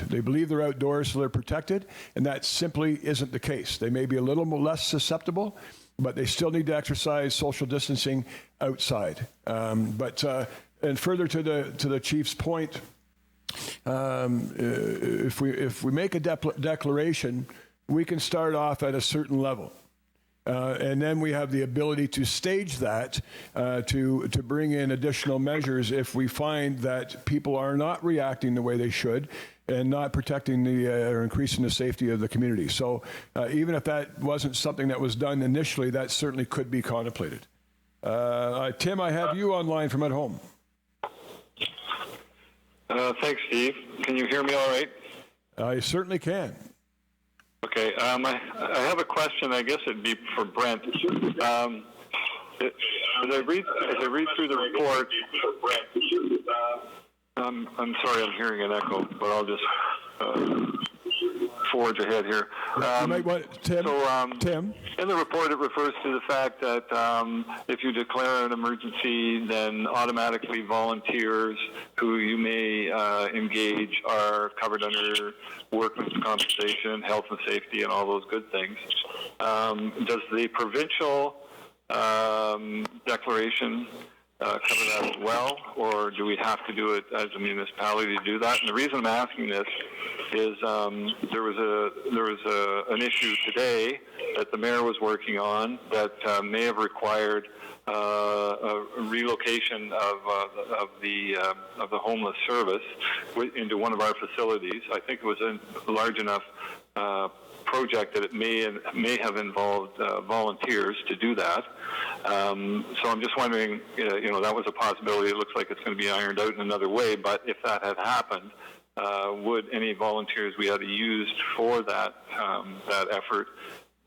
They believe they're outdoors, so they're protected, and that simply isn't the case. They may be a little less susceptible, but they still need to exercise social distancing outside. And further to the chief's point, if we make a declaration, we can start off at a certain level. And then we have the ability to stage that to bring in additional measures if we find that people are not reacting the way they should and not protecting or increasing the safety of the community. So even if that wasn't something that was done initially, that certainly could be contemplated. Tim, I have you online from at home. Thanks, Steve. Can you hear me all right? I certainly can. Okay. I have a question. I guess it'd be for Brent. As I read through the report, I'm sorry, I'm hearing an echo, but I'll just forge ahead here. Tim? In the report, it refers to the fact that if you declare an emergency, then automatically volunteers who you may engage are covered under workers' compensation, health and safety, and all those good things. Does the provincial declaration cover that as well, or do we have to do it as a municipality to do that? And the reason I'm asking this is there was an issue today that the mayor was working on that may have required a relocation of the homeless service into one of our facilities. I think it was a large enough project that it may have involved volunteers to do that. So I'm just wondering, that was a possibility. It looks like it's going to be ironed out in another way, but if that had happened, would any volunteers we had used for that effort,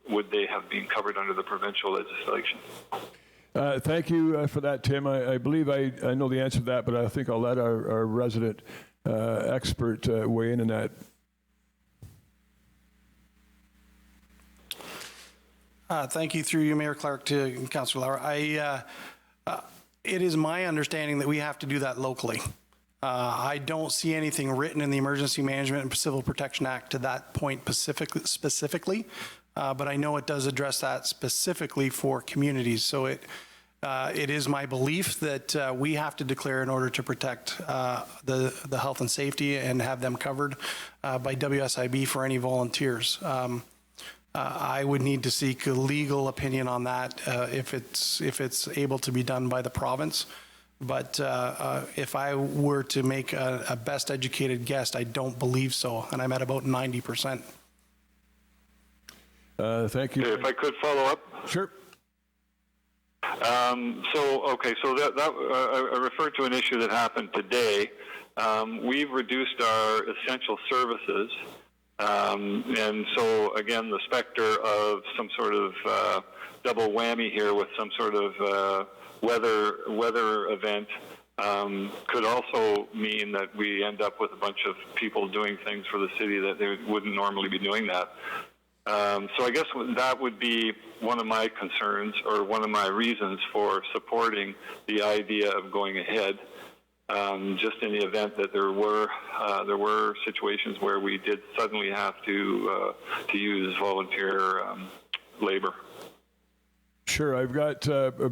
would they have been covered under the provincial legislation? Thank you for that, Tim. I believe I know the answer to that, but I think I'll let our resident expert weigh in on that. Thank you, through you, Mayor Clarke, to Councillor Lauer. It is my understanding that we have to do that locally. I don't see anything written in the Emergency Management and Civil Protection Act to that point specifically, but I know it does address that specifically for communities. So it is my belief that we have to declare in order to protect the health and safety and have them covered by WSIB for any volunteers. I would need to seek a legal opinion on that if it's able to be done by the province. But if I were to make a best educated guess, I don't believe so, and I'm at about 90%. Thank you. If I could follow up. Sure. So I referred to an issue that happened today. We've reduced our essential services. And so, again, the specter of some sort of double whammy here with some sort of weather event could also mean that we end up with a bunch of people doing things for the city that they wouldn't normally be doing that. So I guess that would be one of my concerns, or one of my reasons for supporting the idea of going ahead. Just in the event that there were situations where we did suddenly have to use volunteer labor. Sure, I've got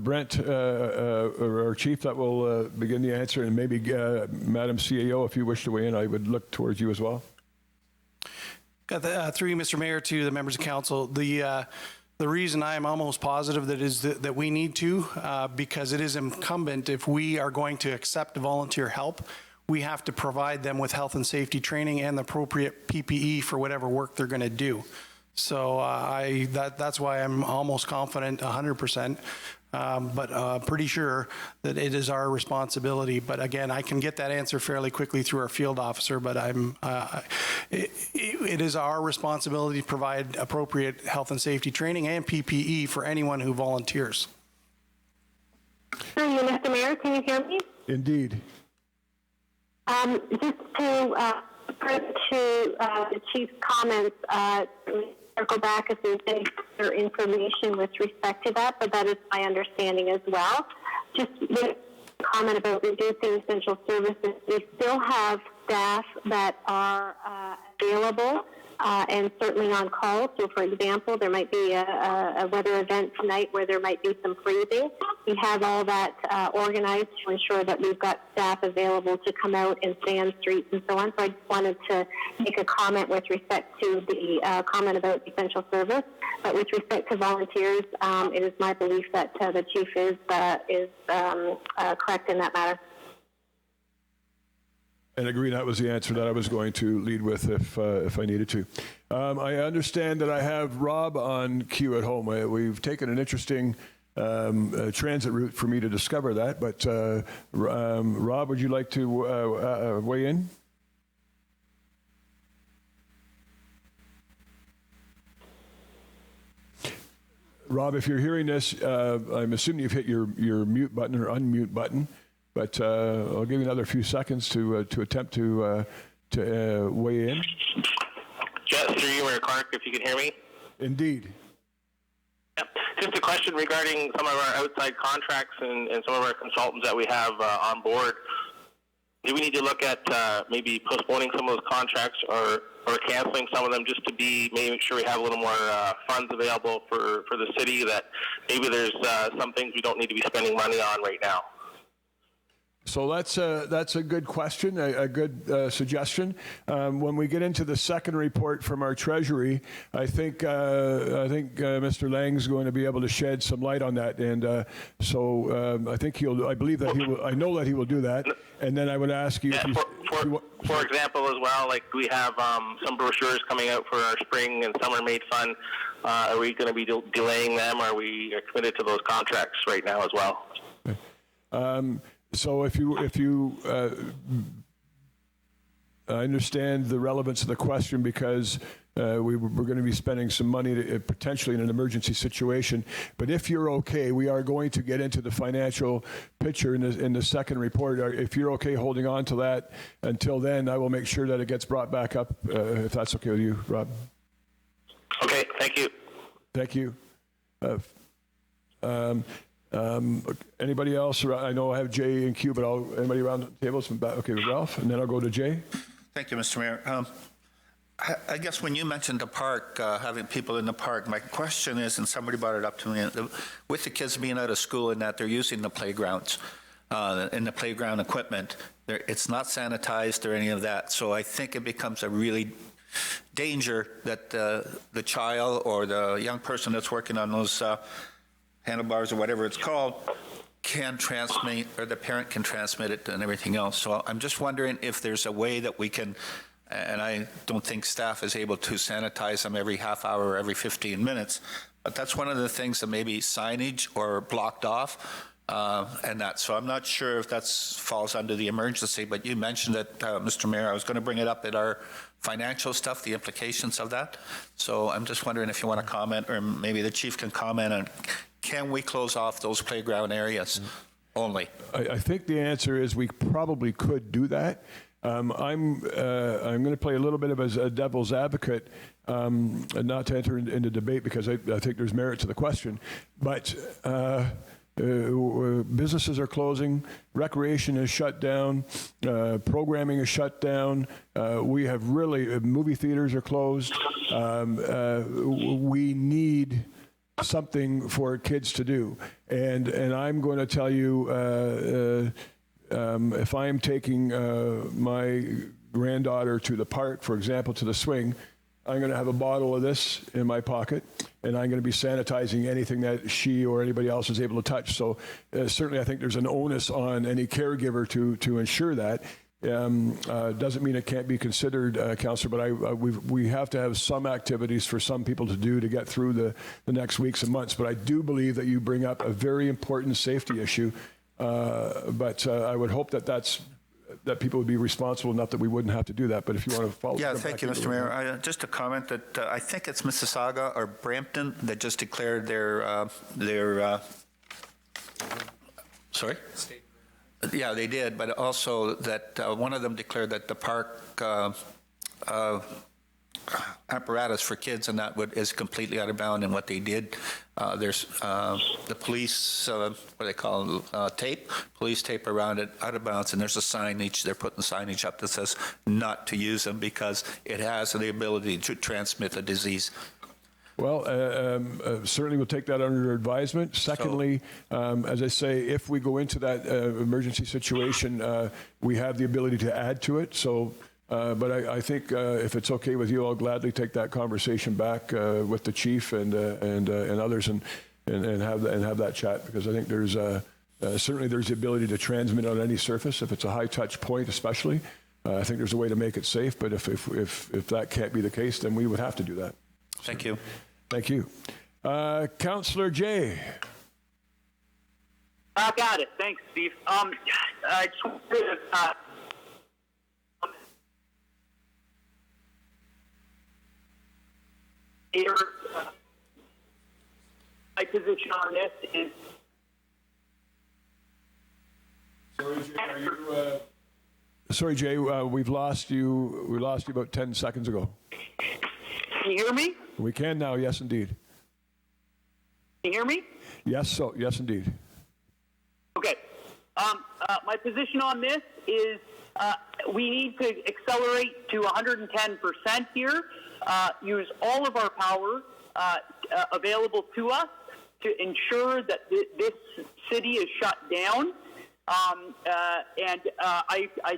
Brent, our chief, that will begin the answer, and maybe Madam CAO, if you wish to weigh in, I would look towards you as well. Through you, Mr. Mayor, to the members of council, the reason I am almost positive that we need to, because it is incumbent, if we are going to accept volunteer help, we have to provide them with health and safety training and the appropriate PPE for whatever work they're going to do. So that's why I'm almost confident 100%, but pretty sure that it is our responsibility. But again, I can get that answer fairly quickly through our field officer, but it is our responsibility to provide appropriate health and safety training and PPE for anyone who volunteers. Through you, Mr. Mayor, can you hear me? Indeed. Just to the chief's comments, circle back if there's any further information with respect to that, but that is my understanding as well. Just a comment about reducing essential services. We still have staff that are available and certainly on call. So, for example, there might be a weather event tonight where there might be some freezing. We have all that organized to ensure that we've got staff available to come out and stay on streets and so on. So I just wanted to make a comment with respect to the comment about essential service. But with respect to volunteers, it is my belief that the chief is correct in that matter. And agree, that was the answer that I was going to lead with if I needed to. I understand that I have Rob on queue at home. We've taken an interesting transit route for me to discover that. But Rob, would you like to weigh in? Rob, if you're hearing this, I'm assuming you've hit your mute button or unmute button. But I'll give you another few seconds to attempt to weigh in. Yes, through you, Mayor Clarke, if you can hear me. Indeed. Yep. Just a question regarding some of our outside contracts and some of our consultants that we have on board. Do we need to look at maybe postponing some of those contracts or canceling some of them just to make sure we have a little more funds available for the city, that maybe there's some things we don't need to be spending money on right now? So that's a good question, a good suggestion. When we get into the second report from our Treasury, I think Mr. Lang's going to be able to shed some light on that, and so I think I believe that he will. I know that he will do that, and then I would ask you. For example, as well, like we have some brochures coming out for our spring and summer made fun. Are we going to be delaying them? Are we committed to those contracts right now as well? So if you I understand the relevance of the question, because we're going to be spending some money potentially in an emergency situation. But if you're okay, we are going to get into the financial picture in the second report. If you're okay holding on to that until then, I will make sure that it gets brought back up, if that's okay with you, Rob. Okay, thank you. Thank you. Anybody else? I know I have Jay and Q, but anybody around the table? Okay, with Ralph, and then I'll go to Jay. Thank you, Mr. Mayor. I guess when you mentioned the park, having people in the park, my question is, and somebody brought it up to me, with the kids being out of school and that they're using the playgrounds and the playground equipment, it's not sanitized or any of that. So I think it becomes a really danger that the child or the young person that's working on those handlebars or whatever it's called can transmit, or the parent can transmit it and everything else. So I'm just wondering if there's a way that we can, and I don't think staff is able to sanitize them every half hour or every 15 minutes, but that's one of the things that maybe signage or blocked off and that. So I'm not sure if that falls under the emergency, but you mentioned that, Mr. Mayor. I was going to bring it up at our financial stuff, the implications of that. So I'm just wondering if you want to comment, or maybe the chief can comment on, can we close off those playground areas only? I think the answer is we probably could do that. I'm going to play a little bit of as a devil's advocate, not to enter into debate, because I think there's merit to the question. But businesses are closing, recreation is shut down, programming is shut down. We have movie theaters are closed. We need something for kids to do, and I'm going to tell you, if I'm taking my granddaughter to the park, for example, to the swing, I'm going to have a bottle of this in my pocket, and I'm going to be sanitizing anything that she or anybody else is able to touch. So certainly I think there's an onus on any caregiver to ensure that. Doesn't mean it can't be considered, Councillor, but we have to have some activities for some people to do to get through the next weeks and months. But I do believe that you bring up a very important safety issue. But I would hope that people would be responsible enough that we wouldn't have to do that. But if you want to follow. Yeah, thank you, Mr. Mayor. Just a comment that I think it's Mississauga or Brampton that just declared their sorry? Yeah, they did, but also that one of them declared that the park, apparatus for kids, and that is completely out of bounds in what they did. There's the police, what do they call it, tape, police tape around it, out of bounds, and there's a signage, they're putting signage up that says not to use them because it has the ability to transmit the disease. Well, certainly we'll take that under advisement. Secondly, as I say, if we go into that emergency situation, we have the ability to add to it. So, but I think if it's okay with you, I'll gladly take that conversation back with the chief and others and have that chat, because I think there's certainly there's the ability to transmit on any surface if it's a high touch point, especially. I think there's a way to make it safe. But if that can't be the case, then we would have to do that. Thank you. Thank you. Councillor Jay. I got it. Thanks, Steve. I just wanted to, my position on this is. Sorry, Jay, we've lost you. We lost you about 10 seconds ago. Can you hear me? We can now, yes, indeed. Can you hear me? Yes, yes, indeed. Okay. My position on this is we need to accelerate to 110% here, use all of our power available to us to ensure that this city is shut down. I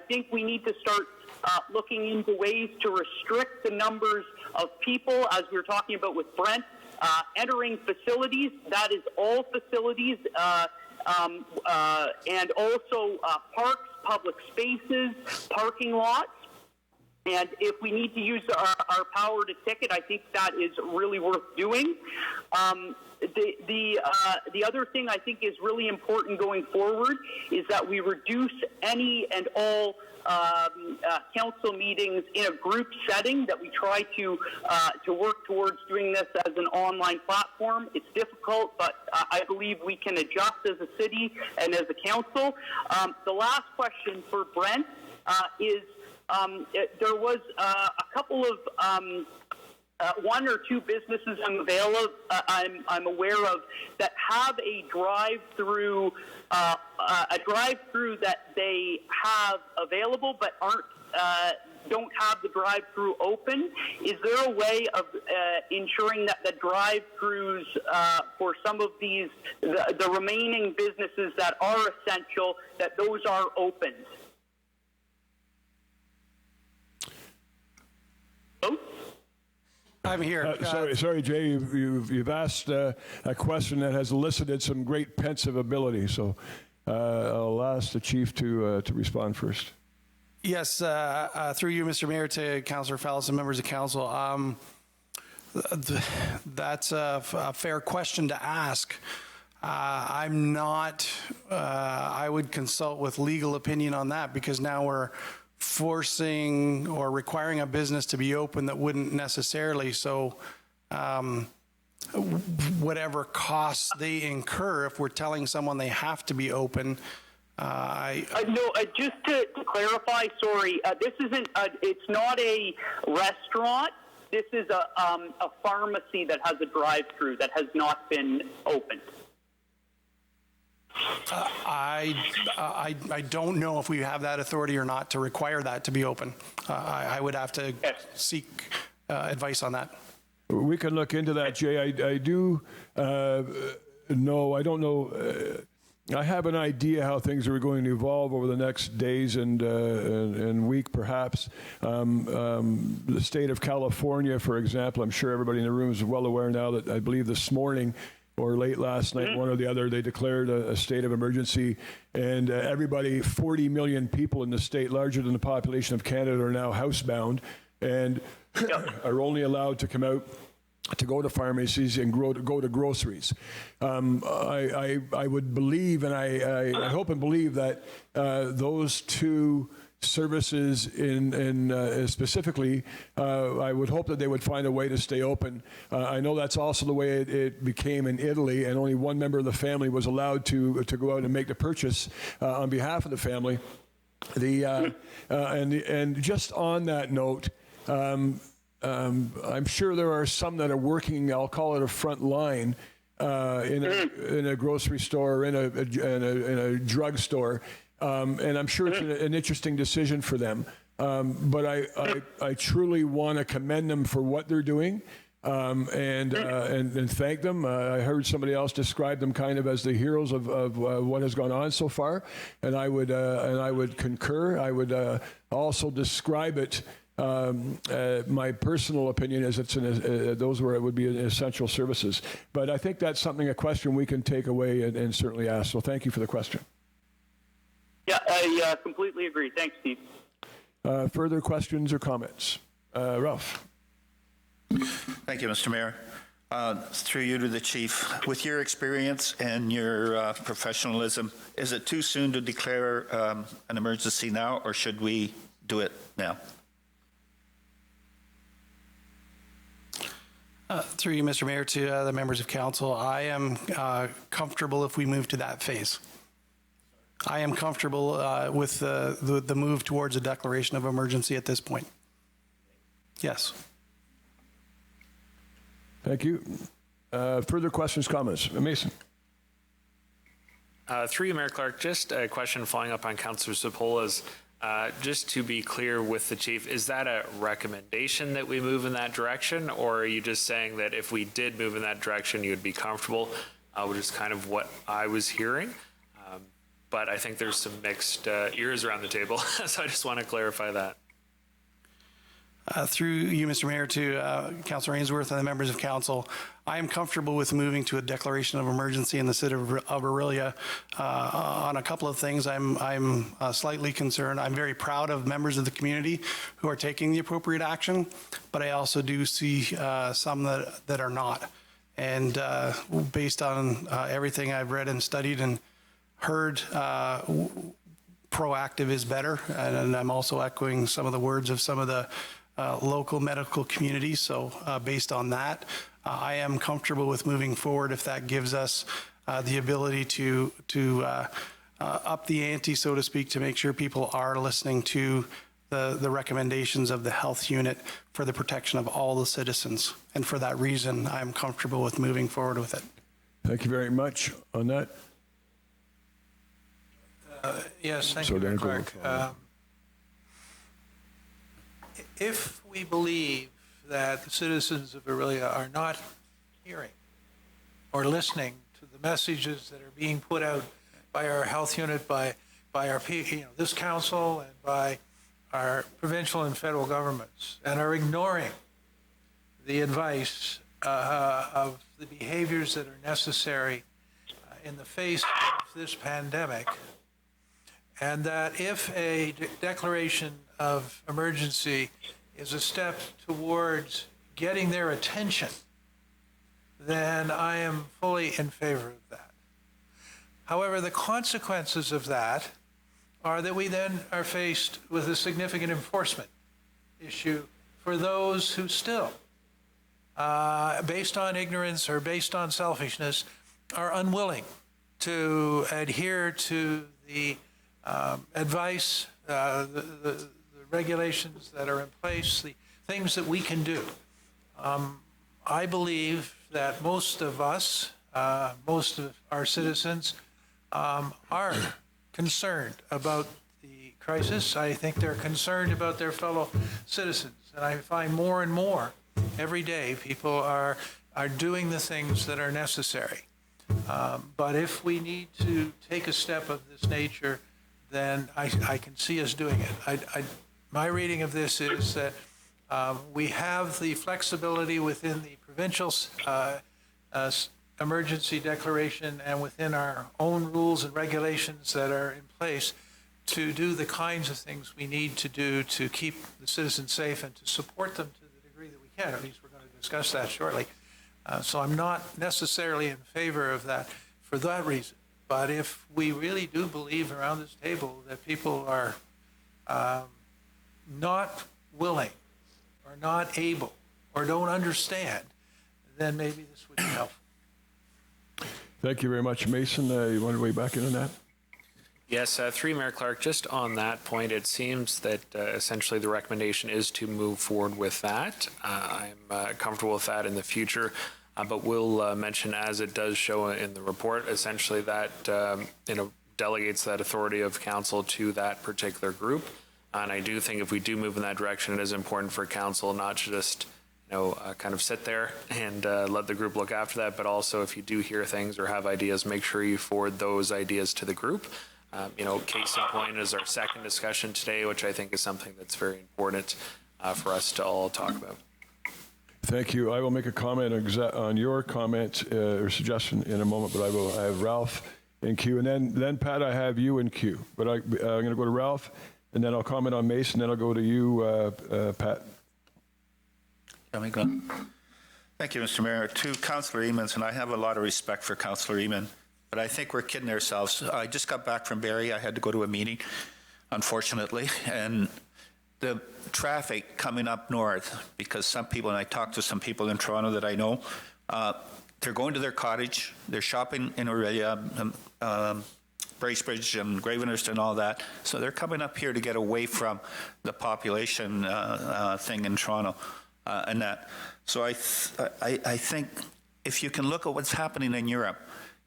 think we need to start looking into ways to restrict the numbers of people, as we were talking about with Brent, entering facilities. That is all facilities, and also parks, public spaces, parking lots. And if we need to use our power to ticket, I think that is really worth doing. The other thing I think is really important going forward is that we reduce any and all council meetings in a group setting, that we try to work towards doing this as an online platform. It's difficult, but I believe we can adjust as a city and as a council. The last question for Brent is there was a couple of one or two businesses I'm aware of that have a drive-through that they have available but don't have the drive-through open. Is there a way of ensuring that the drive-throughs for some of these the remaining businesses that are essential, that those are opened? Oh? I'm here. Sorry, Jay. You've asked a question that has elicited some great pensive ability. So I'll ask the chief to respond first. Yes, through you, Mr. Mayor, to Councillor Fallis and members of council. That's a fair question to ask. I'm not. I would consult with legal opinion on that, because now we're forcing or requiring a business to be open that wouldn't necessarily. So whatever costs they incur, if we're telling someone they have to be open, no, just to clarify, sorry, this isn't, it's not a restaurant. This is a pharmacy that has a drive-through that has not been opened. I don't know if we have that authority or not to require that to be open. I would have to seek advice on that. We can look into that, Jay. I do know, I don't know, I have an idea how things are going to evolve over the next days and week, perhaps. The state of California, for example, I'm sure everybody in the room is well aware now that I believe this morning or late last night, one or the other, they declared a state of emergency, and everybody, 40 million people in the state, larger than the population of Canada, are now housebound and are only allowed to come out to go to pharmacies and go to groceries. I would believe, and I hope and believe that those two services in specifically, I would hope that they would find a way to stay open. I know that's also the way it became in Italy, and only one member of the family was allowed to go out and make the purchase on behalf of the family. And just on that note, I'm sure there are some that are working, I'll call it a front line, in a grocery store or in a drugstore. And I'm sure it's an interesting decision for them. But I truly want to commend them for what they're doing. And thank them. I heard somebody else describe them kind of as the heroes of what has gone on so far, and I would concur. I would also describe it. My personal opinion is those would be essential services. But I think that's a question we can take away and certainly ask. So thank you for the question. Yeah, I completely agree. Thanks, Steve. Further questions or comments? Ralph. Thank you, Mr. Mayor. Through you to the chief, with your experience and your professionalism, is it too soon to declare an emergency now, or should we do it now? Through you, Mr. Mayor, to the members of council, I am comfortable if we move to that phase. I am comfortable with the move towards a declaration of emergency at this point. Yes. Thank you. Further questions, comments? Mason. Through you, Mayor Clarke, just a question following up on Councillor Sepola's. Just to be clear with the chief, is that a recommendation that we move in that direction, or are you just saying that if we did move in that direction, you'd be comfortable, which is kind of what I was hearing? But I think there's some mixed ears around the table, so I just want to clarify that. Through you, Mr. Mayor, to Councillor Ainsworth and the members of council, I am comfortable with moving to a declaration of emergency in the city of Orillia. On a couple of things, I'm slightly concerned. I'm very proud of members of the community who are taking the appropriate action, but I also do see some that are not. And based on everything I've read and studied and heard, proactive is better. And I'm also echoing some of the words of some of the local medical community. So based on that, I am comfortable with moving forward if that gives us the ability to up the ante, so to speak, to make sure people are listening to the recommendations of the health unit for the protection of all the citizens. And for that reason, I'm comfortable with moving forward with it. Thank you very much on that. Yes, thank you, Mayor Clarke. If we believe that the citizens of Orillia are not hearing or listening to the messages that are being put out by our health unit, by our this council, and by our provincial and federal governments, and are ignoring the advice of the behaviors that are necessary in the face of this pandemic, and that if a declaration of emergency is a step towards getting their attention, then I am fully in favor of that. However, the consequences of that are that we then are faced with a significant enforcement issue for those who still, based on ignorance or based on selfishness, are unwilling to adhere to the advice, the regulations that are in place, the things that we can do. I believe that most of us, most of our citizens, are concerned about the crisis. I think they're concerned about their fellow citizens. And I find more and more every day people are doing the things that are necessary. But if we need to take a step of this nature, then I can see us doing it. My reading of this is that we have the flexibility within the provincial emergency declaration and within our own rules and regulations that are in place to do the kinds of things we need to do to keep the citizens safe and to support them to the degree that we can. At least we're going to discuss that shortly. So I'm not necessarily in favor of that for that reason. But if we really do believe around this table that people are not willing or not able or don't understand, then maybe this would be helpful. Thank you very much, Mason. You want to weigh back in on that? Yes, through Mayor Clarke, just on that point, it seems that essentially the recommendation is to move forward with that. I'm comfortable with that in the future, but we'll mention, as it does show in the report, essentially that delegates that authority of council to that particular group. And I do think if we do move in that direction, it is important for council not to just kind of sit there and let the group look after that, but also if you do hear things or have ideas, make sure you forward those ideas to the group. Case in point is our second discussion today, which I think is something that's very important for us to all talk about. Thank you. I will make a comment on your comment or suggestion in a moment, but I have Ralph in queue, and then Pat, I have you in queue. But I'm going to go to Ralph, and then I'll comment on Mason, then I'll go to you, Pat. Let me go. Thank you, Mr. Mayor. To Councillor Eamons, and I have a lot of respect for Councillor Eamon, but I think we're kidding ourselves. I just got back from Barrie. I had to go to a meeting, unfortunately, and the traffic coming up north, because some people, and I talked to some people in Toronto that I know, they're going to their cottage, they're shopping in Orillia, Bracebridge and Gravenhurst and all that, so they're coming up here to get away from the population thing in Toronto and that. So I think if you can look at what's happening in Europe,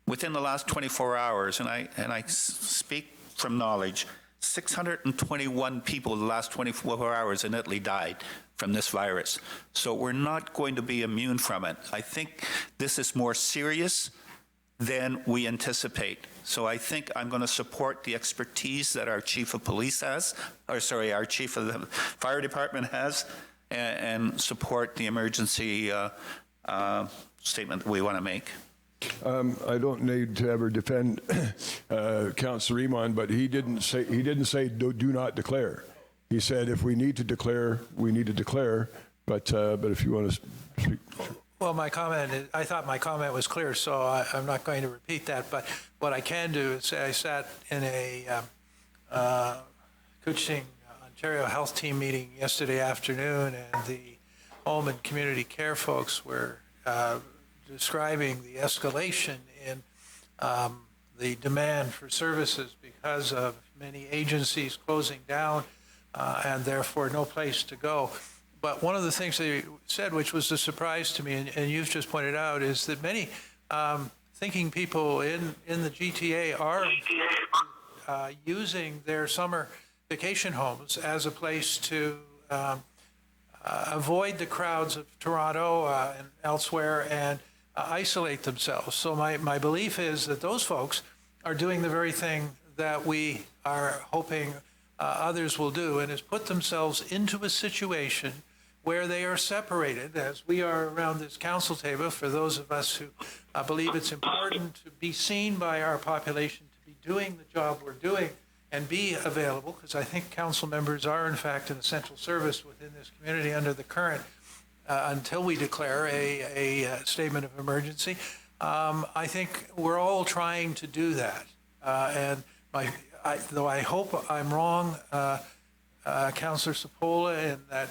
within the last 24 hours, and I speak from knowledge, 621 people in the last 24 hours in Italy died from this virus. So we're not going to be immune from it. I think this is more serious than we anticipate. So I think I'm going to support the expertise that our chief of police has, or sorry, our chief of the fire department has, and support the emergency statement we want to make. I don't need to ever defend Councillor Iman, but he didn't say do not declare. He said if we need to declare, we need to declare. But if you want to speak. Well, I thought my comment was clear, so I'm not going to repeat that. But what I can do is say I sat in a Kuching, Ontario Health Team meeting yesterday afternoon, and the home and community care folks were describing the escalation in the demand for services because of many agencies closing down and therefore no place to go. But one of the things they said, which was a surprise to me, and you've just pointed out, is that many thinking people in the GTA are using their summer vacation homes as a place to avoid the crowds of Toronto and elsewhere and isolate themselves. So my belief is that those folks are doing the very thing that we are hoping others will do, and is put themselves into a situation where they are separated, as we are around this council table, for those of us who believe it's important to be seen by our population, to be doing the job we're doing, and be available, because I think council members are, in fact, an essential service within this community under the current until we declare a statement of emergency. I think we're all trying to do that. And though I hope I'm wrong, Councillor Sepola, and that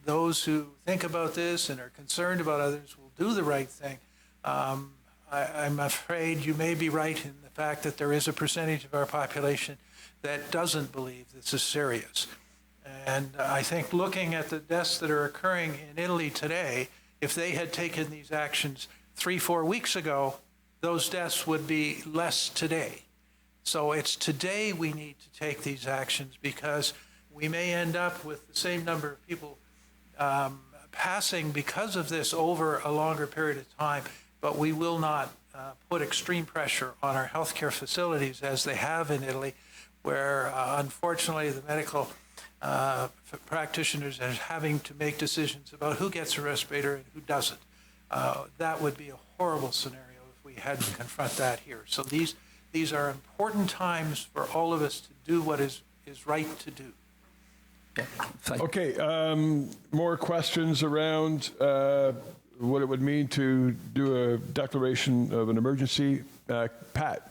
those who think about this and are concerned about others will do the right thing, I'm afraid you may be right in the fact that there is a percentage of our population that doesn't believe this is serious. And I think looking at the deaths that are occurring in Italy today, if they had taken these actions 3-4 weeks ago, those deaths would be less today. So it's today we need to take these actions, because we may end up with the same number of people passing because of this over a longer period of time, but we will not put extreme pressure on our healthcare facilities as they have in Italy, where unfortunately the medical practitioners are having to make decisions about who gets a respirator and who doesn't. That would be a horrible scenario if we had to confront that here. So these are important times for all of us to do what is right to do. Okay, more questions around what it would mean to do a declaration of an emergency. Pat.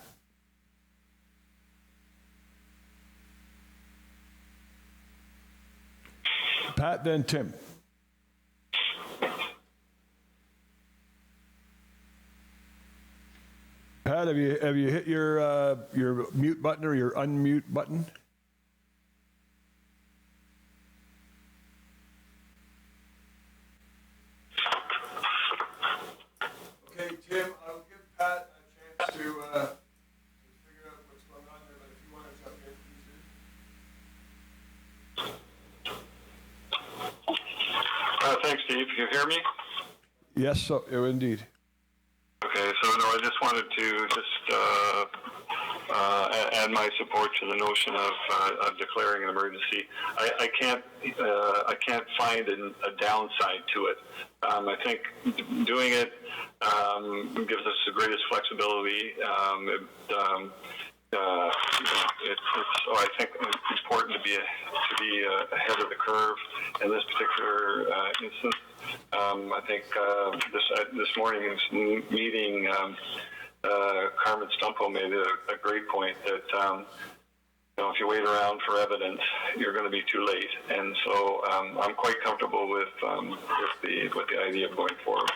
Pat, then Tim. Pat? Pat, have you hit your mute button or your unmute button? Okay, Tim, I'll give Pat a chance to figure out what's going on there, but if you want to jump in, please do. Thanks, Steve. Can you hear me? Yes, so, indeed. Okay, so no, I just wanted to add my support to the notion of declaring an emergency. I can't find a downside to it. I think doing it gives us the greatest flexibility. So I think it's important to be ahead of the curve in this particular instance. I think this morning's meeting, Carmen Stumpo made a great point that if you wait around for evidence, you're going to be too late. And so I'm quite comfortable with the idea of going forward.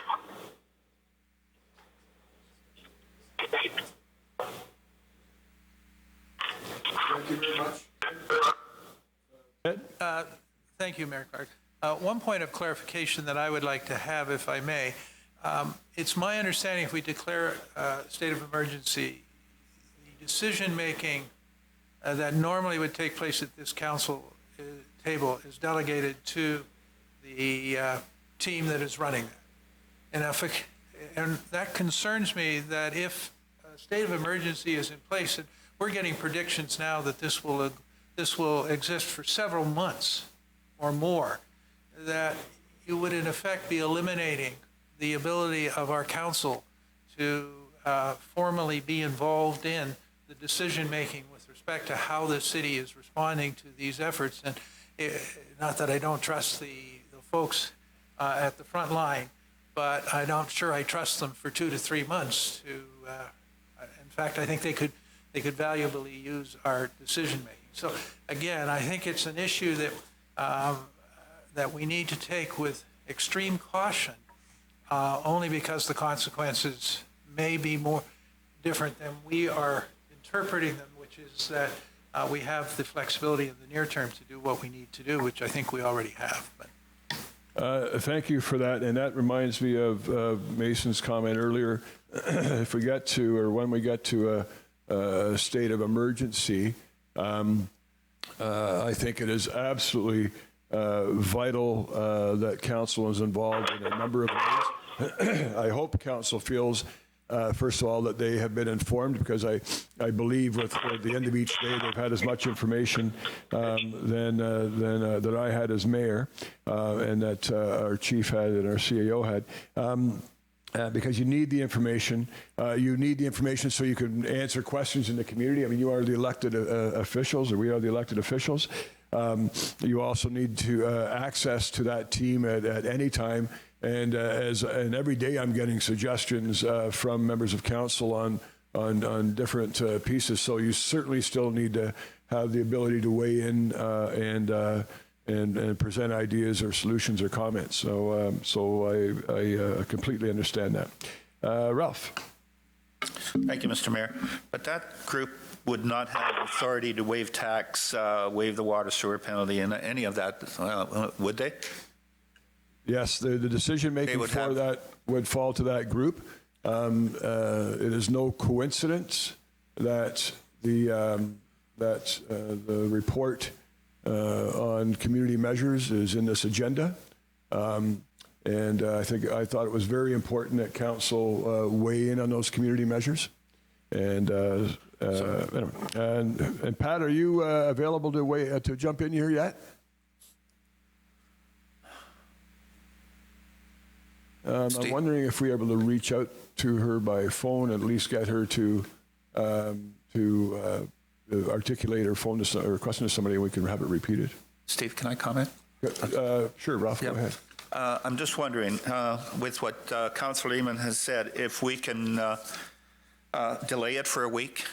Thank you very much. Ed? Thank you, Mayor Clarke. One point of clarification that I would like to have, if I may. It's my understanding if we declare a state of emergency, the decision-making that normally would take place at this council table is delegated to the team that is running that. And that concerns me that if a state of emergency is in place, and we're getting predictions now that this will exist for several months or more, that you would in effect be eliminating the ability of our council to formally be involved in the decision-making with respect to how the city is responding to these efforts. And not that I don't trust the folks at the front line, but I'm not sure I trust them for 2 to 3 months to, in fact, I think they could valuably use our decision-making. So again, I think it's an issue that we need to take with extreme caution, only because the consequences may be more different than we are interpreting them, which is that we have the flexibility in the near term to do what we need to do, which I think we already have. But. Thank you for that, and that reminds me of Mason's comment earlier. If we get to, or when we get to a state of emergency, I think it is absolutely vital that council is involved in a number of ways. I hope council feels, first of all, that they have been informed, because I believe with at the end of each day they've had as much information than that I had as mayor, and that our chief had and our CAO had. Because you need the information. You need the information so you can answer questions in the community. I mean, you are the elected officials, or we are the elected officials. You also need to access to that team at any time. And every day I'm getting suggestions from members of council on different pieces. So you certainly still need to have the ability to weigh in and present ideas or solutions or comments. So I completely understand that. Ralph. Thank you, Mr. Mayor. But that group would not have authority to waive tax, waive the water sewer penalty, and any of that, would they? Yes, the decision-making for that would fall to that group. It is no coincidence that the report on community measures is in this agenda. And I thought it was very important that council weigh in on those community measures. And anyway, and Pat, are you available to jump in here yet? I'm wondering if we're able to reach out to her by phone, at least get her to articulate her phone or question to somebody, and we can have it repeated. Steve, can I comment? Sure, Ralph, Go ahead. I'm just wondering, with what Councillor Lehman has said, if we can delay it for a week,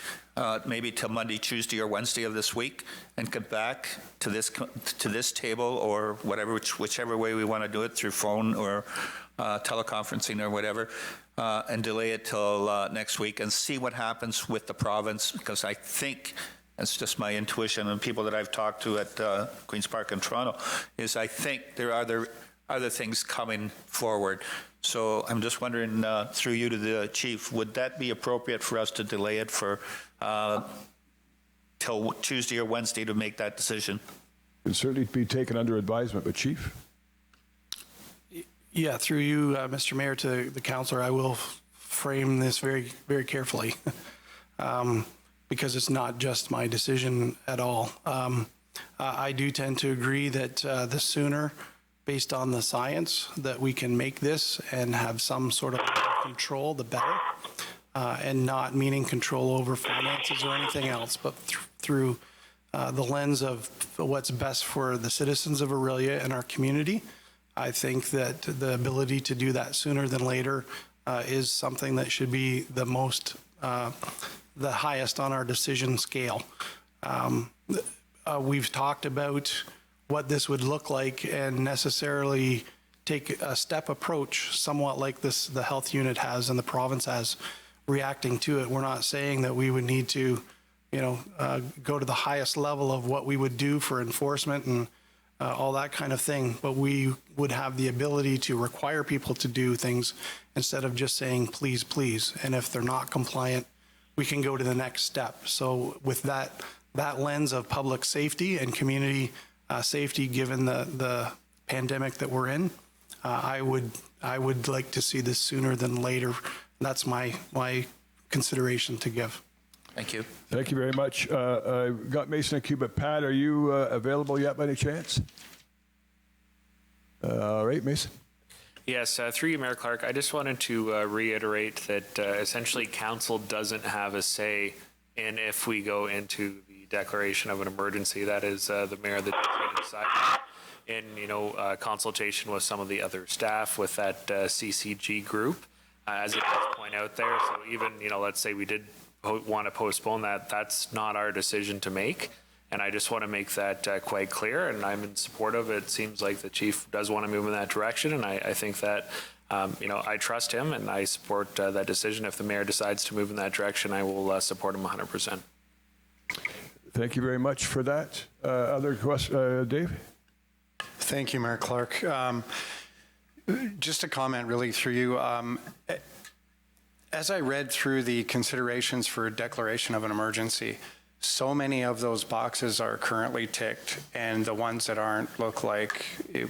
maybe till Monday, Tuesday, or Wednesday of this week, and get back to this table or whatever, whichever way we want to do it, through phone or teleconferencing or whatever, and delay it till next week and see what happens with the province, because I think, it's just my intuition and people that I've talked to at Queen's Park in Toronto, is I think there are other things coming forward. So I'm just wondering, through you to the chief, would that be appropriate for us to delay it for till Tuesday or Wednesday to make that decision? It can certainly be taken under advisement, but Chief? Yeah, through you, Mr. Mayor, to the councillor, I will frame this very, very carefully because it's not just my decision at all. I do tend to agree that the sooner, based on the science, that we can make this and have some sort of control, the better. And not meaning control over finances or anything else, but through the lens of what's best for the citizens of Orillia and our community. I think that the ability to do that sooner than later is something that should be the most, the highest on our decision scale. We've talked about what this would look like and necessarily take a step approach, somewhat like this, the health unit has and the province has, reacting to it. We're not saying that we would need to, go to the highest level of what we would do for enforcement and all that kind of thing, but we would have the ability to require people to do things instead of just saying, please, please. And if they're not compliant, we can go to the next step. So with that lens of public safety and community safety, given the pandemic that we're in, I would like to see this sooner than later. That's my consideration to give. Thank you. Thank you very much. I've got Mason and Cuba. Pat, are you available yet by any chance? All right, Mason. Yes, through you, Mayor Clarke, I just wanted to reiterate that essentially council doesn't have a say in if we go into the declaration of an emergency. That is the mayor that decides in consultation with some of the other staff with that CCG group, as it does point out there. So even let's say we did want to postpone that, that's not our decision to make. And I just want to make that quite clear, and I'm in support of it. It seems like the chief does want to move in that direction, and I think that, I trust him and I support that decision. If the mayor decides to move in that direction, I will support him 100%. Thank you very much for that. Other questions, Dave? Thank you, Mayor Clarke. Just a comment really through you. As I read through the considerations for a declaration of an emergency, so many of those boxes are currently ticked, and the ones that aren't look like it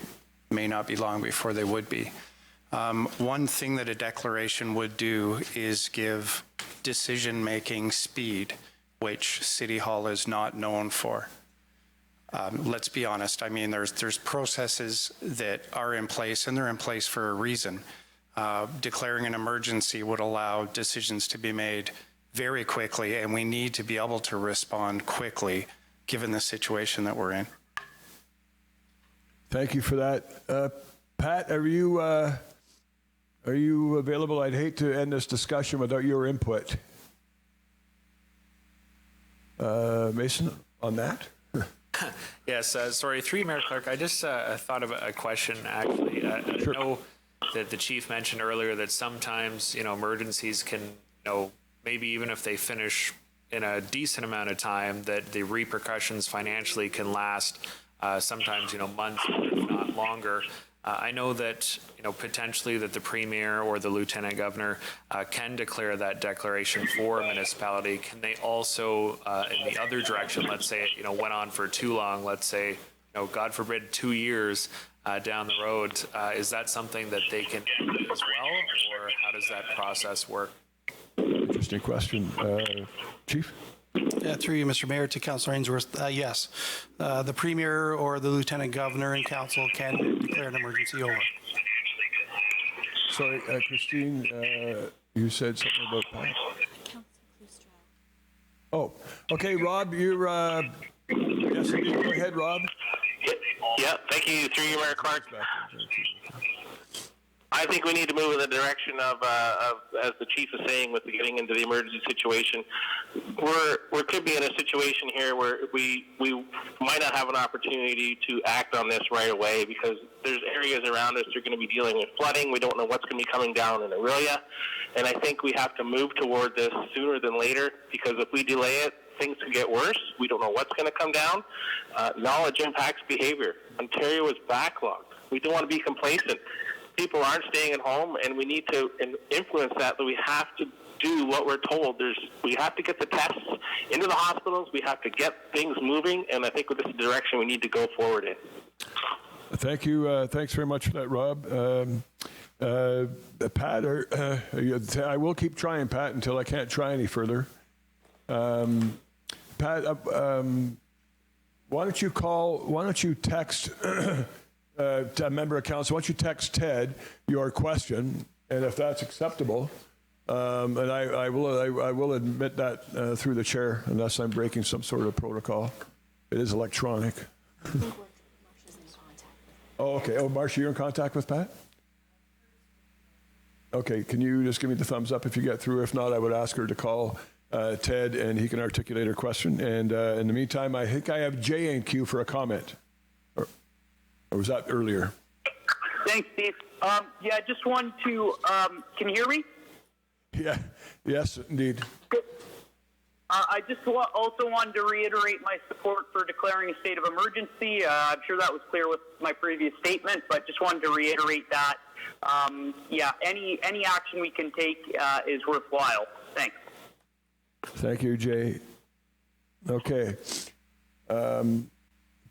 may not be long before they would be. One thing that a declaration would do is give decision-making speed, which City Hall is not known for. Let's be honest. I mean, there's processes that are in place, and they're in place for a reason. Declaring an emergency would allow decisions to be made very quickly, and we need to be able to respond quickly given the situation that we're in. Thank you for that. Pat, are you available? I'd hate to end this discussion without your input. Mason, on that? Yes, sorry, through you, Mayor Clarke, I just thought of a question, actually. Sure. I know that the chief mentioned earlier that sometimes, emergencies can, maybe even if they finish in a decent amount of time, that the repercussions financially can last sometimes, months, if not longer. I know that, potentially that the premier or the lieutenant governor can declare that declaration for a municipality. Can they also, in the other direction, let's say it, went on for too long, let's say, God forbid, 2 years down the road, is that something that they can do as well, or how does that process work? Interesting question. Chief? Yeah, through you, Mr. Mayor, to Councillor Ainsworth, yes. The Premier or the Lieutenant Governor and Council can declare an emergency over. Sorry, Christine, you said something about Pat? Oh, okay, Rob, you're, yes, go ahead, Rob. Yeah, thank you, through you, Mayor Clarke. I think we need to move in the direction of as the chief is saying, with getting into the emergency situation. We could be in a situation here where we might not have an opportunity to act on this right away, because there's areas around us that are going to be dealing with flooding. We don't know what's going to be coming down in Orillia, and I think we have to move toward this sooner than later, because if we delay it, things could get worse. We don't know what's going to come down. Knowledge impacts behavior. Ontario is backlogged. We don't want to be complacent. People aren't staying at home, and we need to influence that we have to do what we're told. We have to get the tests into the hospitals. We have to get things moving, and I think this is the direction we need to go forward in. Thank you. Thanks very much for that, Rob. Pat, I will keep trying, Pat, until I can't try any further. Pat, why don't you text a member of council, why don't you text Ted your question, and if that's acceptable, and I will admit that through the chair, unless I'm breaking some sort of protocol. It is electronic. I think Marcia's in contact. Oh, okay. Oh, Marcia, you're in contact with Pat? Okay, can you just give me the thumbs up if you get through? If not, I would ask her to call Ted, and he can articulate her question. And in the meantime, I think I have Jay in queue for a comment. Or was that earlier? Thanks, Steve. Yeah, I just wanted to, can you hear me? Yeah, yes, indeed. Good. I just also wanted to reiterate my support for declaring a state of emergency. I'm sure that was clear with my previous statement, but just wanted to reiterate that. Yeah, any action we can take is worthwhile. Thanks. Thank you, Jay. Okay.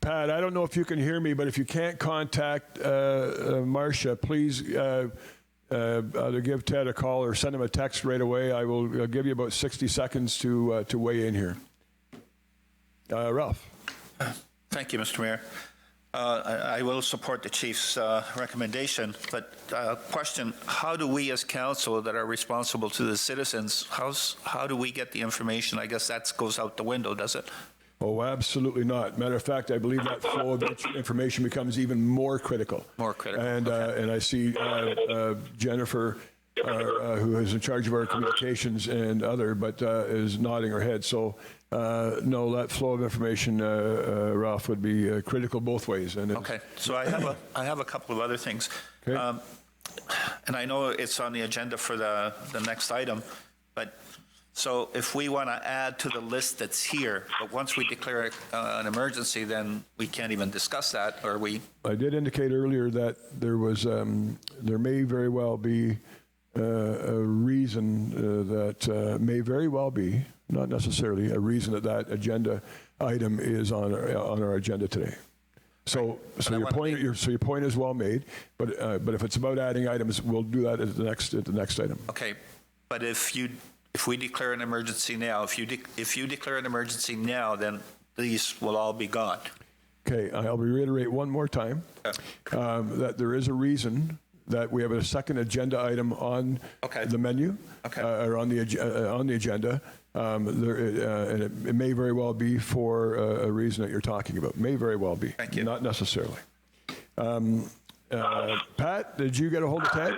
Pat, I don't know if you can hear me, but if you can't contact Marcia, please either give Ted a call or send him a text right away. I'll give you about 60 seconds to weigh in here. Ralph. Thank you, Mr. Mayor. I will support the chief's recommendation, but question, how do we as council that are responsible to the citizens, how do we get the information? I guess that goes out the window, does it? Oh, absolutely not. Matter of fact, I believe that flow of information becomes even more critical. More critical. And okay. And I see Jennifer, who is in charge of our communications and other, but is nodding her head. So no, that flow of information, Ralph, would be critical both ways. And okay. So I have a couple of other things. Okay. And I know it's on the agenda for the next item, but. So if we want to add to the list that's here, but once we declare an emergency, then we can't even discuss that, or we... I did indicate earlier that there was, there may very well be a reason that may very well be, not necessarily a reason that agenda item is on our agenda today. So your point is well made, but if it's about adding items, we'll do that at the next item. Okay, but if we declare an emergency now, if you declare an emergency now, then these will all be gone. Okay, I'll reiterate one more time that there is a reason that we have a second agenda item on the menu, or on the agenda. And it may very well be for a reason that you're talking about. May very well be. Thank you. Not necessarily. Pat, did you get a hold of Ted?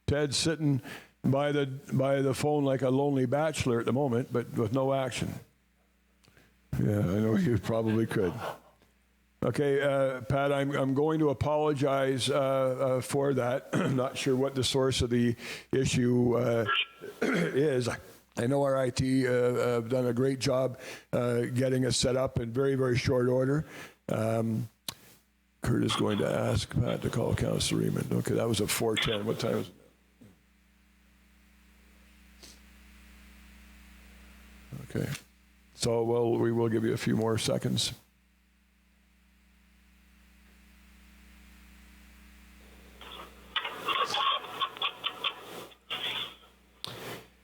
Ted's sitting by the phone like a lonely bachelor at the moment, but with no action. Yeah, I know you probably could. Okay, Pat, I'm going to apologize for that. I'm not sure what the source of the issue is. I know our IT have done a great job getting us set up in very, very short order. Kurt is going to ask Pat to call Councillor Raymond. Okay, that was at 4:10. What time is it? Okay, so we will give you a few more seconds.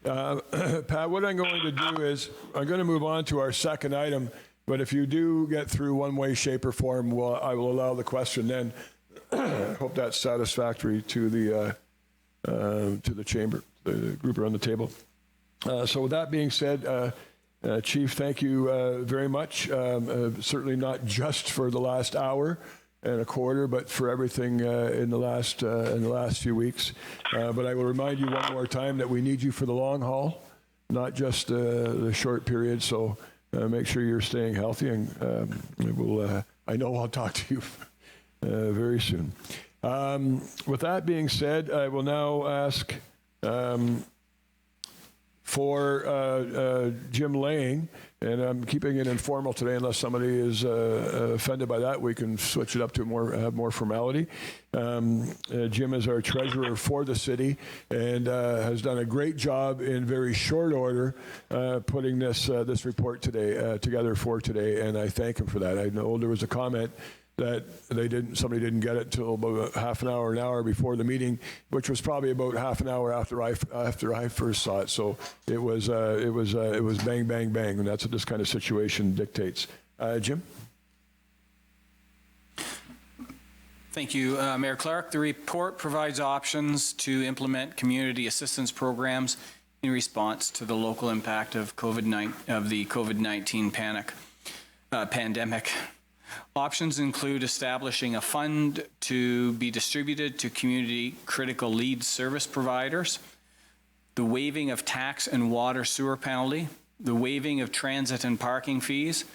Pat, what I'm going to do is I'm going to move on to our second item, but if you do get through one way, shape, or form, I will allow the question then. I hope that's satisfactory to the chamber, the group around the table. So with that being said, Chief, thank you very much. Certainly not just for the last hour, but for everything in the last few weeks. But I will remind you one more time that we need you for the long haul, not just the short period. So make sure you're staying healthy, and I know I'll talk to you very soon. With that being said, I will now ask for Jim Lang, and I'm keeping it informal today unless somebody is offended by that. We can switch it up to have more formality. Jim is our treasurer for the city and has done a great job in very short order putting this report together for today, and I thank him for that. I know there was a comment that somebody didn't get it till about half an hour before the meeting, which was probably about half an hour after I first saw it. So it was bang, bang, bang, and that's what this kind of situation dictates. Jim? Thank you, Mayor Clarke. The report provides options to implement community assistance programs in response to the local impact of the COVID-19 pandemic. Options include establishing a fund to be distributed to community critical lead service providers, the waiving of tax and water sewer penalty, the waiving of transit and parking fees,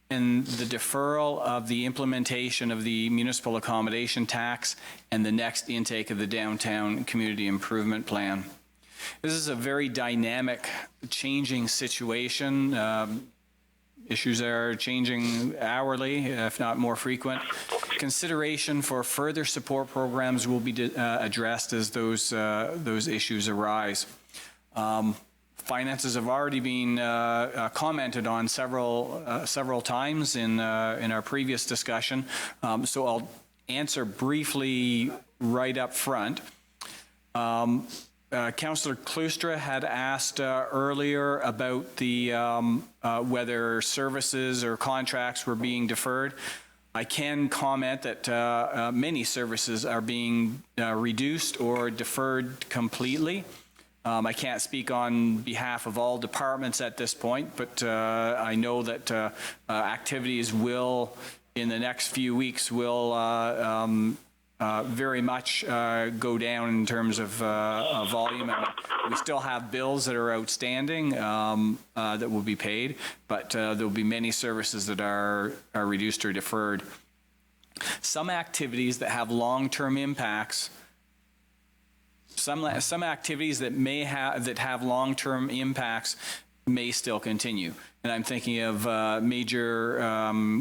and the deferral of the implementation of the municipal accommodation tax and the next intake of the downtown community improvement plan. This is a very dynamic, changing situation. Issues are changing hourly, if not more frequent. Consideration for further support programs will be addressed as those issues arise. Finances have already been commented on several times in our previous discussion, so I'll answer briefly right up front. Councillor Klustra had asked earlier about the whether services or contracts were being deferred. I can comment that many services are being reduced or deferred completely. I can't speak on behalf of all departments at this point, but I know that activities will, in the next few weeks, will very much go down in terms of volume. And we still have bills that are outstanding that will be paid, but there will be many services that are reduced or deferred. Some activities that have long-term impacts, some activities that have long-term impacts may still continue. And I'm thinking of major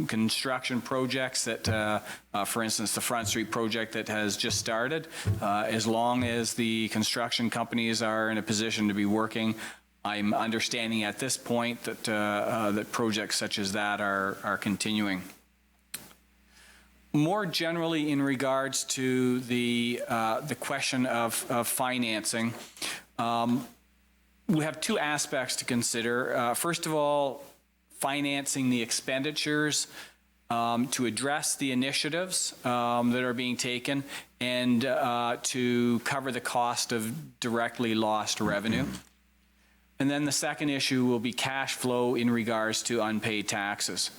construction projects that, for instance, the Front Street project that has just started. As long as the construction companies are in a position to be working, I'm understanding at this point that that projects such as that are continuing. More generally, in regards to the question of financing, we have two aspects to consider. First of all, financing the expenditures to address the initiatives that are being taken and to cover the cost of directly lost revenue. And then the second issue will be cash flow in regards to unpaid taxes.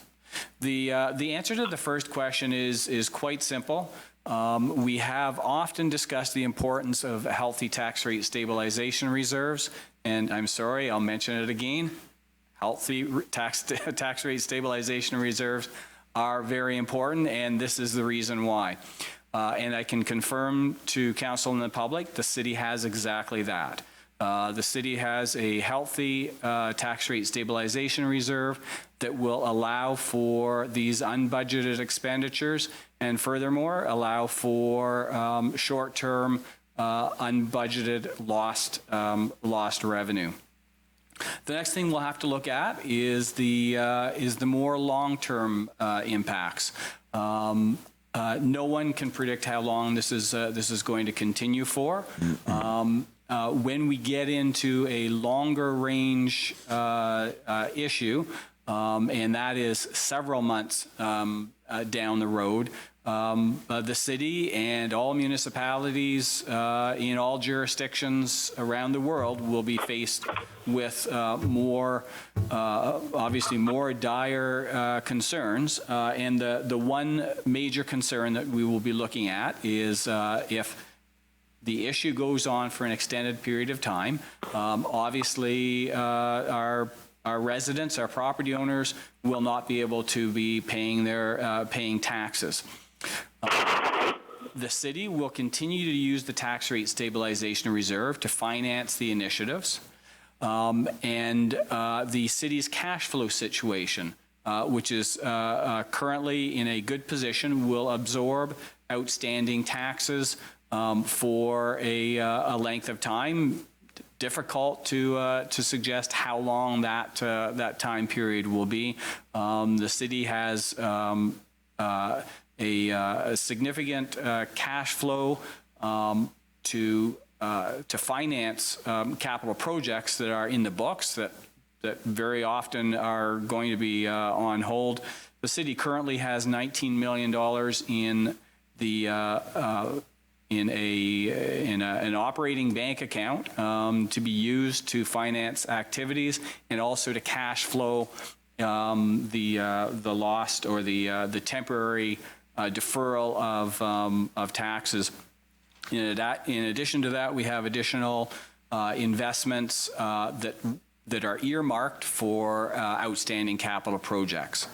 The answer to the first question is quite simple. We have often discussed the importance of healthy tax rate stabilization reserves, and I'm sorry, I'll mention it again. Healthy tax rate stabilization reserves are very important, and this is the reason why. And I can confirm to council and the public, the city has exactly that. The city has a healthy tax rate stabilization reserve that will allow for these unbudgeted expenditures and furthermore allow for short-term unbudgeted lost revenue. The next thing we'll have to look at is the more long-term impacts. No one can predict how long this is going to continue for. When we get into a longer range issue, and that is several months down the road, the city and all municipalities in all jurisdictions around the world will be faced with obviously more dire concerns. And the one major concern that we will be looking at is if the issue goes on for an extended period of time, obviously our residents, our property owners will not be able to be paying their paying taxes. The city will continue to use the tax rate stabilization reserve to finance the initiatives, and the city's cash flow situation, which is currently in a good position, will absorb outstanding taxes for a length of time. Difficult to suggest how long that time period will be. The city has a significant cash flow to finance capital projects that are in the books that very often are going to be on hold. The city currently has $19 million in the in an operating bank account to be used to finance activities and also to cash flow the lost or the temporary deferral of taxes. In addition to that, we have additional investments that are earmarked for outstanding capital projects.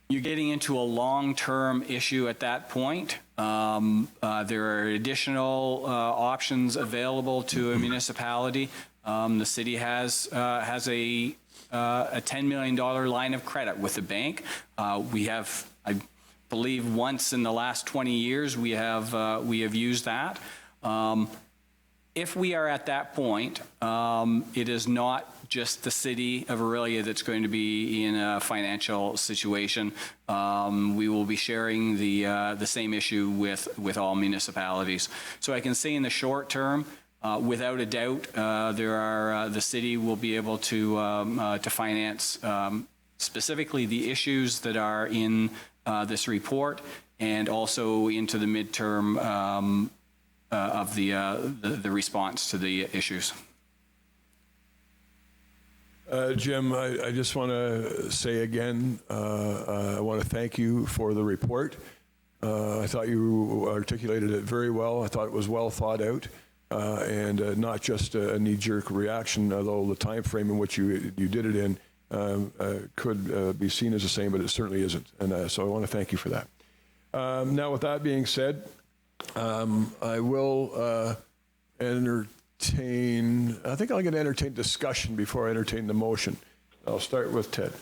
You're getting into a long-term issue at that point. There are additional options available to a municipality. The city has a $10 million line of credit with the bank. We have, I believe, once in the last 20 years we have used that. If we are at that point, it is not just the city of Orillia that's going to be in a financial situation. We will be sharing the same issue with all municipalities. So I can say in the short term, without a doubt, the city will be able to finance specifically the issues that are in this report, and also into the midterm of the response to the issues. Jim, I just want to say again, I want to thank you for the report. I thought you articulated it very well. I thought it was well thought out, and not just a knee-jerk reaction, although the time frame in which you did it in could be seen as the same, but it certainly isn't. And so I want to thank you for that. Now, with that being said, I will entertain, I think I'm going to entertain discussion before I entertain the motion. I'll start with Ted.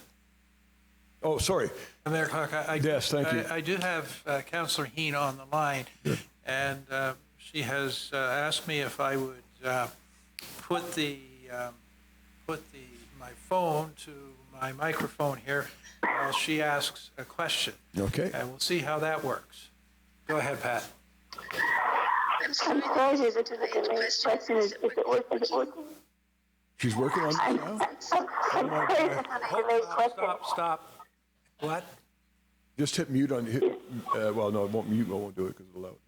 Oh, sorry. Mayor Clarke, yes, thank you. I do have Councillor Heen on the line, and she has asked me if I would put my phone to my microphone here while she asks a question. Okay. And we'll see how that works. Go ahead, Pat. I'm sorry, the question is it working? She's working on it now? Stop. What? Just hit mute on, well, no, it won't mute, I won't do it because it's loud.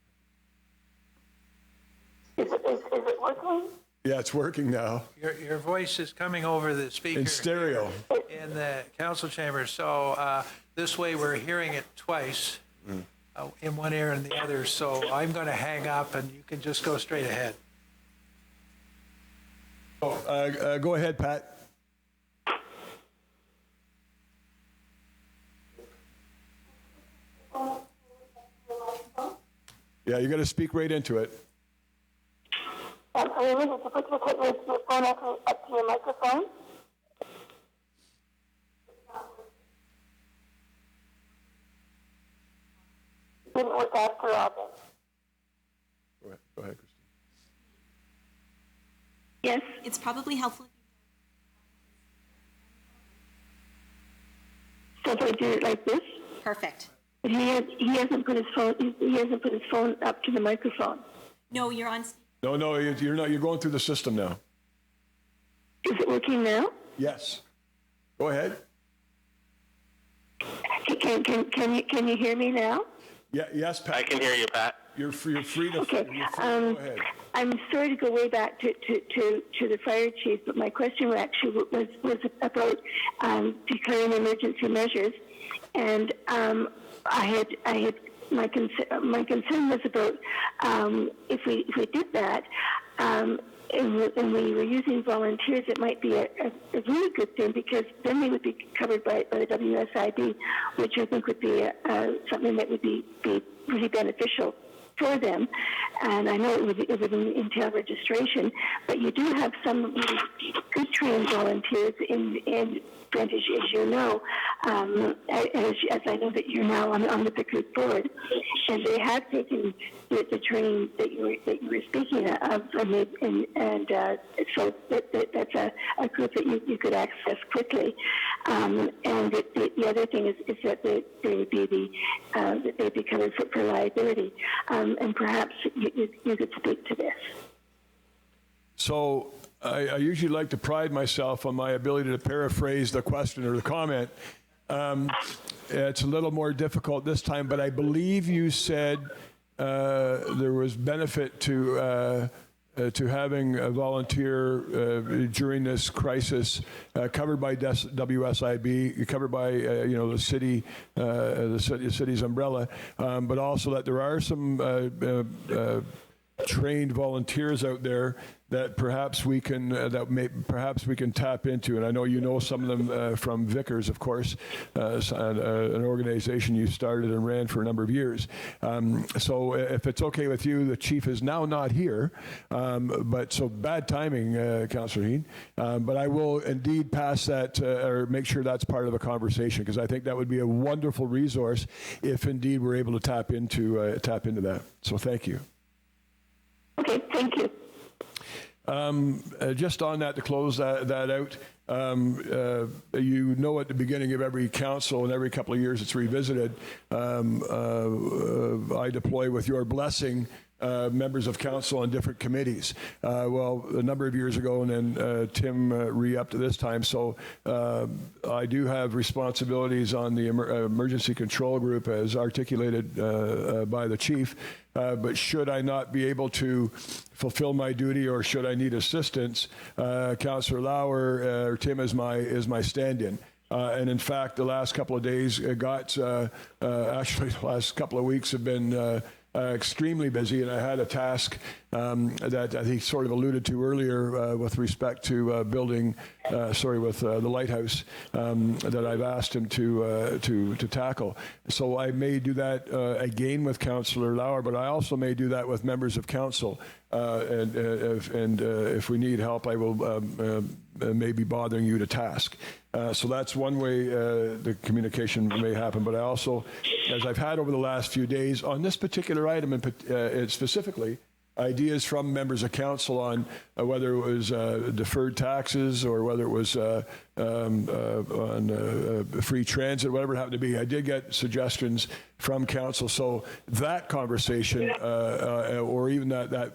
Is it working? Yeah, it's working now. Your voice is coming over the speaker. In stereo. In the council chamber. So this way we're hearing it twice in one ear and the other. So I'm going to hang up and you can just go straight ahead. Go ahead, Pat. Yeah, you got to speak right into it. Are you able to put your phone up to your microphone? Didn't work after all then. Go ahead, Christine. Yes. It's probably helpful. So if I do it like this? Perfect. But he hasn't put his phone up to the microphone. No, you're on. No, you're not. You're going through the system now. Is it working now? Yes. Go ahead. Can you hear me now? Yeah, yes, Pat. I can hear you, Pat. You're free to Okay. go ahead. I'm sorry to go way back to the fire chief, but my question actually was about declaring emergency measures, and I had my concern was about if we did that. And we were using volunteers, it might be a really good thing, because then they would be covered by the WSIB, which I think would be something that would be really beneficial for them. And I know it would entail registration, but you do have some really good trained volunteers in Brent, as you know, as I know that you're now on the group board, and they have taken the training that you were speaking of, and so that's a group that you could access quickly. And the other thing is that they would be that they'd be covered for liability, and perhaps you could speak to this. So I usually like to pride myself on my ability to paraphrase the question or the comment. It's a little more difficult this time, but I believe you said there was benefit to having a volunteer during this crisis, covered by WSIB, covered by the city's umbrella, but also that there are some trained volunteers out there that perhaps we can tap into. And I know you know some of them from Vickers, of course, an organization you started and ran for a number of years. So if it's okay with you, the chief is now not here, but so bad timing, Councillor Heen. But I will indeed pass that or make sure that's part of the conversation, because I think that would be a wonderful resource if indeed we're able to tap into that. So thank you. Okay, thank you. Just on that, to close that out, at the beginning of every council and every couple of years it's revisited, I deploy with your blessing members of council on different committees. Well, a number of years ago, and then Tim re-upped this time, so I do have responsibilities on the emergency control group as articulated by the chief, but should I not be able to fulfill my duty, or should I need assistance, Councillor Lauer or Tim is my stand-in. And in fact, the last couple of days actually the last couple of weeks have been extremely busy, and I had a task that I think sort of alluded to earlier with respect to building, with the lighthouse that I've asked him to tackle. So I may do that again with Councillor Lauer, but I also may do that with members of council. And if we need help, I will maybe bothering you to task. So that's one way the communication may happen. But I also, as I've had over the last few days, on this particular item specifically, ideas from members of council on whether it was deferred taxes or whether it was on free transit, whatever it happened to be. I did get suggestions from council. So that conversation or even that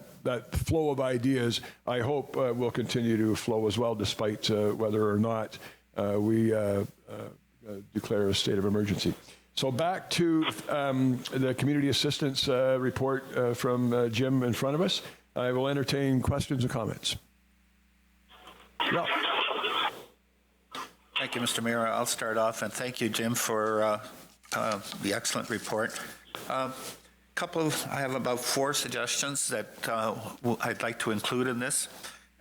flow of ideas, I hope will continue to flow as well, despite whether or not we declare a state of emergency. So back to the community assistance report from Jim in front of us. I will entertain questions and comments. Yeah. Thank you, Mr. Mayor. I'll start off, and thank you, Jim, for the excellent report. I have about 4 suggestions that I'd like to include in this.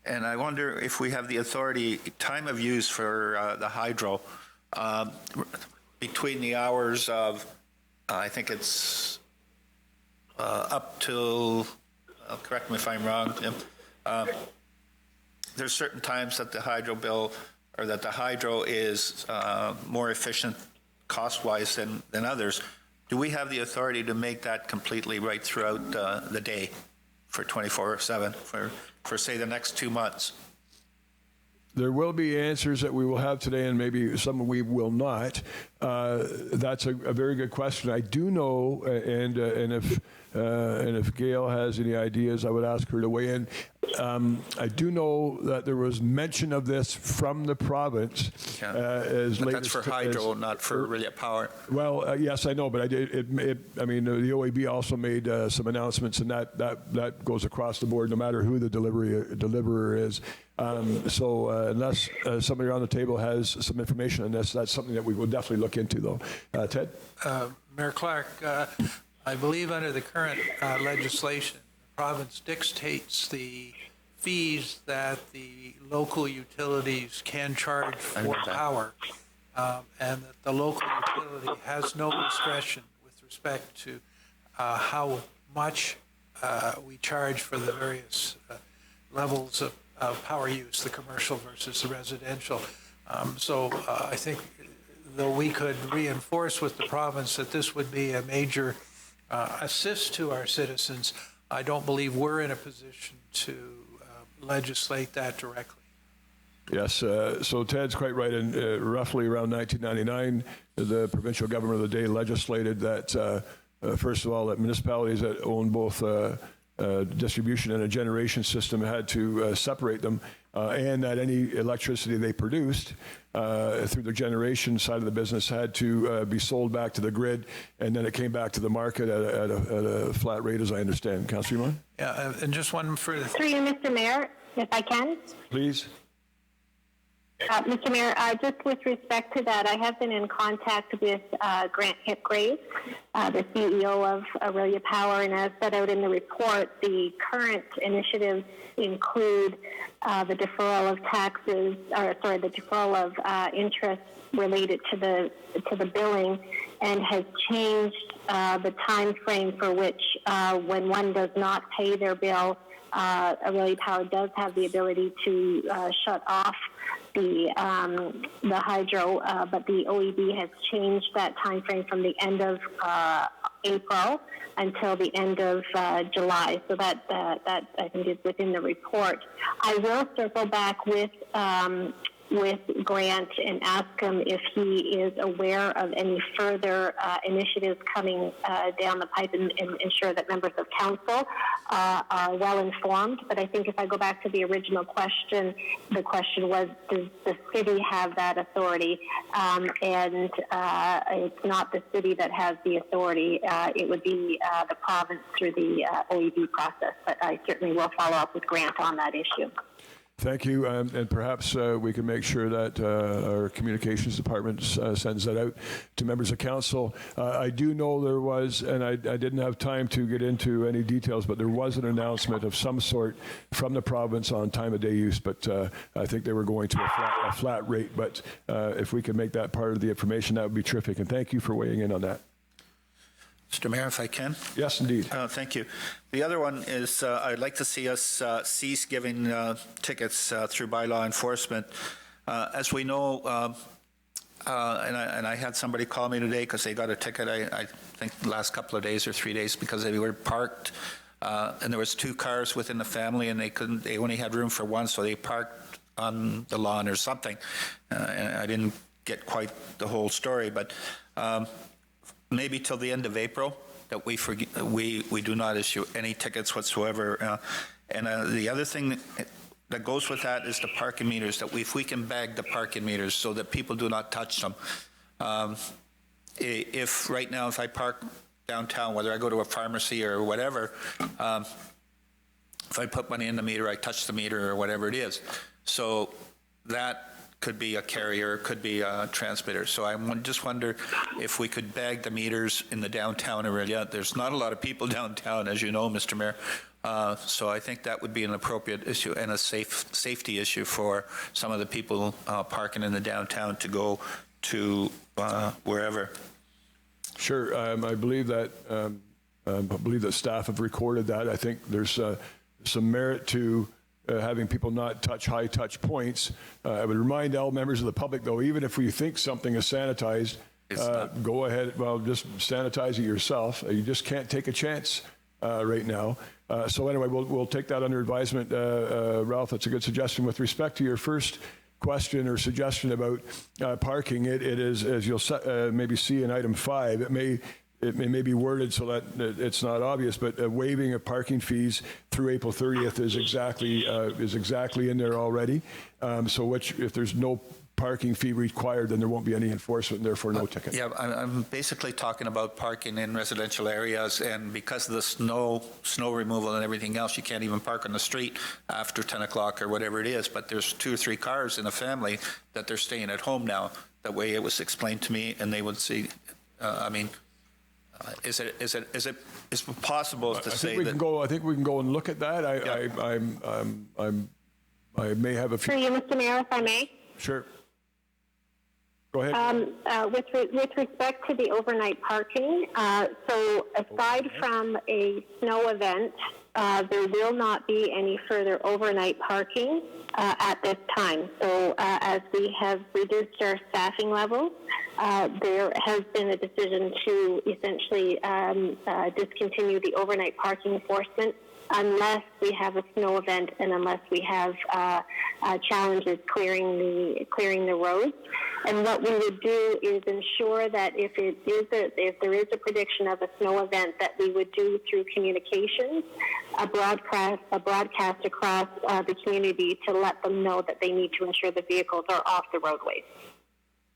And I wonder if we have the authority, time of use for the hydro, between the hours of, I think it's up till, correct me if I'm wrong, Jim, there's certain times that the hydro bill, or that the hydro is more efficient cost-wise than others. Do we have the authority to make that completely right throughout the day for 24/7 for say the next 2 months? There will be answers that we will have today, and maybe some we will not. That's a very good question. I do know, and if Gail has any ideas, I would ask her to weigh in. I do know that there was mention of this from the province as But late that's for hydro, not for Orillia Power. Well, yes, I know, but the OEB also made some announcements, and that goes across the board, no matter who the deliverer is. So unless somebody around the table has some information on this, that's something that we will definitely look into, though. Ted? Mayor Clarke, I believe under the current legislation, the province dictates the fees that the local utilities can charge for power, and that the local utility has no discretion with respect to how much we charge for the various levels of power use, the commercial versus the residential. So I think though we could reinforce with the province that this would be a major assist to our citizens, I don't believe we're in a position to legislate that directly. Yes, so Ted's quite right. In roughly around 1999, the provincial government of the day legislated that, first of all, that municipalities that own both distribution and a generation system had to separate them, and that any electricity they produced through the generation side of the business had to be sold back to the grid, and then it came back to the market at a flat rate, as I understand. Councillor Iman? Yeah, and just one further. Through you, Mr. Mayor, if I can. Please. Mr. Mayor, just with respect to that, I have been in contact with Grant Hipgrave, the CEO of Orillia Power, and as set out in the report, the current initiatives include the deferral of taxes, the deferral of interest related to the billing, and has changed the time frame for which, when one does not pay their bill, Orillia Power does have the ability to shut off the hydro, but the OEB has changed that time frame from the end of April until the end of July. So that I think is within the report. I will circle back with Grant and ask him if he is aware of any further initiatives coming down the pipe and ensure that members of council are well informed. But I think if I go back to the original question, the question was, does the city have that authority? And it's not the city that has the authority. It would be the province through the OEB process. But I certainly will follow up with Grant on that issue. Thank you, and perhaps we can make sure that our communications department sends that out to members of council. I do know there was, and I didn't have time to get into any details, but there was an announcement of some sort from the province on time of day use, but I think they were going to a flat rate. But if we can make that part of the information, that would be terrific, and thank you for weighing in on that. Mr. Mayor, if I can? Yes, indeed. Thank you. The other one is I'd like to see us cease giving tickets through bylaw enforcement. As we know, and I had somebody call me today because they got a ticket, I think the last couple of days or 3 days, because they were parked and there was 2 cars within the family and they only had room for one, so they parked on the lawn or something. And I didn't get quite the whole story, but maybe till the end of April that we do not issue any tickets whatsoever. And the other thing that goes with that is the parking meters, that if we can bag the parking meters so that people do not touch them. If right now, if I park downtown, whether I go to a pharmacy or whatever, if I put money in the meter, I touch the meter or whatever it is. So that could be a carrier, could be a transmitter. So I just wonder if we could bag the meters in the downtown Orillia. There's not a lot of people downtown, as you know, Mr. Mayor. So I think that would be an appropriate issue and a safety issue for some of the people parking in the downtown to go to wherever. Sure. I believe that staff have recorded that. I think there's some merit to having people not touch high-touch points. I would remind all members of the public, though, even if we think something is sanitized, go ahead, well, just sanitize it yourself. You just can't take a chance right now. So anyway, we'll take that under advisement. Ralph, that's a good suggestion. With respect to your first question or suggestion about parking, it is, as you'll maybe see in item 5, it may be worded so that it's not obvious, but waiving of parking fees through April 30th is exactly in there already. So if there's no parking fee required, then there won't be any enforcement, and therefore no ticket. Yeah, I'm basically talking about parking in residential areas, and because of the snow removal and everything else, you can't even park on the street after 10 o'clock or whatever it is, but there's 2 or 3 cars in a family that they're staying at home now. That way it was explained to me, and they would see, is it possible to say that? I think we can go and look at that. I may have a few. Through you, Mr. Mayor, if I may. Sure. Go ahead. With respect to the overnight parking, so aside from a snow event, there will not be any further overnight parking at this time. So as we have reduced our staffing levels, there has been a decision to essentially discontinue the overnight parking enforcement unless we have a snow event and unless we have challenges clearing the roads. And what we would do is ensure that if there is a prediction of a snow event, that we would do through communications a broadcast across the community to let them know that they need to ensure the vehicles are off the roadways.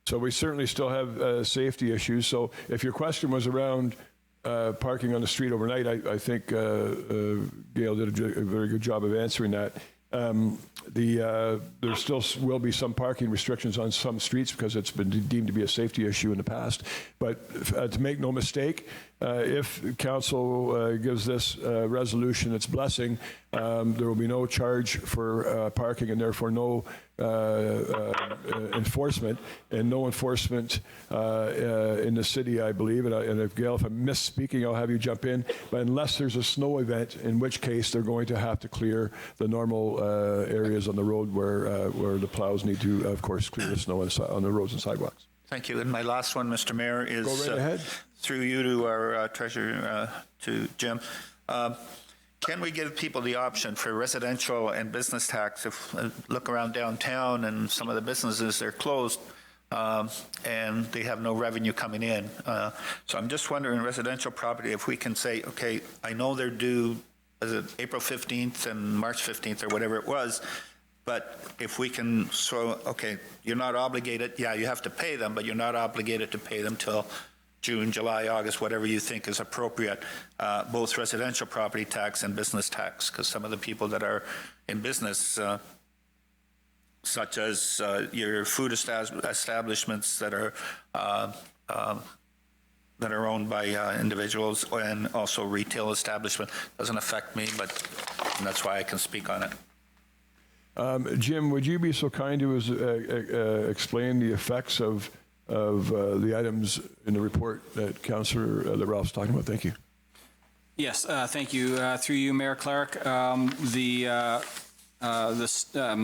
So we certainly still have safety issues. So if your question was around parking on the street overnight, I think Gail did a very good job of answering that. There still will be some parking restrictions on some streets because it's been deemed to be a safety issue in the past. But to make no mistake, if council gives this resolution its blessing, there will be no charge for parking and therefore no enforcement, and no enforcement in the city, I believe. And if Gail, if I'm misspeaking, I'll have you jump in. But unless there's a snow event, in which case they're going to have to clear the normal areas on the road where the plows need to, of course, clear the snow on the roads and sidewalks. Thank you. And my last one, Mr. Mayor, is Go right ahead. Through you to our treasurer, to Jim. Can we give people the option for residential and business tax? If look around downtown and some of the businesses, they're closed and they have no revenue coming in. So I'm just wondering, residential property, if we can say, okay, I know they're due, is it April 15th and March 15th or whatever it was, but if we can, okay, you're not obligated, yeah, you have to pay them, but you're not obligated to pay them till June, July, August, whatever you think is appropriate, both residential property tax and business tax, because some of the people that are in business, such as your food establishments that are owned by individuals, and also retail establishment, doesn't affect me, but that's why I can speak on it. Jim, would you be so kind to explain the effects of the items in the report that Councillor that Ralph's talking about? Thank you. Yes, thank you. Through you, Mayor Clarke, the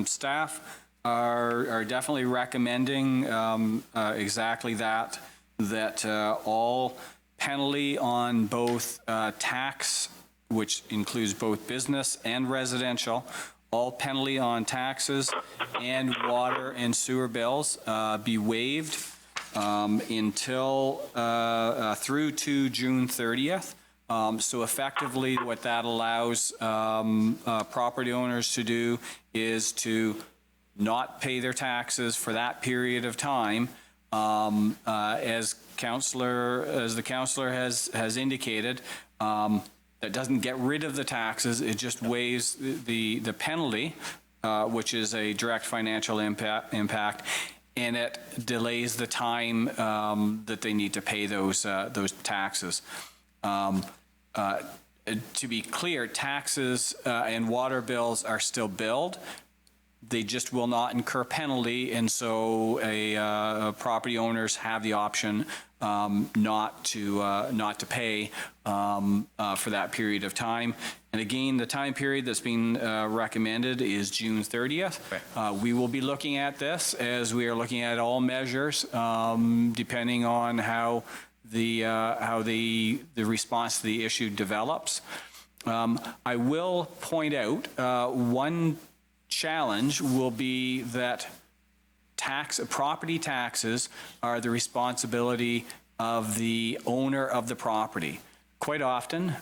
staff are definitely recommending exactly that all penalty on both tax, which includes both business and residential, all penalty on taxes and water and sewer bills be waived until through to June 30th. So effectively what that allows property owners to do is to not pay their taxes for that period of time. As the councillor has indicated, that doesn't get rid of the taxes, it just waives the penalty, which is a direct financial impact, and it delays the time that they need to pay those taxes. To be clear, taxes and water bills are still billed. They just will not incur penalty, and so property owners have the option not to pay for that period of time. And again, the time period that's being recommended is June 30th. Right. We will be looking at this as we are looking at all measures, depending on how the response to the issue develops. I will point out one challenge will be that property taxes are the responsibility of the owner of the property. Quite often,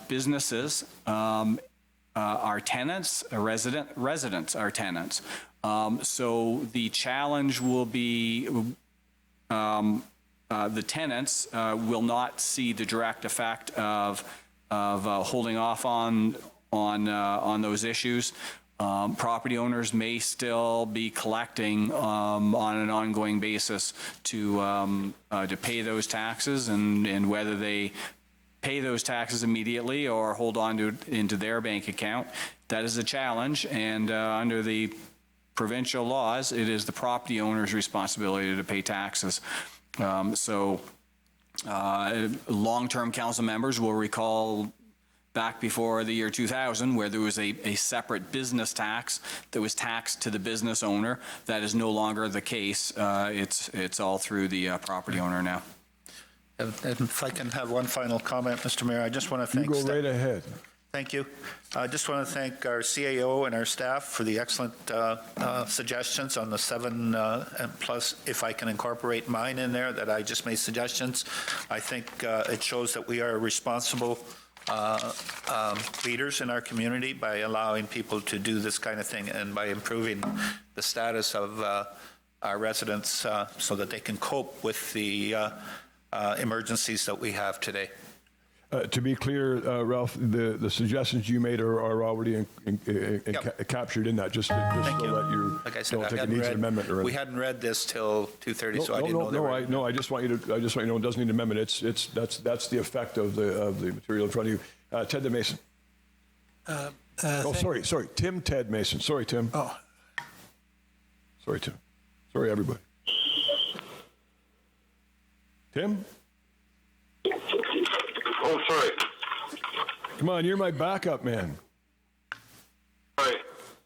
businesses are tenants, residents are tenants. So the challenge will be the tenants will not see the direct effect of holding off on those issues. Property owners may still be collecting on an ongoing basis to pay those taxes, and whether they pay those taxes immediately or hold on to into their bank account, that is a challenge. And under the provincial laws, it is the property owner's responsibility to pay taxes. Long-term council members will recall back before the year 2000, where there was a separate business tax that was taxed to the business owner. That is no longer the case. It's all through the property owner now. And if I can have one final comment, Mr. Mayor, I just want to thank... You go right ahead. Thank you. I just want to thank our CAO and our staff for the excellent suggestions on the 7 and plus, if I can incorporate mine in there, that I just made suggestions. I think it shows that we are responsible leaders in our community by allowing people to do this kind of thing and by improving the status of our residents so that they can cope with the emergencies that we have today. To be clear, Ralph, the suggestions you made are already captured in that. Just so that you like I said, don't take an easy amendment. Or we hadn't read this till 2:30, so I didn't know. I just want you to. I just want you to know it doesn't need an amendment. That's the effect of the material in front of you. Ted de Mason. Sorry, Tim Ted Mason. Sorry, Tim. Oh. Sorry, Tim. Sorry, everybody. Tim. Oh, sorry. Come on, you're my backup man. Sorry.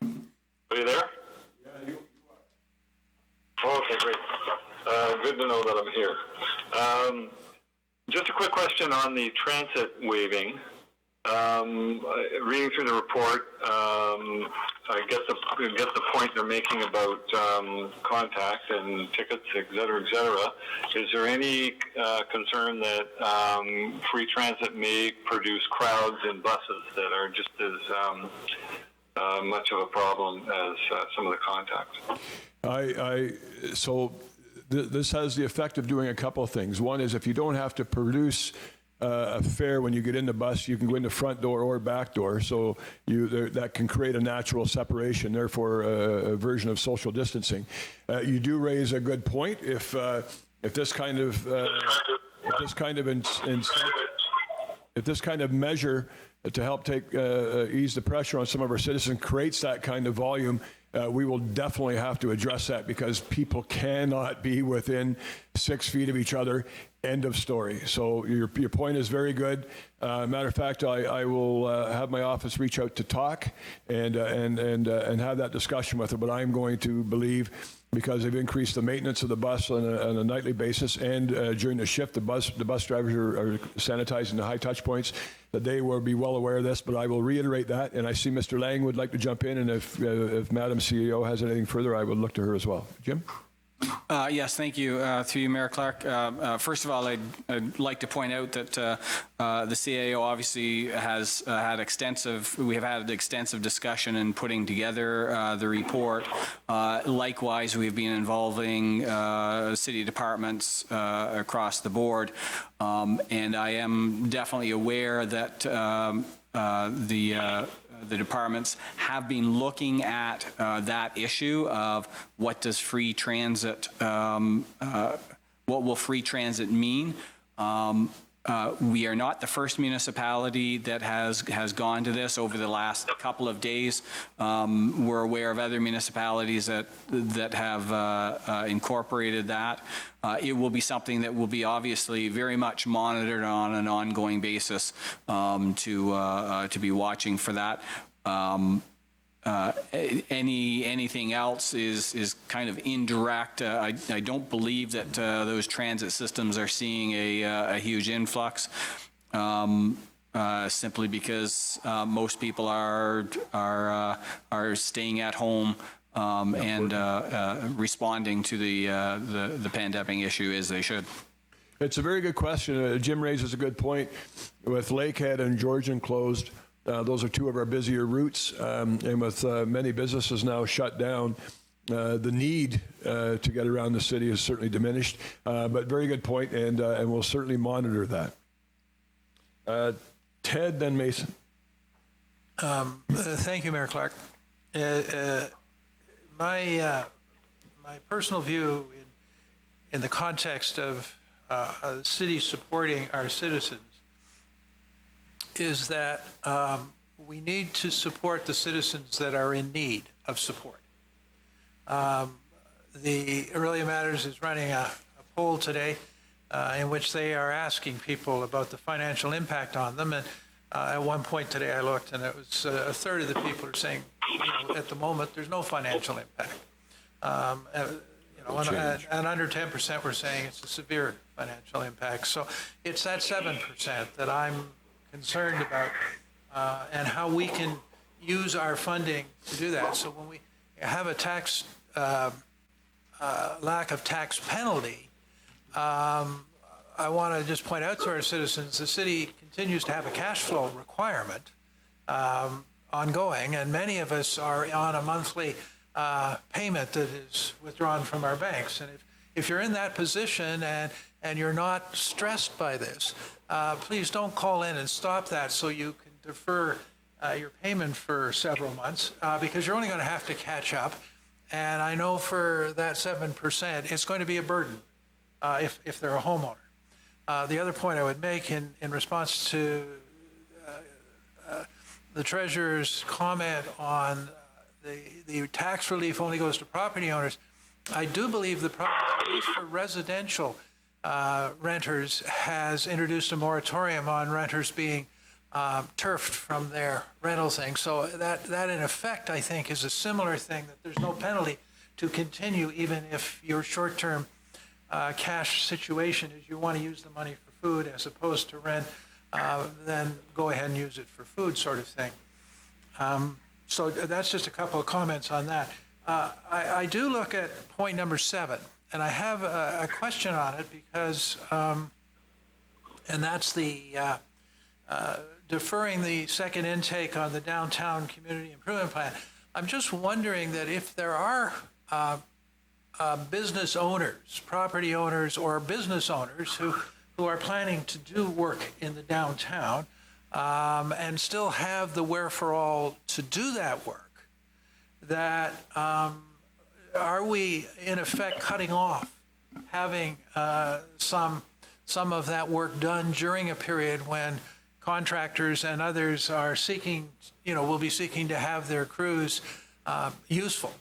Are you there? Yeah, you are. Oh, okay, great. Good to know that I'm here. Just a quick question on the transit waiving. Reading through the report, I get the point they're making about contact and tickets, et cetera, et cetera. Is there any concern that free transit may produce crowds in buses that are just as much of a problem as some of the contacts? This has the effect of doing a couple of things. One is if you don't have to produce a fare when you get in the bus, you can go in the front door or back door, so that can create a natural separation, therefore a version of social distancing. You do raise a good point. If this kind of measure to help ease the pressure on some of our citizens creates that kind of volume, we will definitely have to address that, because people cannot be within 6 feet of each other. End of story. So your point is very good. Matter of fact, I will have my office reach out to talk and have that discussion with her. But I'm going to believe, because they've increased the maintenance of the bus on a nightly basis, and during the shift, the bus drivers are sanitizing the high touch points, that they will be well aware of this. But I will reiterate that, and I see Mr. Lang would like to jump in, and if Madam CEO has anything further, I will look to her as well. Jim? Yes, thank you. Through you, Mayor Clarke. First of all, I'd like to point out that the CAO obviously has we have had extensive discussion in putting together the report. Likewise, we've been involving city departments across the board, and I am definitely aware that the departments have been looking at that issue of what does free transit, what will free transit mean? We are not the first municipality that has gone to this over the last couple of days. We're aware of other municipalities that have incorporated that. It will be something that will be obviously very much monitored on an ongoing basis to be watching for that. Anything else is kind of indirect. I don't believe that those transit systems are seeing a huge influx, simply because most people are staying at home and responding to the pandemic issue as they should. It's a very good question. Jim raises a good point. With Lakehead and Georgian closed, those are two of our busier routes, and with many businesses now shut down, the need to get around the city is certainly diminished. But very good point, and we'll certainly monitor that. Ted, then Mason. Thank you, Mayor Clarke. My personal view in the context of the city supporting our citizens is that we need to support the citizens that are in need of support. The Orillia Matters is running a poll today in which they are asking people about the financial impact on them. And at one point today I looked, and it was a third of the people are saying, at the moment, there's no financial impact. And under 10% we're saying it's a severe financial impact. So it's that 7% that I'm concerned about, and how we can use our funding to do that. So when we have a tax lack of tax penalty, I want to just point out to our citizens, the city continues to have a cash flow requirement ongoing, and many of us are on a monthly payment that is withdrawn from our banks. And if you're in that position and you're not stressed by this, please don't call in and stop that so you can defer your payment for several months, because you're only going to have to catch up. And I know for that 7%, it's going to be a burden if they're a homeowner. The other point I would make in response to the Treasurer's comment on the tax relief only goes to property owners, I do believe the property, at least for residential renters, has introduced a moratorium on renters being turfed from their rental thing. So that in effect, I think, is a similar thing, that there's no penalty to continue even if your short-term cash situation is you want to use the money for food as opposed to rent, then go ahead and use it for food, sort of thing. So that's just a couple of comments on that. I do look at point number 7, and I have a question on it because, and that's the deferring the second intake on the downtown community improvement plan. I'm just wondering that if there are business owners, property owners, or business owners who are planning to do work in the downtown and still have the wherefore to do that work, that are we in effect cutting off having some of that work done during a period when contractors and others are seeking, will be seeking to have their crews useful?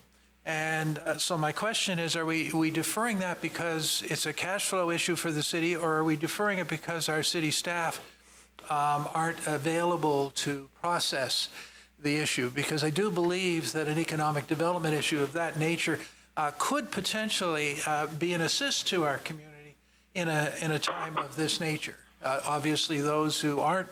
And so my question is, are we deferring that because it's a cash flow issue for the city, or are we deferring it because our city staff aren't available to process the issue? Because I do believe that an economic development issue of that nature could potentially be an assist to our community in a time of this nature. Obviously, those who aren't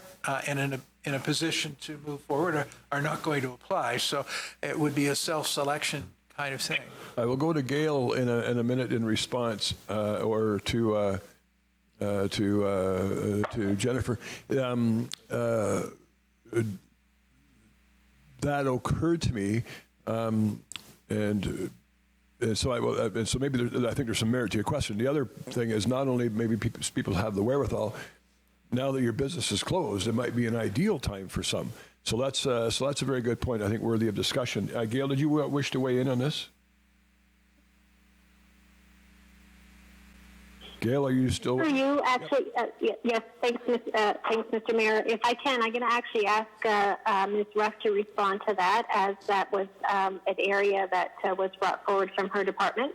in a position to move forward are not going to apply. So it would be a self-selection kind of thing. I will go to Gail in a minute in response, or to Jennifer. That occurred to me, and so I will. And so maybe I think there's some merit to your question. The other thing is not only maybe people have the wherewithal. Now that your business is closed, it might be an ideal time for some. So that's a very good point, I think, worthy of discussion. Gail, did you wish to weigh in on this? Gail, are you still? For you, actually, yes. Thanks, Mr. Mayor. If I can, I'm going to actually ask Ms. Ruff to respond to that, as that was an area that was brought forward from her department.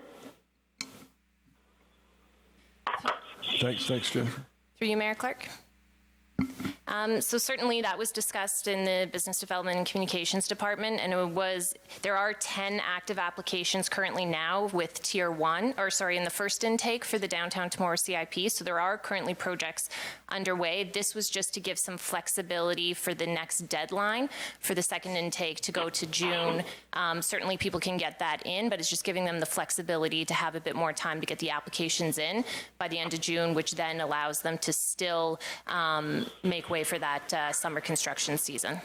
Thanks, Jennifer. Through you, Mayor Clarke. So certainly that was discussed in the Business Development and Communications Department, and there are 10 active applications currently now with Tier 1, in the first intake for the Downtown Tomorrow CIP. So there are currently projects underway. This was just to give some flexibility for the next deadline for the second intake to go to June. Certainly people can get that in, but it's just giving them the flexibility to have a bit more time to get the applications in by the end of June, which then allows them to still make way for that summer construction season.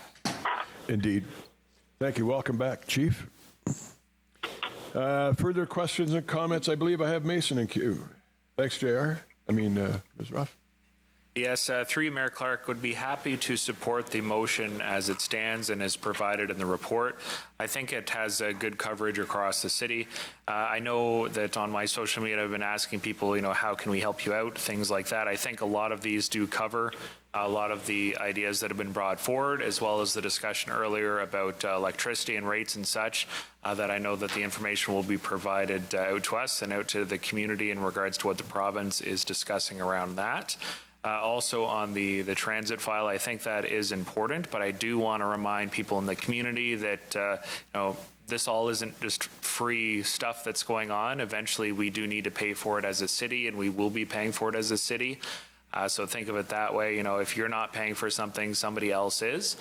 Indeed. Thank you. Welcome back, Chief. Further questions and comments? I believe I have Mason in queue. Thanks, Ms. Ruff. Yes, through you, Mayor Clarke, would be happy to support the motion as it stands and is provided in the report. I think it has good coverage across the city. I know that on my social media, I've been asking people, how can we help you out, things like that. I think a lot of these do cover a lot of the ideas that have been brought forward, as well as the discussion earlier about electricity and rates and such, that I know that the information will be provided out to us and out to the community in regards to what the province is discussing around that. Also on the transit file, I think that is important, but I do want to remind people in the community that, this all isn't just free stuff that's going on. Eventually, we do need to pay for it as a city, and we will be paying for it as a city. So think of it that way. If you're not paying for something, somebody else is.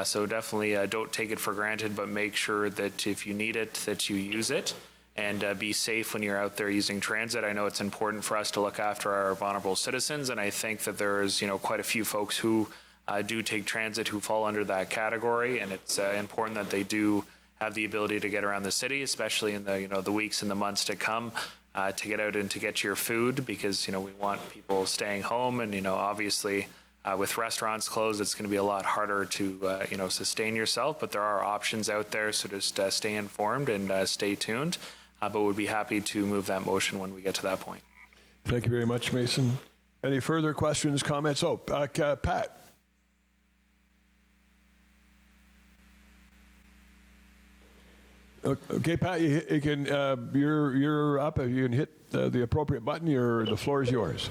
So definitely don't take it for granted, but make sure that if you need it, that you use it. And be safe when you're out there using transit. I know it's important for us to look after our vulnerable citizens, and I think that there's quite a few folks who do take transit who fall under that category, and it's important that they do have the ability to get around the city, especially in the the weeks and the months to come, to get out and to get your food, because we want people staying home, and obviously. With restaurants closed, it's going to be a lot harder to sustain yourself, but there are options out there, so just stay informed and stay tuned. But we'd be happy to move that motion when we get to that point. Thank you very much, Mason. Any further questions, comments? Pat. Okay, Pat, you can. You're up. If you can hit the appropriate button, the floor is yours.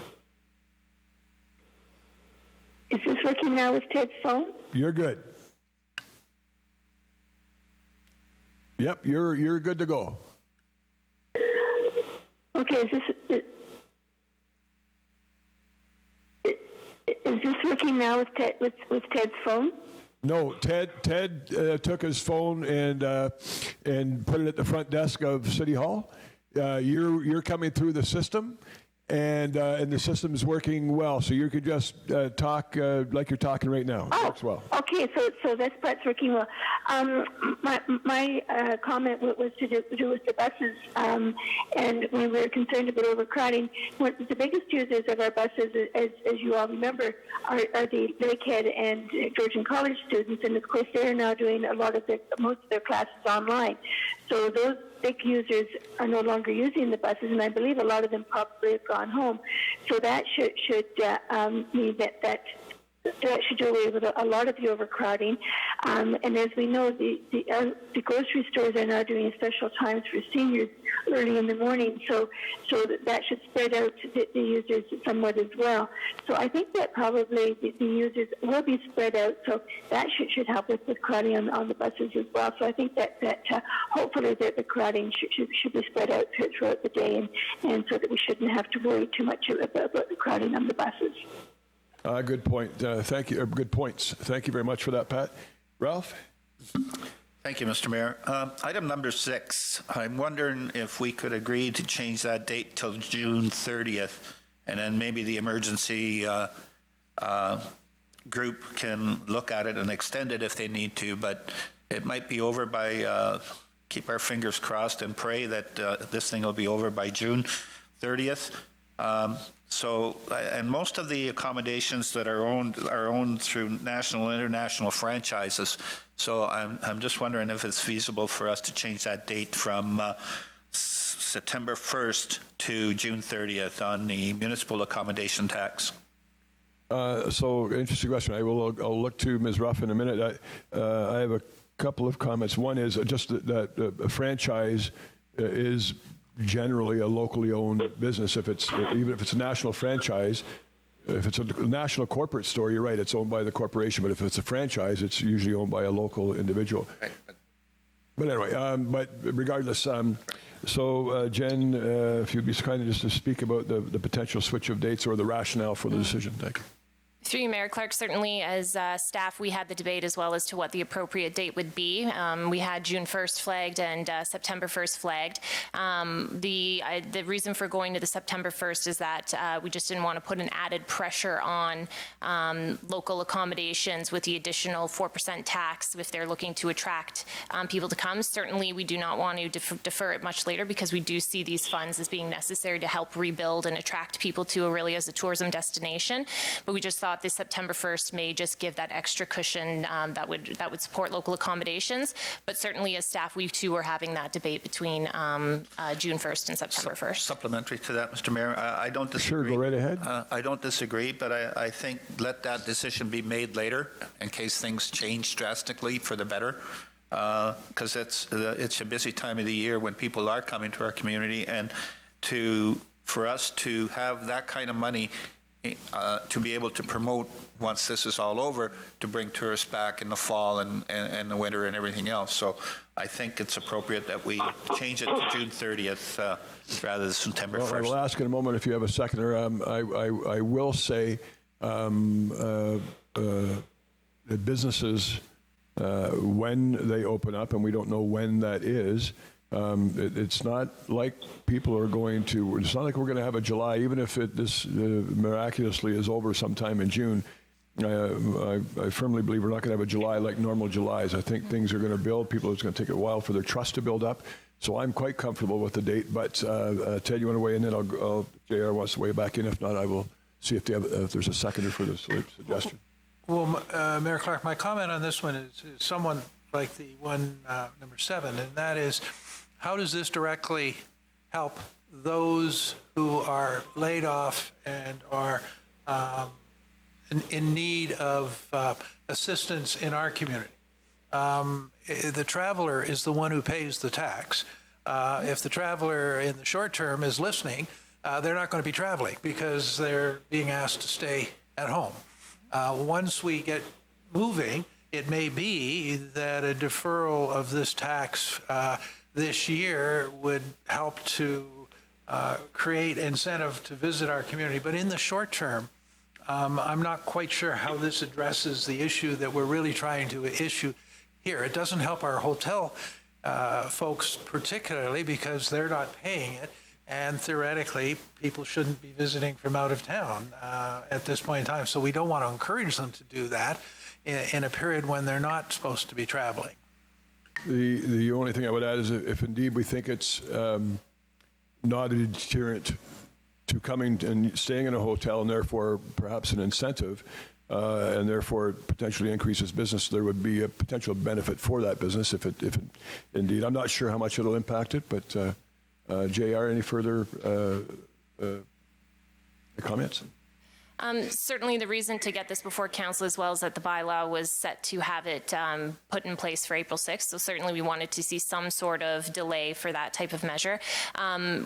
Is this working now with Ted's phone? You're good. Yep, you're good to go. Okay, is this working now with Ted's phone? No, Ted took his phone and put it at the front desk of City Hall. You're coming through the system, and the system is working well. So you could just talk like you're talking right now. It works well. Okay, so this part's working well. My comment was to do with the buses, and we were concerned about overcrowding. The biggest users of our buses, as you all remember, are the Lakehead and Georgian College students, and of course they are now doing most of their classes online. So those big users are no longer using the buses, and I believe a lot of them probably have gone home. So that should mean that should do away with a lot of the overcrowding. And as we know, the grocery stores are now doing special times for seniors early in the morning, so that should spread out to the users somewhat as well. So I think that probably the users will be spread out, so that should help with crowding on the buses as well. So I think that hopefully the crowding should be spread out throughout the day, and so that we shouldn't have to worry too much about the crowding on the buses. Good point. Thank you. Good points. Thank you very much for that, Pat. Ralph? Thank you, Mr. Mayor. Item number 6, I'm wondering if we could agree to change that date till June 30th, and then maybe the emergency group can look at it and extend it if they need to, but it might be over by, keep our fingers crossed and pray that this thing will be over by June 30th. And most of the accommodations that are owned through national and international franchises. So I'm just wondering if it's feasible for us to change that date from September 1st to June 30th on the municipal accommodation tax. So interesting question. I'll look to Ms. Ruff in a minute. I have a couple of comments. One is just that a franchise is generally a locally owned business. Even if it's a national franchise, if it's a national corporate store, you're right, it's owned by the corporation, but if it's a franchise, it's usually owned by a local individual. Right. But anyway, but regardless, so Jen, if you'd be so kind of just to speak about the potential switch of dates or the rationale for the decision. Thank you. Through you, Mayor Clarke, certainly as staff, we had the debate as well as to what the appropriate date would be. We had June 1st flagged and September 1st flagged. The reason for going to the September 1st is that we just didn't want to put an added pressure on local accommodations with the additional 4% tax if they're looking to attract people to come. Certainly, we do not want to defer it much later because we do see these funds as being necessary to help rebuild and attract people to Orillia as a tourism destination. But we just thought this September 1st may just give that extra cushion that would support local accommodations. But certainly as staff, we too are having that debate between June 1st and September 1st. Supplementary to that, Mr. Mayor, I don't disagree. Sure, go right ahead. I don't disagree, but I think let that decision be made later in case things change drastically for the better. Because it's a busy time of the year when people are coming to our community, and for us to have that kind of money to be able to promote once this is all over, to bring tourists back in the fall and the winter and everything else. So I think it's appropriate that we change it to June 30th rather than September 1st. Well, I will ask in a moment if you have a seconder. I will say that businesses, when they open up, and we don't know when that is, it's not like people are going to, it's not like we're going to have a July, even if this miraculously is over sometime in June. I firmly believe we're not going to have a July like normal Julys. I think things are going to build. It's going to take a while for their trust to build up. So I'm quite comfortable with the date. But Ted, you want to weigh in? Then JR wants to weigh back in. If not, I will see if there's a seconder for this suggestion. Well, Mayor Clarke, my comment on this one is somewhat like the one number 7, and that is, how does this directly help those who are laid off and are in need of assistance in our community? The traveler is the one who pays the tax. If the traveler in the short term is listening, they're not going to be traveling because they're being asked to stay at home. Once we get moving, it may be that a deferral of this tax this year would help to create incentive to visit our community. But in the short term, I'm not quite sure how this addresses the issue that we're really trying to issue here. It doesn't help our hotel folks particularly because they're not paying it. And theoretically, people shouldn't be visiting from out of town at this point in time. So we don't want to encourage them to do that in a period when they're not supposed to be traveling. The only thing I would add is if indeed we think it's not a deterrent to coming and staying in a hotel and therefore perhaps an incentive and therefore potentially increases business, there would be a potential benefit for that business if it indeed. I'm not sure how much it'll impact it, but JR, any further comments? Certainly the reason to get this before council as well is that the bylaw was set to have it put in place for April 6th. So certainly we wanted to see some sort of delay for that type of measure.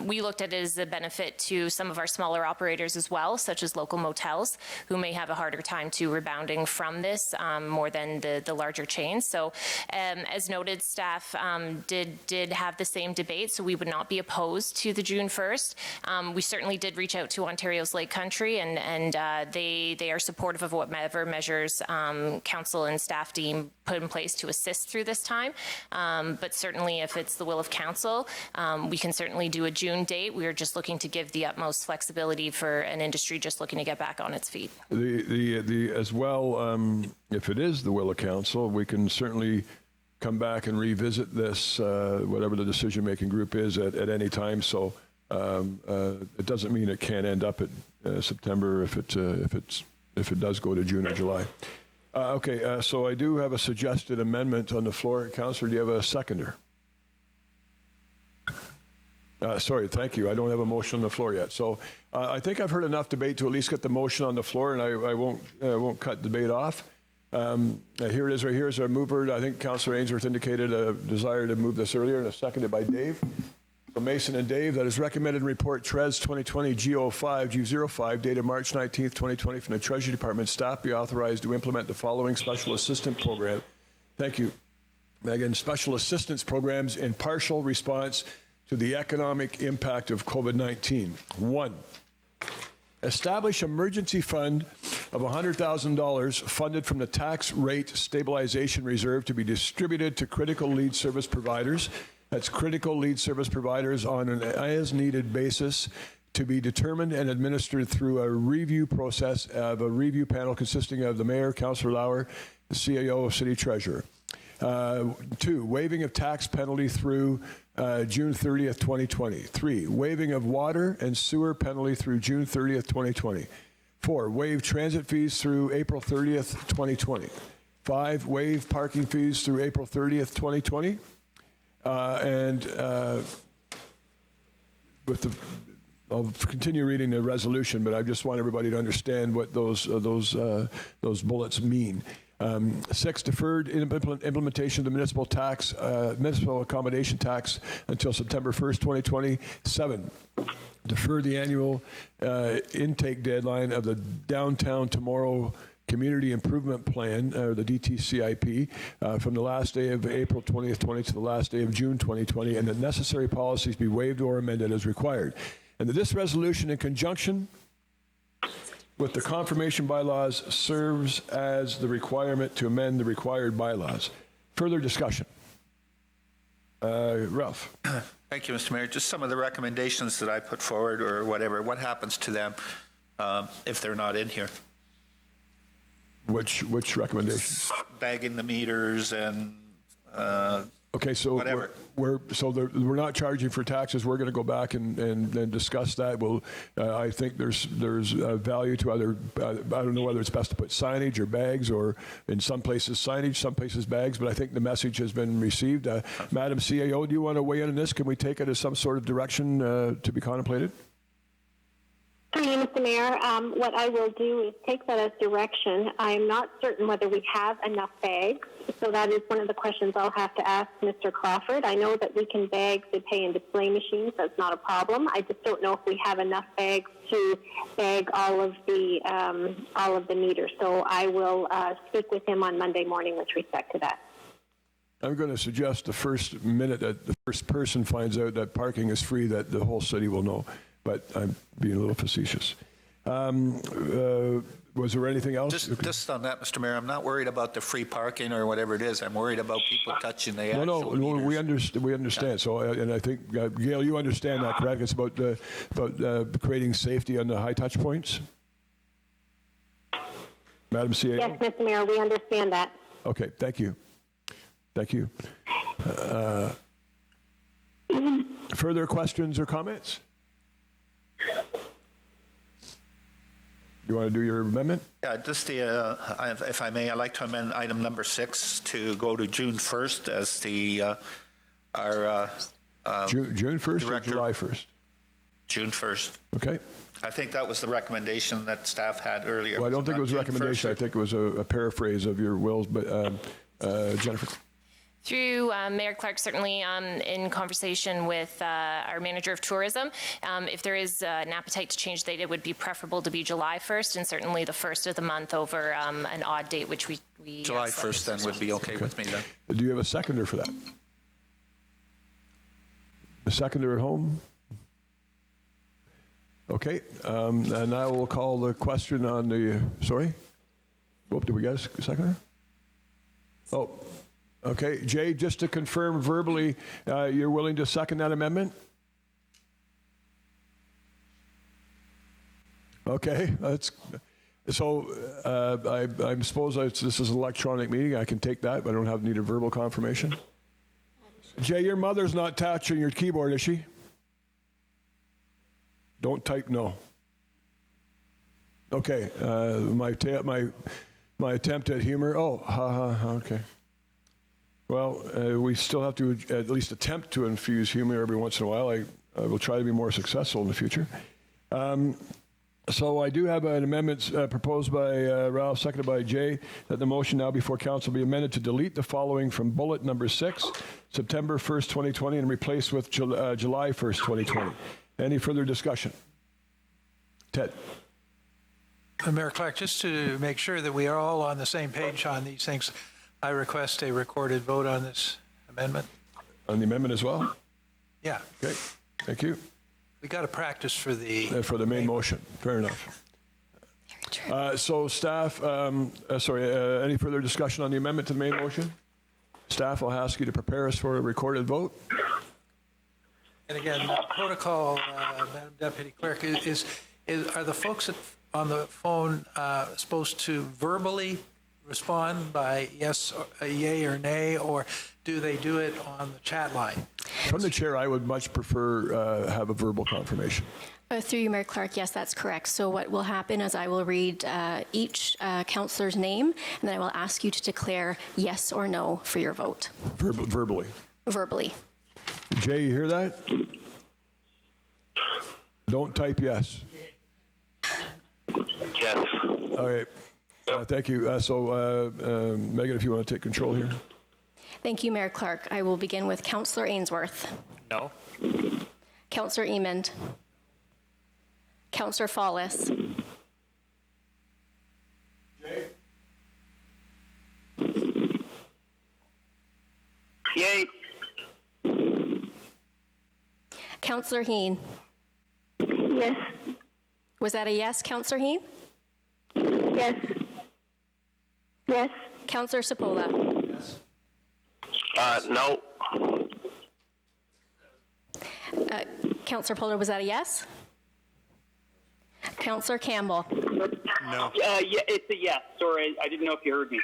We looked at it as a benefit to some of our smaller operators as well, such as local motels, who may have a harder time to rebounding from this more than the larger chains. So as noted, staff did have the same debate, so we would not be opposed to the June 1st. We certainly did reach out to Ontario's Lake Country and they are supportive of whatever measures council and staff deem put in place to assist through this time. But certainly if it's the will of council, we can certainly do a June date. We are just looking to give the utmost flexibility for an industry just looking to get back on its feet. As well, if it is the will of council, we can certainly come back and revisit this, whatever the decision-making group is at any time. So it doesn't mean it can't end up at September if it does go to June or July. Okay, so I do have a suggested amendment on the floor. Councillor, do you have a seconder? Sorry, thank you. I don't have a motion on the floor yet. So I think I've heard enough debate to at least get the motion on the floor, and I won't cut debate off. Here it is right here is our mover. I think Councillor Ainsworth indicated a desire to move this earlier, and it's seconded by Dave. From Mason and Dave, that is recommended in report TRES 2020 G05, G05, dated March 19th, 2020, from the Treasury Department. Staff be authorized to implement the following special assistance program. Thank you, Megan. Special assistance programs in partial response to the economic impact of COVID-19. 1. Establish emergency fund of $100,000 funded from the tax rate stabilization reserve to be distributed to critical lead service providers. That's critical lead service providers on an as-needed basis, to be determined and administered through a review process of a review panel consisting of the Mayor, Councillor Lauer, the CAO, City Treasurer. 2, waiving of tax penalty through June 30th, 2020. 3, waiving of water and sewer penalty through June 30th, 2020. 4, waive transit fees through April 30th, 2020. 5, waive parking fees through April 30th, 2020. I'll continue reading the resolution, but I just want everybody to understand what those bullets mean. 6, deferred implementation of the municipal tax, municipal accommodation tax until September 1st, 2020. 7, defer the annual intake deadline of the Downtown Tomorrow Community Improvement Plan, or the DTCIP, from the last day of April 20th, 2020 to the last day of June 2020, and that necessary policies be waived or amended as required. And that this resolution, in conjunction with the confirmation bylaws, serves as the requirement to amend the required bylaws. Further discussion. Ralph. Thank you, Mr. Mayor. Just some of the recommendations that I put forward, or whatever, what happens to them if they're not in here? Which recommendations? Bagging the meters and okay, so whatever. we're not charging for taxes. We're going to go back and discuss that. I think there's value to other. I don't know whether it's best to put signage or bags, or in some places signage, some places bags. But I think the message has been received. Madam CAO, do you want to weigh in on this? Can we take it as some sort of direction to be contemplated? Mr. Mayor, what I will do is take that as direction. I am not certain whether we have enough bags, so that is one of the questions I'll have to ask Mr. Crawford. I know that we can bag the pay and display machines. That's not a problem. I just don't know if we have enough bags to bag all of the meters. So I will speak with him on Monday morning with respect to that. I'm going to suggest the first minute that the first person finds out that parking is free, that the whole city will know. But I'm being a little facetious. Was there anything else? Just on that, Mr. Mayor, I'm not worried about the free parking or whatever it is. I'm worried about people touching the actual meters. We understand. Yeah. So, and I think, Gail, you understand that, correct? It's about creating safety on the high touch points? Madam CAO? Yes, Mr. Mayor, we understand that. Okay, thank you. Thank you. Further questions or comments? You want to do your amendment? Yeah, just if I may, I'd like to amend item number 6 to go to June 1st as our June 1st director. or July 1st? June 1st. Okay. I think that was the recommendation that staff had earlier. Well, I don't think it was a recommendation. I think it was a paraphrase of your wills, but Jennifer. Through Mayor Clarke, certainly in conversation with our manager of tourism, if there is an appetite to change the date, it would be preferable to be July 1st, and certainly the first of the month over an odd date, which we July 1st then would be okay with me then. Do you have a seconder for that? A seconder at home? Okay, and I will call the question on the, sorry? Oh, did we get a seconder? Oh. Okay, Jay, just to confirm verbally, you're willing to second that amendment? Okay, so I suppose this is an electronic meeting. I can take that, but I don't need a verbal confirmation. Jay, your mother's not touching your keyboard, is she? Don't type no. Okay, my attempt at humor. Oh, okay. Well, we still have to at least attempt to infuse humor every once in a while. I will try to be more successful in the future. So I do have an amendment proposed by Ralph, seconded by Jay, that the motion now before council be amended to delete the following from bullet number 6, September 1st, 2020, and replace with July 1st, 2020. Any further discussion? Ted. Mayor Clarke, just to make sure that we are all on the same page on these things, I request a recorded vote on this amendment. On the amendment as well? Yeah. Okay, thank you. We got to practice for the main motion. Fair enough. So staff, any further discussion on the amendment to the main motion? Staff, I'll ask you to prepare us for a recorded vote. And again, protocol, Madam Deputy Clerk, are the folks on the phone supposed to verbally respond by yes, yay or nay, or do they do it on the chat line? From the chair, I would much prefer have a verbal confirmation. Through you, Mayor Clarke, yes, that's correct. So what will happen is I will read each councillor's name, and then I will ask you to declare yes or no for your vote. Verbally? Verbally. Jay, you hear that? Don't type yes. Yes. All right. Thank you. Megan, if you want to take control here. Thank you, Mayor Clarke. I will begin with Councillor Ainsworth. No. Councillor Emond. Councillor Fallis. Yay. Councillor Heen. Yes. Was that a yes, Councillor Heen? Yes. Yes. Councillor Cipolla. No. Councillor Polar, was that a yes? Councillor Campbell. No. Yeah, it's a yes. Sorry, I didn't know if you heard me.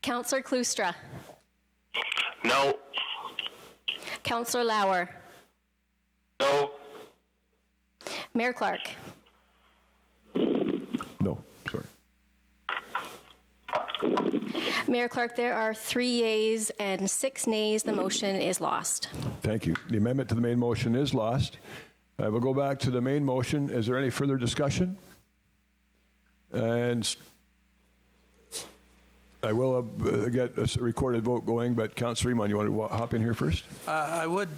Councillor Klustra. No. Councillor Lauer. No. Mayor Clarke. No, sorry. Mayor Clarke, there are 3 yeas and 6 nays. The motion is lost. Thank you. The amendment to the main motion is lost. We'll go back to the main motion. Is there any further discussion? And I will get a recorded vote going, but Councillor Iman, you want to hop in here first? I would,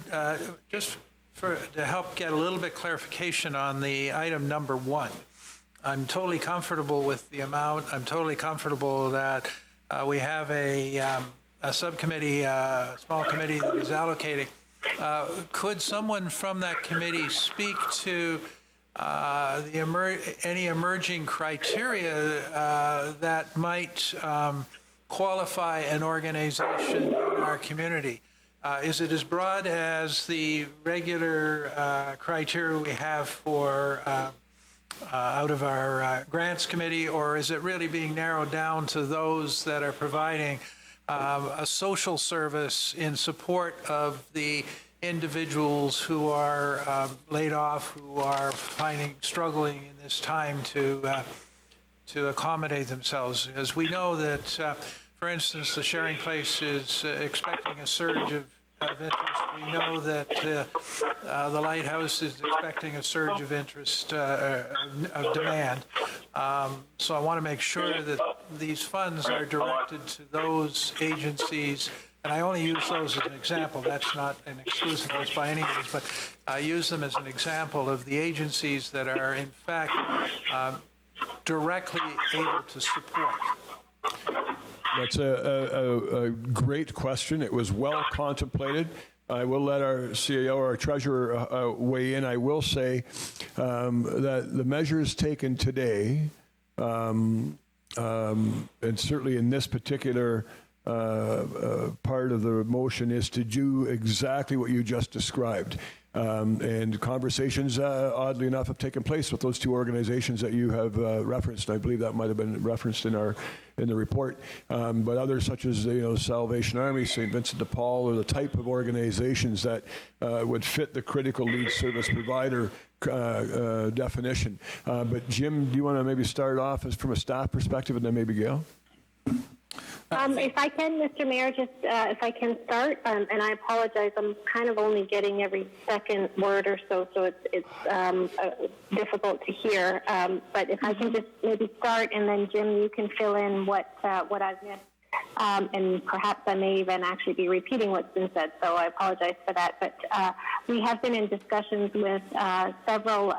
just to help get a little bit clarification on the item number 1. I'm totally comfortable with the amount. I'm totally comfortable that we have a subcommittee, a small committee that is allocating. Could someone from that committee speak to any emerging criteria that might qualify an organization in our community? Is it as broad as the regular criteria we have for out of our grants committee, or is it really being narrowed down to those that are providing a social service in support of the individuals who are laid off, who are struggling in this time to accommodate themselves? As we know that, for instance, the Sharing Place is expecting a surge of interest. We know that the Lighthouse is expecting a surge of interest, of demand. So I want to make sure that these funds are directed to those agencies, and I only use those as an example. That's not an exclusive list by any means, but I use them as an example of the agencies that are, in fact, directly able to support. That's a great question. It was well contemplated. I will let our CAO or our treasurer weigh in. I will say that the measures taken today, and certainly in this particular part of the motion, is to do exactly what you just described. And conversations, oddly enough, have taken place with those 2 organizations that you have referenced. I believe that might have been referenced in the report. But others, such as Salvation Army, St. Vincent de Paul, or the type of organizations that would fit the critical lead service provider definition. But Jim, do you want to maybe start off from a staff perspective, and then maybe Gail? If I can, Mr. Mayor, just if I can start, and I apologize, I'm kind of only getting every second word or so it's difficult to hear. But if I can just maybe start, and then Jim, you can fill in what I've missed. And perhaps I may even actually be repeating what's been said, so I apologize for that. But we have been in discussions with several,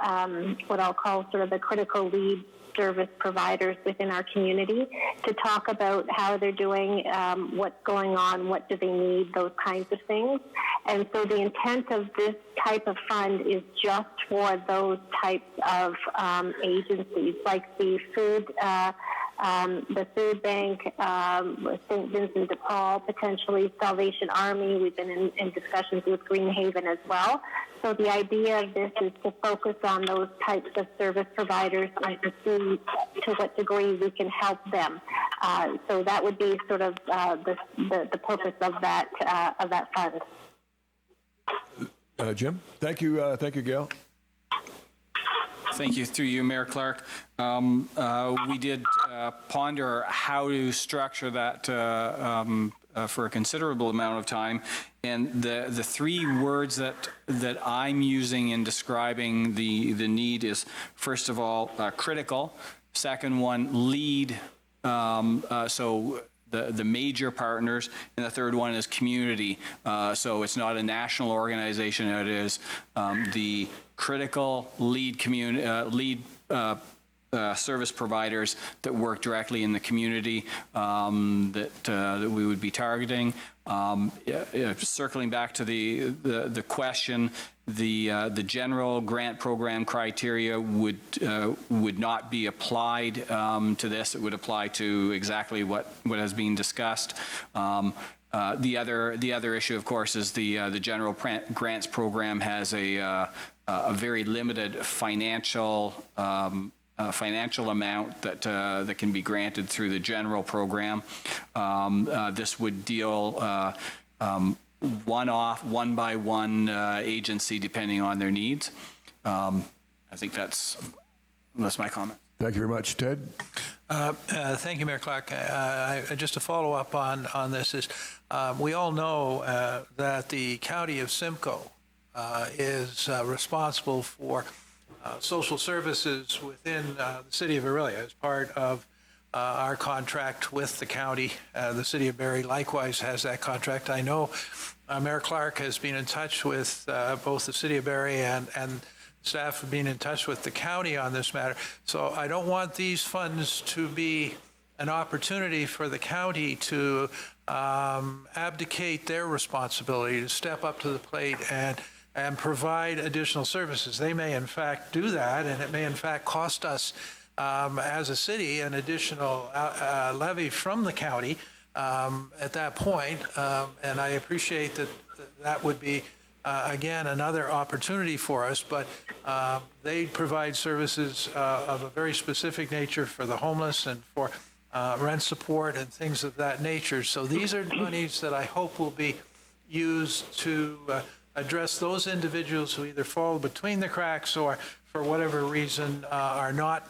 what I'll call sort of the critical lead service providers within our community to talk about how they're doing, what's going on, what do they need, those kinds of things. And so the intent of this type of fund is just for those types of agencies, like the food bank, St. Vincent de Paul, potentially Salvation Army. We've been in discussions with Greenhaven as well. So the idea of this is to focus on those types of service providers and to see to what degree we can help them. So that would be sort of the purpose of that fund. Jim, thank you, Gail. Thank you. Through you, Mayor Clarke. We did ponder how to structure that for a considerable amount of time. And the three words that I'm using in describing the need is, first of all, critical. Second one, lead. So the major partners, and the third one is community. So it's not a national organization. It is the critical lead service providers that work directly in the community that we would be targeting. Circling back to the question, the general grant program criteria would not be applied to this. It would apply to exactly what has been discussed. The other issue, of course, is the general grants program has a very limited financial amount that can be granted through the general program. This would deal one by one agency depending on their needs. I think that's my comment. Thank you very much. Ted? Thank you, Mayor Clarke. Just to follow up on this is, we all know that the County of Simcoe is responsible for social services within the City of Orillia as part of our contract with the county. The City of Barrie likewise has that contract. I know Mayor Clarke has been in touch with both the City of Barrie and staff have been in touch with the county on this matter. So I don't want these funds to be an opportunity for the county to abdicate their responsibility, to step up to the plate and provide additional services. They may in fact do that, and it may in fact cost us as a city an additional levy from the county at that point. And I appreciate that would be again another opportunity for us, but they provide services of a very specific nature for the homeless and for rent support and things of that nature. So these are monies that I hope will be used to address those individuals who either fall between the cracks or for whatever reason are not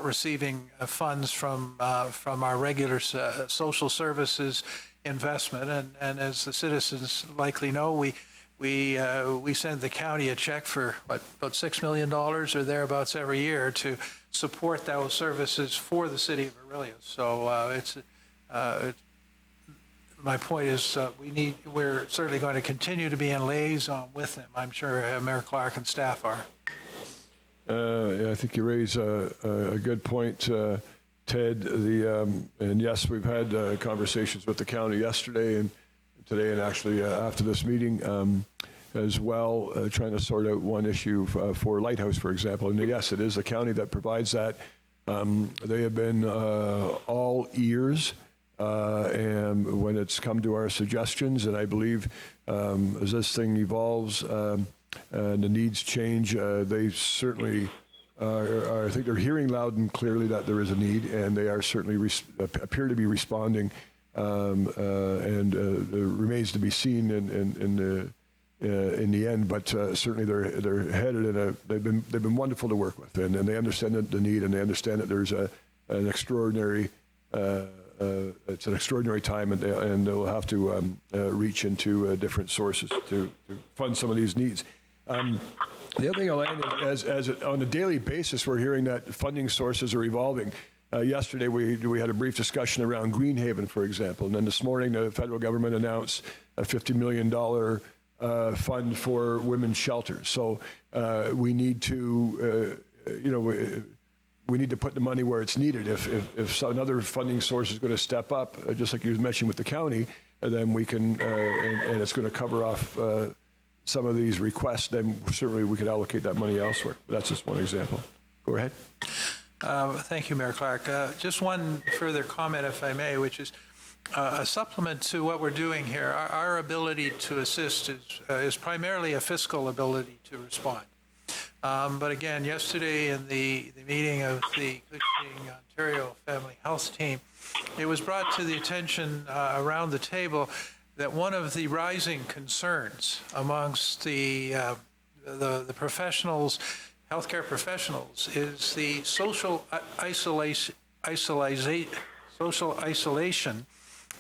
receiving funds from our regular social services investment. And as the citizens likely know, we send the county a check for about $6 million or thereabouts every year to support those services for the City of Orillia. So my point is we're certainly going to continue to be in liaison with them. I'm sure Mayor Clarke and staff are. I think you raise a good point, Ted. And yes, we've had conversations with the county yesterday and today, and actually after this meeting as well, trying to sort out one issue for Lighthouse, for example. And yes, it is the county that provides that. They have been all ears. And when it's come to our suggestions, and I believe as this thing evolves and the needs change, they certainly I think they're hearing loud and clearly that there is a need, and they are certainly appear to be responding. And it remains to be seen in the end, but certainly they're headed in they've been wonderful to work with, and they understand the need, and they understand that there's an extraordinary it's an extraordinary time, and they'll have to reach into different sources to fund some of these needs. The other thing I'll add is, on a daily basis, we're hearing that funding sources are evolving. Yesterday, we had a brief discussion around Greenhaven, for example, and then this morning, the federal government announced a $50 million fund for women's shelters. So we need to, we need to put the money where it's needed. If another funding source is going to step up, just like you mentioned with the county, then we can, and it's going to cover off some of these requests, then certainly we could allocate that money elsewhere. But that's just one example. Go ahead. Thank you, Mayor Clarke. Just one further comment, if I may, which is a supplement to what we're doing here. Our ability to assist is primarily a fiscal ability to respond. But again, yesterday in the meeting of the Cushing, Ontario Family Health Team, it was brought to the attention around the table that one of the rising concerns amongst the professionals, healthcare professionals, is the social isolation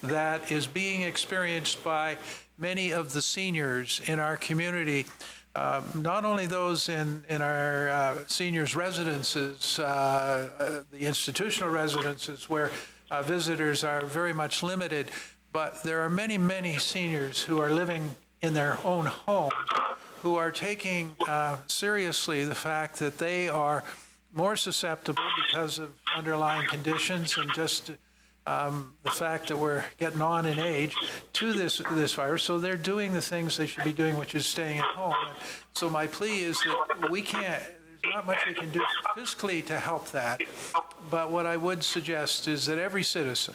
that is being experienced by many of the seniors in our community. Not only those in our seniors' residences, the institutional residences where visitors are very much limited, but there are many, many seniors who are living in their own home who are taking seriously the fact that they are more susceptible because of underlying conditions and just the fact that we're getting on in age to this virus. So they're doing the things they should be doing, which is staying at home. And so my plea is that there's not much we can do fiscally to help that. But what I would suggest is that every citizen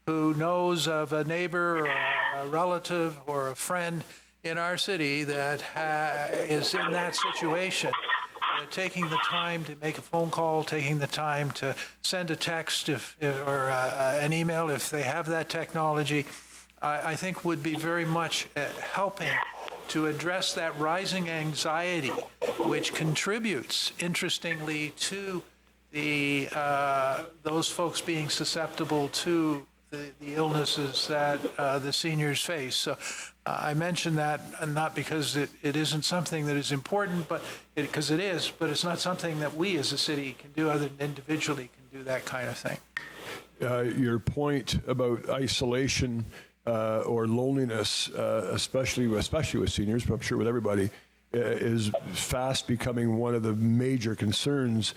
who knows of a neighbor or a relative or a friend in our city that is in that situation, taking the time to make a phone call, taking the time to send a text or an email if they have that technology, I think would be very much helping to address that rising anxiety, which contributes, interestingly, to those folks being susceptible to the illnesses that the seniors face. So I mention that not because it isn't something that is important, but because it is, but it's not something that we as a city can do other than individually can do that kind of thing. Your point about isolation or loneliness, especially with seniors, but I'm sure with everybody, is fast becoming one of the major concerns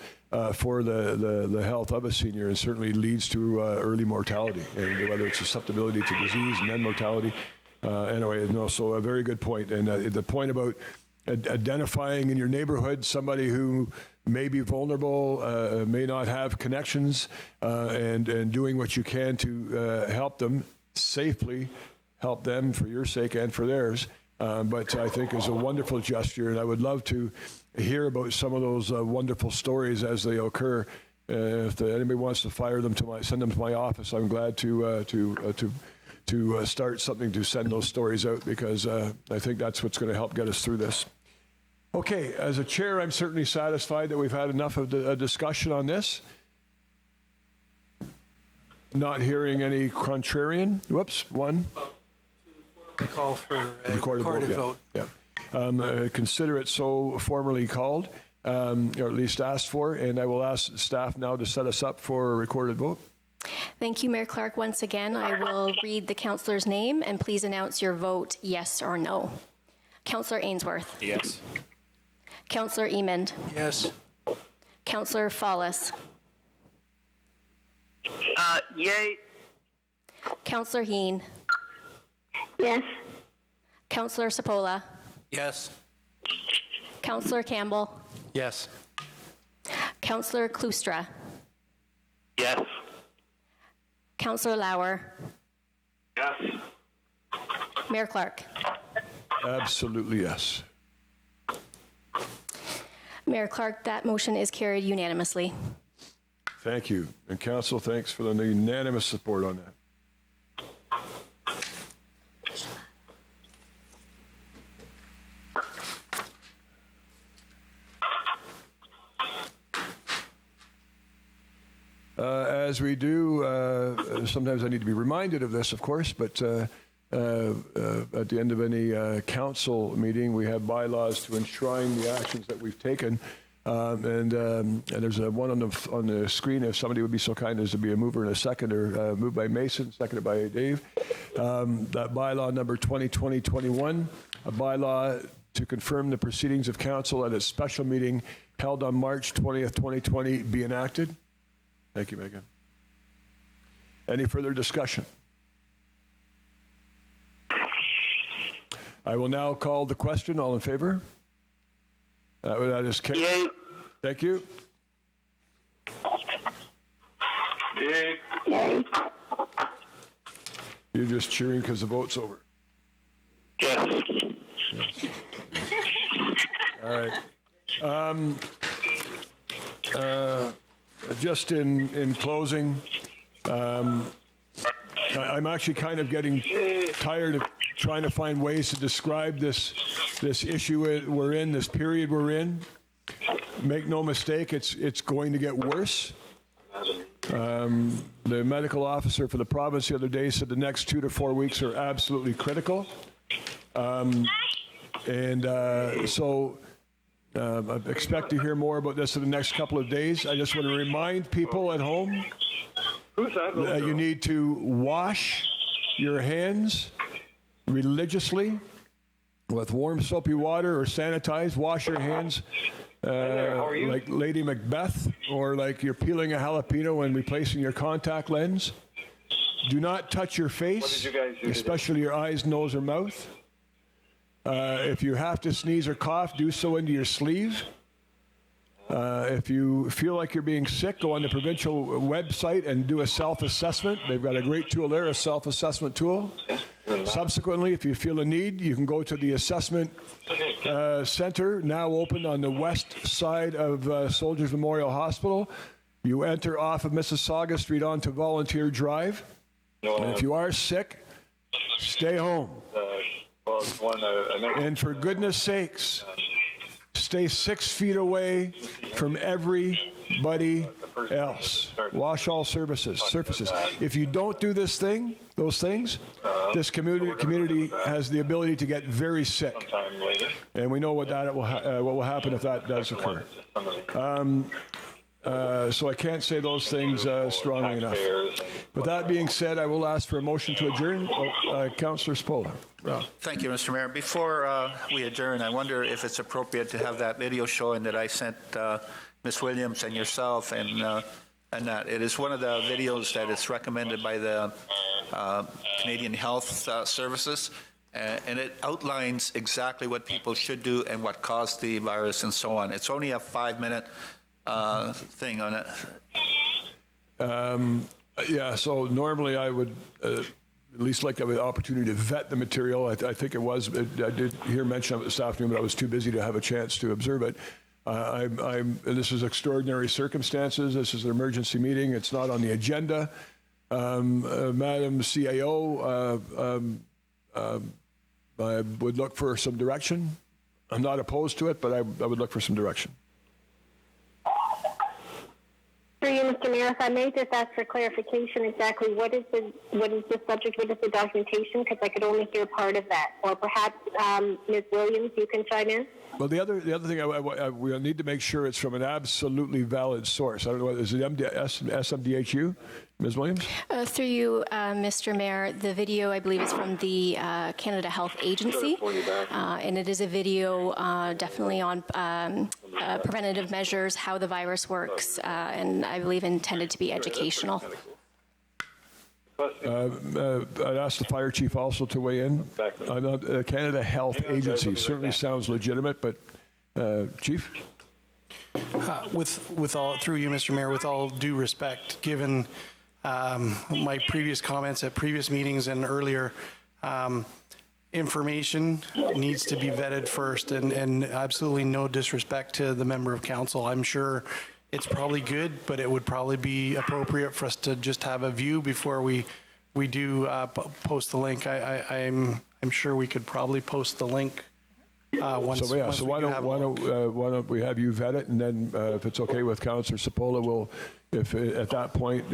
for the health of a senior, and certainly leads to early mortality, and whether it's susceptibility to disease and then mortality. Anyway, no, so a very good point. And the point about identifying in your neighborhood somebody who may be vulnerable, may not have connections, and doing what you can to help them safely, help them for your sake and for theirs. But I think is a wonderful gesture, and I would love to hear about some of those wonderful stories as they occur. If anybody wants to send them to my office, I'm glad to start something to send those stories out, because I think that's what's going to help get us through this. Okay, as a chair, I'm certainly satisfied that we've had enough of a discussion on this. Not hearing any contrarian. Whoops, one. Call for a recorded vote. Yeah. Consider it so formally called, or at least asked for, and I will ask staff now to set us up for a recorded vote. Thank you, Mayor Clarke. Once again, I will read the councillor's name, and please announce your vote yes or no. Councillor Ainsworth. Yes. Councillor Emond. Yes. Councillor Fallis. Yay. Councillor Heen. Yes. Councillor Sapola. Yes. Councillor Campbell. Yes. Councillor Klustra. Yes. Councillor Lauer. Yes. Mayor Clarke. Absolutely yes. Mayor Clarke, that motion is carried unanimously. Thank you. And council, thanks for the unanimous support on that. as we do, sometimes I need to be reminded of this, of course, but at the end of any council meeting, we have bylaws to enshrine the actions that we've taken. And there's one on the screen, if somebody would be so kind as to be a mover and a seconder, moved by Mason, seconded by Dave. That bylaw number 2020-21, a bylaw to confirm the proceedings of council at its special meeting held on March 20th, 2020 be enacted. Thank you, Megan. Any further discussion? I will now call the question. All in favor? That is carried. Yay. Thank you. Yay. You're just cheering because the vote's over. Yes. All right. Just in closing, I'm actually kind of getting tired of trying to find ways to describe this issue we're in, this period we're in. Make no mistake, it's going to get worse. The medical officer for the province the other day said the next 2 to 4 weeks are absolutely critical. So I expect to hear more about this in the next couple of days. I just want to remind people at home that you need to wash your hands religiously with warm soapy water or sanitize. Wash your hands like Lady Macbeth, or like you're peeling a jalapeno and replacing your contact lens. Do not touch your face, especially your eyes, nose, or mouth. If you have to sneeze or cough, do so into your sleeve. If you feel like you're being sick, go on the provincial website and do a self-assessment. They've got a great tool there, a self-assessment tool. Subsequently, if you feel a need, you can go to the assessment center, now open on the west side of Soldiers Memorial Hospital. You enter off of Mississauga Street onto Volunteer Drive. And if you are sick, stay home. And for goodness sakes, stay 6 feet away from everybody else. Wash all surfaces. If you don't do those things, this community has the ability to get very sick. And we know what will happen if that does occur. So I can't say those things strongly enough. With that being said, I will ask for a motion to adjourn. Councillor Spola. Thank you, Mr. Mayor. Before we adjourn, I wonder if it's appropriate to have that video showing that I sent Ms. Williams and yourself and that. It is one of the videos that is recommended by the Canadian Health Services, and it outlines exactly what people should do and what caused the virus and so on. It's only a 5-minute thing on it. Yeah, so normally I would at least like to have an opportunity to vet the material. I think I did hear mention of it this afternoon, but I was too busy to have a chance to observe it. This is extraordinary circumstances. This is an emergency meeting. It's not on the agenda. Madam CAO, I would look for some direction. I'm not opposed to it, but I would look for some direction. Through you, Mr. Mayor, if I may just ask for clarification, exactly what is the subject, what is the documentation? Because I could only hear part of that. Or perhaps Ms. Williams, you can chime in. Well, the other thing we need to make sure it's from an absolutely valid source. I don't know, is it SMDHU, Ms. Williams? Through you, Mr. Mayor, the video, I believe, is from the Canada Health Agency, and it is a video definitely on preventative measures, how the virus works, and I believe intended to be educational. I'd ask the fire chief also to weigh in. Canada Health Agency certainly sounds legitimate, but Chief? With all, through you, Mr. Mayor, with all due respect, given my previous comments at previous meetings and earlier, information needs to be vetted first, and absolutely no disrespect to the member of council. I'm sure it's probably good, but it would probably be appropriate for us to just have a view before we do post the link. I'm sure we could probably post the link once So, yeah, once so we why do have a look. why don't we have you vet it, and then if it's okay with Councillor Cipolla, if at that point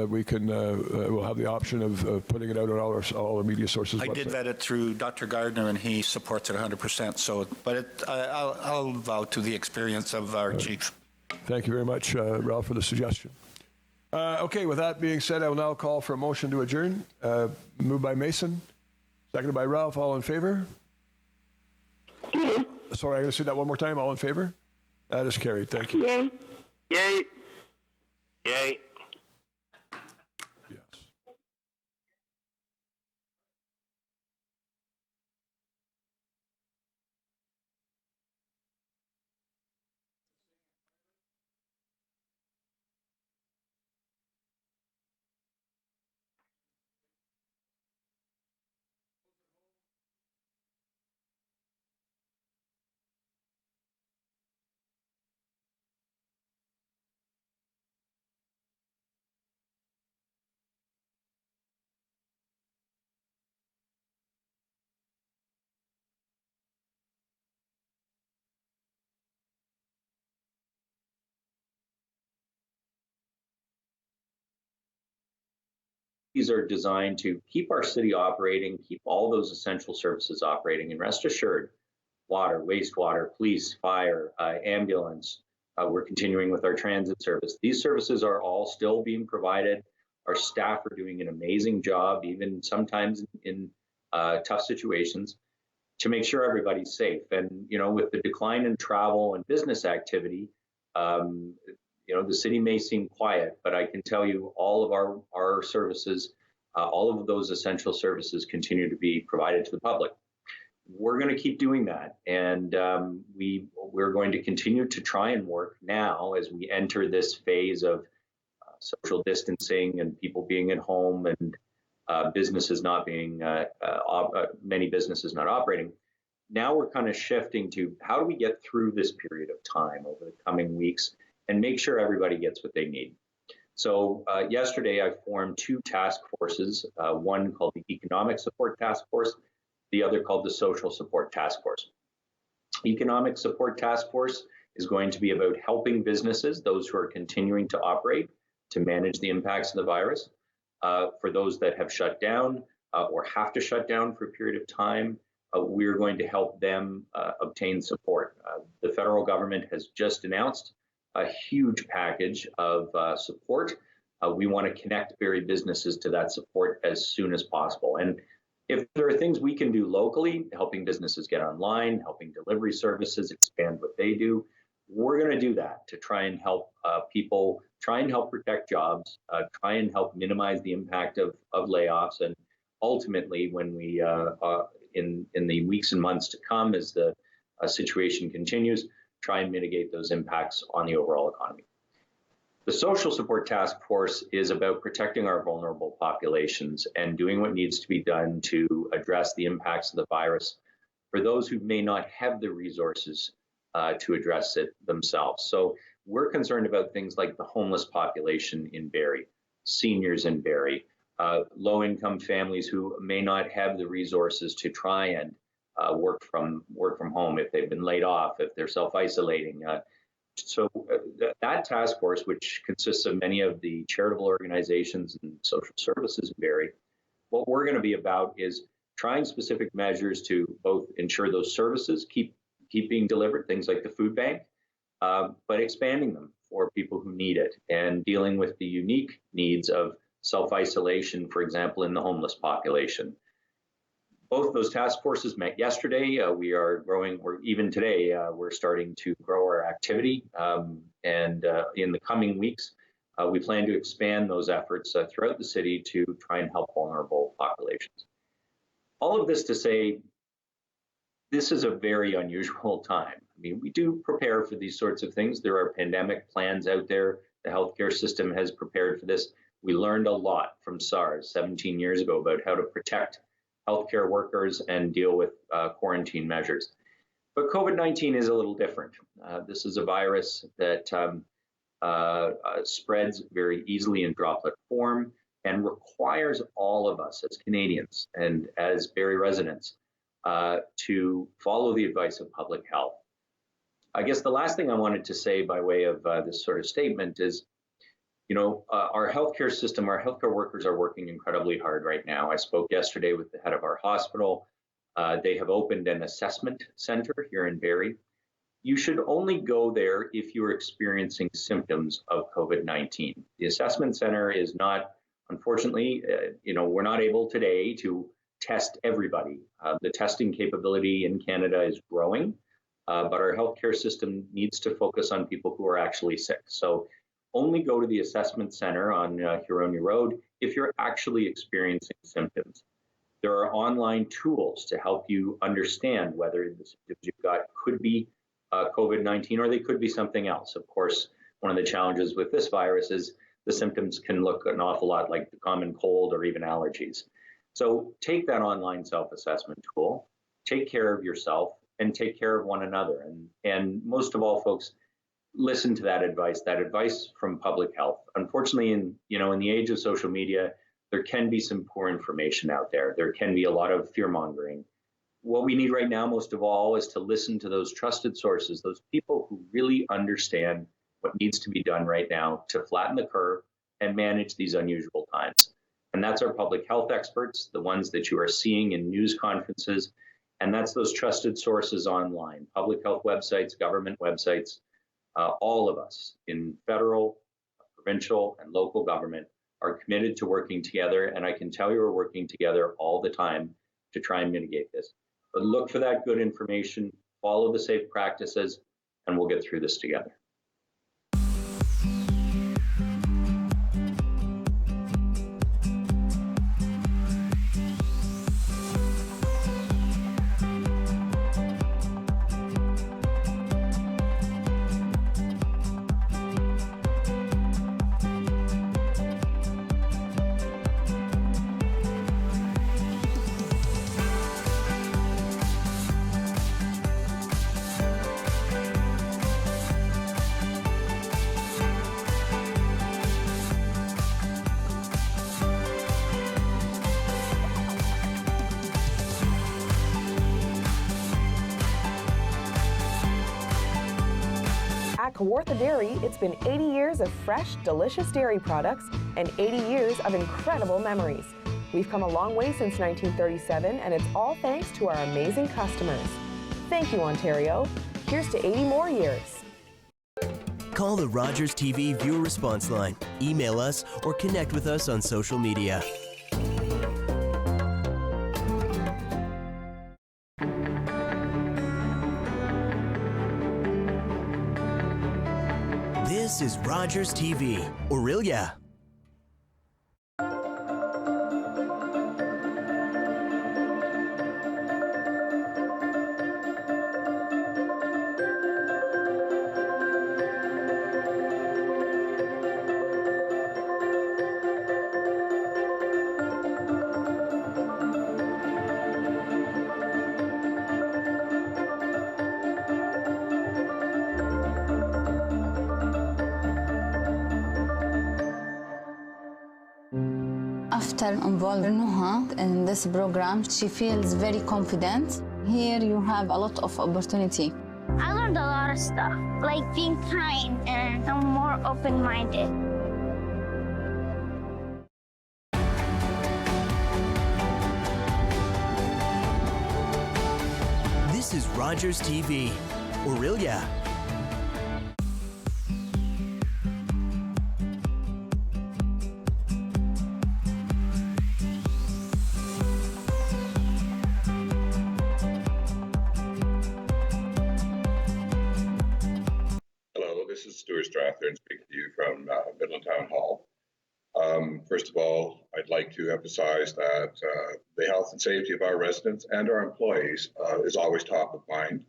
we can, we'll have the option of putting it out on all our media sources. I did vet it through Dr. Gardner, and he supports it 100%. So, but I'll vow to the experience of our chief. Thank you very much, Ralph, for the suggestion. Okay, with that being said, I will now call for a motion to adjourn. Moved by Mason, seconded by Ralph. All in favor? Sorry, I'm going to say that one more time. All in favor? That is carried. Thank you. Yay. Yay. Yay. These are designed to keep our city operating, keep all those essential services operating, and rest assured, water, wastewater, police, fire, ambulance, we're continuing with our transit service. These services are all still being provided. Our staff are doing an amazing job, even sometimes in tough situations, to make sure everybody's safe. And, you know, with the decline in travel and business activity, you know, the city may seem quiet, but I can tell you all of our services, all of those essential services continue to be provided to the public. We're going to keep doing that. And we're going to continue to try and work now as we enter this phase of social distancing and people being at home and businesses not being, many businesses not operating. Now we're kind of shifting to how do we get through this period of time over the coming weeks and make sure everybody gets what they need. So yesterday I formed two task forces, one called the Economic Support Task Force, the other called the Social Support Task Force. Economic Support Task Force is going to be about helping businesses, those who are continuing to operate, to manage the impacts of the virus. For those that have shut down or have to shut down for a period of time, we're going to help them obtain support. The federal government has just announced a huge package of support. We want to connect Barrie businesses to that support as soon as possible. And if there are things we can do locally, helping businesses get online, helping delivery services expand what they do, we're going to do that to try and help people, try and help protect jobs, try and help minimize the impact of layoffs. And ultimately, when we, in the weeks and months to come, as the situation continues, try and mitigate those impacts on the overall economy. The Social Support Task Force is about protecting our vulnerable populations and doing what needs to be done to address the impacts of the virus for those who may not have the resources to address it themselves. So we're concerned about things like the homeless population in Barrie, seniors in Barrie, low-income families who may not have the resources to try and work from home if they've been laid off, if they're self-isolating. So that task force, which consists of many of the charitable organizations and social services in Barrie, what we're going to be about is trying specific measures to both ensure those services keep being delivered, things like the food bank, but expanding them for people who need it and dealing with the unique needs of self-isolation, for example, in the homeless population. Both those task forces met yesterday. We are growing, or even today, we're starting to grow our activity. And in the coming weeks, we plan to expand those efforts throughout the city to try and help vulnerable populations. All of this to say, this is a very unusual time. I mean, we do prepare for these sorts of things. There are pandemic plans out there. The healthcare system has prepared for this. We learned a lot from SARS 17 years ago about how to protect healthcare workers and deal with quarantine measures. But COVID-19 is a little different. This is a virus that spreads very easily in droplet form and requires all of us as Canadians and as Barrie residents to follow the advice of public health. I guess the last thing I wanted to say by way of this sort of statement is, our healthcare system, our healthcare workers are working incredibly hard right now. I spoke yesterday with the head of our hospital. They have opened an assessment center here in Barrie. You should only go there if you're experiencing symptoms of COVID-19. The assessment center is not, unfortunately, we're not able today to test everybody. The testing capability in Canada is growing, but our healthcare system needs to focus on people who are actually sick. So only go to the assessment center on Huronia Road if you're actually experiencing symptoms. There are online tools to help you understand whether the symptoms you've got could be COVID-19 or they could be something else. Of course, one of the challenges with this virus is the symptoms can look an awful lot like the common cold or even allergies. So take that online self-assessment tool, take care of yourself, and take care of one another. And most of all, folks, listen to that advice from public health. Unfortunately, in the age of social media, there can be some poor information out there. There can be a lot of fear-mongering. What we need right now, most of all, is to listen to those trusted sources, those people who really understand what needs to be done right now to flatten the curve and manage these unusual times. And that's our public health experts, the ones that you are seeing in news conferences. And that's those trusted sources online, public health websites, government websites. All of us in federal, provincial, and local government are committed to working together. And I can tell you we're working together all the time to try and mitigate this. But look for that good information, follow the safe practices, and we'll get through this together. At Kawartha Dairy, it's been 80 years of fresh, delicious dairy products and 80 years of incredible memories. We've come a long way since 1937, and it's all thanks to our amazing customers. Thank you, Ontario. Here's to 80 more years. Call the Rogers TV viewer response line, email us, or connect with us on social media. This is Rogers TV, Orillia. After involving Nuha in this program, she feels very confident. Here you have a lot of opportunity. I learned a lot of stuff, like being kind and I'm more open-minded. This is Rogers TV, Orillia. This is Stuart Strathern speaking to you from Midland Town Hall. First of all, I'd like to emphasize that the health and safety of our residents and our employees is always top of mind.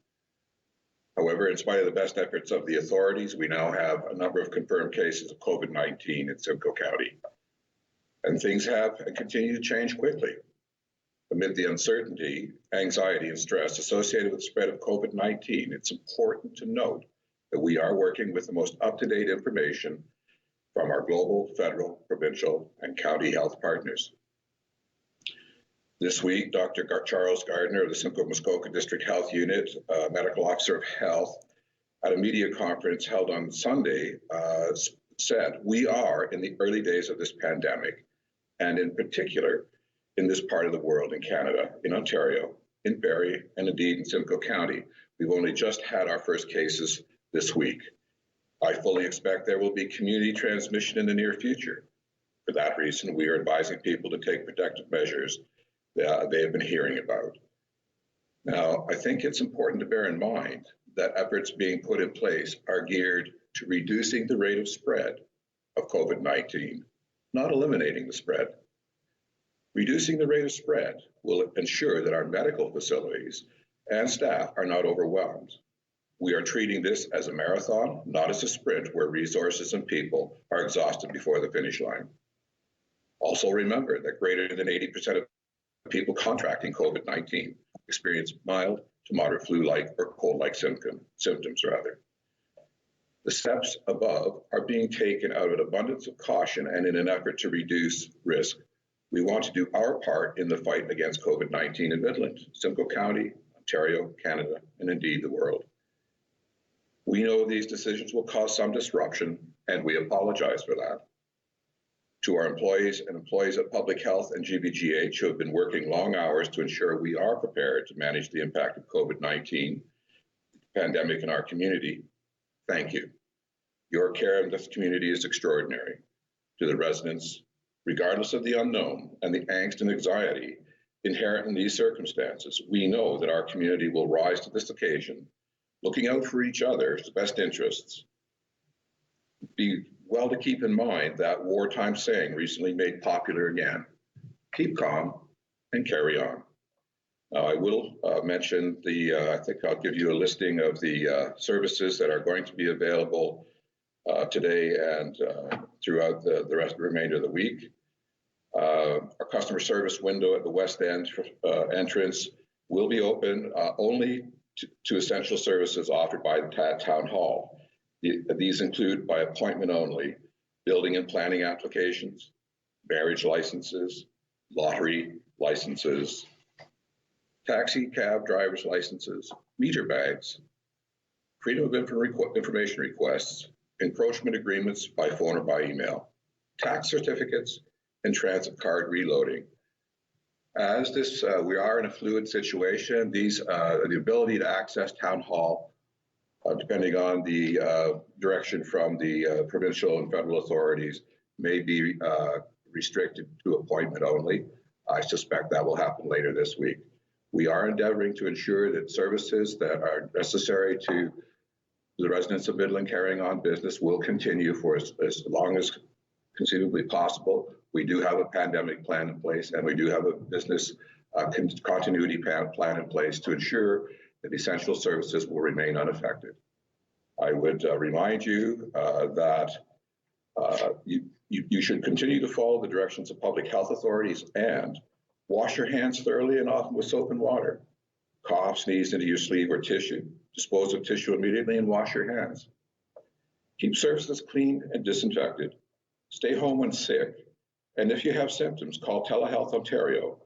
However, in spite of the best efforts of the authorities, we now have a number of confirmed cases of COVID-19 in Simcoe County. And things have and continue to change quickly. Amid the uncertainty, anxiety, and stress associated with the spread of COVID-19, it's important to note that we are working with the most up-to-date information from our global, federal, provincial, and county health partners. This week, Dr. Charles Gardner of the Simcoe Muskoka District Health Unit, Medical Officer of Health, at a media conference held on Sunday, said, "We are in the early days of this pandemic, and in particular, in this part of the world, in Canada, in Ontario, in Barrie, and indeed in Simcoe County. We've only just had our first cases this week. I fully expect there will be community transmission in the near future. For that reason, we are advising people to take protective measures that they have been hearing about." Now, I think it's important to bear in mind that efforts being put in place are geared to reducing the rate of spread of COVID-19, not eliminating the spread. Reducing the rate of spread will ensure that our medical facilities and staff are not overwhelmed. We are treating this as a marathon, not as a sprint where resources and people are exhausted before the finish line. Also remember that greater than 80% of people contracting COVID-19 experience mild to moderate flu-like or cold-like symptoms. The steps above are being taken out of an abundance of caution and in an effort to reduce risk. We want to do our part in the fight against COVID-19 in Midland, Simcoe County, Ontario, Canada, and indeed the world. We know these decisions will cause some disruption, and we apologize for that. To our employees and employees at Public Health and GBGH who have been working long hours to ensure we are prepared to manage the impact of COVID-19 pandemic in our community, thank you. Your care in this community is extraordinary. To the residents, regardless of the unknown and the angst and anxiety inherent in these circumstances, we know that our community will rise to this occasion, looking out for each other's best interests. Be well to keep in mind that wartime saying recently made popular again: keep calm and carry on. Now, I will mention I think I'll give you a listing of the services that are going to be available today and throughout the remainder of the week. Our customer service window at the West End entrance will be open only to essential services offered by the Town Hall. These include by appointment only, building and planning applications, marriage licenses, lottery licenses, taxi cab driver's licenses, meter bags, freedom of information requests, encroachment agreements by phone or by email, tax certificates, and transit card reloading. As we are in a fluid situation, the ability to access Town Hall, depending on the direction from the provincial and federal authorities, may be restricted to appointment only. I suspect that will happen later this week. We are endeavoring to ensure that services that are necessary to the residents of Midland carrying on business will continue for as long as conceivably possible. We do have a pandemic plan in place, and we do have a business continuity plan in place to ensure that essential services will remain unaffected. I would remind you that you should continue to follow the directions of public health authorities and wash your hands thoroughly and often with soap and water. Cough, sneeze into your sleeve or tissue. Dispose of tissue immediately and wash your hands. Keep surfaces clean and disinfected. Stay home when sick. And if you have symptoms, call Telehealth Ontario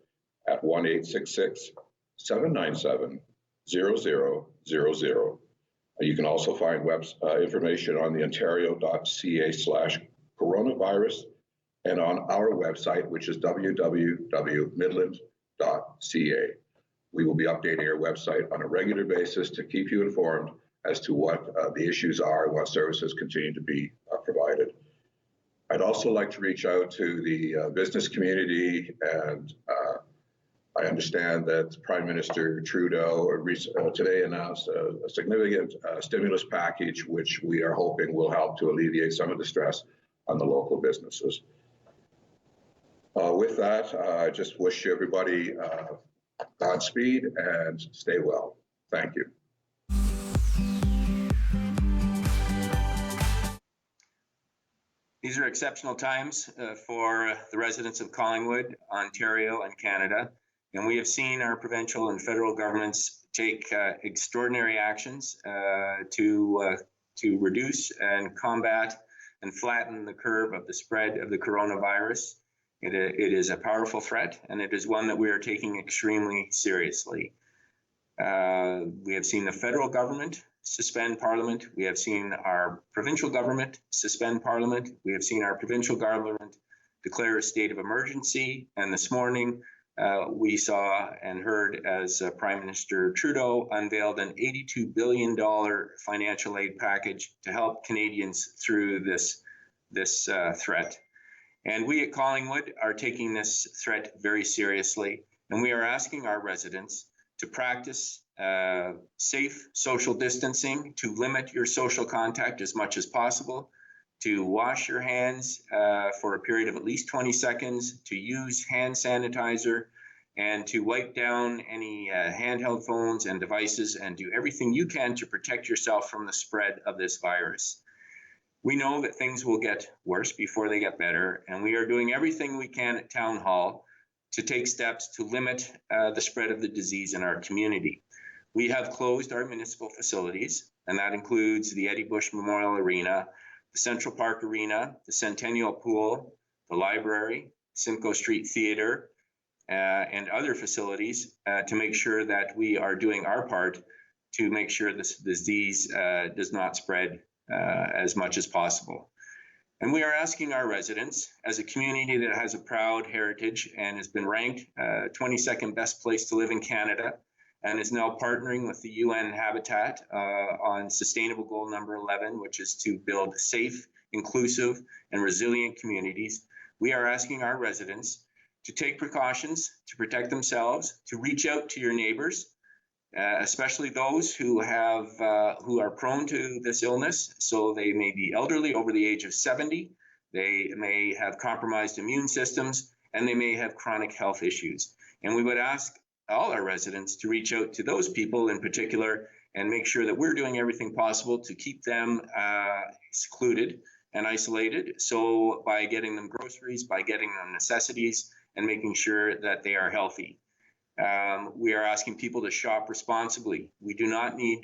at 1-866-797-0000. You can also find information on the ontario.ca/coronavirus and on our website, which is www.midland.ca. We will be updating our website on a regular basis to keep you informed as to what the issues are and what services continue to be provided. I'd also like to reach out to the business community, and I understand that Prime Minister Trudeau today announced a significant stimulus package, which we are hoping will help to alleviate some of the stress on the local businesses. With that, I just wish everybody Godspeed and stay well. Thank you. These are exceptional times for the residents of Collingwood, Ontario, and Canada, and we have seen our provincial and federal governments take extraordinary actions to reduce and combat and flatten the curve of the spread of the coronavirus. It is a powerful threat, and it is one that we are taking extremely seriously. We have seen the federal government suspend Parliament. We have seen our provincial government suspend Parliament. We have seen our provincial government declare a state of emergency. And this morning, we saw and heard as Prime Minister Trudeau unveiled an $82 billion financial aid package to help Canadians through this threat. And we at Collingwood are taking this threat very seriously, and we are asking our residents to practice safe social distancing, to limit your social contact as much as possible, to wash your hands for a period of at least 20 seconds, to use hand sanitizer, and to wipe down any handheld phones and devices, and do everything you can to protect yourself from the spread of this virus. We know that things will get worse before they get better, and we are doing everything we can at Town Hall to take steps to limit the spread of the disease in our community. We have closed our municipal facilities, and that includes the Eddie Bush Memorial Arena, the Central Park Arena, the Centennial Pool, the library, Simcoe Street Theatre, and other facilities to make sure that we are doing our part to make sure this disease does not spread as much as possible. And we are asking our residents, as a community that has a proud heritage and has been ranked 22nd best place to live in Canada, and is now partnering with the UN Habitat on Sustainable Goal number 11, which is to build safe, inclusive, and resilient communities. We are asking our residents to take precautions to protect themselves, to reach out to your neighbors, especially those who are prone to this illness. So they may be elderly, over the age of 70. They may have compromised immune systems, and they may have chronic health issues. And we would ask all our residents to reach out to those people in particular and make sure that we're doing everything possible to keep them secluded and isolated. So by getting them groceries, by getting them necessities, and making sure that they are healthy. We are asking people to shop responsibly. We do not need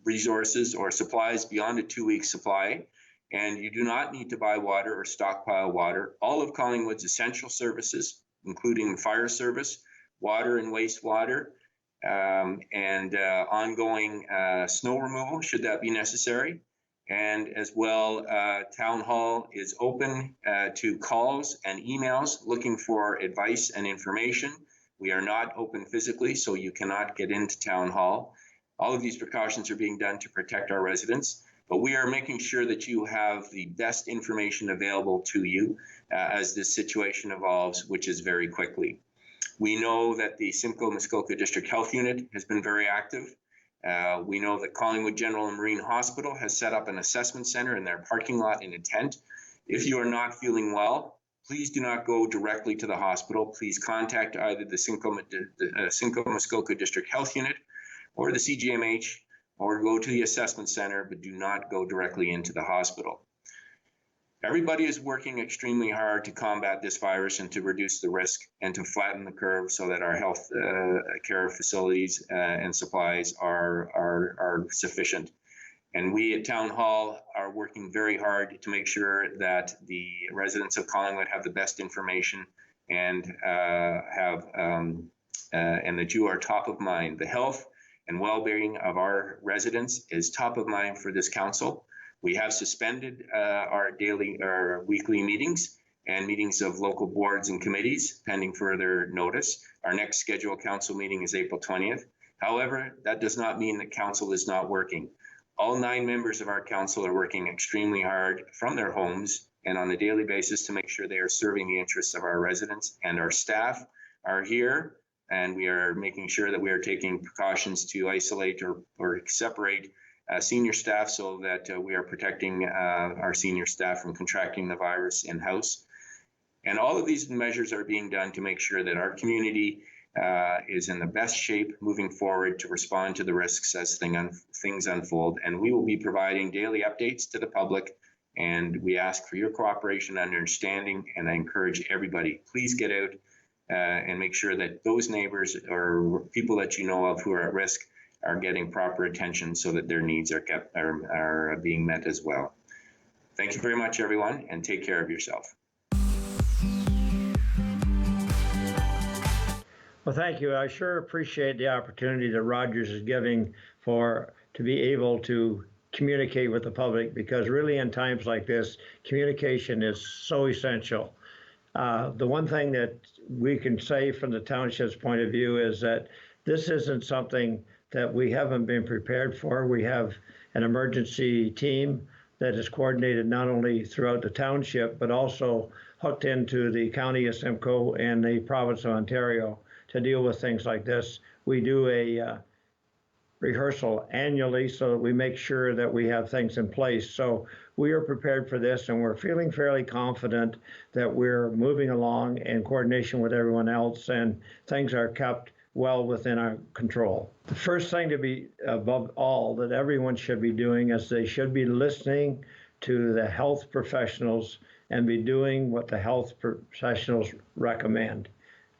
resources or supplies beyond a 2-week supply, and you do not need to buy water or stockpile water. All of Collingwood's essential services, including fire service, water and wastewater, and ongoing snow removal, should that be necessary. And as well, Town Hall is open to calls and emails looking for advice and information. We are not open physically, so you cannot get into Town Hall. All of these precautions are being done to protect our residents, but we are making sure that you have the best information available to you as this situation evolves, which is very quickly. We know that the Simcoe-Muskoka District Health Unit has been very active. We know that Collingwood General and Marine Hospital has set up an assessment center in their parking lot in a tent. If you are not feeling well, please do not go directly to the hospital. Please contact either the Simcoe-Muskoka District Health Unit or the CGMH, or go to the assessment center, but do not go directly into the hospital. Everybody is working extremely hard to combat this virus and to reduce the risk and to flatten the curve so that our health care facilities and supplies are sufficient. And we at Town Hall are working very hard to make sure that the residents of Collingwood have the best information and and that you are top of mind. The health and well-being of our residents is top of mind for this council. We have suspended our weekly meetings and meetings of local boards and committees pending further notice. Our next scheduled council meeting is April 20th. However, that does not mean that council is not working. All 9 members of our council are working extremely hard from their homes and on a daily basis to make sure they are serving the interests of our residents, and our staff are here, and we are making sure that we are taking precautions to isolate or separate senior staff so that we are protecting our senior staff from contracting the virus in-house. And all of these measures are being done to make sure that our community is in the best shape moving forward to respond to the risks as things unfold. And we will be providing daily updates to the public, and we ask for your cooperation and understanding, and I encourage everybody, please get out and make sure that those neighbors or people that you know of who are at risk are getting proper attention so that their needs are being met as well. Thank you very much, everyone, and take care of yourself. Well, thank you. I sure appreciate the opportunity that Rogers is giving to be able to communicate with the public, because really in times like this, communication is so essential. The one thing that we can say from the township's point of view is that this isn't something that we haven't been prepared for. We have an emergency team that is coordinated not only throughout the township, but also hooked into the County of Simcoe and the Province of Ontario to deal with things like this. We do a rehearsal annually so that we make sure that we have things in place. So we are prepared for this, and we're feeling fairly confident that we're moving along in coordination with everyone else, and things are kept well within our control. The first thing to be above all that everyone should be doing is they should be listening to the health professionals and be doing what the health professionals recommend.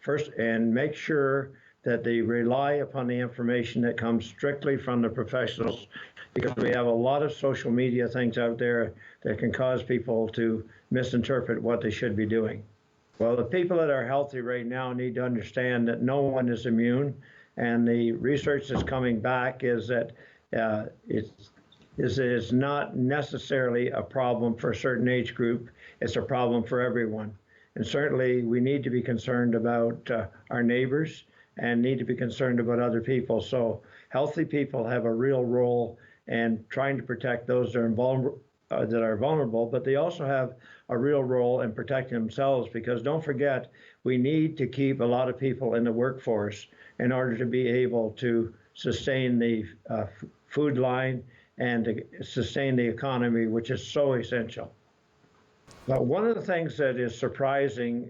First, and make sure that they rely upon the information that comes strictly from the professionals, because we have a lot of social media things out there that can cause people to misinterpret what they should be doing. Well, the people that are healthy right now need to understand that no one is immune, and the research that's coming back is that it's not necessarily a problem for a certain age group. It's a problem for everyone. And certainly we need to be concerned about our neighbors and need to be concerned about other people. So healthy people have a real role in trying to protect those that are vulnerable, but they also have a real role in protecting themselves, because don't forget, we need to keep a lot of people in the workforce in order to be able to sustain the food line and to sustain the economy, which is so essential. But one of the things that is surprising,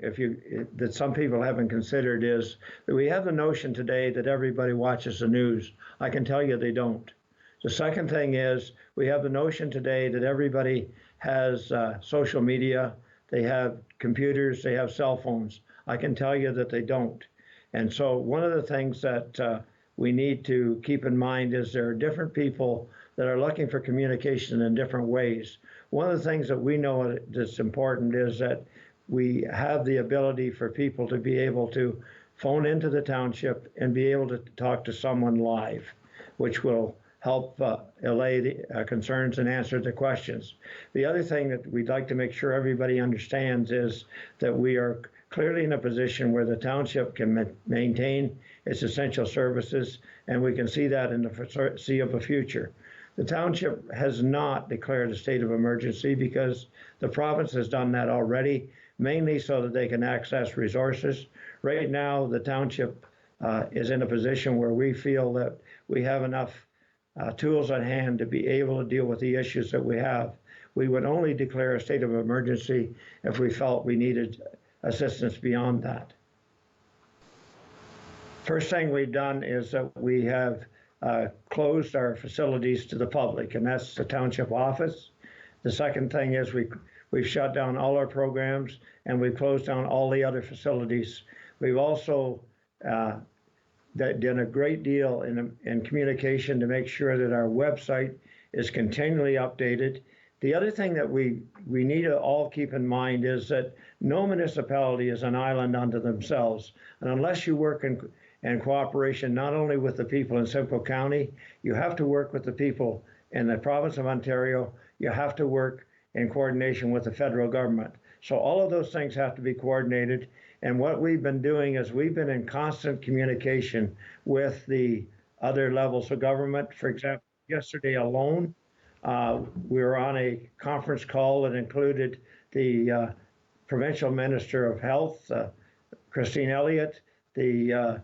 that some people haven't considered, is that we have the notion today that everybody watches the news. I can tell you they don't. The second thing is we have the notion today that everybody has social media, they have computers, they have cell phones. I can tell you that they don't. And so one of the things that we need to keep in mind is there are different people that are looking for communication in different ways. One of the things that we know that's important is that we have the ability for people to be able to phone into the township and be able to talk to someone live, which will help allay the concerns and answer the questions. The other thing that we'd like to make sure everybody understands is that we are clearly in a position where the township can maintain its essential services, and we can see that in the foreseeable future. The township has not declared a state of emergency because the province has done that already, mainly so that they can access resources. Right now, the township is in a position where we feel that we have enough tools at hand to be able to deal with the issues that we have. We would only declare a state of emergency if we felt we needed assistance beyond that. First thing we've done is that we have closed our facilities to the public, and that's the township office. The second thing is we've shut down all our programs, and we've closed down all the other facilities. We've also done a great deal in communication to make sure that our website is continually updated. The other thing that we need to all keep in mind is that no municipality is an island unto themselves, and unless you work in cooperation not only with the people in Simcoe County, you have to work with the people in the province of Ontario, you have to work in coordination with the federal government. So all of those things have to be coordinated, and what we've been doing is we've been in constant communication with the other levels of government. For example, yesterday alone, we were on a conference call that included the Provincial Minister of Health, Christine Elliott, the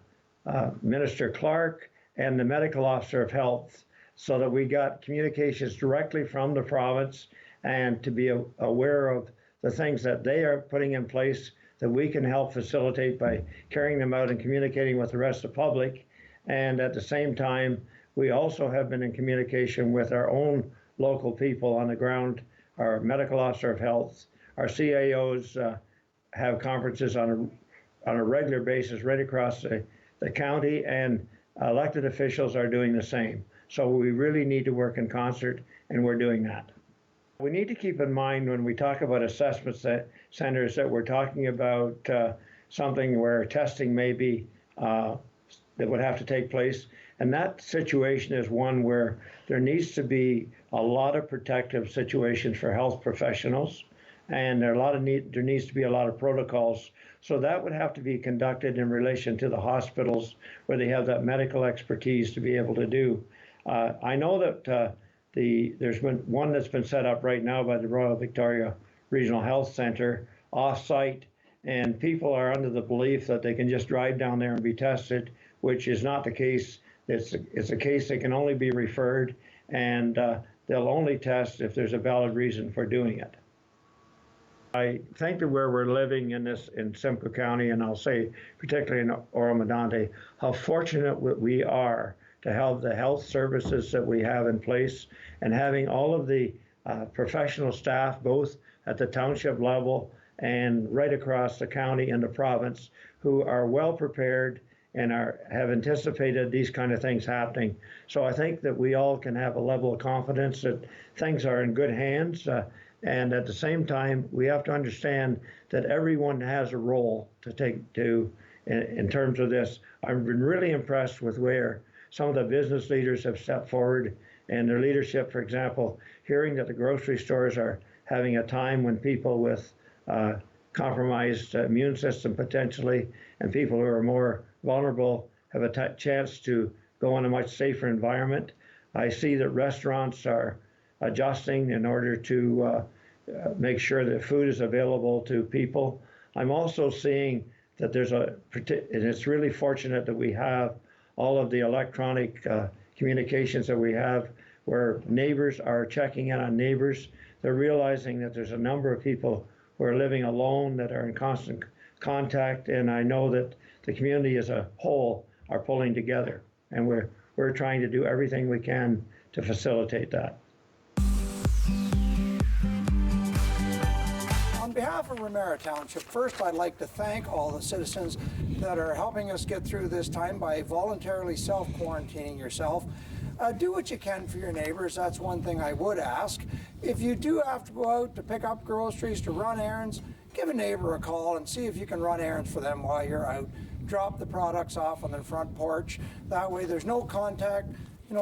Minister Clarke, and the Medical Officer of Health, so that we got communications directly from the province and to be aware of the things that they are putting in place that we can help facilitate by carrying them out and communicating with the rest of the public. And at the same time, we also have been in communication with our own local people on the ground, our Medical Officer of Health. Our CAOs have conferences on a regular basis right across the county, and elected officials are doing the same. So we really need to work in concert, and we're doing that. We need to keep in mind when we talk about assessment centers that we're talking about something where testing may be that would have to take place. And that situation is one where there needs to be a lot of protective situations for health professionals, and there needs to be a lot of protocols. So that would have to be conducted in relation to the hospitals where they have that medical expertise to be able to do. I know that there's been one that's been set up right now by the Royal Victoria Regional Health Centre off-site, and people are under the belief that they can just drive down there and be tested, which is not the case. It's a case that can only be referred, and they'll only test if there's a valid reason for doing it. I think that where we're living in Simcoe County, and I'll say particularly in Oro-Medonte, how fortunate we are to have the health services that we have in place, and having all of the professional staff, both at the township level and right across the county and the province, who are well prepared and have anticipated these kind of things happening. So I think that we all can have a level of confidence that things are in good hands. And at the same time, we have to understand that everyone has a role to take in terms of this. I've been really impressed with where some of the business leaders have stepped forward and their leadership. For example, hearing that the grocery stores are having a time when people with compromised immune system potentially, and people who are more vulnerable have a chance to go in a much safer environment. I see that restaurants are adjusting in order to make sure that food is available to people. I'm also seeing that and it's really fortunate that we have all of the electronic communications that we have, where neighbors are checking in on neighbors. They're realizing that there's a number of people who are living alone that are in constant contact, and I know that the community as a whole are pulling together, and we're trying to do everything we can to facilitate that. On behalf of Ramera Township, first I'd like to thank all the citizens that are helping us get through this time by voluntarily self-quarantining yourself. Do what you can for your neighbors. That's one thing I would ask. If you do have to go out to pick up groceries, to run errands, give a neighbor a call and see if you can run errands for them while you're out. Drop the products off on their front porch. That way there's no contact.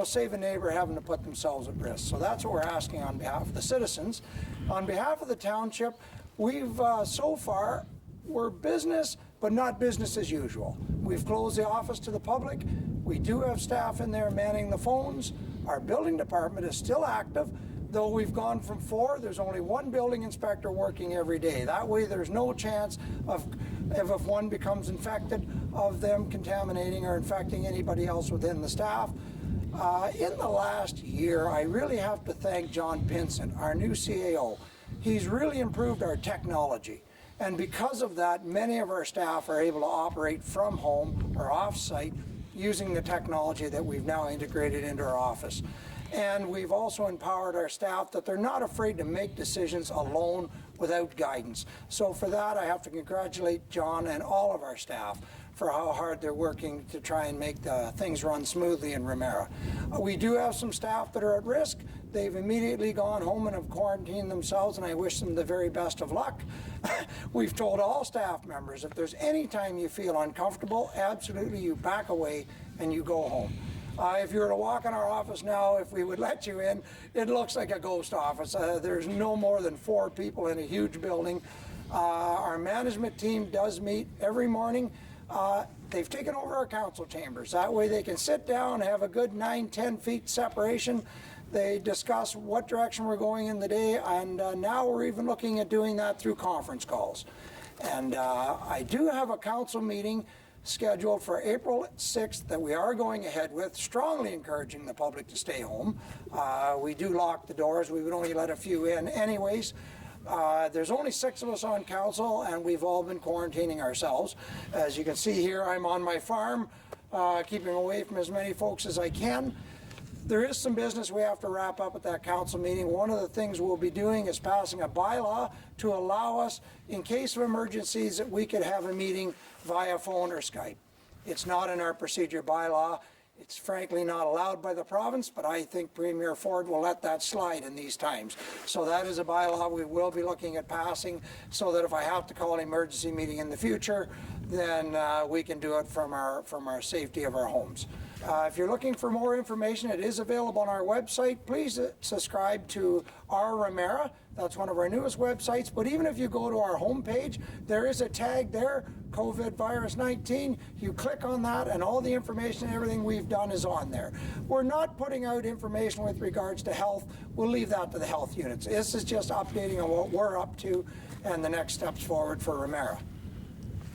Save a neighbor having to put themselves at risk. So that's what we're asking on behalf of the citizens. On behalf of the township, we've so far, we're business, but not business as usual. We've closed the office to the public. We do have staff in there manning the phones. Our building department is still active. Though we've gone from 4, there's only 1 building inspector working every day. That way there's no chance of, if one becomes infected, of them contaminating or infecting anybody else within the staff. In the last year, I really have to thank John Pinson, our new CAO. He's really improved our technology. And because of that, many of our staff are able to operate from home or off-site using the technology that we've now integrated into our office. And we've also empowered our staff that they're not afraid to make decisions alone without guidance. So for that, I have to congratulate John and all of our staff for how hard they're working to try and make things run smoothly in Ramera. We do have some staff that are at risk. They've immediately gone home and have quarantined themselves, and I wish them the very best of luck. We've told all staff members, if there's any time you feel uncomfortable, absolutely you back away and you go home. If you were to walk in our office now, if we would let you in, it looks like a ghost office. There's no more than 4 people in a huge building. Our management team does meet every morning. They've taken over our council chambers. That way they can sit down, have a good 9-10 feet separation. They discuss what direction we're going in the day, and now we're even looking at doing that through conference calls. And I do have a council meeting scheduled for April 6th that we are going ahead with, strongly encouraging the public to stay home. We do lock the doors. We would only let a few in anyways. There's only 6 of us on council, and we've all been quarantining ourselves. As you can see here, I'm on my farm, keeping away from as many folks as I can. There is some business we have to wrap up at that council meeting. One of the things we'll be doing is passing a bylaw to allow us, in case of emergencies, that we could have a meeting via phone or Skype. It's not in our procedure bylaw. It's frankly not allowed by the province, but I think Premier Ford will let that slide in these times. So that is a bylaw we will be looking at passing, so that if I have to call an emergency meeting in the future, then we can do it from our safety of our homes. If you're looking for more information, it is available on our website. Please subscribe to our Remera. That's one of our newest websites. But even if you go to our homepage, there is a tag there, COVID virus 19. You click on that and all the information and everything we've done is on there. We're not putting out information with regards to health. We'll leave that to the health units. This is just updating on what we're up to and the next steps forward for Remera.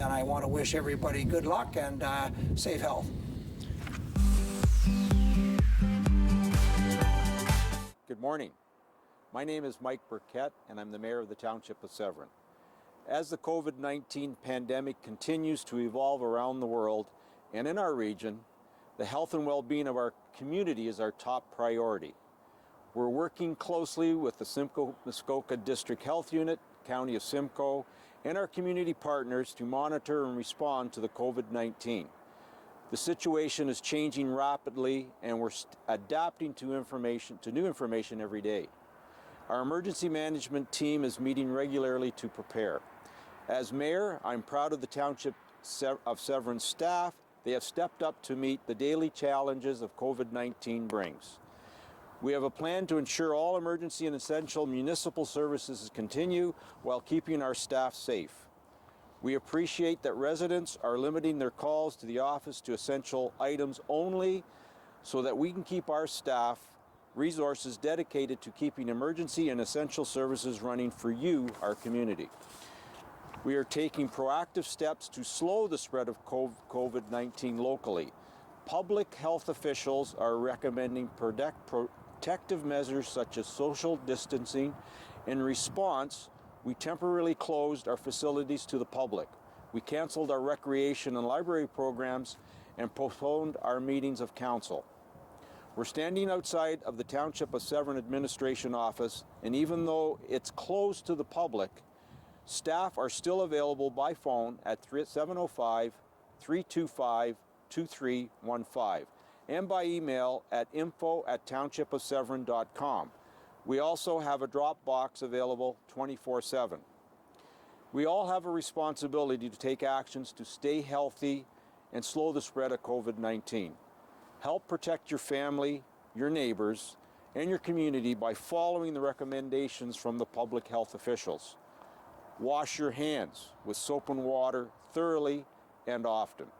And I want to wish everybody good luck and safe health. Good morning. My name is Mike Burkett, and I'm the Mayor of the Township of Severn. As the COVID-19 pandemic continues to evolve around the world and in our region, the health and well-being of our community is our top priority. We're working closely with the Simcoe-Muskoka District Health Unit, County of Simcoe, and our community partners to monitor and respond to the COVID-19. The situation is changing rapidly, and we're adapting to new information every day. Our emergency management team is meeting regularly to prepare. As mayor, I'm proud of the Township of Severn staff. They have stepped up to meet the daily challenges of COVID-19 brings. We have a plan to ensure all emergency and essential municipal services continue while keeping our staff safe. We appreciate that residents are limiting their calls to the office to essential items only so that we can keep our staff resources dedicated to keeping emergency and essential services running for you, our community. We are taking proactive steps to slow the spread of COVID-19 locally. Public health officials are recommending protective measures such as social distancing. In response, we temporarily closed our facilities to the public. We canceled our recreation and library programs and postponed our meetings of council. We're standing outside of the Township of Severn Administration Office, and even though it's closed to the public, staff are still available by phone at 705-325-2315 and by email at info@townshipofsevern.com. We also have a drop box available 24/7. We all have a responsibility to take actions to stay healthy and slow the spread of COVID-19. Help protect your family, your neighbors, and your community by following the recommendations from the public health officials. Wash your hands with soap and water thoroughly and often.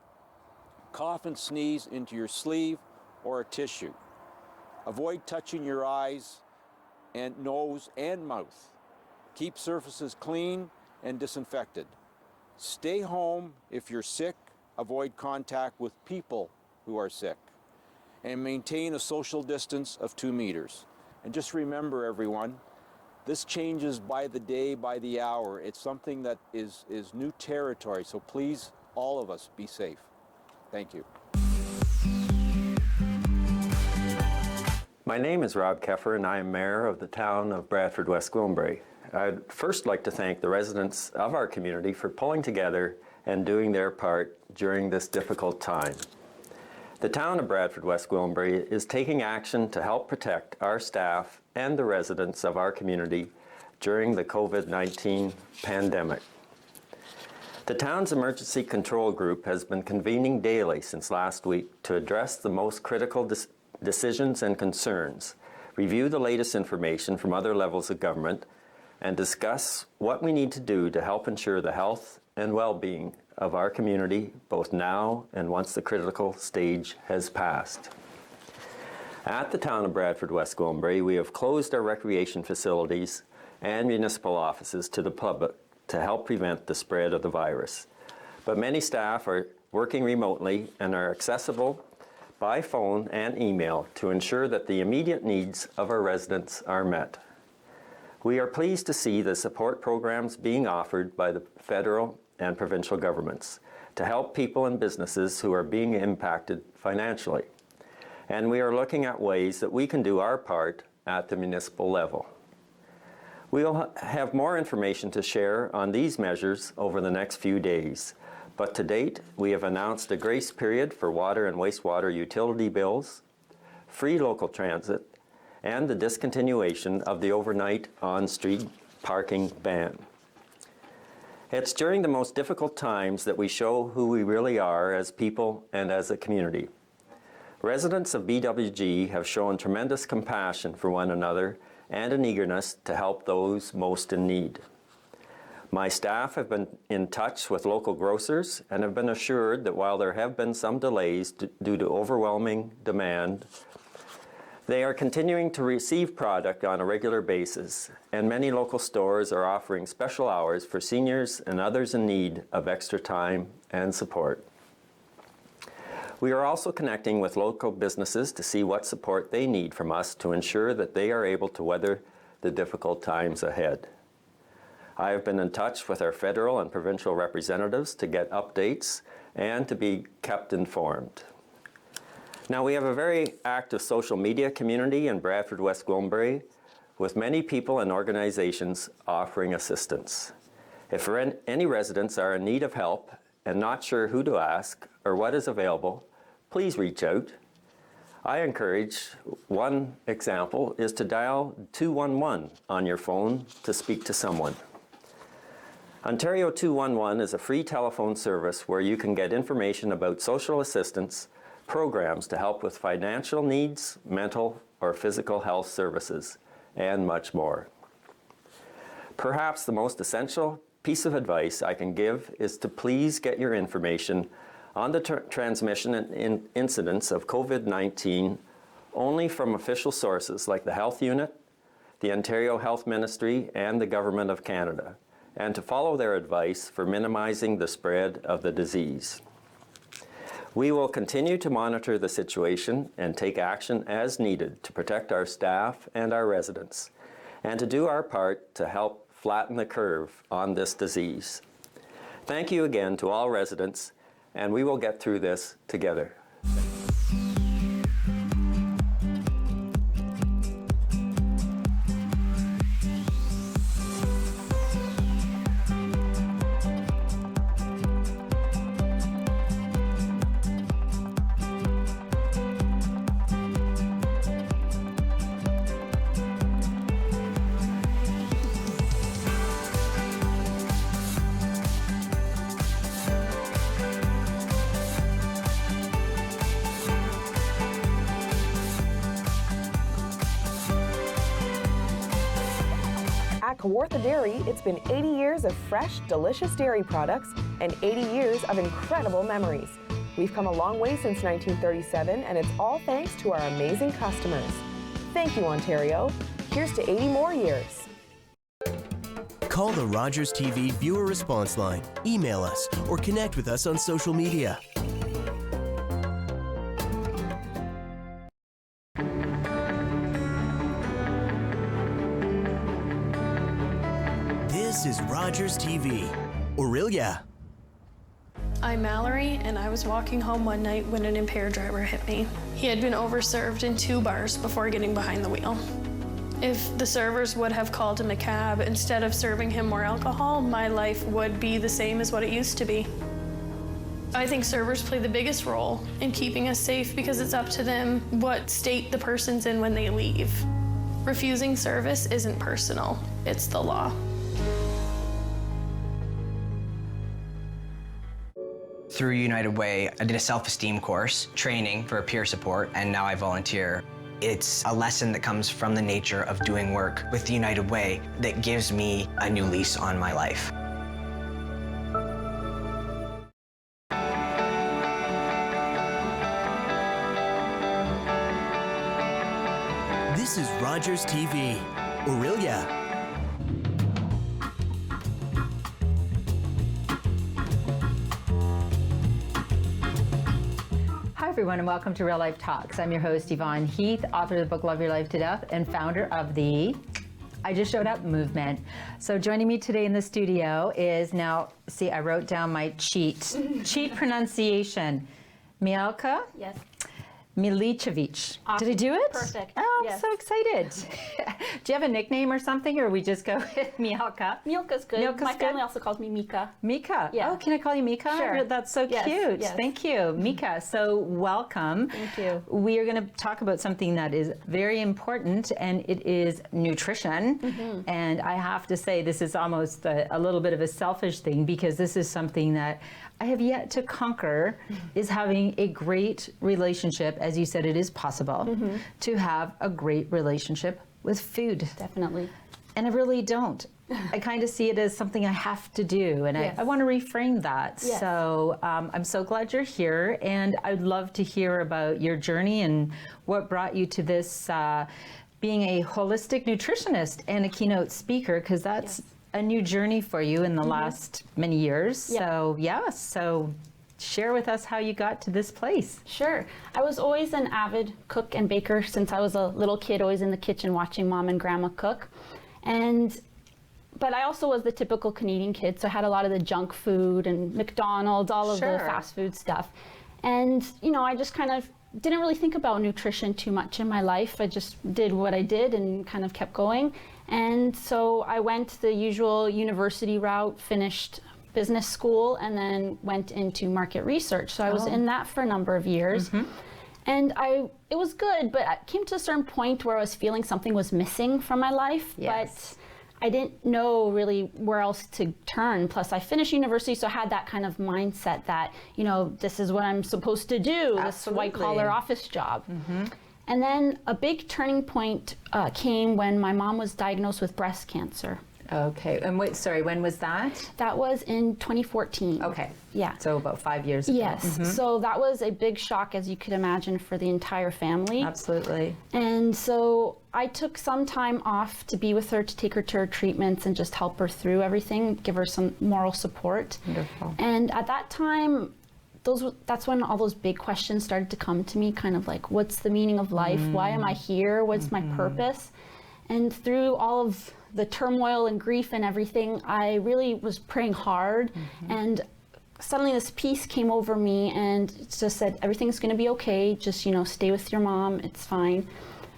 Cough and sneeze into your sleeve or a tissue. Avoid touching your eyes and nose and mouth. Keep surfaces clean and disinfected. Stay home if you're sick. Avoid contact with people who are sick. And maintain a social distance of 2 meters. And just remember, everyone, this changes by the day, by the hour. It's something that is new territory. So please, all of us, be safe. Thank you. My name is Rob Keffer, and I am Mayor of the town of Bradford, West Gwillimbury. I'd first like to thank the residents of our community for pulling together and doing their part during this difficult time. The town of Bradford, West Gwillimbury is taking action to help protect our staff and the residents of our community during the COVID-19 pandemic. The town's emergency control group has been convening daily since last week to address the most critical decisions and concerns, review the latest information from other levels of government, and discuss what we need to do to help ensure the health and well-being of our community, both now and once the critical stage has passed. At the town of Bradford, West Gwillimbury, we have closed our recreation facilities and municipal offices to the public to help prevent the spread of the virus. But many staff are working remotely and are accessible by phone and email to ensure that the immediate needs of our residents are met. We are pleased to see the support programs being offered by the federal and provincial governments to help people and businesses who are being impacted financially. And we are looking at ways that we can do our part at the municipal level. We will have more information to share on these measures over the next few days, but to date, we have announced a grace period for water and wastewater utility bills, free local transit, and the discontinuation of the overnight on-street parking ban. It's during the most difficult times that we show who we really are as people and as a community. Residents of BWG have shown tremendous compassion for one another and an eagerness to help those most in need. My staff have been in touch with local grocers and have been assured that while there have been some delays due to overwhelming demand, they are continuing to receive product on a regular basis, and many local stores are offering special hours for seniors and others in need of extra time and support. We are also connecting with local businesses to see what support they need from us to ensure that they are able to weather the difficult times ahead. I have been in touch with our federal and provincial representatives to get updates and to be kept informed. Now, we have a very active social media community in Bradford, West Gwillimbury, with many people and organizations offering assistance. If any residents are in need of help and not sure who to ask or what is available, please reach out. I encourage, one example is to dial 211 on your phone to speak to someone. Ontario 211 is a free telephone service where you can get information about social assistance, programs to help with financial needs, mental or physical health services, and much more. Perhaps the most essential piece of advice I can give is to please get your information on the transmission and incidence of COVID-19 only from official sources like the Health Unit, the Ontario Health Ministry, and the Government of Canada, and to follow their advice for minimizing the spread of the disease. We will continue to monitor the situation and take action as needed to protect our staff and our residents, and to do our part to help flatten the curve on this disease. Thank you again to all residents, and we will get through this together. At Kawartha Dairy, it's been 80 years of fresh, delicious dairy products and 80 years of incredible memories. We've come a long way since 1937, and it's all thanks to our amazing customers. Thank you, Ontario. Here's to 80 more years. Call the Rogers TV viewer response line, email us, or connect with us on social media. This is Rogers TV, Orillia. I'm Mallory, and I was walking home one night when an impaired driver hit me. He had been overserved in 2 bars before getting behind the wheel. If the servers would have called him a cab instead of serving him more alcohol, my life would be the same as what it used to be. I think servers play the biggest role in keeping us safe because it's up to them what state the person's in when they leave. Refusing service isn't personal, it's the law. Through United Way, I did a self-esteem course, training for peer support, and now I volunteer. It's a lesson that comes from the nature of doing work with the United Way that gives me a new lease on my life. This is Rogers TV, Orillia. Hi everyone, and welcome to Real Life Talks. I'm your host, Yvonne Heath, author of the book Love Your Life to Death and founder of the I Just Showed Up movement. So joining me today in the studio is now, see, I wrote down my cheat pronunciation. Mielka? Yes. Milicevic. Awesome. Did I do it? Perfect. Oh, I'm Yes. so excited. Do you have a nickname or something, or we just go with Mielka? Milka's good. Milka's My family good? also calls me Mika. Mika. Yeah. Oh, can I call you Mika? Sure. That's so Yes, cute. yes. Thank you, Mika. So welcome. Thank you. We are going to talk about something that is very important, and it is nutrition. Mm-hmm. And I have to say, this is almost a little bit of a selfish thing, because this is something that I have yet to conquer, is having a great relationship. As you said, it is possible to have a great relationship with food. Definitely. And I really don't. I kind of see it as something I have to do, and Yes. I want to reframe that. Yes. So I'm so glad you're here, and I'd love to hear about your journey and what brought you to this being a holistic nutritionist and a keynote speaker, because that's a new journey for you in the last many years. Yeah. So so share with us how you got to this place. Sure. I was always an avid cook and baker since I was a little kid, always in the kitchen watching mom and grandma cook. But I also was the typical Canadian kid, so I had a lot of the junk food and McDonald's, all of the Sure. fast food stuff. And, I just kind of didn't really think about nutrition too much in my life. I just did what I did and kind of kept going. And so I went the usual university route, finished business school, and then went into market research. So I was in that for a number of years. And it was good, but I came to a certain point where I was feeling something was missing from my life. Yes. But I didn't know really where else to turn. Plus, I finished university, so I had that kind of mindset that, this is what I'm supposed to do, this white-collar office job. And then a big turning point came when my mom was diagnosed with breast cancer. Okay. And wait, sorry, when was that? That was in 2014. Okay. Yeah. So about 5 years ago. Yes. So that was a big shock, as you could imagine, for the entire family. Absolutely. And so I took some time off to be with her, to take her to her treatments and just help her through everything, give her some moral support. Wonderful. And at that time, that's when all those big questions started to come to me, kind of like, what's the meaning of life? Why am I here? What's my purpose? And through all of the turmoil and grief and everything, I really was praying hard. And suddenly this peace came over me, and it just said, everything's going to be okay. Just, stay with your mom. It's fine.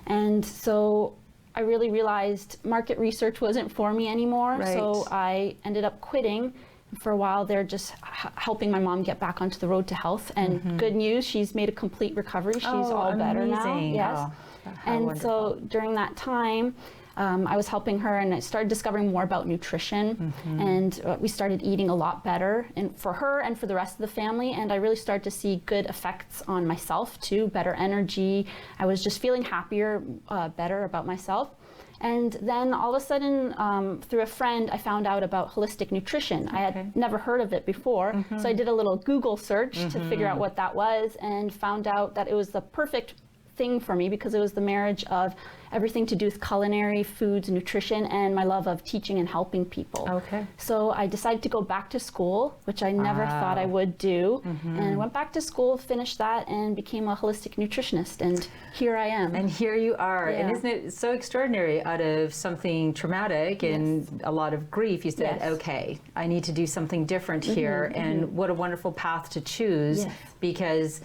And so I really realized market research wasn't for me anymore. Right. So I ended up quitting. For a while, they're just helping my mom get back onto the road to health. And good news, she's made a complete recovery. She's all better now. Amazing. Yes. How And wonderful. so during that time, I was helping her, and I started discovering more about nutrition. And we started eating a lot better, and for her and for the rest of the family. And I really started to see good effects on myself too, better energy. I was just feeling happier, better about myself. And then all of a sudden, through a friend, I found out about holistic nutrition. I had never heard of it before. So I did a little Google search to figure out what that was, and found out that it was the perfect thing for me, because it was the marriage of everything to do with culinary, foods, nutrition, and my love of teaching and helping people. Okay. So I decided to go back to school, which I never thought I would do, and went back to school, finished that, and became a holistic nutritionist, and here I am. And here you are. Yeah. And isn't it so extraordinary? Out of something traumatic and a lot of grief, you said, Yes. okay, I need to do something different here. And what a wonderful path to choose, Yes. because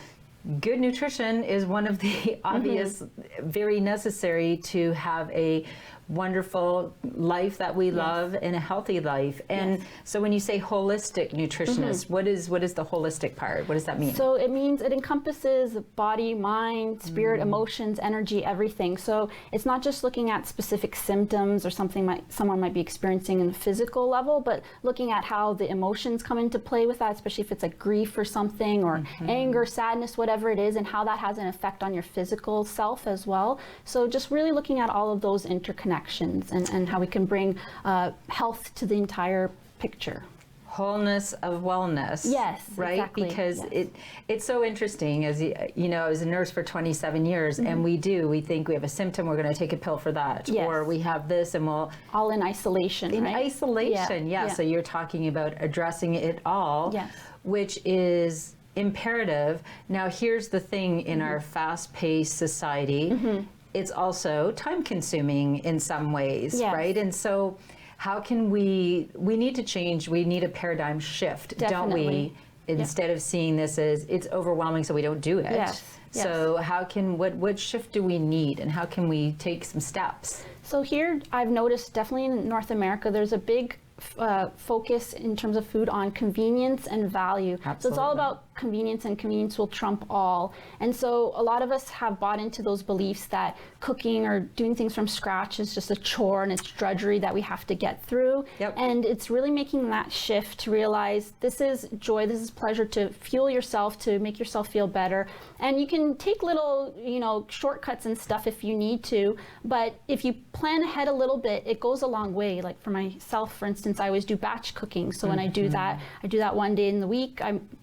good nutrition is one of the obvious, very necessary to have a wonderful life that we love and a healthy life. And so when you say holistic nutritionist, what is the holistic part? What does that mean? So it means it encompasses body, mind, spirit, emotions, energy, everything. So it's not just looking at specific symptoms or something someone might be experiencing in the physical level, but looking at how the emotions come into play with that, especially if it's like grief or something, or anger, sadness, whatever it is, and how that has an effect on your physical self as well. So just really looking at all of those interconnections and how we can bring health to the entire picture. Wholeness of wellness. Yes, right? exactly. Because it's so interesting. As you know, I was a nurse for 27 years, and we think we have a symptom, we're going to take a pill for that, or we have this, and we'll all in isolation. In right? isolation, yeah. So you're talking about addressing it all, which is imperative. Now, here's the thing: in our fast-paced society, it's also time-consuming in some ways, right? And so how can we need to change, we need a paradigm shift, don't we? Instead of seeing this as it's overwhelming, so we don't do it. Yes. So what shift do we need, and how can we take some steps? So here, I've noticed definitely in North America, there's a big focus in terms of food on convenience and value. Absolutely. So it's all about convenience, and convenience will trump all. And so a lot of us have bought into those beliefs that cooking or doing things from scratch is just a chore and it's drudgery that we have to get through. Yep. And it's really making that shift to realize this is joy, this is pleasure, to fuel yourself, to make yourself feel better. And you can take little, shortcuts and stuff if you need to, but if you plan ahead a little bit, it goes a long way. Like for myself, for instance, I always do batch cooking. So when I do that one day in the week.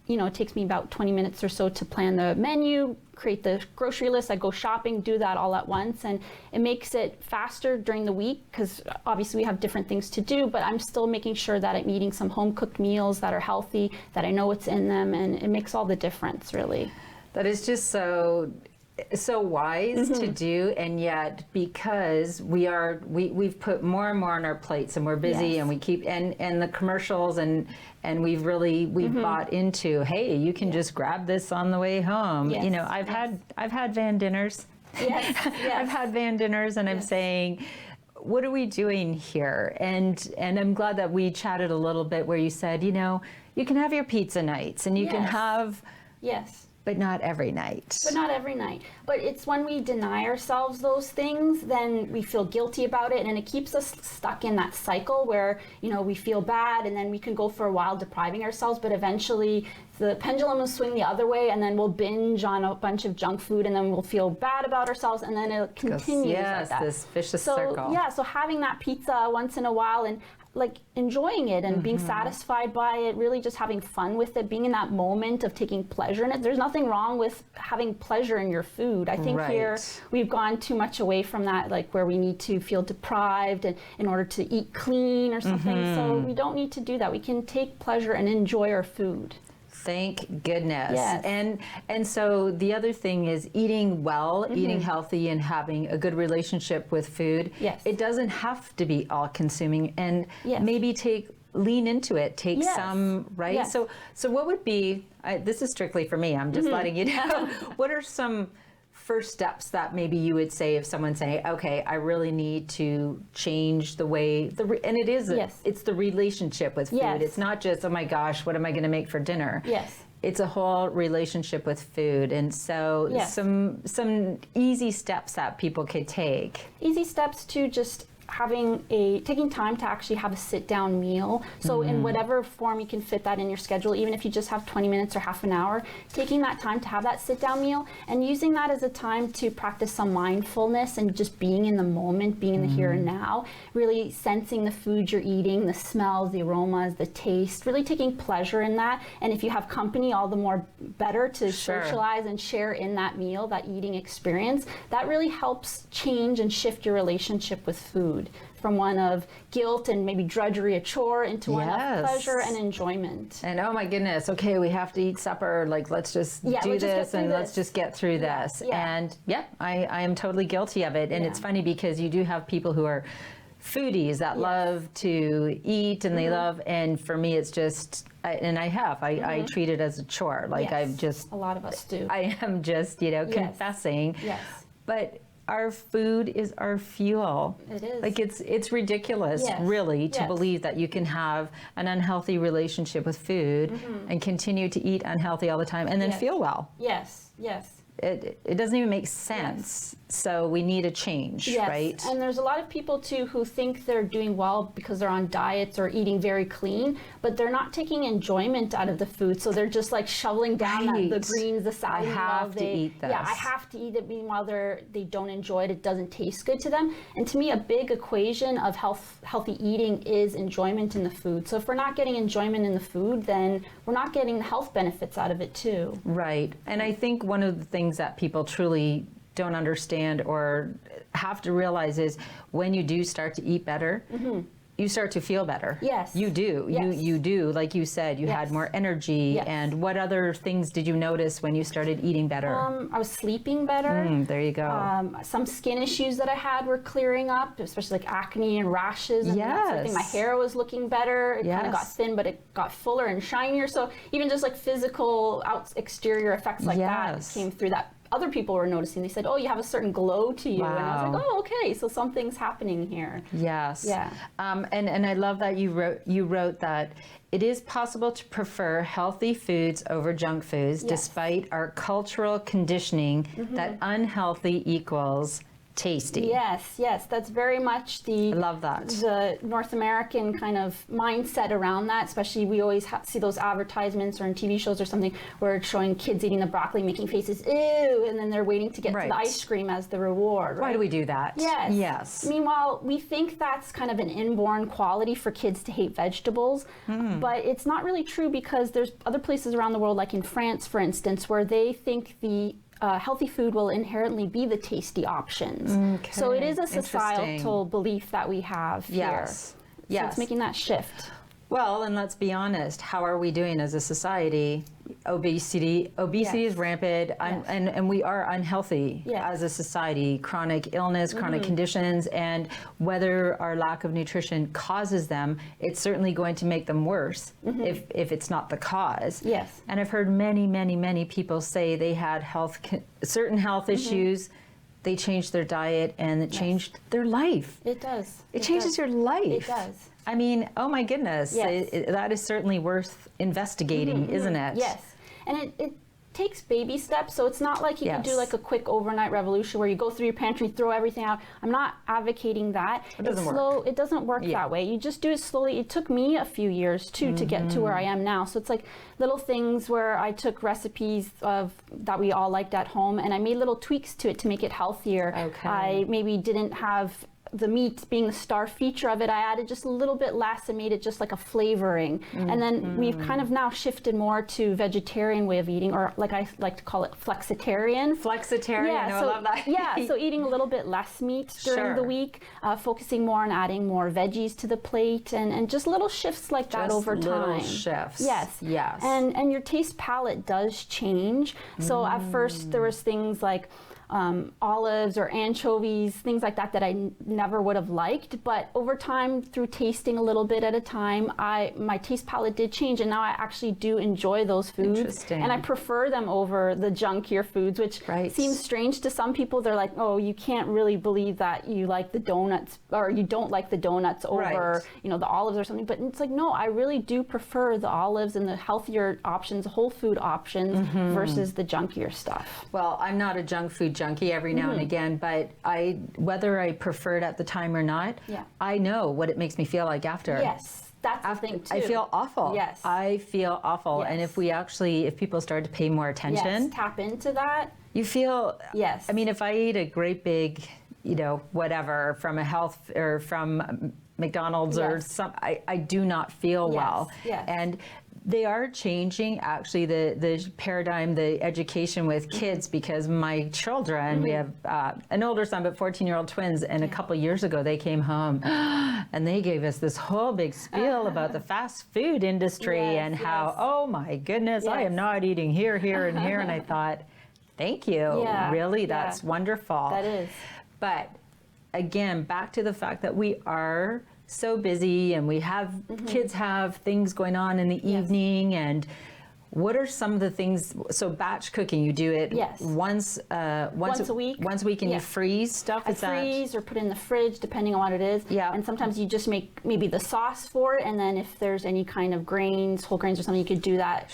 It takes me about 20 minutes or so to plan the menu, create the grocery list. I go shopping, do that all at once, and it makes it faster during the week because obviously we have different things to do, but I'm still making sure that I'm eating some home cooked meals that are healthy, that I know what's in them, and it makes all the difference, really. That is just so wise to do, and yet because we've put more and more on our plates, and we're busy, and we keep and the commercials and we've bought into, hey, you can just grab this on the way home. Yes. I've had van dinners. Yes. I've had van dinners, and I'm saying, what are we doing here? And I'm glad that we chatted a little bit where you said, you can have your pizza nights, and you can have but not every night. But not every night. But it's when we deny ourselves those things, then we feel guilty about it, and it keeps us stuck in that cycle where, we feel bad, and then we can go for a while depriving ourselves, but eventually the pendulum will swing the other way, and then we'll binge on a bunch of junk food, and then we'll feel bad about ourselves, and then it continues like that. This vicious circle. Yeah, so having that pizza once in a while, and like enjoying it and being satisfied by it, really just having fun with it, being in that moment of taking pleasure in it. There's nothing wrong with having pleasure in your food. I think here we've gone too much away from that, like where we need to feel deprived and in order to eat clean or something. So we don't need to do that. We can take pleasure and enjoy our food. Thank goodness. Yes. And so the other thing is eating well, eating healthy, and having a good relationship with food. Yes. It doesn't have to be all consuming, and maybe lean into it, take some, right? Yes. So what would be, this is strictly for me, I'm just letting you know, what are some first steps that maybe you would say if someone's saying, okay, I really need to change the way, and it is, it's the relationship with food. Yes. It's not just, oh my gosh, what am I going to make for dinner? Yes. It's a whole relationship with food. And so some easy steps that people could take. Easy steps to just taking time to actually have a sit-down meal. So in whatever form you can fit that in your schedule, even if you just have 20 minutes or half an hour, taking that time to have that sit-down meal and using that as a time to practice some mindfulness and just being in the moment, being in the here and now, really sensing the food you're eating, the smells, the aromas, the taste, really taking pleasure in that. And if you have company, all the more better to socialize and share in that meal, that eating experience. That really helps change and shift your relationship with food from one of guilt and maybe drudgery, a chore, into one of pleasure and enjoyment. And oh my goodness, okay, we have to eat supper, like let's just do this and let's just get through this. And I am totally guilty of it. And it's funny because you do have people who are foodies that love to eat, and they love, and for me it's just, I treat it as a chore. Like I've just, a lot of us do. I am just, confessing. Yes. But our food is our fuel. It is. Like it's ridiculous, really, to believe that you can have an unhealthy relationship with food and continue to eat unhealthy all the time and then feel well. Yes, yes. It doesn't even make sense. So we need a change, right? And there's a lot of people too who think they're doing well because they're on diets or eating very clean, but they're not taking enjoyment out of the food. So they're just like shoveling down the greens, the salad. I have to eat this. Yeah, I have to eat it. Meanwhile, they don't enjoy it. It doesn't taste good to them. And to me, a big equation of healthy eating is enjoyment in the food. So if we're not getting enjoyment in the food, then we're not getting the health benefits out of it too. Right. And I think one of the things that people truly don't understand or have to realize is when you do start to eat better, you start to feel better. Yes. You do. Yes. You do. Like you said, you had more energy. Yes. And what other things did you notice when you started eating better? I was sleeping better. There you go. Some skin issues that I had were clearing up, especially like acne and rashes. And that sort of thing. My hair was looking better. It kind of got thin, but it got fuller and shinier. So even just like physical exterior effects like that came through that other people were noticing. They said, "Oh, you have a certain glow to you," and I was like, Wow. "Oh, okay, so something's happening here." Yes. Yeah. And I love that you wrote that it is possible to prefer healthy foods over junk foods, Yes. despite our cultural conditioning that unhealthy equals tasty. Yes, that's very much the. I love that. The North American kind of mindset around that, especially we always see those advertisements or in TV shows or something where it's showing kids eating the broccoli, making faces, ew, and then they're waiting to get to the ice cream as the reward. Why right? do we do that? Yes. Yes. Meanwhile, we think that's kind of an inborn quality for kids to hate vegetables, but it's not really true because there's other places around the world, like in France, for instance, where they think the healthy food will inherently be the tasty options. Okay. So it is a Interesting. societal belief that we have here. Yes. So Yes. it's making that shift. Well, and let's be honest, how are we doing as a society? Obesity Yes. is rampant, and we are unhealthy Yes. as a society. Chronic illness, chronic conditions, and whether our lack of nutrition causes them, it's certainly going to make them worse if it's not the cause. Yes. And I've heard many people say they had certain health issues. They changed their diet and it changed their life. It does. It changes your life. It does. I mean, oh my goodness, Yes. that is certainly worth investigating, isn't it? Yes. And it takes baby steps, so it's not like you can do Yes. like a quick overnight revolution where you go through your pantry, throw everything out. I'm not advocating that. It doesn't It's work. slow. It doesn't work that way. You just do it slowly. It took me a few years too to get to where I am now. So it's like little things where I took recipes of that we all liked at home and I made little tweaks to it to make it healthier. Okay. I maybe didn't have the meat being the star feature of it. I added just a little bit less and made it just like a flavoring. And then we've kind of now shifted more to vegetarian way of eating, or like I like to call it flexitarian. Flexitarian, I love that. Yeah, so eating a little bit less meat during the Sure. week, focusing more on adding more veggies to the plate, and just little shifts like that Just over little time. shifts. Yes. Yes. And your taste palette does change. So at first there was things like olives or anchovies, things like that I never would have liked. But over time, through tasting a little bit at a time, my taste palette did change, and now I actually do enjoy those foods. Interesting. And I prefer them over the junkier foods, which seems strange to some people. They're like, oh, you can't really believe that you like the donuts, or you don't like the donuts over, the olives or something. But it's like, no, I really do prefer the olives and the healthier options, whole food options versus the junkier stuff. Well, I'm not a junk food junkie every now and again, but whether I prefer it at the time or not, I know what it makes me feel like after. Yes, that's the thing too. I feel awful. Yes. I feel awful. Yes. And if people start to pay more attention, Yes, tap into that. you feel, Yes. I mean, if I eat a great big, whatever from a health or from McDonald's or some, I do not feel well. Yes. And they are changing actually the paradigm, the education with kids, because my children, we have an older son, but 14-year-old twins, and a couple years ago they came home and they gave us this whole big spiel about the fast food industry and how, oh my goodness, I am not eating here, and here, and I thought, thank you, really, that's wonderful. That is. But again, back to the fact that we are so busy and we have kids have things going on in the evening, and what are some of the things? So batch cooking, you do it once a week. Once a week, and you freeze stuff. I freeze or put it in the fridge, depending on what it is. Yeah. And sometimes you just make maybe the sauce for it, and then if there's any kind of grains, whole grains or something, you could do that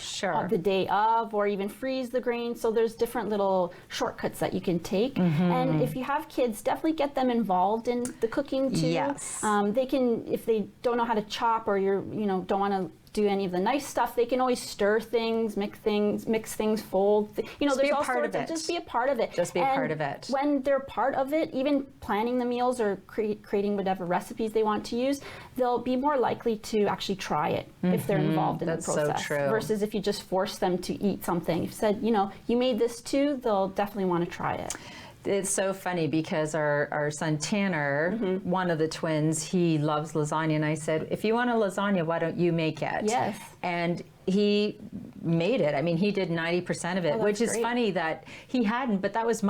the day of, or even freeze the grains. So there's different little shortcuts that you can take. And if you have kids, definitely get them involved in the cooking too. Yes. They can, if they don't know how to chop, or don't want to do any of the nice stuff, they can always stir things, mix things, fold. Just there's be a all part sorts of it. Just be a part of it. Just be a And part of it. when they're part of it, even planning the meals or creating whatever recipes they want to use, they'll be more likely to actually try it if they're involved in That's the so process. true. Versus if you just force them to eat something. If you said, you made this too, they'll definitely want to try it. It's so funny because our son Tanner, one of the twins, he loves lasagna, and I said, if you want a lasagna, why don't you make it? Yes. And he made it. I mean, he did 90% of it, which is funny that he hadn't, but that was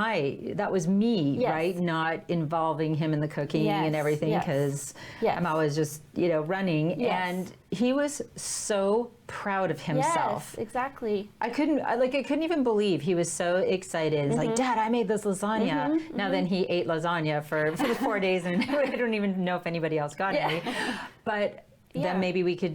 me, Yes. right? Not involving him in the cooking and everything, because I'm always just, running. Yes. And he was so proud of himself. Yes, exactly. I couldn't even believe he was so excited. He's like, Dad, I made this lasagna. Now then he ate lasagna for the 4 days, and I don't even know if anybody else got any. But then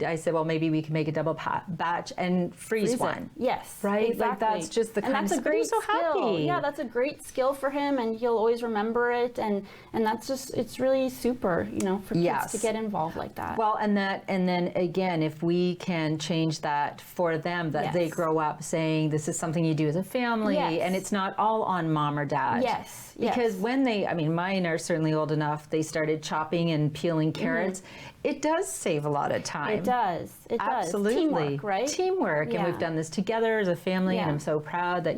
I said, well, maybe we could make a double batch and freeze one. Yes. Right? Exactly. Like that's just the and kind that's of a great so skill. happy. Yeah, that's a great skill for him, and he'll always remember it. And that's just, it's really super, for kids to get involved like that. Well, and then again, if we can change that for them, that they grow up saying this is something you do as a family, and it's not all on mom or dad. Yes. Because when mine are certainly old enough, they started chopping and peeling carrots. It does save a lot of time. It does. It does. Absolutely. Teamwork, right? Teamwork. And we've done this together as a family, and I'm so proud that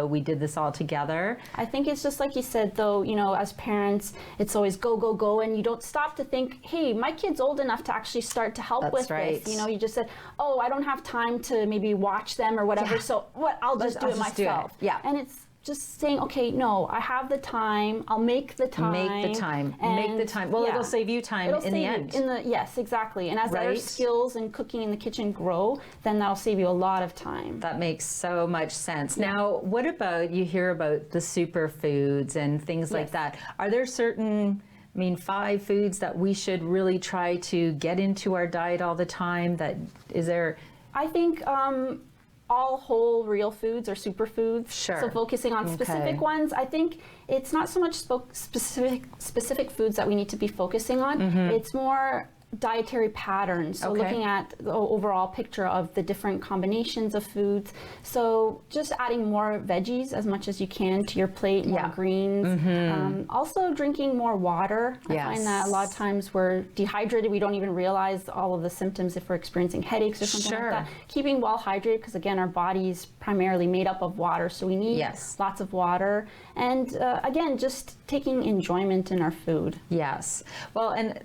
we did this all together. I think it's just like you said, though, as parents, it's always go, go, go, and you don't stop to think, hey, my kid's old enough to actually start to help with this. You just said, oh, I don't have time to maybe watch them or whatever, so I'll just do it myself. And it's just saying, okay, no, I have the time. I'll make the time. Make the time. Well, it'll save you time in the end. Yes, exactly. And as our skills in cooking in the kitchen grow, then that'll save you a lot of time. That makes so much sense. Now, what about, you hear about the superfoods and things like that. Are there certain 5 foods that we should really try to get into our diet all the time? I think all whole real foods are superfoods. Sure. So focusing on specific ones, I think it's not so much specific foods that we need to be focusing on. It's more dietary patterns. So looking at the overall picture of the different combinations of foods. So just adding more veggies as much as you can to your plate, more greens. Also drinking more water. I find that a lot of times we're dehydrated. We don't even realize all of the symptoms if we're experiencing headaches or something like that. Keeping well hydrated, because again, our body's primarily made up of water. So we need lots of water. And again, just taking enjoyment in our food. Yes. Well, and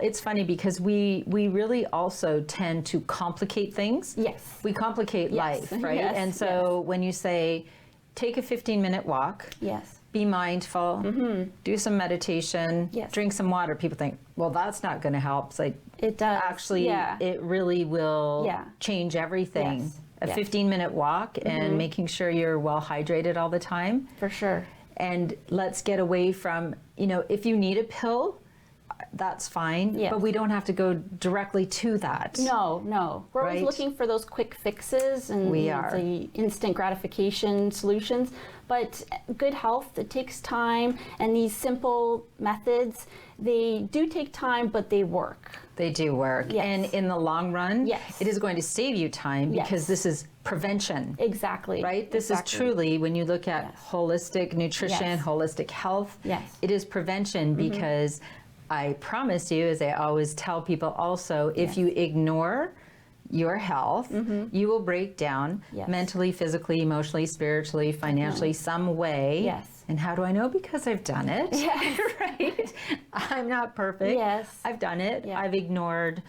it's funny because we really also tend to complicate things. Yes. We complicate life, right? And so when you say, take a 15-minute walk. Yes. Be mindful, do some meditation, drink some water. People think, well, that's not going to help. It's like, it does. Actually, it really will change everything. Yes. A 15-minute walk and making sure you're well hydrated all the time. For sure. And let's get away from, if you need a pill, that's fine, but we don't have to go directly to that. No. We're always looking for those quick fixes and the instant gratification solutions. But good health, it takes time, and these simple methods, they do take time, but they work. They do work. Yes. And in the long run, it is going to save you time because this is prevention. Exactly. Right? This is truly, when you look at holistic nutrition, holistic health, it is prevention because I promise you, as I always tell people also, if you ignore your health, you will break down mentally, physically, emotionally, spiritually, financially, some way. Yes. And how do I know? Because I've done it. Yes. Right? I'm not perfect. Yes. I've done it. Yeah. I've ignored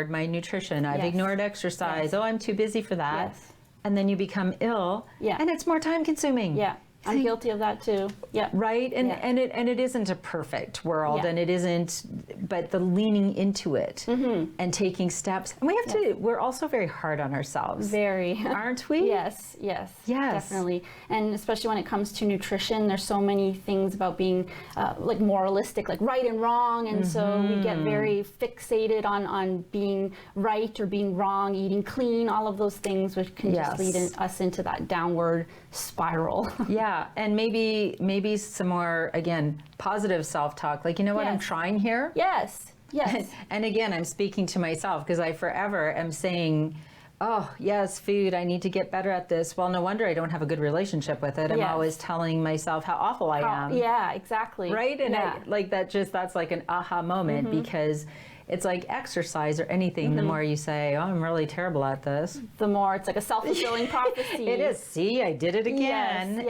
my nutrition. I've ignored exercise. Yes. Oh, I'm too busy for that. Yes. And then you become ill. Yeah. And it's more time consuming. Yeah. I'm guilty of that too. Yeah. Right? And it isn't a perfect world, and it isn't, but the leaning into it and taking steps. And we have to, we're also very hard on ourselves. Very. Aren't we? Yes. Definitely. And especially when it comes to nutrition, there's so many things about being like moralistic, like right and wrong. And so we get very fixated on being right or being wrong, eating clean, all of those things, which can just lead us into that downward spiral. Yeah, and maybe some more, again, positive self-talk. Like, you know what, I'm trying here. Yes. And again, I'm speaking to myself because I forever am saying, oh, yes, food, I need to get better at this. Well, no wonder I don't have a good relationship with it. I'm always telling myself how awful I am. Yeah, exactly. Right? And that's like an aha moment because it's like exercise or anything. The more you say, oh, I'm really terrible at this, the more it's like a self-fulfilling prophecy. It is. See, I did it again. Yes,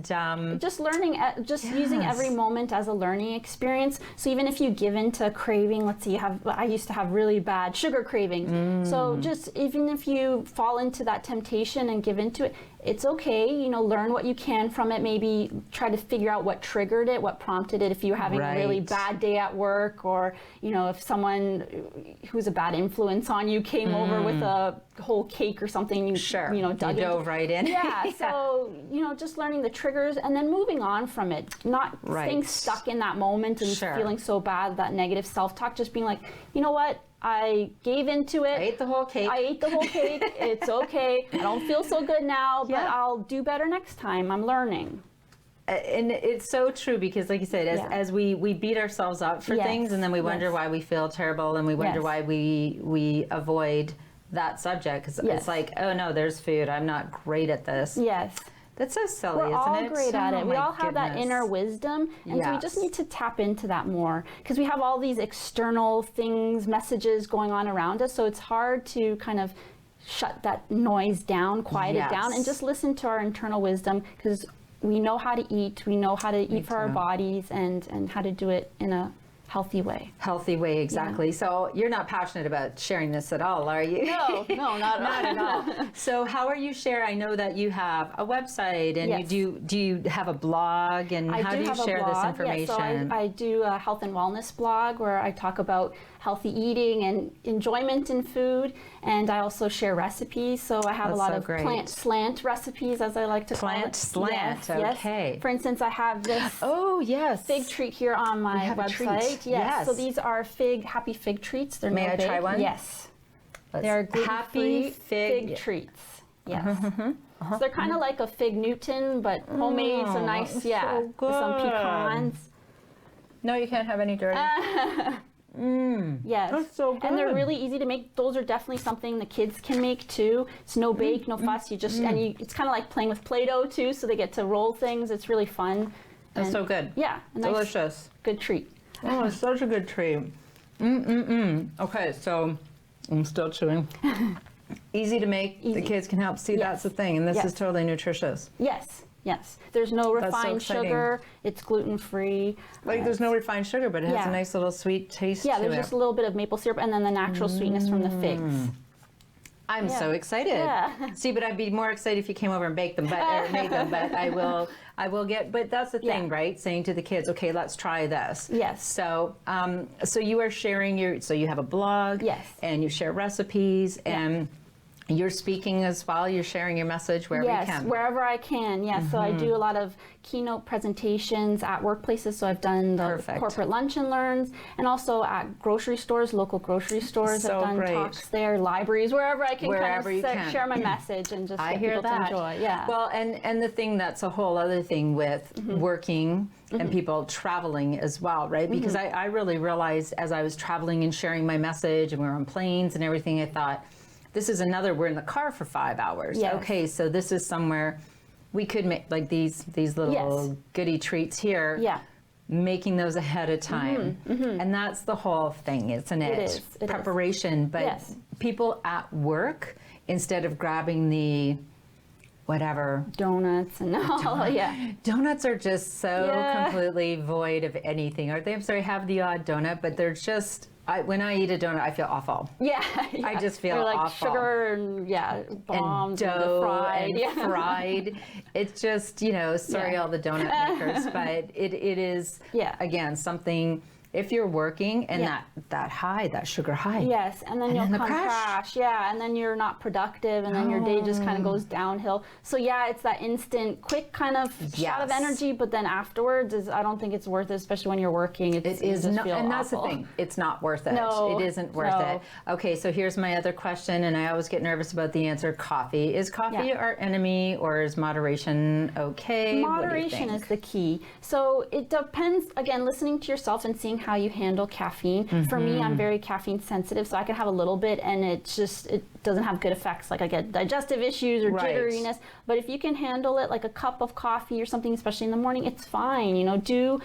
yes. And just learning, just using every moment as a learning experience. So even if you give in to a craving, let's say I used to have really bad sugar cravings. So just even if you fall into that temptation and give into it, it's okay, you know, learn what you can from it, maybe try to figure out what triggered it, what prompted it, if you're having a really bad day at work, or, you know, if someone who's a bad influence on you came over with a whole cake or something, you know, dove right in. Yeah, so, you know, just learning the triggers and then moving on from it, not staying stuck in that moment and feeling so bad, that negative self-talk, just being like, you know what? I gave into it. I ate the whole cake. It's okay. I don't feel so good now, but I'll do better next time. I'm learning. And it's so true, because like you said, as we beat ourselves up for things, and then we wonder why we feel terrible, and we wonder why we avoid that subject, because it's like, oh no, there's food. I'm not great at this. Yes. That's so silly, We're isn't all it? great at it. We all have that goodness. inner wisdom, and so we just need to tap into that more, because we have all these external things, messages going on around us, so it's hard to kind of shut that noise down, quiet it down, and just listen to our internal wisdom, because we know how to eat, we know how to eat for our bodies, and how to do it in a healthy way. Healthy way, exactly. So you're not passionate about sharing this at all, are you? No, not at all. So how are you sharing? I know that you have a website, and you do you have a blog, and how do you share this information? So I do a health and wellness blog where I talk about healthy eating and enjoyment in food, and I also share recipes. So I have a lot of plant slant recipes, as I like to call it. Plant slant, okay. Yes. For instance, I have this fig treat here on my website. Yes. So these are happy fig treats. They're May I try one? Yes. They're gluten-free fig treats. Yes. So they're kind of like a fig Newton, but homemade, so nice, so with some pecans. No, you can't have any dirty. Yes. That's so good. And they're really easy to make. Those are definitely something the kids can make too. It's no bake, no fuss. You just, it's kind of like playing with Play-Doh too, so they get to roll things. It's really fun. That's so good. Yeah. Delicious. Good treat. Oh, it's such a good treat. Okay, so I'm still chewing. Easy to make. The kids can help see that's the thing, and this is totally nutritious. Yes. Yes. There's no refined sugar. It's gluten-free. Like there's no refined sugar, but it has a nice little sweet taste to it. Yeah, there's just a little bit of maple syrup and then the natural sweetness from the figs. I'm so excited. Yeah. See, but I'd be more excited if you came over and baked them, or made them. But I will get. But that's the thing, right? Saying to the kids, okay, let's try this. Yes. So, so you are sharing so you have a blog. Yes. And you share recipes and. You're speaking as well. You're sharing your message wherever you can. Yes, wherever I can. Yes, so I do a lot of keynote presentations at workplaces. So I've done the corporate lunch and learns, and also at grocery stores, local grocery stores. I've done talks there, libraries, wherever I can share my message and just get people to enjoy. Yeah. Well, and the thing that's a whole other thing with working and people traveling as well, right? Because I really realized as I was traveling and sharing my message, and we were on planes and everything, I thought, this is we're in the car for 5 hours. Yes. Okay, so this is somewhere we could make like these little goodie treats here. Yeah. Making those ahead of time. And that's the whole thing, isn't it? It is. Preparation. But people at work, instead of grabbing the donuts and donuts are just so completely void of anything, aren't they? I'm sorry, have the odd donut, but they're just when I eat a donut, I feel awful. Yeah. I just feel like awful. Sugar and bombs and dough fried. And fried. It's just, sorry all the donut makers, but it is, again, something, if you're working and that sugar high. Yes, and then you'll crash. Yeah, and then you're not productive, and then your day just kind of goes downhill. So yeah, it's that instant, quick kind of shot of energy, but then afterwards, I don't think it's worth it, especially when you're working. It is not, and that's the thing. It's not worth it. No, it isn't worth it. Okay, so here's my other question, and I always get nervous about the answer. Coffee. Is coffee our enemy, or is moderation okay? Moderation is the key. So it depends, again, listening to yourself and seeing how you handle caffeine. For me, I'm very caffeine sensitive, so I can have a little bit and it doesn't have good effects. Like I get digestive issues or jitteriness. But if you can handle it, like a cup of coffee or something, especially in the morning, it's fine. You know, do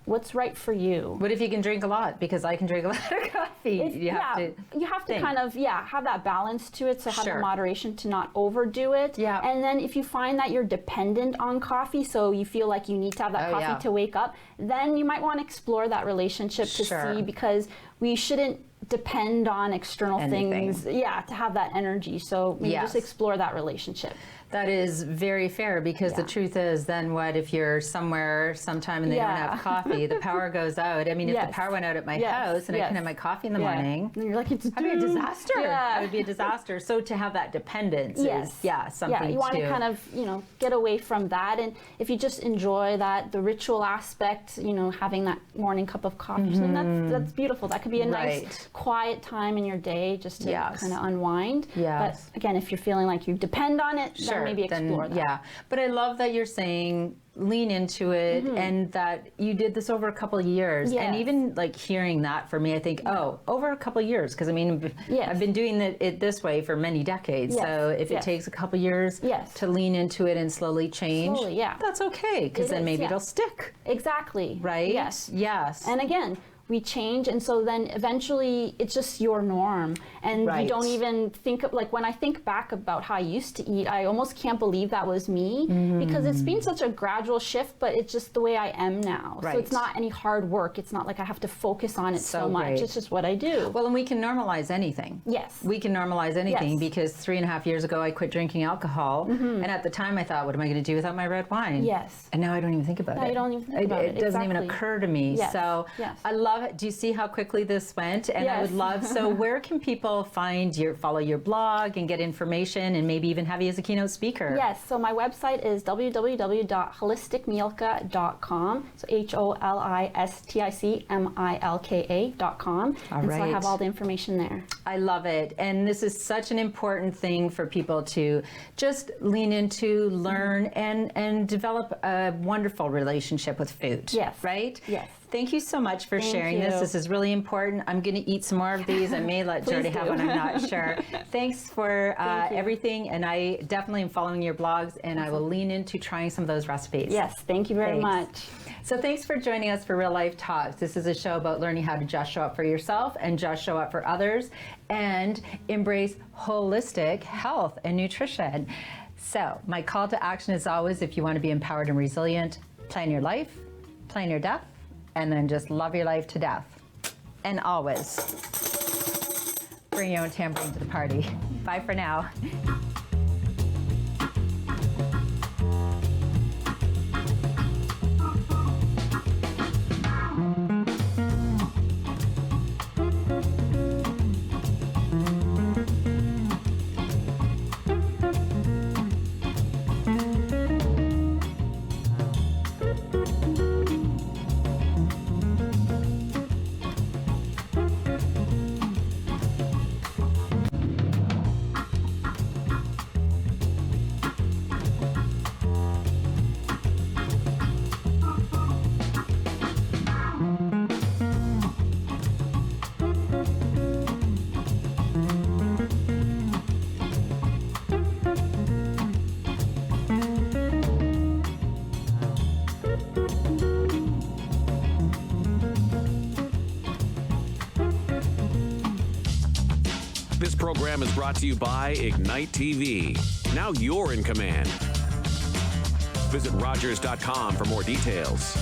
what's right for you. What if you can drink a lot? Because I can drink a lot of coffee. You have to kind of have that balance to it. So have the moderation to not overdo it. Yeah. And then if you find that you're dependent on coffee, so you feel like you need to have that coffee to wake up, then you might want to explore that relationship to see, because we shouldn't depend on external things to have that energy. So maybe just explore that relationship. That is very fair, because the truth is, then what if you're somewhere sometime and they don't have coffee, the power goes out. I mean, if the power went out at my house and I couldn't have my coffee in the morning, and you're like, it's that'd be a disaster. That would be a disaster. So to have that dependence is something you want to kind of, you know, get away from that. And if you just enjoy that, the ritual aspect, you know, having that morning cup of coffee, that's beautiful. That could be a nice quiet time in your day just to kind of unwind. But again, if you're feeling like you depend on it, then maybe explore that. Yeah, but I love that you're saying lean into it, and that you did this over a couple of years. And even like hearing that, for me, I think, oh, over a couple of years, because I mean, I've been doing it this way for many decades. So if it takes a couple of years to lean into it and slowly change, that's okay, because then maybe it'll stick. Exactly. Right? Yes. And again, we change, and so then eventually it's just your norm, and you don't even think of, like, when I think back about how I used to eat, I almost can't believe that was me, because it's been such a gradual shift, but it's just the way I am now. So it's not any hard work. It's not like I have to focus on it so much. It's just what I do. Well, and we can normalize anything. Yes. We can normalize anything, because 3.5 years ago I quit drinking alcohol, and at the time I thought, what am I going to do without my red wine? Yes. And now I don't even think about it. You don't even think about it. It doesn't even occur to me. So I love it. Do you see how quickly this went? And I would love, so where can people follow your blog and get information, and maybe even have you as a keynote speaker? Yes, so my website is www.holisticmilka.com. So HOLISTICMILKA.com. And so I have all the information there. I love it. And this is such an important thing for people to just lean into, learn, and develop a wonderful relationship with food. Yes. Right? Yes. Thank you so much for sharing this. This is really important. I'm going to eat some more of these. I may let Jordy have one. I'm not sure. Thanks for everything. And I definitely am following your blogs, and I will lean into trying some of those recipes. Yes, thank you very much. So thanks for joining us for Real Life Talks. This is a show about learning how to just show up for yourself and just show up for others, and embrace holistic health and nutrition. So my call to action is always, if you want to be empowered and resilient, plan your life, plan your death, and then just love your life to death. And always bring your own tambourine to the party. Bye for now. This program is brought to you by Ignite TV. Now you're in command. Visit Rogers.com for more details.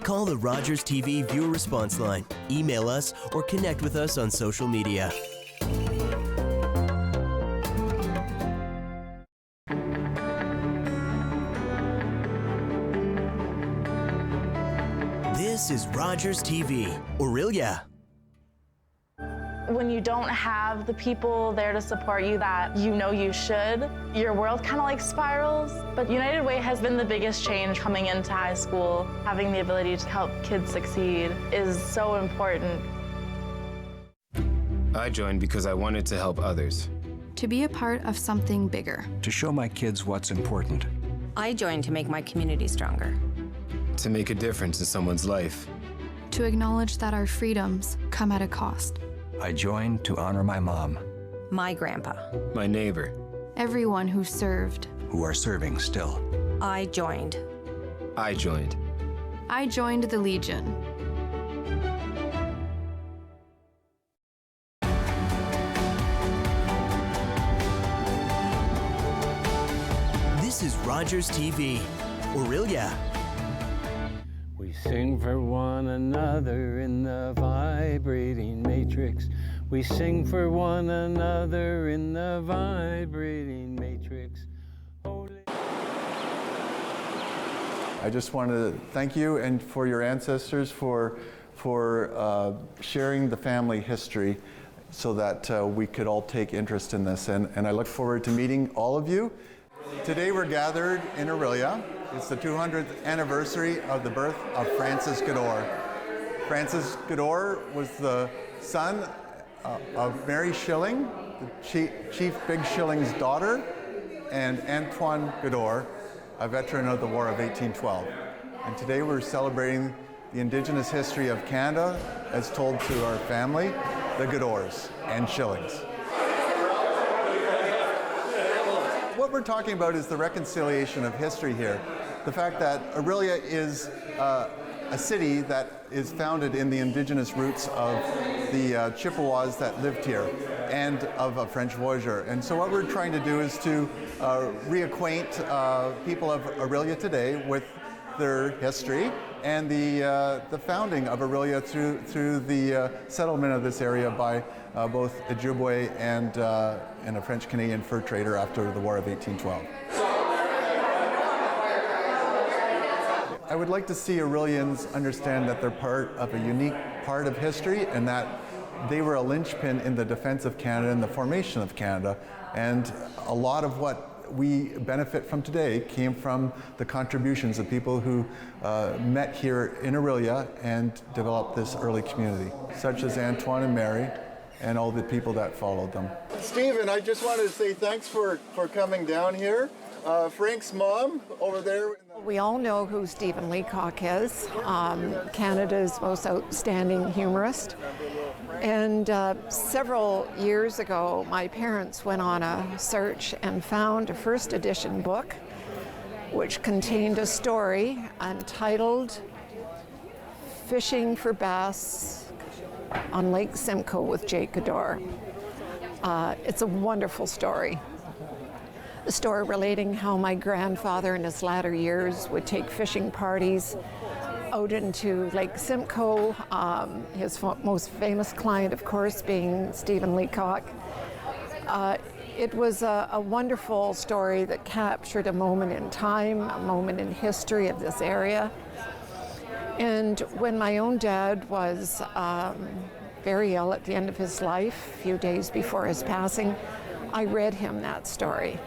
Call the Rogers TV viewer response line, email us, or connect with us on social media. This is Rogers TV, Orillia. When you don't have the people there to support you that you know you should, your world kind of like spirals. But United Way has been the biggest change coming into high school. Having the ability to help kids succeed is so important. I joined because I wanted to help others. To be a part of something bigger. To show my kids what's important. I joined to make my community stronger. To make a difference in someone's life. To acknowledge that our freedoms come at a cost. I joined to honor my mom. My grandpa. My neighbor. Everyone who served. Who are serving still. I joined. I joined. I joined the Legion. This is Rogers TV, Orillia. We sing for one another in the vibrating matrix. We sing for one another in the vibrating matrix. I just want to thank you and for your ancestors for sharing the family history so that we could all take interest in this. And I look forward to meeting all of you. Today we're gathered in Orillia. It's the 200th anniversary of the birth of Francis Godore. Francis Godore was the son of Mary Schilling, the Chief Big Schilling's daughter, and Antoine Godore, a veteran of the War of 1812. And today we're celebrating the Indigenous history of Canada as told to our family, the Godores and Schillings. What we're talking about is the reconciliation of history here. The fact that Orillia is a city that is founded in the Indigenous roots of the Chippewas that lived here and of a French voyageur. And so what we're trying to do is to reacquaint people of Orillia today with their history and the founding of Orillia through the settlement of this area by both Ojibwe and a French-Canadian fur trader after the War of 1812. I would like to see Orillians understand that they're part of a unique part of history and that they were a linchpin in the defense of Canada and the formation of Canada. And a lot of what we benefit from today came from the contributions of people who met here in Orillia and developed this early community, such as Antoine and Mary and all the people that followed them. Stephen, I just wanted to say thanks for coming down here. Frank's mom over there. We all know who Stephen Leacock is, Canada's most outstanding humorist. And several years ago, my parents went on a search and found a first edition book which contained a story entitled Fishing for Bass on Lake Simcoe with Jake Godore. It's a wonderful story. A story relating how my grandfather in his latter years would take fishing parties out into Lake Simcoe, his most famous client, of course, being Stephen Leacock. It was a wonderful story that captured a moment in time, a moment in history of this area. And when my own dad was very ill at the end of his life, a few days before his passing, I read him that story.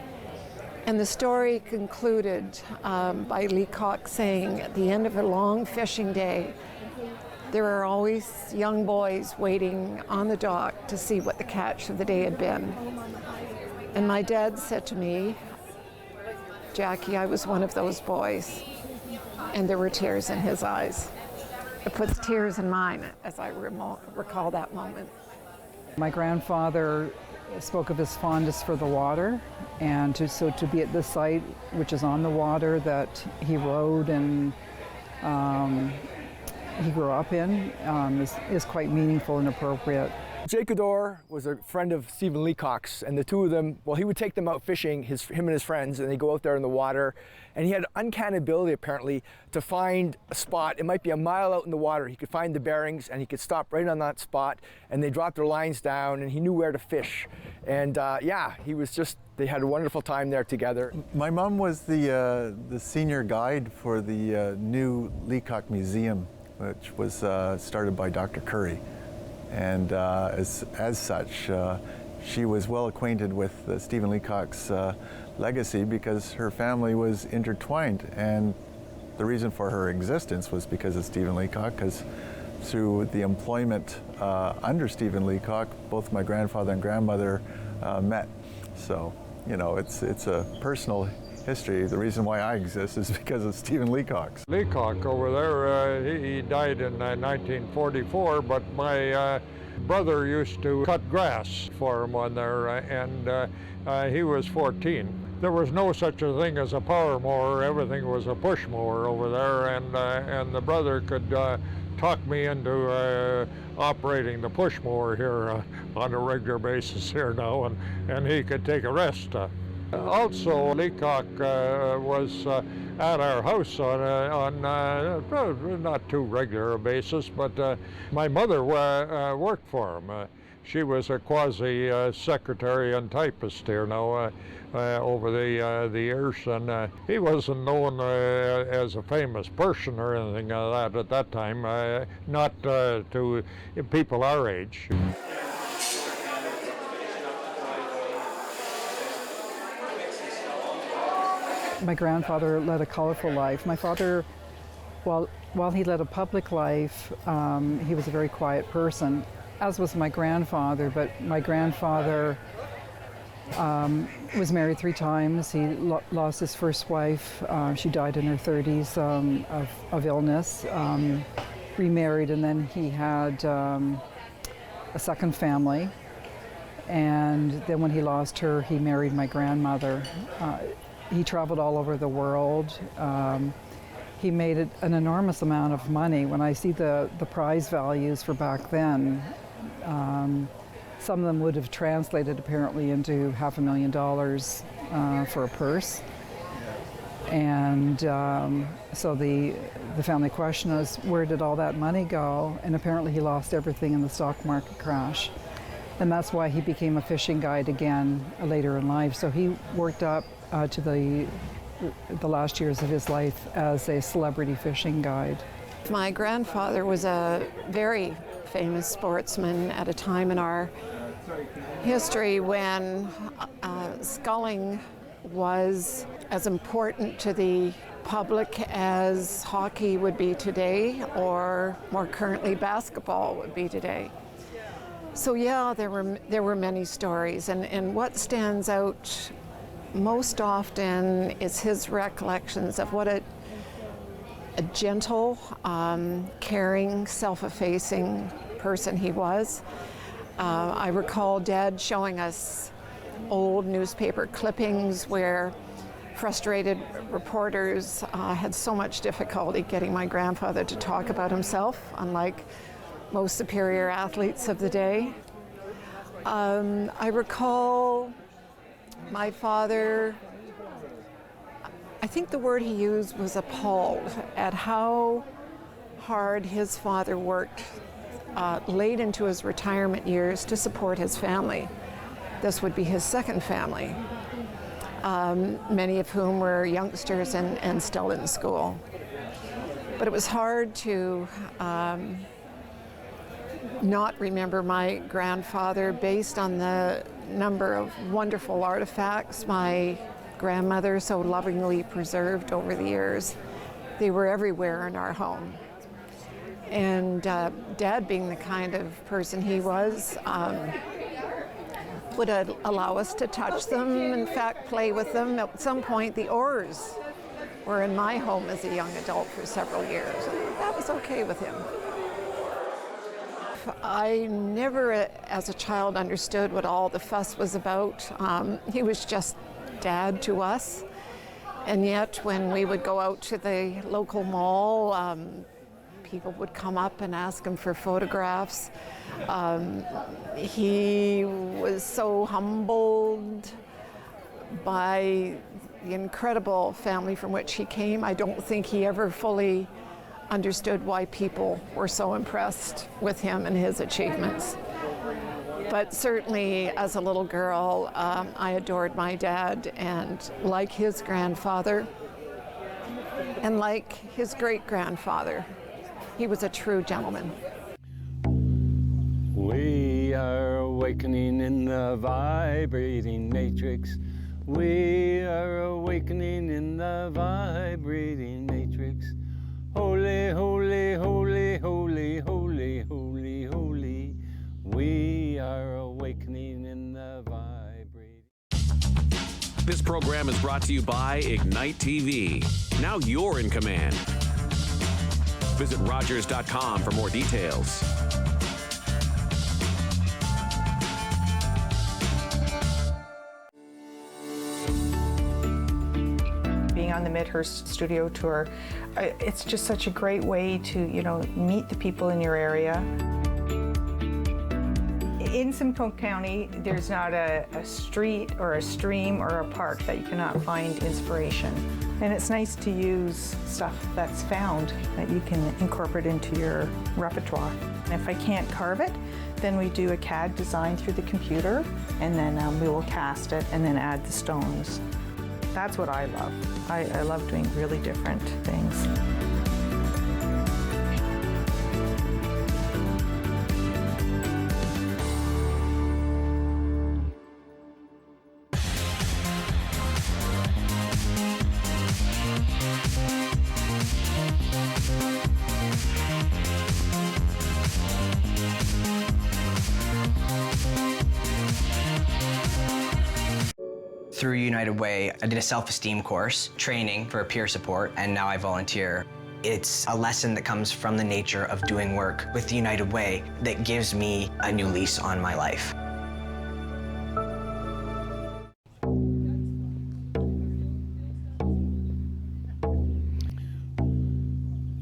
And the story concluded by Leacock saying, at the end of a long fishing day, there are always young boys waiting on the dock to see what the catch of the day had been. And my dad said to me, Jackie, I was one of those boys. And there were tears in his eyes. It puts tears in mine as I recall that moment. My grandfather spoke of his fondness for the water, and to be at this site, which is on the water that he rode and he grew up in, is quite meaningful and appropriate. Jake Godore was a friend of Stephen Leacock's, and the two of them, well, he would take them out fishing, him and his friends, and they'd go out there in the water, and he had uncanny ability, apparently, to find a spot. It might be a mile out in the water. He could find the bearings, and he could stop right on that spot, and they dropped their lines down, and he knew where to fish. And yeah, they had a wonderful time there together. My mom was the senior guide for the new Leacock Museum, which was started by Dr. Curry. And as such, she was well acquainted with Stephen Leacock's legacy because her family was intertwined. And the reason for her existence was because of Stephen Leacock, because through the employment under Stephen Leacock, both my grandfather and grandmother met. So, you know, it's a personal history. The reason why I exist is because of Stephen Leacock. Leacock over there, he died in 1944, but my brother used to cut grass for him on there, and he was 14. There was no such a thing as a power mower. Everything was a push mower over there, and the brother could talk me into operating the push mower here on a regular basis here now, and he could take a rest. Also, Leacock was at our house on not too regular a basis, but my mother worked for him. She was a quasi-secretary and typist here now over the years, and he wasn't known as a famous person or anything like that at that time, not to people our age. My grandfather led a colorful life. My father, while he led a public life, he was a very quiet person, as was my grandfather. But my grandfather was married 3 times. He lost his first wife. She died in her 30s of illness. Remarried, and then he had a second family. And then when he lost her, he married my grandmother. He traveled all over the world. He made an enormous amount of money. When I see the prize values for back then, some of them would have translated apparently into $500,000 for a purse. And so the family question is, where did all that money go? And apparently he lost everything in the stock market crash. And that's why he became a fishing guide again later in life. So he worked up to the last years of his life as a celebrity fishing guide. My grandfather was a very famous sportsman at a time in our history when sculling was as important to the public as hockey would be today, or more currently basketball would be today. So yeah, there were many stories, and what stands out most often is his recollections of what a gentle, caring, self-effacing person he was. I recall Dad showing us old newspaper clippings where frustrated reporters had so much difficulty getting my grandfather to talk about himself, unlike most superior athletes of the day. I recall my father, I think the word he used was appalled at how hard his father worked late into his retirement years to support his family. This would be his second family, many of whom were youngsters and still in school. But it was hard to not remember my grandfather based on the number of wonderful artifacts my grandmother so lovingly preserved over the years. They were everywhere in our home. And Dad, being the kind of person he was, would allow us to touch them, in fact play with them. At some point the oars were in my home as a young adult for several years. That was okay with him. I never, as a child, understood what all the fuss was about. He was just Dad to us. And yet, when we would go out to the local mall, people would come up and ask him for photographs. He was so humbled by the incredible family from which he came. I don't think he ever fully understood why people were so impressed with him and his achievements. But certainly as a little girl, I adored my dad, and like his grandfather and like his great-grandfather, he was a true gentleman. We are awakening in the vibrating matrix. We are awakening in the vibrating matrix. Holy, holy, holy, holy, holy, holy, holy. We are awakening in the vibrating. This program is brought to you by Ignite TV. Now you're in command. Visit Rogers.com for more details. Being on the Midhurst studio tour, it's just such a great way to, meet the people in your area. In Simcoe County, there's not a street or a stream or a park that you cannot find inspiration. And it's nice to use stuff that's found that you can incorporate into your repertoire. And if I can't carve it, then we do a CAD design through the computer, and then we will cast it and then add the stones. That's what I love. I love doing really different things. Through United Way, I did a self-esteem course, training for peer support, and now I volunteer. It's a lesson that comes from the nature of doing work with the United Way that gives me a new lease on my life.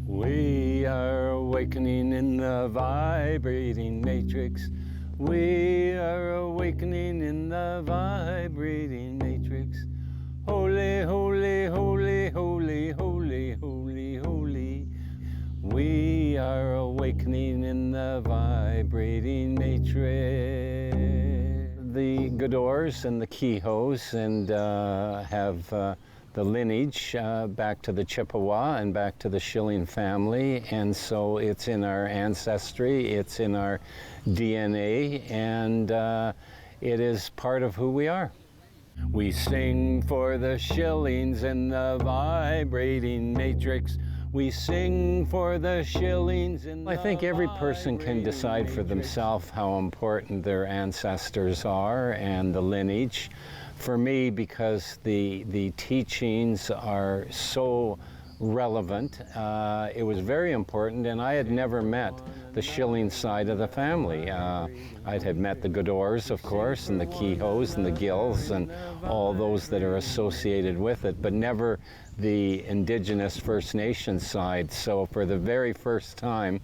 We are awakening in the vibrating matrix. We are awakening in the vibrating matrix. Holy, holy, holy, holy, holy, holy, holy. We are awakening in the vibrating matrix. The Godors and the Kehoes and have the lineage back to the Chippewa and back to the Schilling family, and so it's in our ancestry, it's in our DNA, and it is part of who we are. We sing for the Schillings in the vibrating matrix. We sing for the Schillings in the I think every person can decide for themselves how important their ancestors are and the lineage. For me, because the teachings are so relevant, it was very important, and I had never met the Schilling side of the family. I had met the Godors, of course, and the Kehoes and the Gills and all those that are associated with it, but never the Indigenous First Nations side. So for the very first time,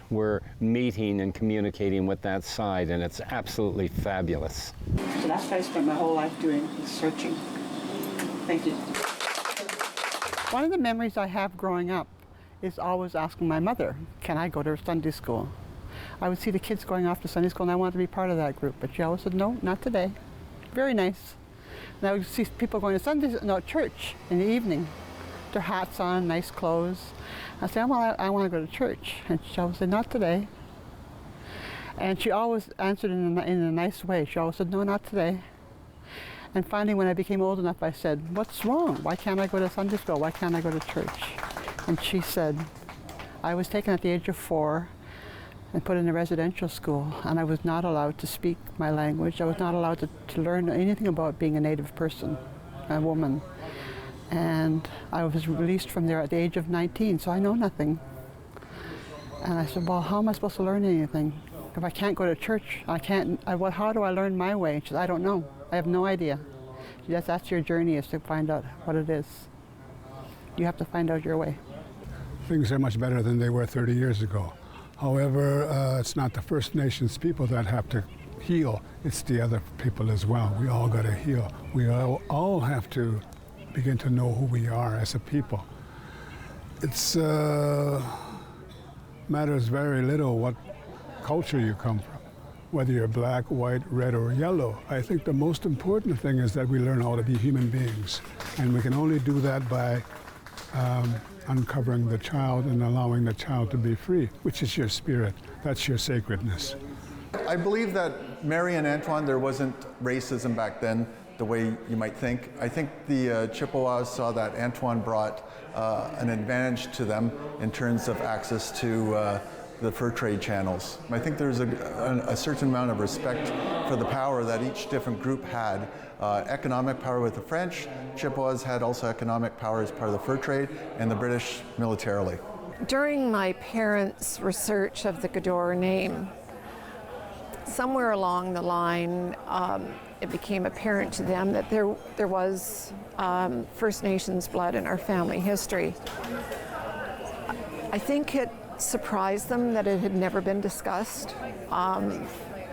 we're meeting and communicating with that side, and it's absolutely fabulous. So that's what I spent my whole life doing, is searching. Thank you. One of the memories I have growing up is always asking my mother, can I go to Sunday school? I would see the kids going off to Sunday school and I wanted to be part of that group, but she always said, no, not today. Very nice. And I would see people going to church in the evening, their hats on, nice clothes. I said, well, I want to go to church. And she always said, not today. And she always answered in a nice way. She always said, no, not today. And finally, when I became old enough, I said, what's wrong? Why can't I go to Sunday school? Why can't I go to church? And she said, I was taken at the age of 4 and put in a residential school, and I was not allowed to speak my language. I was not allowed to learn anything about being a Native person, a woman. And I was released from there at the age of 19, so I know nothing. And I said, well, how am I supposed to learn anything? If I can't go to church, how do I learn my way? She said, I don't know. I have no idea. She said, that's your journey, is to find out what it is. You have to find out your way. Things are much better than they were 30 years ago. However, it's not the First Nations people that have to heal, it's the other people as well. We all got to heal. We all have to begin to know who we are as a people. It's matters very little what culture you come from, whether you're black, white, red, or yellow. I think the most important thing is that we learn how to be human beings, and we can only do that by uncovering the child and allowing the child to be free, which is your spirit. That's your sacredness. I believe that Mary and Antoine, there wasn't racism back then the way you might think. I think the Chippewas saw that Antoine brought an advantage to them in terms of access to the fur trade channels. I think there's a certain amount of respect for the power that each different group had. Economic power with the French, Chippewas had also economic power as part of the fur trade, and the British militarily. During my parents' research of the Gador name, somewhere along the line, it became apparent to them that there was First Nations blood in our family history. I think it surprised them that it had never been discussed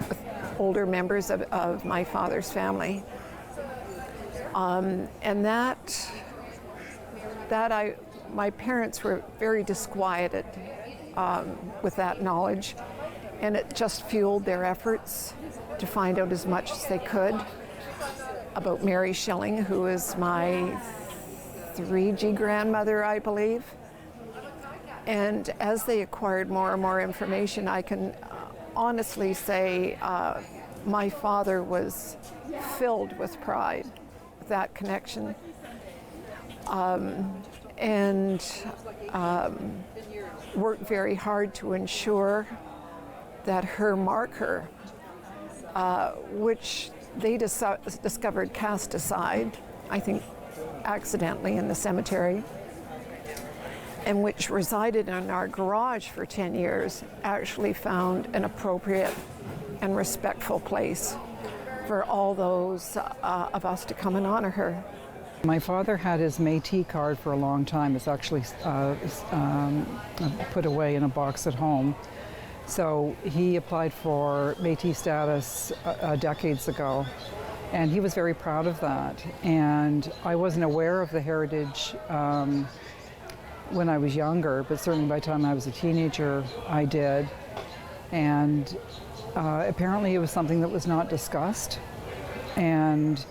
with older members of my father's family. And my parents were very disquieted with that knowledge, and it just fueled their efforts to find out as much as they could about Mary Schilling, who is my 3G grandmother, I believe. And as they acquired more and more information, I can honestly say my father was filled with pride with that connection. And worked very hard to ensure that her marker, which they discovered cast aside, I think accidentally in the cemetery, and which resided in our garage for 10 years, actually found an appropriate and respectful place for all those of us to come and honor her. My father had his Métis card for a long time. It's actually put away in a box at home. So he applied for Métis status decades ago, and he was very proud of that. And I wasn't aware of the heritage when I was younger, but certainly by the time I was a teenager, I did. And apparently it was something that was not discussed. And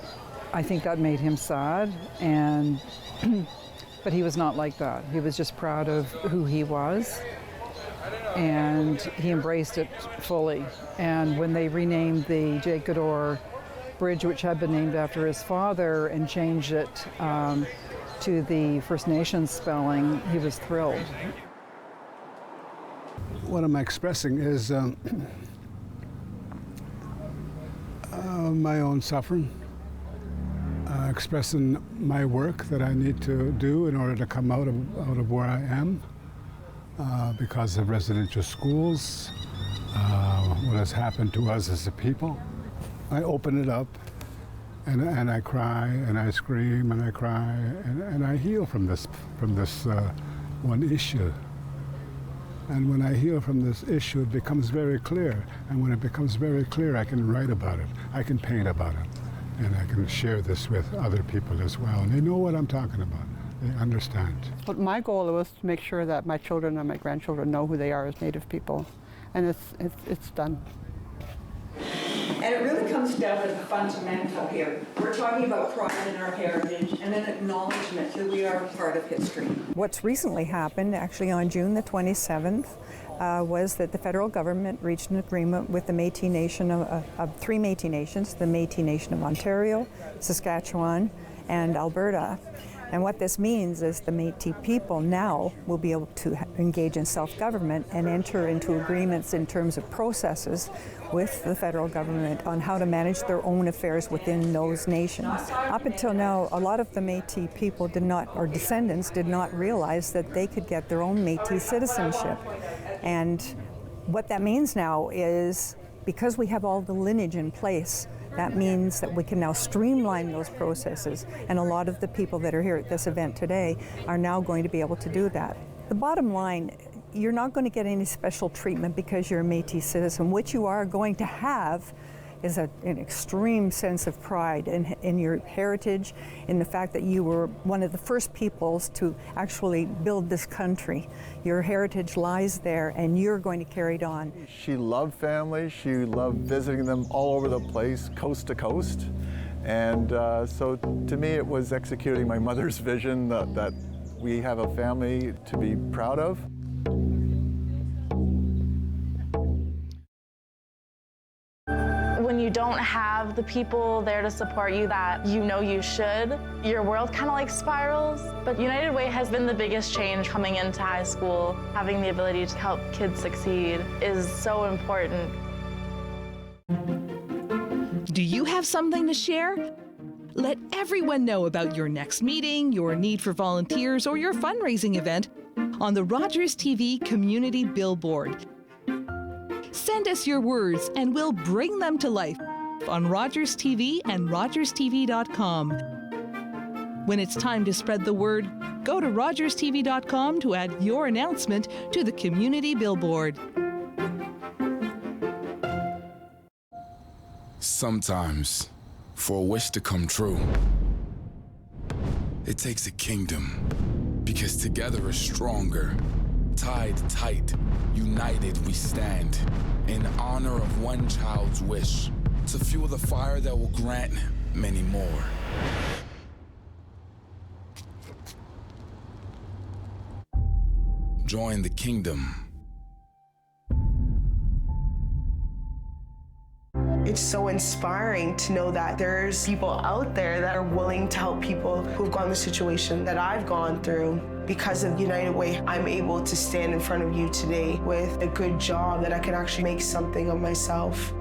I think that made him sad, and but he was not like that. He was just proud of who he was, and he embraced it fully. And when they renamed the Jake Gador Bridge, which had been named after his father, and changed it to the First Nations spelling, he was thrilled. What I'm expressing is my own suffering. Expressing my work that I need to do in order to come out of where I am because of residential schools, what has happened to us as a people. I open it up and I cry and I scream and I cry and I heal from this one issue. And when I heal from this issue, it becomes very clear. And when it becomes very clear, I can write about it. I can paint about it. And I can share this with other people as well. And they know what I'm talking about. They understand. But my goal was to make sure that my children and my grandchildren know who they are as Native people. And it's done. And it really comes down to the fundamental here. We're talking about pride in our heritage and an acknowledgement that we are part of history. What's recently happened, actually on June the 27th, was that the federal government reached an agreement with the Métis Nation of three Métis Nations, the Métis Nation of Ontario, Saskatchewan, and Alberta. And what this means is the Métis people now will be able to engage in self-government and enter into agreements in terms of processes with the federal government on how to manage their own affairs within those nations. Up until now, a lot of the Métis people did not, or descendants did not realize that they could get their own Métis citizenship. And what that means now is, because we have all the lineage in place, that means that we can now streamline those processes, and a lot of the people that are here at this event today are now going to be able to do that. The bottom line, you're not going to get any special treatment because you're a Métis citizen. What you are going to have is an extreme sense of pride in your heritage, in the fact that you were one of the first peoples to actually build this country. Your heritage lies there, and you're going to carry it on. She loved family. She loved visiting them all over the place, coast to coast. And so to me, it was executing my mother's vision that we have a family to be proud of. When you don't don't have the people there to support you that you know you should, your world kind of like spirals. But United Way has been the biggest change coming into high school. Having the ability to help kids succeed is so important. Do you have something to share? Let everyone know about your next meeting, your need for volunteers, or your fundraising event on the Rogers TV Community Billboard. Send us your words and we'll bring them to life on Rogers TV and rogerstv.com. When it's time to spread the word, go to rogerstv.com to add your announcement to the Community Billboard. Sometimes, for a wish to come true, it takes a kingdom, because together is stronger. Tied tight, united we stand, in honor of one child's wish, to fuel the fire that will grant many more. Join the kingdom. It's so inspiring to know that there's people out there that are willing to help people who've gone the situation that I've gone through. Because of United Way, I'm able to stand in front of you today with a good job that I can actually make something of myself.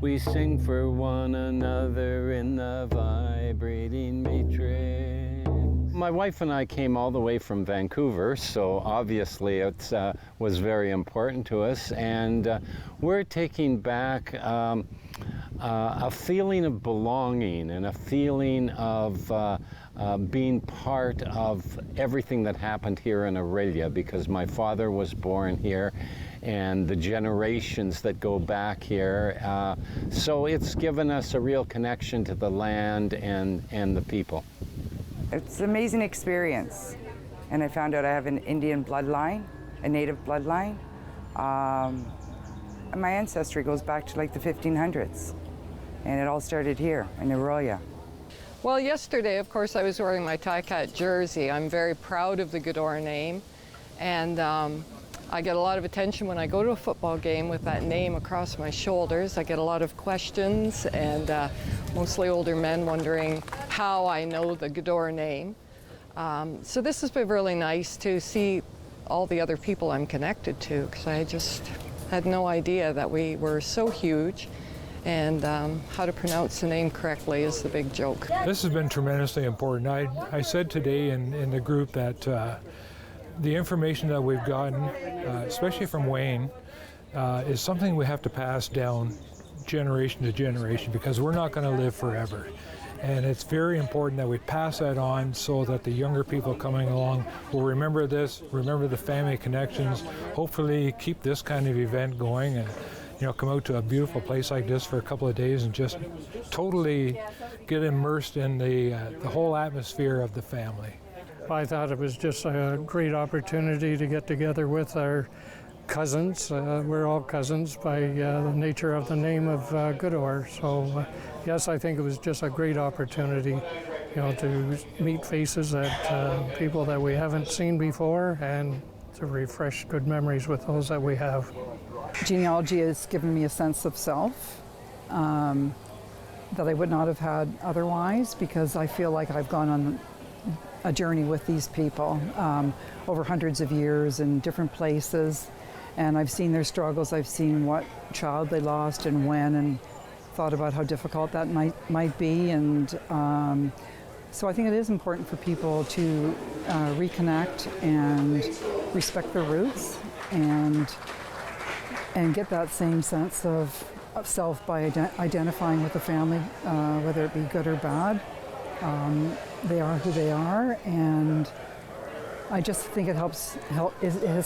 We sing for one another in the vibrating matrix. My wife and I came all the way from Vancouver, so obviously it was very important to us, and we're taking back a feeling of belonging and a feeling of being part of everything that happened here in Orillia, because my father was born here and the generations that go back here. So it's given us a real connection to the land and the people. It's an amazing experience. And I found out I have an Indian bloodline, a native bloodline. And my ancestry goes back to like the 1500s. And it all started here in Orillia. Well, yesterday, of course, I was wearing my Tie-Cat jersey. I'm very proud of the Goodor name. And I get a lot of attention when I go to a football game with that name across my shoulders. I get a lot of questions, and mostly older men wondering how I know the Goodor name. So this has been really nice to see all the other people I'm connected to, because I just had no idea that we were so huge. And how to pronounce the name correctly is the big joke. This has been tremendously important. I said today in the group that the information that we've gotten, especially from Wayne, is something we have to pass down generation to generation, because we're not going to live forever. And it's very important that we pass that on so that the younger people coming along will remember this, remember the family connections, hopefully keep this kind of event going, and come out to a beautiful place like this for a couple of days and just totally get immersed in the whole atmosphere of the family. I thought it was just a great opportunity to get together with our cousins. We're all cousins by the nature of the name of Goodor. So yes, I think it was just a great opportunity, to meet faces that people that we haven't seen before, and to refresh good memories with those that we have. Genealogy has given me a sense of self that I would not have had otherwise, because I feel like I've gone on a journey with these people over hundreds of years in different places, and I've seen their struggles. I've seen what child they lost and when, and thought about how difficult that might be, and so I think it is important for people to reconnect and respect their roots and get that same sense of self by identifying with the family, whether it be good or bad. They are who they are, and I just think it has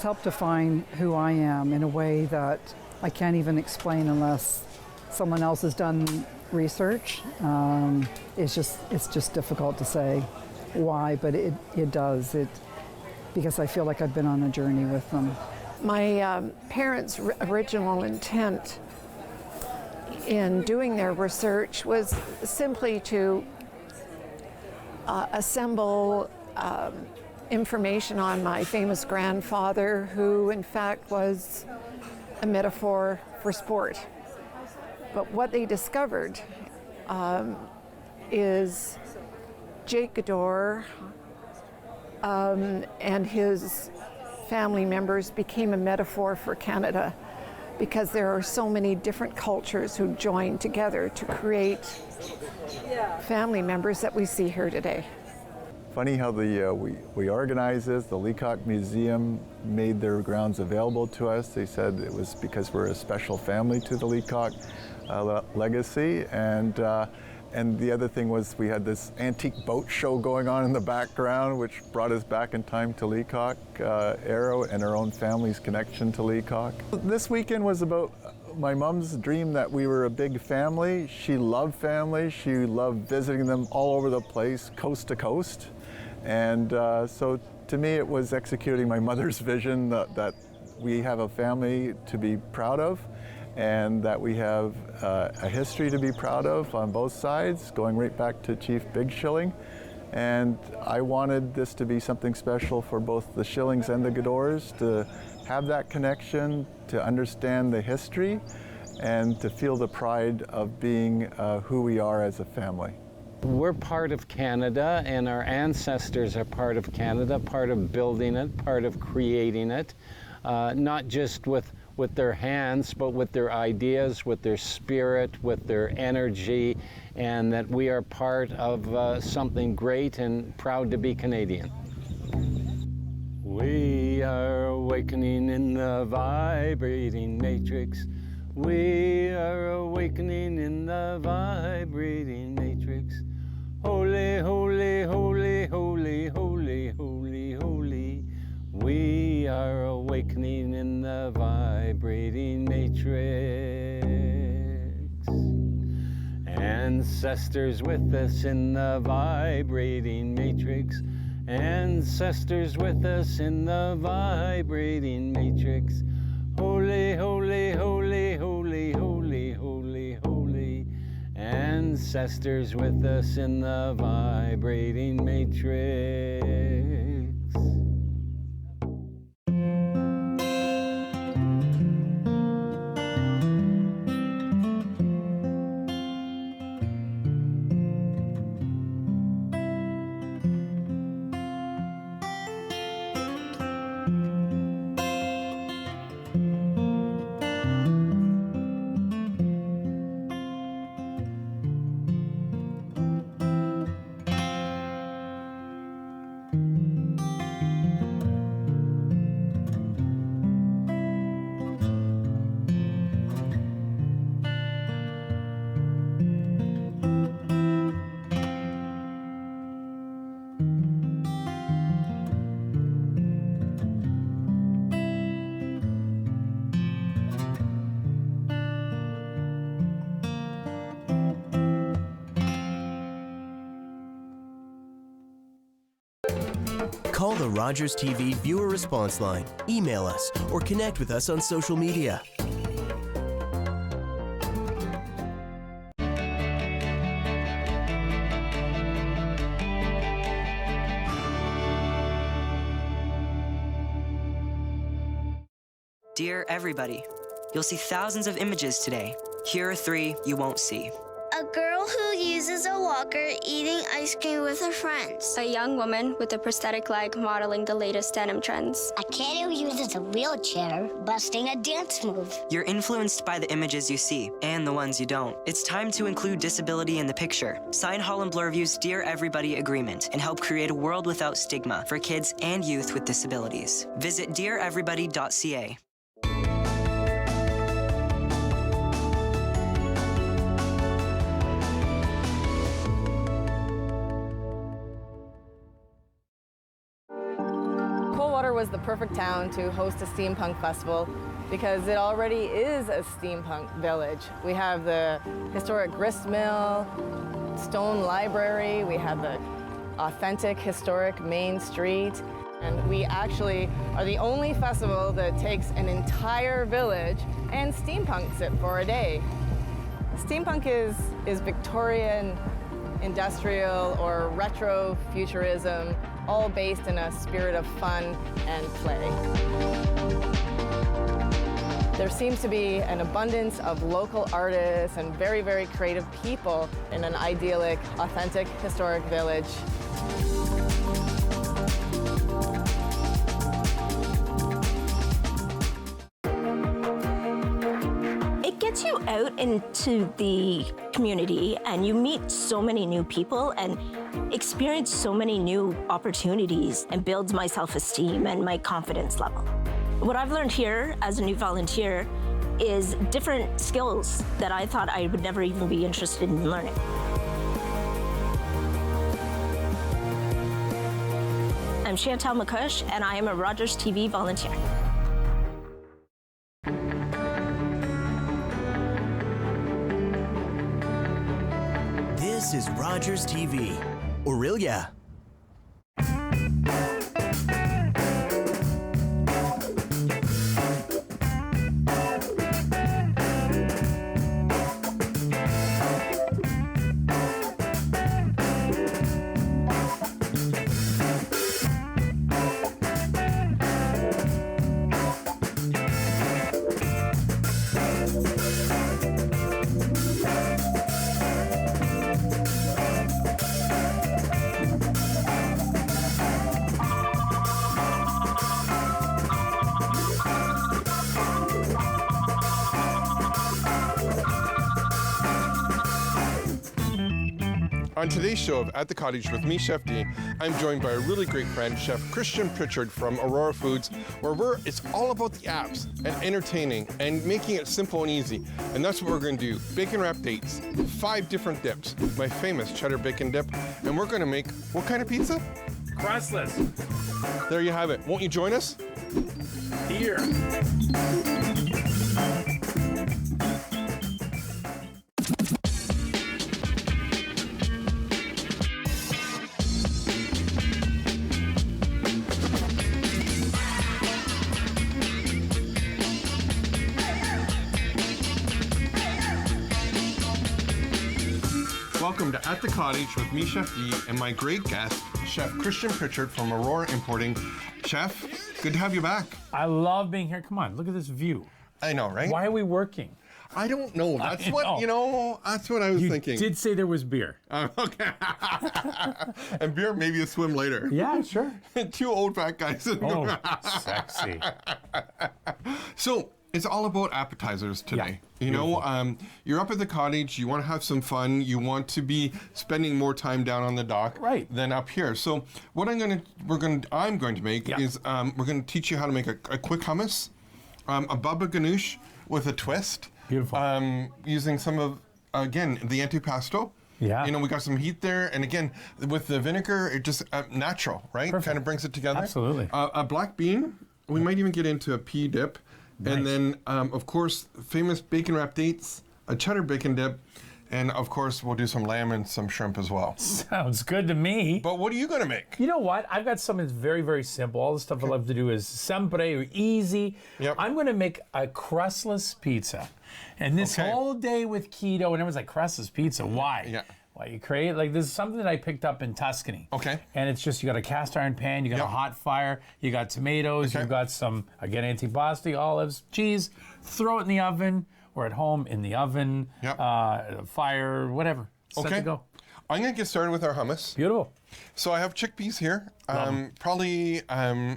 helped define who I am in a way that I can't even explain unless someone else has done research. It's just difficult to say why, but it does. Because I feel like I've been on a journey with them. My parents' original intent in doing their research was simply to assemble information on my famous grandfather, who in fact was a metaphor for sport. But what they discovered is Jake Gador and his family members became a metaphor for Canada, because there are so many different cultures who joined together to create family members that we see here today. Funny how we organized this. The Leacock Museum made their grounds available to us. They said it was because we're a special family to the Leacock legacy. And the other thing was we had this antique boat show going on in the background, which brought us back in time to Leacock era and our own family's connection to Leacock. This weekend was about my mom's dream that we were a big family. She loved family. She loved visiting them all over the place, coast to coast. And so to me, it was executing my mother's vision that we have a family to be proud of, and that we have a history to be proud of on both sides, going right back to Chief Big Shilling. And I wanted this to be something special for both the Shillings and the Gadors, to have that connection, to understand the history, and to feel the pride of being who we are as a family. We're part of Canada, and our ancestors are part of Canada, part of building it, part of creating it, not just with their hands, but with their ideas, with their spirit, with their energy, and that we are part of something great and proud to be Canadian. We are awakening in the vibrating matrix. We are awakening in the vibrating matrix. Holy, holy, holy, holy, holy, holy, holy. We are awakening in the vibrating matrix. Ancestors with us in the vibrating matrix. Ancestors with us in the vibrating matrix. Holy, holy, holy, holy, holy, holy, holy. Ancestors with us in the vibrating matrix. Call the Rogers TV viewer response line, email us, or connect with us on social media. Dear everybody, you'll see thousands of images today. Here are 3 you won't see. A girl who uses a walker eating ice cream with her friends. A young woman with a prosthetic leg modeling the latest denim trends. A kid who uses a wheelchair busting a dance move. You're influenced by the images you see and the ones you don't. It's time to include disability in the picture. Sign Holland Bloorview's Dear Everybody agreement and help create a world without stigma for kids and youth with disabilities. Visit deareverybody.ca. Was the perfect town to host a steampunk festival because it already is a steampunk village. We have the historic grist mill, stone library, we have the authentic historic main street, and we actually are the only festival that takes an entire village and steampunks it for a day. Steampunk is Victorian industrial or retro futurism, all based in a spirit of fun and play. There seems to be an abundance of local artists and very, very creative people in an idyllic, authentic, historic village. It gets you out into the community and you meet so many new people and experience so many new opportunities and builds my self-esteem and my confidence level. What I've learned here as a new volunteer is different skills that I thought I would never even be interested in learning. I'm Chantal McCush, and I am a Rogers TV volunteer. This is Rogers TV, Orillia. On today's show of At the Cottage with me, Chef D, I'm joined by a really great friend, Chef Christian Pritchard from Aurora Foods, where it's all about the apps and entertaining and making it simple and easy. And that's what we're going to do. Bacon wrap dates, 5 different dips, my famous cheddar bacon dip, and we're going to make what kind of pizza? Crustless. There you have it. Won't you join us? Here. Welcome to At the Cottage with me, Chef D, and my great guest, Chef Christian Pritchard from Aurora Importing. Chef, good to have you back. I love being here. Come on, look at this view. I know, right? Why are we working? I don't know. That's what, you know, that's what I was thinking. You did say there was beer. Okay. And beer, maybe a swim later. Yeah, sure. 2 old fat guys. Oh, sexy. So, it's all about appetizers today. Yeah, you know, you're up at the cottage, you want to have some fun, you want to be spending more time down on the dock than up here. So what I'm going to make is we're going to teach you how to make a quick hummus, a baba ganoush with a twist. Beautiful. Using some of, again, the antipasto. Yeah. You know, we got some heat there, and again, with the vinegar, it just natural, right? Perfect. Kind of brings it together. Absolutely. A black bean. We might even get into a pea dip. Nice. And then, of course, famous bacon wrap dates, a cheddar bacon dip, and of course, we'll do some lamb and some shrimp as well. Sounds good to me. But what are you going to make? You know what? I've got something that's very, very simple. All the stuff I love to do is simple or easy. Yep. I'm going to make a crustless pizza. And this whole day with keto, and everyone's like, crustless pizza, why? Yeah. Well, you create, like, this is something that I picked up in Tuscany. Okay. And it's just, you got a cast iron pan, you got a hot fire, you got tomatoes, you've got some, again, antipasti, olives, cheese, throw it in the oven, or at home in the oven, fire, whatever. Set to go. I'm going to get started with our hummus. Beautiful. So I have chickpeas here, probably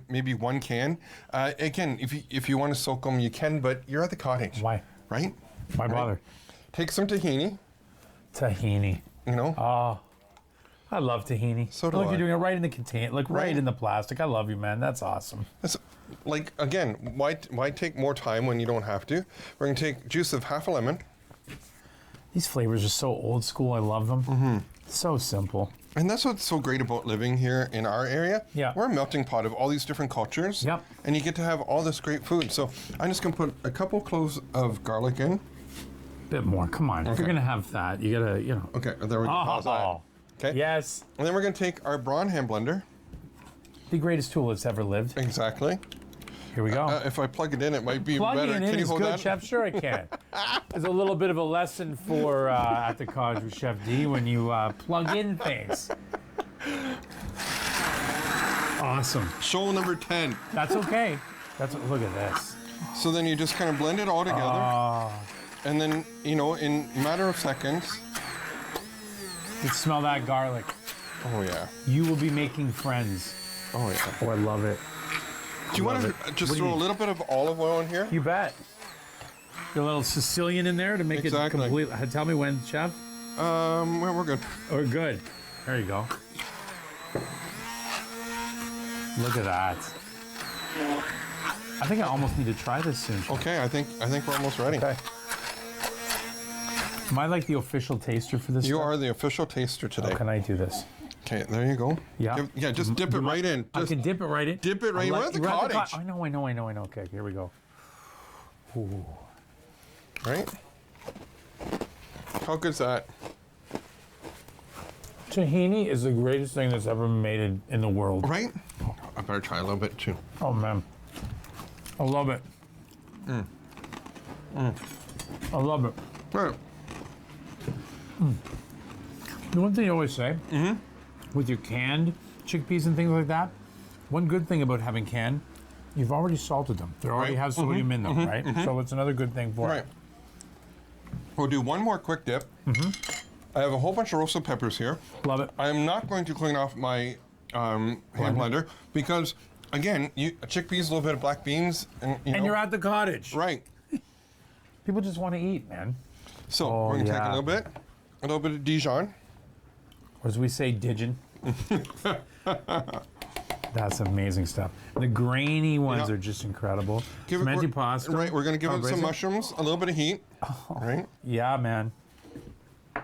maybe 1 can. Again, if you want to soak them, you can, but you're at the cottage. Why? Right? Why bother? Take some tahini. Tahini. You know? Oh, I love tahini. So do Look, I. you're doing it right in the container, like right in the plastic. I love you, man. That's awesome. That's, like, again, why take more time when you don't have to? We're going to take juice of half a lemon. These flavors are so old school. I love them. Mm-hmm. So simple. And that's what's so great about living here in our area. Yeah. We're a melting pot of all these different cultures. Yep. And you get to have all this great food. So I'm just going to put a couple cloves of garlic in. Bit more. Come on. If you're going to have that, you got to, you know. Okay. There we go. How's that? Okay. Yes. And then we're going to take our brawn hand blender. The greatest tool that's ever lived. Exactly. Here we go. If I plug it in, it might be Plugging better. it in Can you is hold good, that? Chef. Sure, I can. There's a little bit of a lesson for at the cottage with Chef D when you plug in things. Awesome. Show number 10. That's okay. Look at this. So then you just kind of blend it all together. And then, you know, in a matter of seconds. You can smell that garlic. Oh, yeah. You will be making friends. Oh, yeah. Oh, I love it. Do you want to just throw a little bit of olive oil in here? You bet. A little Sicilian in there to make it complete. Tell me when, Chef. Well, we're good. We're good. There you go. Look at that. I think I almost need to try this soon. Chef. Okay, I think we're almost ready. Okay. Am I like the official taster for this? You stuff? are the official taster today. How can I do this? Okay, there you go. Yeah. Just dip it right in. I can dip it right in. Dip it right in. We're at the cottage. I know. Okay, here we go. Ooh. Right? How good's that? Tahini is the greatest thing that's ever been made in the world. Right? I better try a little bit too. Oh man, I love it. I love it. Right. The one thing you always say, with your canned chickpeas and things like that, one good thing about having canned, you've already salted them. They already have sodium in them, right? So it's another good thing for it. We'll do one more quick dip. I have a whole bunch of roasted peppers here. Love it. I am not going to clean off my hand blender because, again, chickpeas, a little bit of black beans, and you're at the cottage. Right. People just want to eat, man. So we're going to take a little bit of Dijon. Or as we say, Dijon. That's amazing stuff. The grainy ones are just incredible. Some antipasta. Right, we're going to give it some mushrooms, a little bit of heat. Right? Yeah, man. A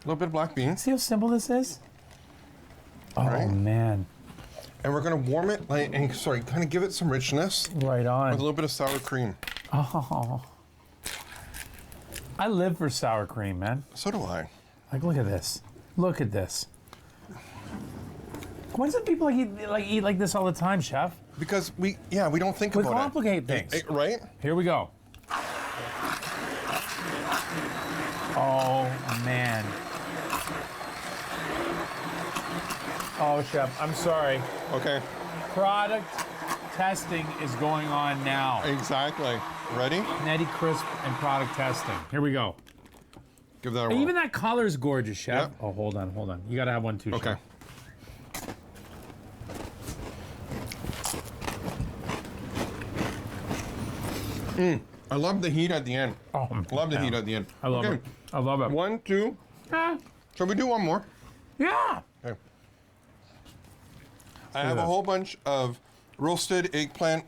little bit of black beans. See how simple this is? Oh, man. And we're going to warm it, kind of give it some richness. Right on. With a little bit of sour cream. Oh. I live for sour cream, man. So do I. Like, look at this. Look at this. Why doesn't people eat like this all the time, Chef? Because we don't think about it. We complicate things. Right? Here we go. Oh, man. Oh, Chef, I'm sorry. Okay. Product testing is going on now. Exactly. Ready? Netty Crisp and product testing. Here we go. Give that a roll. Even that color is gorgeous, Chef. Yep. Oh, hold on. You got to have one too, okay. Chef. I love the heat at the end. Oh, love the heat at the end. I love it. I love it. 1, 2. Shall we do one more? Yeah. Okay. I have a whole bunch of roasted eggplant.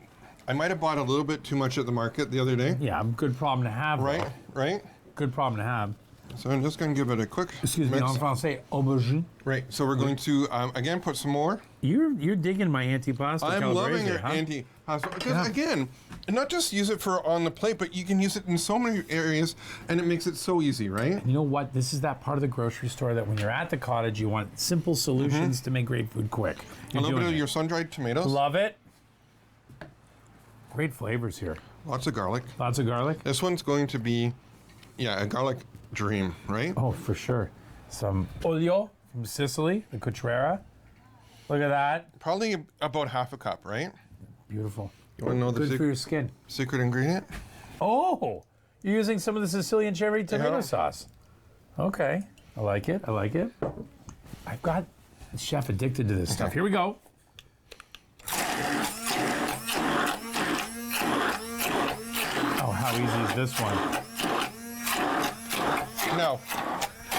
I might have bought a little bit too much at the market the other day. Yeah, good problem to have. Right, though. right. Good problem to have. So I'm just going to give it a quick Excuse me, en français, aubergine. Right, so we're going to, again, put some more. You're digging my antipasta. I'm loving your antipasta. Because, again, not just use it for on the plate, but you can use it in so many areas, and it makes it so easy, right? And you know what? This is that part of the grocery store that when you're at the cottage, you want simple solutions to make great food quick. A little bit of your sun-dried tomatoes. Love it. Great flavors here. Lots of garlic. Lots of garlic. This one's going to be, a garlic dream, right? Oh, for sure. Some olio from Sicily, the Cucchiara. Look at that. Probably about half a cup, right? Beautiful. You want to know the good for your skin. Secret ingredient? Oh, you're using some of the Sicilian cherry tomato sauce. Okay, I like it. I like it. I've got the chef addicted to this stuff. Here we go. Oh, how easy is this one? No.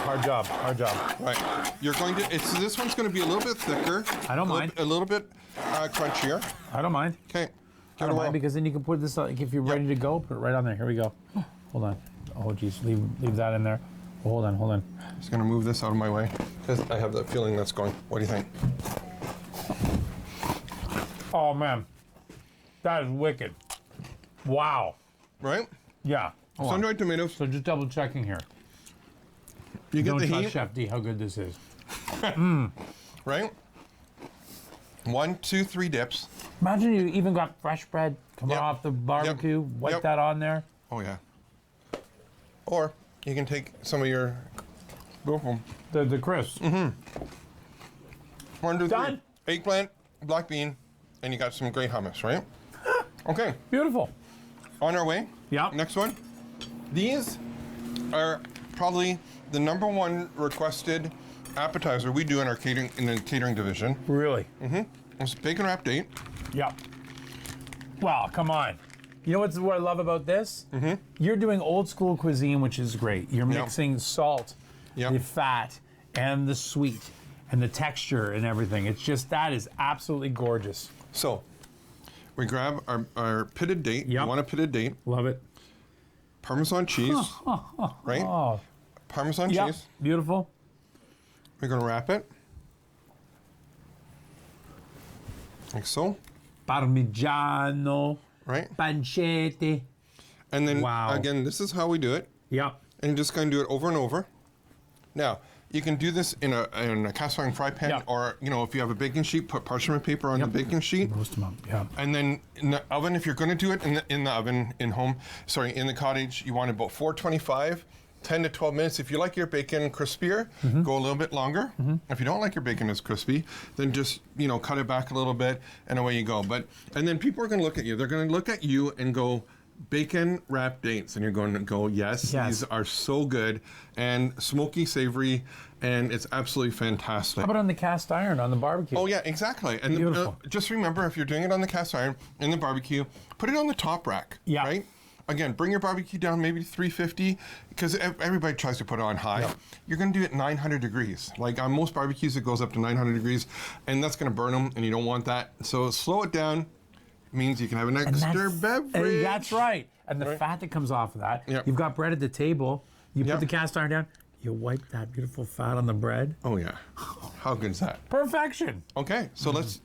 Hard job. Hard job. Right. You're going to. This one's going to be a little bit thicker. I don't mind. A little bit crunchier. I don't mind. Okay. I don't mind because then you can put this. Like, if you're ready to go, put it right on there. Here we go. Hold on. Oh, geez. Leave that in there. Oh, hold on. Hold on. Just going to move this out of my way because I have that feeling that's going. What do you think? Oh man, that is wicked. Wow. Right? Yeah. Sun-dried tomatoes. So just double checking here. You get the Don't heat. touch Chef D how good this is. Right? 1, 2, 3 dips. Imagine you even got fresh bread coming off the barbecue, wipe that on there. Oh, yeah. Or you can take some of your... The crisps. Mm-hmm. 1, 2, 3. Done. Eggplant, black bean, and you got some great hummus, right? Okay. Beautiful. On our way. Yeah. Next one. These are probably the #1 requested appetizer we do in our catering division. Really? Mm-hmm. It's bacon wrapped date. Yeah. Wow, come on. You know what I love about this? Mm-hmm. You're doing old school cuisine, which is great. You're mixing salt, the fat, and the sweet, and the texture and everything. It's just, that is absolutely gorgeous. So, we grab our pitted date. You want a pitted date. Love it. Parmesan cheese, right? Oh. Parmesan cheese. Beautiful. We're going to wrap it. Like so. Parmigiano. Right. Pancetta. And then, again, this is how we do it. Yeah. And you just kind of do it over and over. Now, you can do this in a cast iron fry pan, or, you know, if you have a baking sheet, put parchment paper on the baking sheet. Roast them up, And then in the oven, if you're going to do it in the oven, in the cottage, you want about 425, 10 to 12 minutes. If you like your bacon crispier, go a little bit longer. If you don't like your bacon as crispy, then just, you know, cut it back a little bit, and away you go. And then people are going to look at you. They're going to look at you and go, bacon wrapped dates, and you're going to go, yes, these are so good and smoky, savory, and it's absolutely fantastic. How about on the cast iron on the barbecue? Oh yeah, exactly. And just remember, if you're doing it on the cast iron in the barbecue, put it on the top rack. Yeah. Right. Again, bring your barbecue down maybe to 350, because everybody tries to put it on high. You're going to do it 900 degrees. Like on most barbecues, it goes up to 900 degrees, and that's going to burn them, and you don't want that. So slow it down. Means you can have an extra beverage. That's right. And the fat that comes off of that. You've got bread at the table. You put the cast iron down. You wipe that beautiful fat on the bread. Oh yeah. How good is that? Perfection. Okay, so let's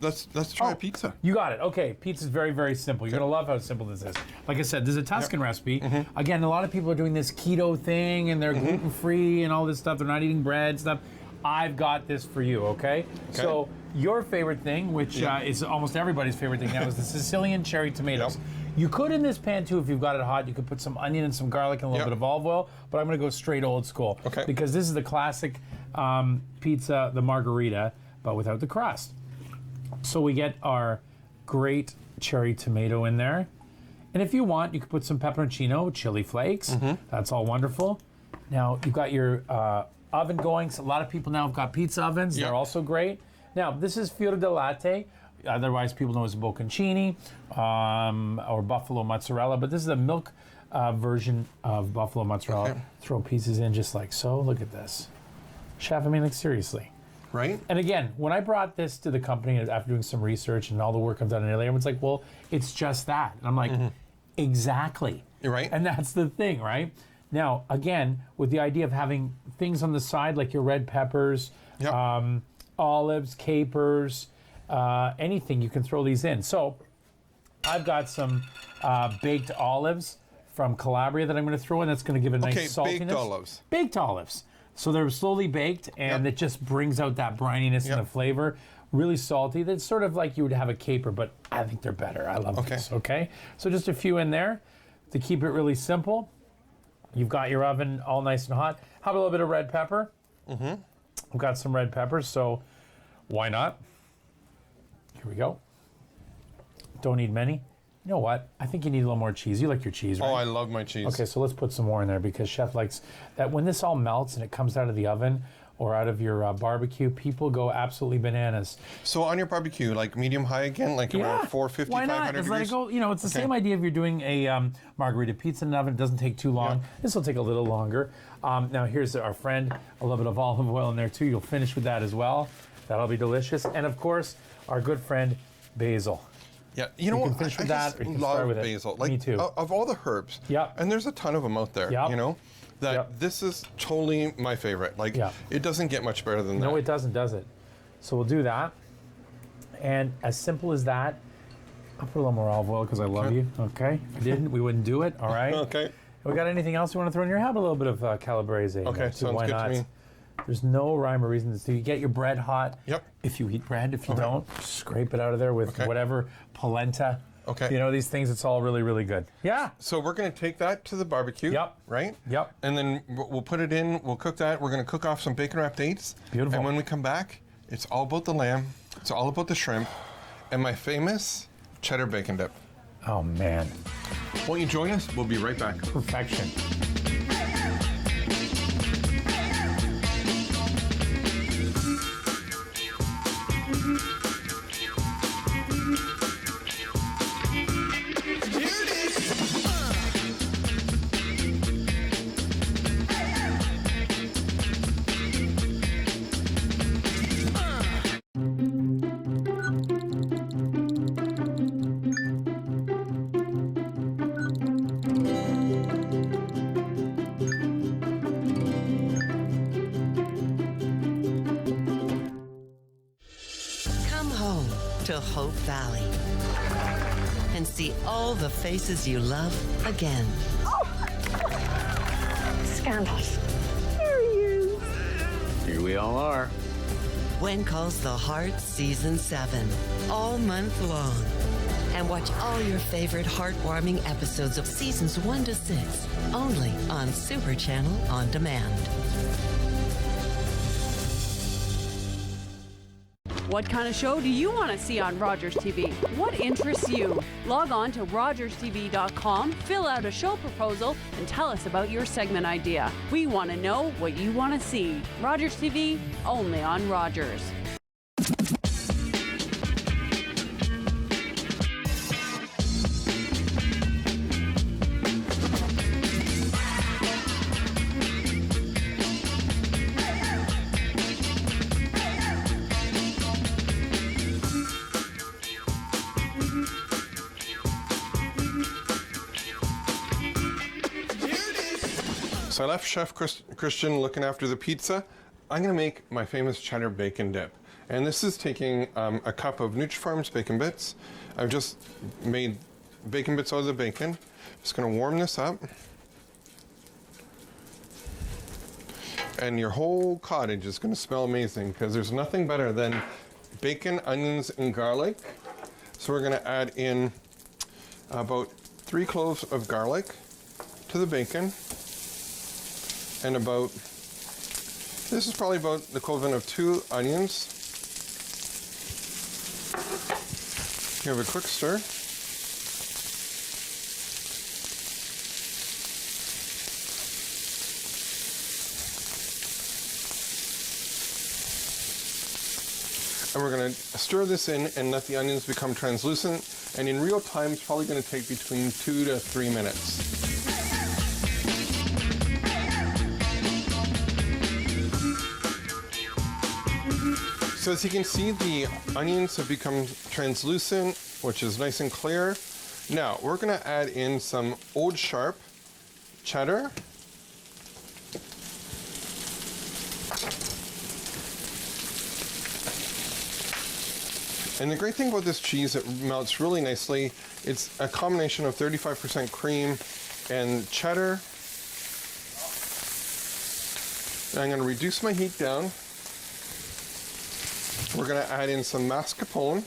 try a pizza. You got it. Okay, pizza's very, very simple. You're gonna love how simple this is. Like I said, this is a Tuscan recipe. Again, a lot of people are doing this keto thing, and they're gluten-free and all this stuff. They're not eating bread stuff. I've got this for you. Okay. So your favorite thing, which is almost everybody's favorite thing now, is the Sicilian cherry tomatoes. You could, in this pan too, if you've got it hot, you could put some onion and some garlic and a little bit of olive oil, but I'm gonna go straight old school. Because this is the classic pizza, the margherita, but without the crust. So we get our great cherry tomato in there. And if you want, you could put some pepperoncino, chili flakes. That's all wonderful. Now, you've got your oven going. So a lot of people now have got pizza ovens. They're also great. Now, this is fior di latte. Otherwise, people know it's bocconcini or buffalo mozzarella. But this is a milk version of buffalo mozzarella. Throw pieces in just like so. Look at this. Chef, I mean, like, seriously. Right? And again, when I brought this to the company after doing some research and all the work I've done in Italy, everyone's like, well, it's just that. And I'm like, exactly. You're right. And that's the thing, right? Now, again, with the idea of having things on the side like your red peppers, olives, capers, anything, you can throw these in. So I've got some baked olives from Calabria that I'm going to throw in. That's going to give a nice saltiness. Baked olives. Baked olives. So they're slowly baked, and it just brings out that brininess and the flavor. Really salty. That's sort of like you would have a caper, but I think they're better. I love these, okay? So just a few in there to keep it really simple. You've got your oven all nice and hot. How about a little bit of red pepper? I've got some red peppers, so why not? Here we go. Don't need many. You know what? I think you need a little more cheese. You like your cheese, right? Oh, I love my cheese. Okay, so let's put some more in there because Chef likes that. When this all melts and it comes out of the oven or out of your barbecue, people go absolutely bananas. So on your barbecue, like medium high again, like around 450, why not? 500 Just let it go. You know, it's the same idea if you're doing a margarita pizza in an oven. It doesn't take too long. This will take a little longer. Now here's our friend, a little bit of olive oil in there too. You'll finish with that as well. That'll be delicious. And of course, our good friend, basil. Yeah, you know what? Can finish with that, or you can start with basil. it. Like, Me too. Of all the herbs, and there's a ton of them out there, you know, that this is totally my favorite. Like, it doesn't get much better than that. No, it doesn't, does it? So we'll do that. And as simple as that, I'll put a little more olive oil because I love you, okay? If I didn't, we wouldn't do it, all right? Okay. We got anything else you want to throw in your? How about a little bit of calabrese? Okay, sounds why good not? to me. There's no rhyme or reason. So you get your bread hot. Yep. If you eat bread, if you don't, scrape it out of there with whatever polenta. Okay. You know, these things, it's all really, really good. Yeah. So we're going to take that to the barbecue. Yep. Right? Yep. And then we'll put it in, we'll cook that. We're going to cook off some bacon wrapped dates. Beautiful. And when we come back, it's all about the lamb. It's all about the shrimp. And my famous cheddar bacon dip. Oh, man. Won't you join us? We'll be right back. Perfection. Come home to Hope Valley and see all the faces you love again. Scandalous. There he is. Here we all are. When Calls the Heart Season 7, all month long. And watch all your favorite heartwarming episodes of Seasons 1 to 6, only on Super Channel On Demand. What kind of show do you want to see on Rogers TV? What interests you? Log on to rogerstv.com, fill out a show proposal, and tell us about your segment idea. We want to know what you want to see. Rogers TV, only on Rogers. So I left Chef Christian looking after the pizza. I'm going to make my famous cheddar bacon dip. And this is taking a cup of Nutrifarms bacon bits. I've just made bacon bits out of the bacon. Just going to warm this up. And your whole cottage is going to smell amazing because there's nothing better than bacon, onions, and garlic. So we're going to add in about 3 cloves of garlic to the bacon. And about, this is probably about the equivalent of 2 onions. Give it a quick stir. And we're going to stir this in and let the onions become translucent. And in real time, it's probably going to take between 2 to 3 minutes. So as you can see, the onions have become translucent, which is nice and clear. Now, we're going to add in some Old Sharp cheddar. And the great thing about this cheese, it melts really nicely. It's a combination of 35% cream and cheddar. And I'm going to reduce my heat down. We're going to add in some mascarpone,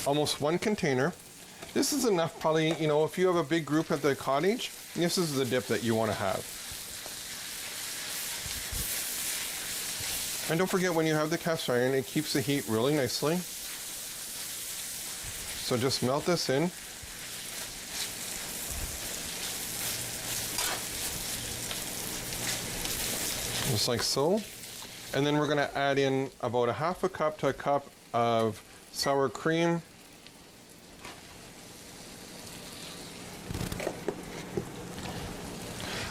almost 1 container. This is enough probably, you know, if you have a big group at the cottage, this is the dip that you want to have. And don't forget when you have the cast iron, it keeps the heat really nicely. So just melt this in. Just like so. And then we're going to add in about 1/2 cup to a cup of sour cream.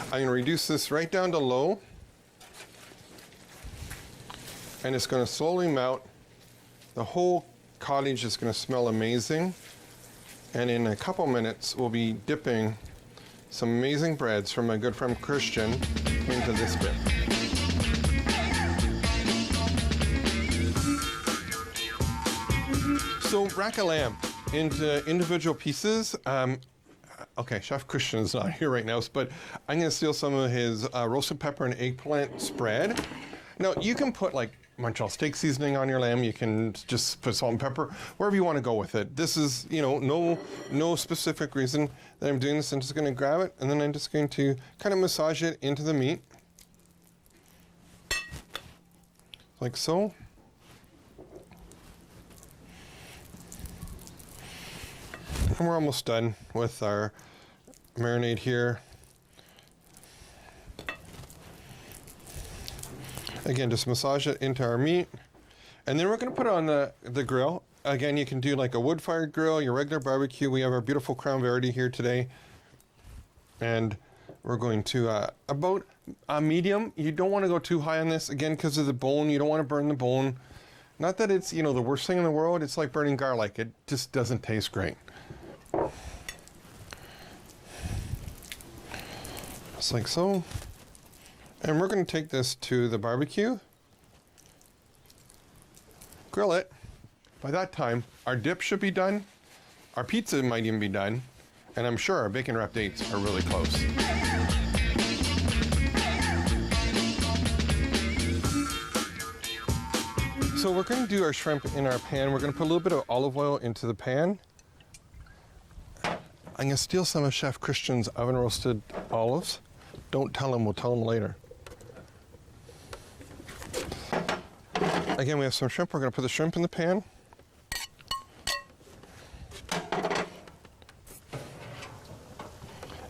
I'm going to reduce this right down to low. And it's going to slowly melt. The whole cottage is going to smell amazing. And in a couple minutes, we'll be dipping some amazing breads from my good friend Christian into this dip. So rack a lamb into individual pieces. Okay, Chef Christian's not here right now, but I'm going to steal some of his roasted pepper and eggplant spread. Now, you can put like Montreal steak seasoning on your lamb. You can just put salt and pepper, wherever you want to go with it. This is, no specific reason that I'm doing this. I'm just going to grab it, and then I'm just going to kind of massage it into the meat. Like so. And we're almost done with our marinade here. Again, just massage it into our meat. And then we're going to put it on the grill. Again, you can do like a wood-fired grill, your regular barbecue. We have our beautiful Crown Verity here today. And we're going to, about a medium. You don't want to go too high on this, again, because of the bone. You don't want to burn the bone. Not that it's, the worst thing in the world. It's like burning garlic. It just doesn't taste great. Just like so. And we're going to take this to the barbecue, grill it. By that time, our dip should be done, our pizza might even be done, and I'm sure our bacon wrap dates are really close. So we're going to do our shrimp in our pan. We're going to put a little bit of olive oil into the pan. I'm going to steal some of Chef Christian's oven roasted olives. Don't tell him, we'll tell him later. Again, we have some shrimp. We're going to put the shrimp in the pan.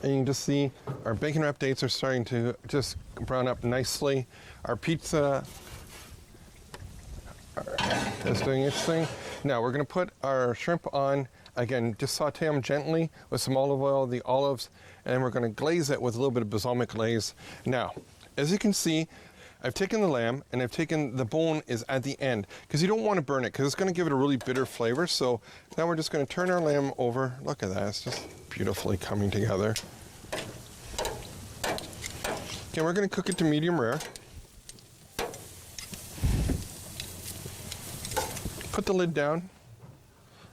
And you can just see our bacon wrap dates are starting to just brown up nicely. Our pizza is doing its thing. Now we're going to put our shrimp on. Again, just saute them gently with some olive oil, the olives, and then we're going to glaze it with a little bit of balsamic glaze. Now, as you can see, I've taken the lamb and I've taken the bone is at the end because you don't want to burn it because it's going to give it a really bitter flavor. So now we're just going to turn our lamb over. Look at that, it's just beautifully coming together. Okay, we're going to cook it to medium rare. Put the lid down,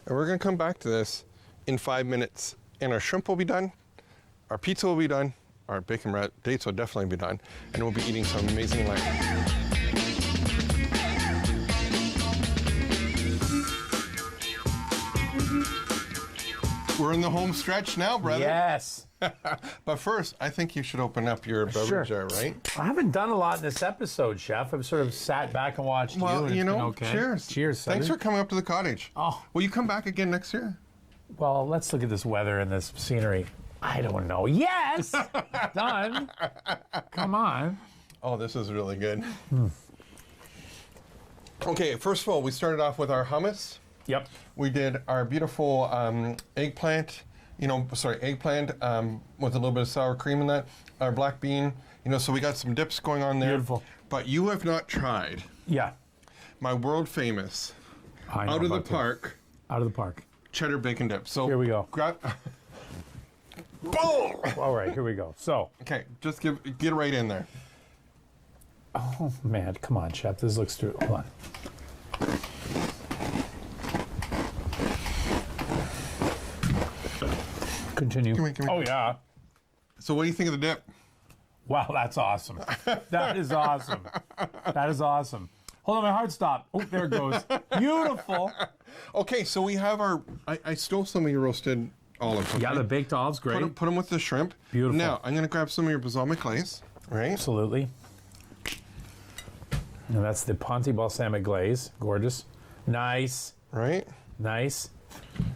and we're going to come back to this in 5 minutes. And our shrimp will be done, our pizza will be done, our bacon wrap dates will definitely be done, and we'll be eating some amazing lamb. We're in the home stretch now, brother. Yes. But first, I think you should open up your beverage jar, right? I haven't done a lot in this episode, Chef. I've sort of sat back and watched you. And it's been okay. Cheers. Cheers, Sonny. Thanks for coming up to the cottage. Oh. Will you come back again next year? Well, let's look at this weather and this scenery. I don't know. Yes! Done. Come on. Oh, this is really good. Okay, first of all, we started off with our hummus. Yep. We did our beautiful eggplant, with a little bit of sour cream in that. Our black bean, so we got some dips going on there. Beautiful. But you have not tried. Yeah. My world famous, out of the park, cheddar bacon dip. So here we go. Grab. Boom! All right, here we go. So. Okay, just get right in there. Oh man, come on, Chef. This looks through. Hold on. Continue. Come here. Oh yeah. So what do you think of the dip? Wow, that's awesome. That is awesome. That is awesome. Hold on, my heart stopped. Oh, there it goes. Beautiful. Okay, so we have our. I stole some of your roasted olives. Okay? Yeah, the baked olives, great. Put them with the shrimp. Beautiful. Now I'm going to grab some of your balsamic glaze. Right. Absolutely. And that's the Ponte balsamic glaze. Gorgeous. Nice. Right. Nice.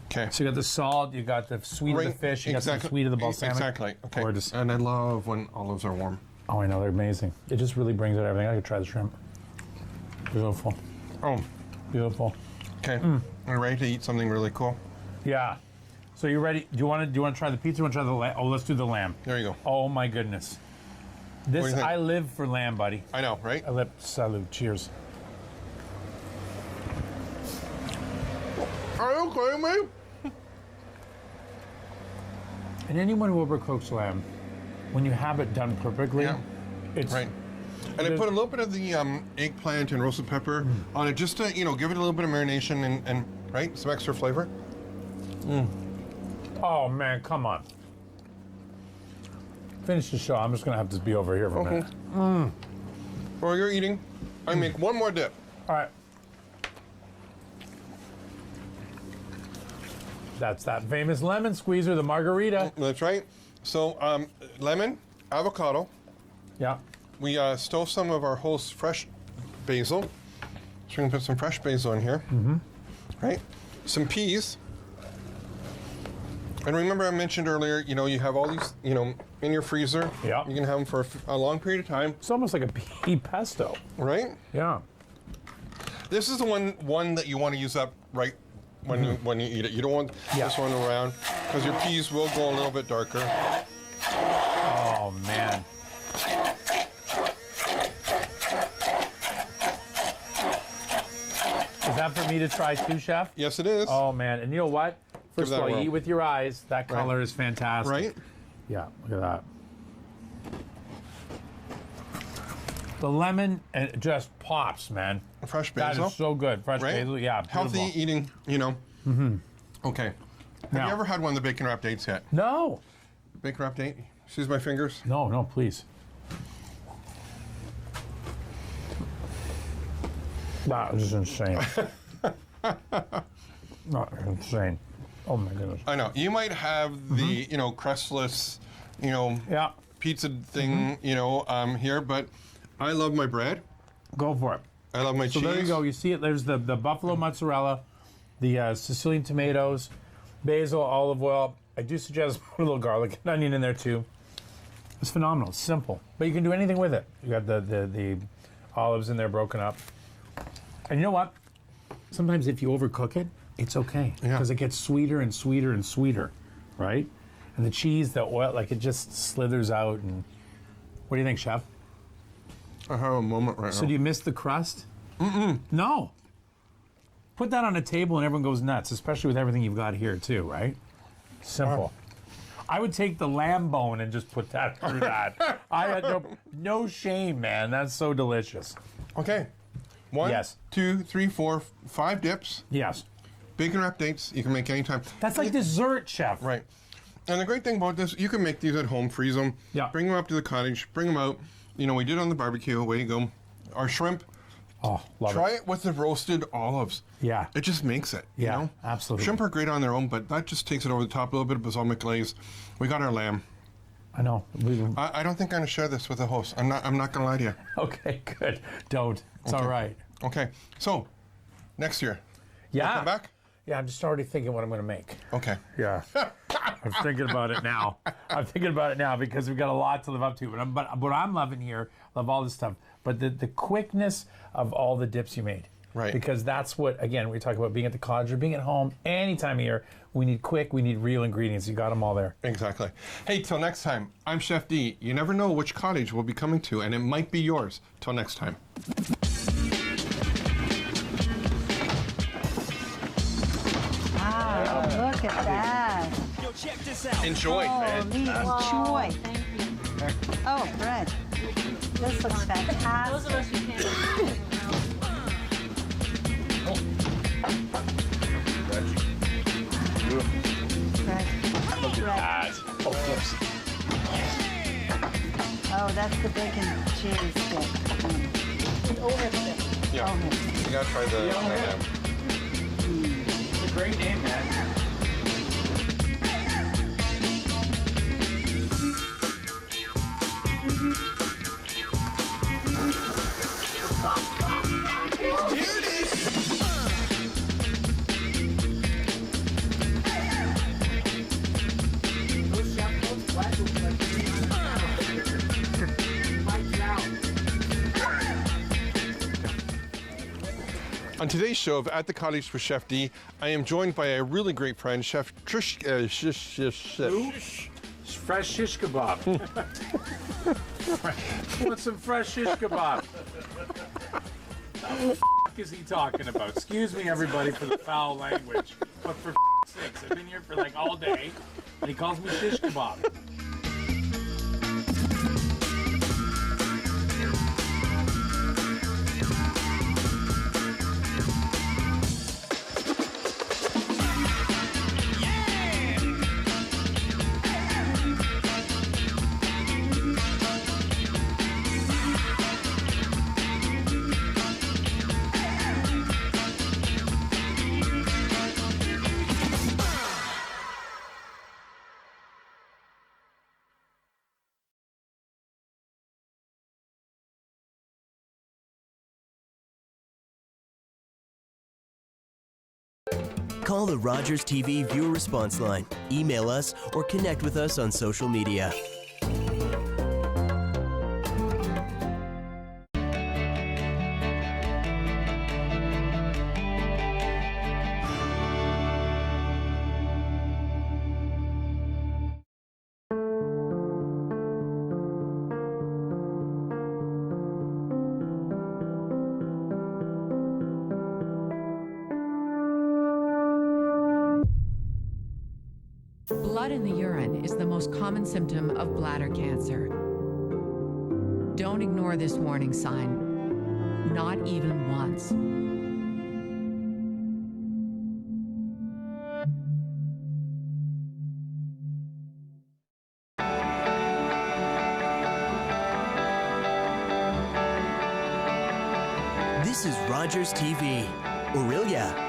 Okay. So you got the salt, you got the sweet of the fish, you got the sweet of the balsamic. Exactly. Okay. Gorgeous. And I love when olives are warm. Oh, I know, they're amazing. It just really brings out everything. I could try the shrimp. Beautiful. Oh. Beautiful. Okay. Are you ready to eat something really cool? Yeah. So you ready? Do you want to try the pizza? Or want to try the lamb? Oh, let's do the lamb. There you go. Oh my goodness. This I live for lamb, buddy. I know, right? I live. Salute. Cheers. Are you okay, mate? And anyone who overcooks lamb, when you have it done perfectly, it's right. And I put a little bit of the eggplant and roasted pepper on it, just to give it a little bit of marination and right, some extra flavor. Oh man, come on. finish the show, I'm just going to have to be over here for a minute. While you're eating, I make one more dip. All right. That's that famous lemon squeezer, the margarita. That's right. So, lemon, avocado. Yeah. We stove some of our whole fresh basil. So we're going to put some fresh basil in here. Mm-hmm. Right? Some peas. And remember I mentioned earlier, you have all these, in your freezer. Yeah. You can have them for a long period of time. It's almost like a pea pesto. Right? Yeah. This is the one that you want to use up right when you eat it. You don't want this one around because your peas will go a little bit darker. Oh, man. Is that for me to try too, Chef? Yes, it is. Oh, man. And you know what? First of all, eat with your eyes. That color is fantastic. Right? Yeah, look at that. The lemon, it just pops, man. Fresh basil. That is so good. Fresh basil, yeah. Healthy beautiful. eating, Mm-hmm. Okay. Have you ever had one of the bacon wrap dates yet? No. Bacon wrap date? Excuse my fingers? No, please. That is insane. Not insane. Oh my goodness. I know. You might have the, crustless, pizza thing, here, but I love my bread. Go for it. I love my cheese. So there you go. You see it. There's the buffalo mozzarella, the Sicilian tomatoes, basil, olive oil. I do suggest put a little garlic and onion in there too. It's phenomenal. It's simple, but you can do anything with it. You got the olives in there broken up. And you know what? Sometimes if you overcook it, it's okay because it gets sweeter and sweeter and sweeter, right? And the cheese, the oil, it just slithers out. And what do you think, Chef? I have a moment right now. So do you miss the crust? No. Put that on a table and everyone goes nuts, especially with everything you've got here too, right? Simple. I would take the lamb bone and just put that through that. I had no shame, man. That's so delicious. Okay. 1, Yes. 2, 3, 4, 5 dips. Yes. Bacon wrap dates you can make anytime. That's like dessert, Chef. Right. And the great thing about this, you can make these at home, freeze them, bring them up to the cottage, bring them out. We did on the barbecue. Away you go. Our shrimp. Oh, love Try it with the roasted olives. Yeah. It just makes it. Yeah, you know? absolutely. Shrimp are great on their own, but that just takes it over the top. A little bit of balsamic glaze. We got our lamb. I know. I don't think I'm going to share this with the host. I'm not going to lie to you. Okay, good. Don't. It's all right. Okay. So, next year. Yeah. Come back? Yeah, I'm just already thinking what I'm going to make. Okay. Yeah. I'm thinking about it now. Because we've got a lot to live up to. But what I'm loving here, love all this stuff, but the quickness of all the dips you made. Right. Because that's what, again, we talk about being at the cottage or being at home any time of year. We need quick, we need real ingredients. You got them all there. Exactly. Hey, till next time, I'm Chef D. You never know which cottage we'll be coming to, and it might be yours. Till next time. Wow, look at that. Enjoy. Holy enjoy. Oh, bread. This looks fantastic. Those of us who can't. Bread. Oh, that's the bacon cheese stick. Yeah. You gotta try the lamb. It's a great name, man. On today's show of At the Cottage with Chef D, I am joined by a really great friend, Chef Trish. Fresh shish kebab. Want some fresh shish kebab? What the f*** is he talking about? Excuse me, everybody, for the foul language. But for sakes, I've been here for like all day, and he calls me shish kebab. Call the Rogers TV viewer response line, email us, or connect with us on social media. Blood in the urine is the most common symptom of bladder cancer. Don't ignore this warning sign, not even once. This is Rogers TV, Orillia.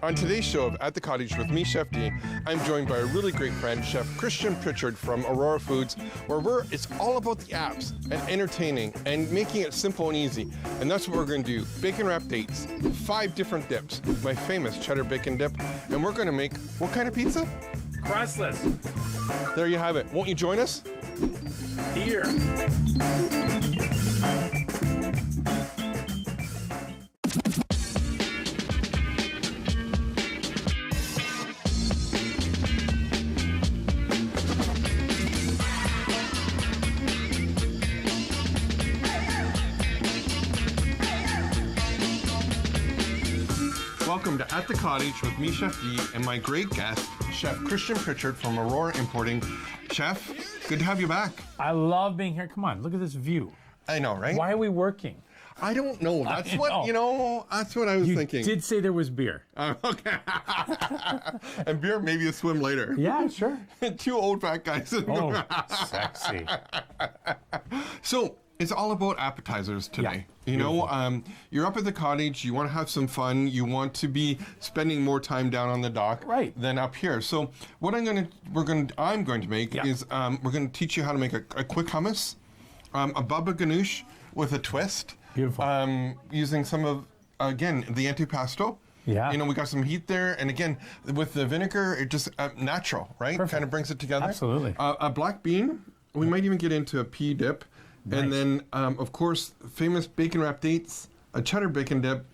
On today's show of At the Cottage with me, Chef D, I'm joined by a really great friend, Chef Christian Pritchard from Aurora Foods, where it's all about the apps and entertaining and making it simple and easy. And that's what we're going to do. Bacon wrapped dates, 5 different dips, my famous cheddar bacon dip, and we're going to make what kind of pizza? Crustless. There you have it. Won't you join us? Here. Welcome to At the Cottage with me, Chef D, and my great guest, Chef Christian Pritchard from Aurora Importing. Chef, good to have you back. I love being here. Come on, look at this view. I know, right? Why are we working? I don't know. That's that's what I was thinking. You did say there was beer. Okay. And beer, maybe a swim later. Yeah, sure. 2 old fat guys. Oh, sexy. So, it's all about appetizers today. Yeah. You're up at the cottage, you want to have some fun, you want to be spending more time down on the dock than up here. So what I'm going to make is we're going to teach you how to make a quick hummus, a baba ganoush with a twist. Beautiful. Using some of, again, the antipasto. Yeah. We got some heat there, and again, with the vinegar, it just natural, right? Kind of brings it together. Absolutely. A black bean. We might even get into a pea dip. Nice. And then, of course, famous bacon wrapped dates, a cheddar bacon dip,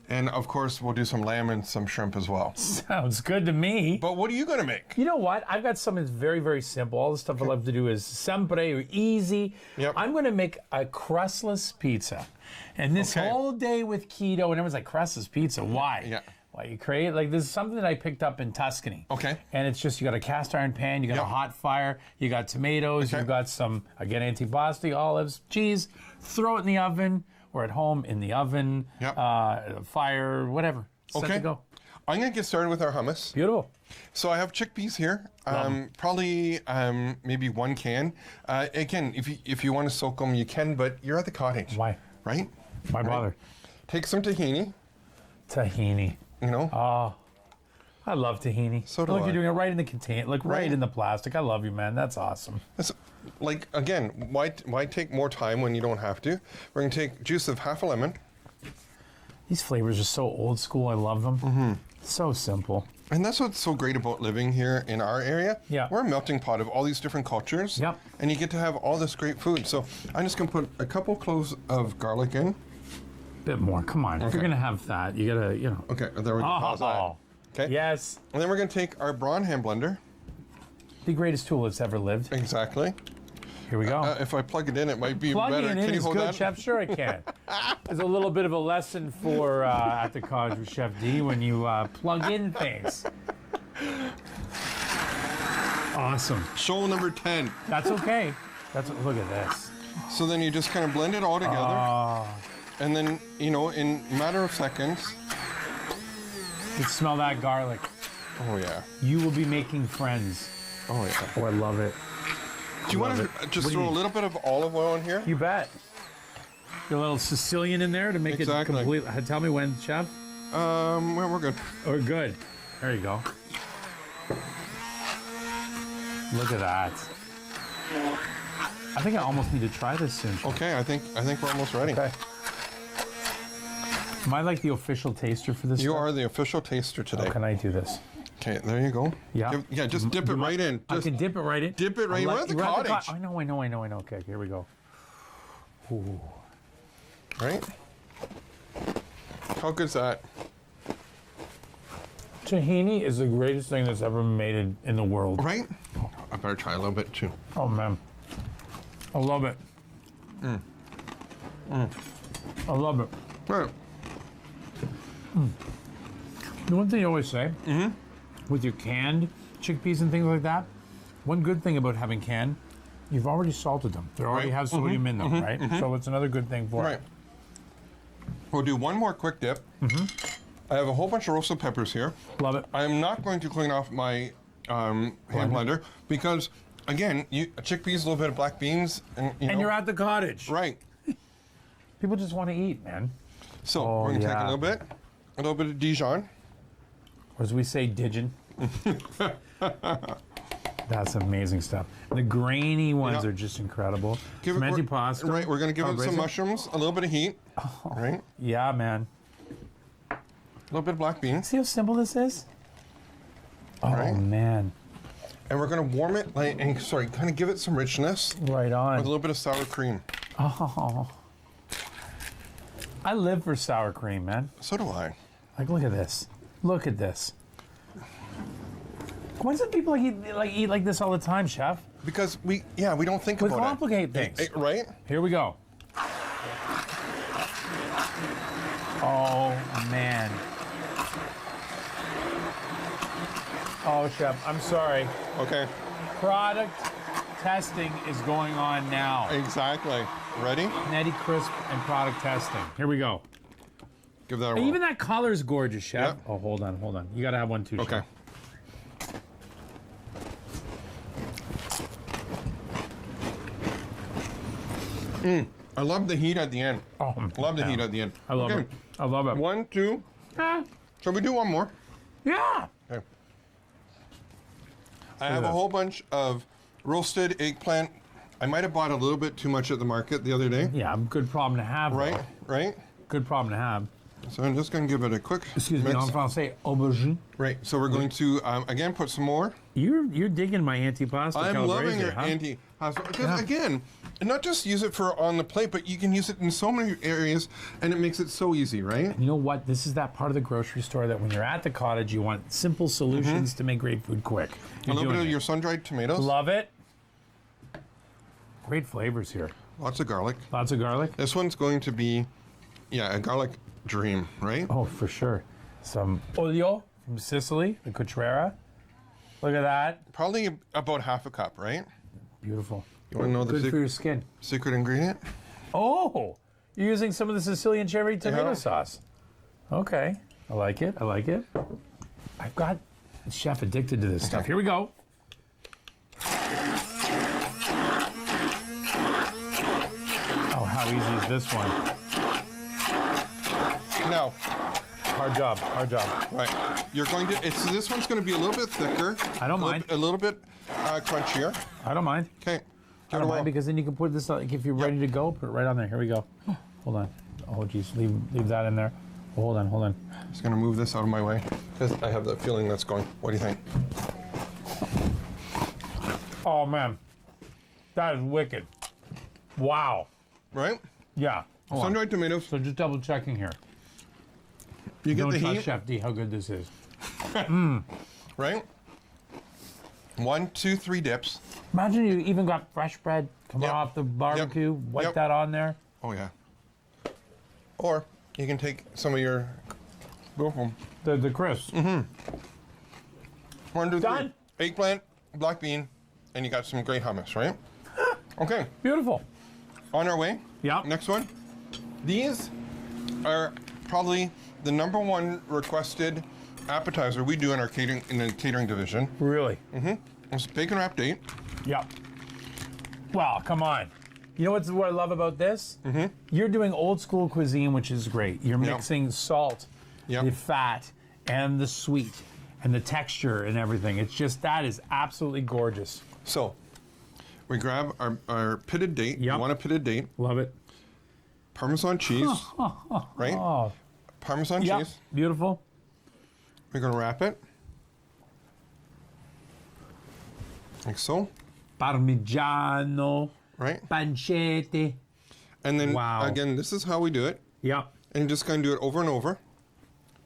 and of course, we'll do some lamb and some shrimp as well. Sounds good to me. But what are you going to make? You know what? I've got something that's very, very simple. All the stuff I love to do is simple or easy. Yep. I'm going to make a crustless pizza. And this whole day with keto, and everyone's like, crustless pizza, why? Yeah. Why you create, like, this is something that I picked up in Tuscany. Okay. And it's just, you got a cast iron pan, you got a hot fire, you got tomatoes, you've got some, again, antipasti, olives, cheese, throw it in the oven, or at home in the oven, fire, whatever. Set to go. I'm going to get started with our hummus. Beautiful. So I have chickpeas here, probably maybe 1 can. Again, if you want to soak them, you can, but you're at the cottage. Why? Right? Why bother? Take some tahini. Tahini. Oh, I love tahini. So do Look, I. you're doing it right in the container, like right in the plastic. I love you, man. That's awesome. Like, again, why take more time when you don't have to? We're going to take juice of half a lemon. These flavors are so old school. I love them. Mm-hmm. So simple. And that's what's so great about living here in our area. Yeah. We're a melting pot of all these different cultures. Yep. And you get to have all this great food. So I'm just going to put a couple cloves of garlic in. Bit more. Come on. If you're going to have that, you got to, Okay, there we go. How's that? Okay. Yes. And then we're going to take our brawn hand blender. The greatest tool that's ever lived. Exactly. Here we go. If I plug it in, it might be better. Plugging it in Can you is hold good, that? Chef. Sure I can. There's a little bit of a lesson for At the Cottage with Chef D when you plug in things. Awesome. Show number 10. That's okay. Look at this. So then you just kind of blend it all together. And then, in a matter of seconds. You smell that garlic. Oh, yeah. You will be making friends. Oh, yeah. Oh, I love it. Do you want to just throw a little bit of olive oil in here? You bet. Get a little Sicilian in there to make it complete. Tell me when, Chef. Well, we're good. We're good. There you go. Look at that. I think I almost need to try this soon. Okay, I think we're almost ready. Okay. Am I like the official taster for this? You are the official taster today. How can I do this? Okay, there you go. Yeah. Just dip it right in. I can dip it right in. Dip it right in. We're at the cottage. I know. Okay, here we go. Ooh. Right? How good's that? Tahini is the greatest thing that's ever been made in the world. Right? I better try a little bit too. Oh, man. I love it. I love it. Right. The one thing you always say, with your canned chickpeas and things like that, one good thing about having canned, you've already salted them. They already have sodium in them, right? So it's another good thing for it. We'll do one more quick dip. I have a whole bunch of roasted peppers here. Love it. I am not going to clean off my hand blender because, again, chickpeas, a little bit of black beans, and you're at the cottage. Right. People just want to eat, man. So we're going to take a little bit of Dijon. Or as we say, Dijon. That's amazing stuff. The grainy ones are just incredible. Some antipasto. Right, we're going to give it some mushrooms, a little bit of heat. Right? Yeah, man. A little bit of black beans. See how simple this is? Oh, man. And we're going to warm it, kind of give it some richness. Right on. With a little bit of sour cream. Oh. I live for sour cream, man. So do I. Like, look at this. Look at this. Why doesn't people eat like this all the time, Chef? Because we don't think about it. We complicate things. Right? Here we go. Oh, man. Oh, Chef, I'm sorry. Okay. Product testing is going on now. Exactly. Ready? Netty Crisp and product testing. Here we go. Give that a whirl. Even that color's gorgeous, Chef. Oh, hold on. You gotta have one too, okay. Chef. I love the heat at the end. Oh, love the heat at the end. I love it. I love it. 1, 2. Shall we do one more? Yeah. Okay. I have a whole bunch of roasted eggplant. I might have bought a little bit too much at the market the other day. Yeah, good problem to have. Right, right. Good problem to have. So I'm just going to give it a quick Excuse me, en français, aubergine. Right, so we're going to, again, put some more. You're digging my antipasta I'm loving your huh? antipasta. Because, again, not just use it for on the plate, but you can use it in so many areas, and it makes it so easy, right? You know what? This is that part of the grocery store that when you're at the cottage, you want simple solutions to make great food quick. A little bit of your sun-dried tomatoes. Love it. Great flavors here. Lots of garlic. Lots of garlic. This one's going to be, a garlic dream, right? Oh, for sure. Some olio from Sicily, the Cutrera. Look at that. Probably about half a cup, right? Beautiful. You want to know Good for your skin. Secret ingredient? Oh, you're using some of the Sicilian cherry tomato sauce. Okay, I like it. I've got the chef addicted to this stuff. Here we go. Oh, how easy is this one? No. Hard job. Right. You're going to, this one's going to be a little bit thicker. I don't mind. A little bit crunchier. I don't mind. Okay. I don't mind because then you can put this, if you're ready to go, put it right on there. Here we go. Hold on. Oh, geez. Leave that in there. Oh, hold on. Just going to move this out of my way because I have that feeling that's going. What do you think? Oh, man. That is wicked. Wow. Right? Yeah. Sun-dried tomatoes. So just double checking here. You get Don't the trust heat. Chef D how good this is. Right? 1, 2, 3 dips. Imagine you even got fresh bread coming off the barbecue, wipe that on there. Oh, yeah. Or you can take some of your... The crisps. 1, 2, 3. Done. Eggplant, black bean, and you got some gray hummus, right? Okay. Beautiful. On our way. Yeah. Next one. These are probably the #1 requested appetizer we do in our catering division. Really? Mm-hmm. It's bacon wrapped date. Yep. Wow, come on. You know what I love about this? Mm-hmm. You're doing old school cuisine, which is great. You're mixing salt, the fat, and the sweet, and the texture and everything. It's just, that is absolutely gorgeous. So, we grab our pitted date. You want a pitted date. Love it. Parmesan cheese, right? Oh. Parmesan cheese. Beautiful. We're going to wrap it. Like so. Parmigiano. Right. Pancetta. And then, again, this is how we do it. Yeah. And you just kind of do it over and over.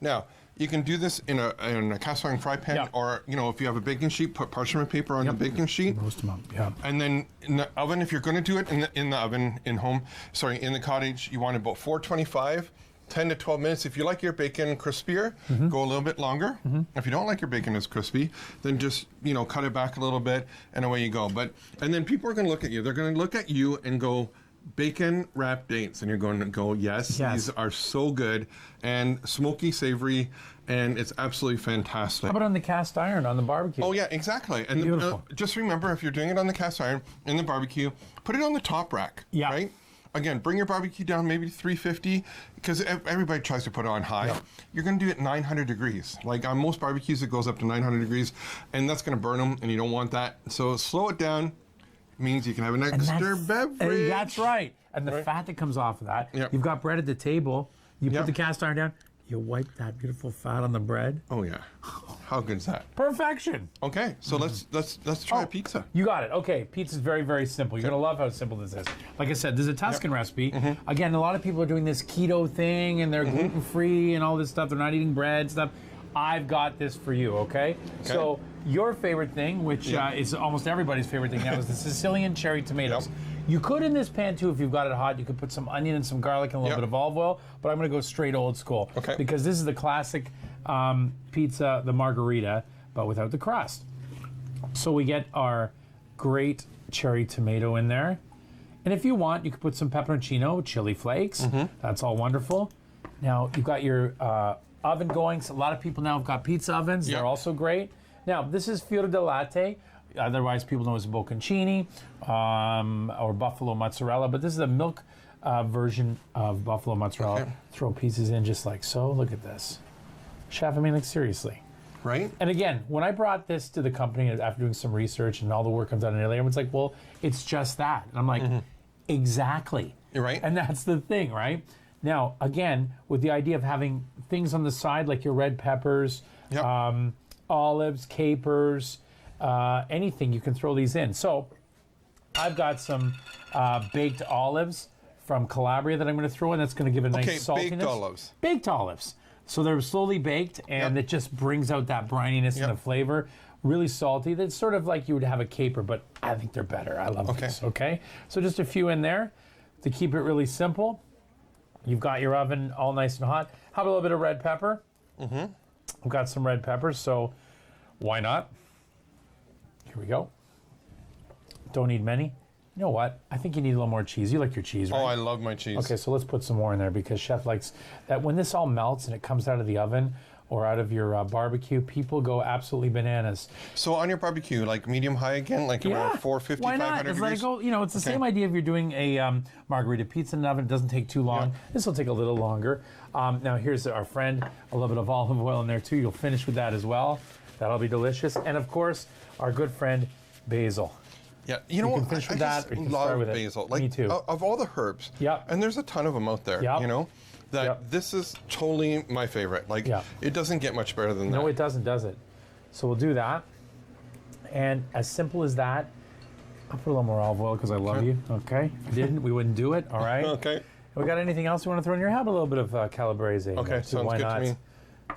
Now, you can do this in a cast iron fry pan, or, you know, if you have a baking sheet, put parchment paper on the baking sheet. Roast them up, And then in the oven, if you're going to do it in the oven, in the cottage, you want about 425, 10 to 12 minutes. If you like your bacon crispier, go a little bit longer. If you don't like your bacon as crispy, then just, you know, cut it back a little bit, and away you go. And then people are going to look at you. They're going to look at you and go, bacon wrapped dates, and you're going to go, yes, these are so good and smoky, savory, and it's absolutely fantastic. How about on the cast iron, on the barbecue? Oh yeah, exactly. And just remember, if you're doing it on the cast iron in the barbecue, put it on the top rack. Yeah. Right. Again, bring your barbecue down maybe 350, because everybody tries to put it on high. Yeah. You're going to do it 900 degrees. Like on most barbecues, it goes up to 900 degrees, and that's going to burn them, and you don't want that. So slow it down. Means you can have an extra beverage. That's right. And the fat that comes off of that. You've got bread at the table. You put the cast iron down. You wipe that beautiful fat on the bread. Oh yeah. How good is that? Perfection. Okay, so let's try a pizza. You got it. Okay, pizza's very, very simple. You're gonna love how simple this is. Like I said, this is a Tuscan recipe. Again, a lot of people are doing this keto thing, and they're gluten-free and all this stuff. They're not eating bread stuff. I've got this for you. Okay. So your favorite thing, which is almost everybody's favorite thing now, is the Sicilian cherry tomatoes. You could, in this pan too, if you've got it hot, you could put some onion and some garlic and a little bit of olive oil, but I'm going to go straight old school. Okay. Because this is the classic pizza, the margherita, but without the crust. So we get our great cherry tomato in there. And if you want, you could put some pepperoncino, chili flakes. That's all wonderful. Now, you've got your oven going. So a lot of people now have got pizza ovens. They're also great. Now, this is fior di latte. Otherwise, people know as bocconcini or buffalo mozzarella, but this is a milk version of buffalo mozzarella. Okay. Throw pieces in just like so. Look at this. Chef, I mean, like, seriously. Right? And again, when I brought this to the company after doing some research and all the work I've done in Italy, everyone's like, well, it's just that. And I'm like, exactly. You're right. And that's the thing, right? Now, again, with the idea of having things on the side like your red peppers, olives, capers, anything, you can throw these in. So I've got some baked olives from Calabria that I'm going to throw in. That's going to give it a nice saltiness. Baked olives. Baked olives. So they're slowly baked, and it just brings out that brininess and the flavor. Really salty. That's sort of like you would have a caper, but I think they're better. I love this. Okay. So just a few in there to keep it really simple. You've got your oven all nice and hot. How about a little bit of red pepper? I've got some red peppers, so why not? Here we go. Don't need many. You know what? I think you need a little more cheese. You like your cheese, right? Oh, I love my cheese. Okay, so let's put some more in there because Chef likes that. When this all melts and it comes out of the oven or out of your barbecue, people go absolutely bananas. So on your barbecue, like medium high again, like around 450, why not? 500 Just degrees? let it go. You know, it's the same idea if you're doing a margarita pizza in an oven. It doesn't take too long. This will take a little longer. Now here's our friend, a little bit of olive oil in there too. You'll finish with that as well. That'll be delicious. And of course, our good friend basil. Yeah, you know what? Can finish with I that, just or you can love start with basil. it. Like, Me too. Of all the herbs, and there's a ton of them out there, you know, that this is totally my favorite. Like, it doesn't get much better than that. No, it doesn't, does it? So we'll do that. And as simple as that, I'll put a little more olive oil because I love you, okay? If I didn't, we wouldn't do it, all right? Okay. We got anything else you want to throw in here? How about a little bit of calabrese? Okay, sounds Why good not? to me.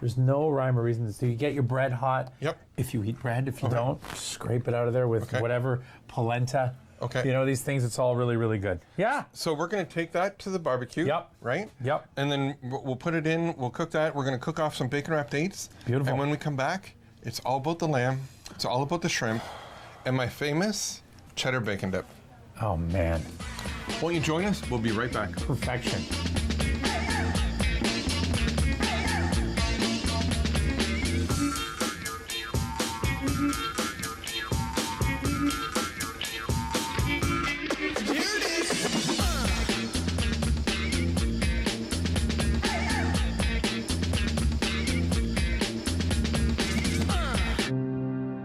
There's no rhyme or reason. So you get your bread hot. Yep. If you eat bread, if you don't, scrape it out of there with whatever polenta. Okay. You know, these things, it's all really, really good. Yeah. So we're going to take that to the barbecue. Yep. Right? Yep. And then we'll put it in, we'll cook that. We're going to cook off some bacon wrapped dates. Beautiful. And when we come back, it's all about the lamb. It's all about the shrimp. and my famous cheddar bacon dip. Oh, man. Won't you join us? We'll be right back. Perfection.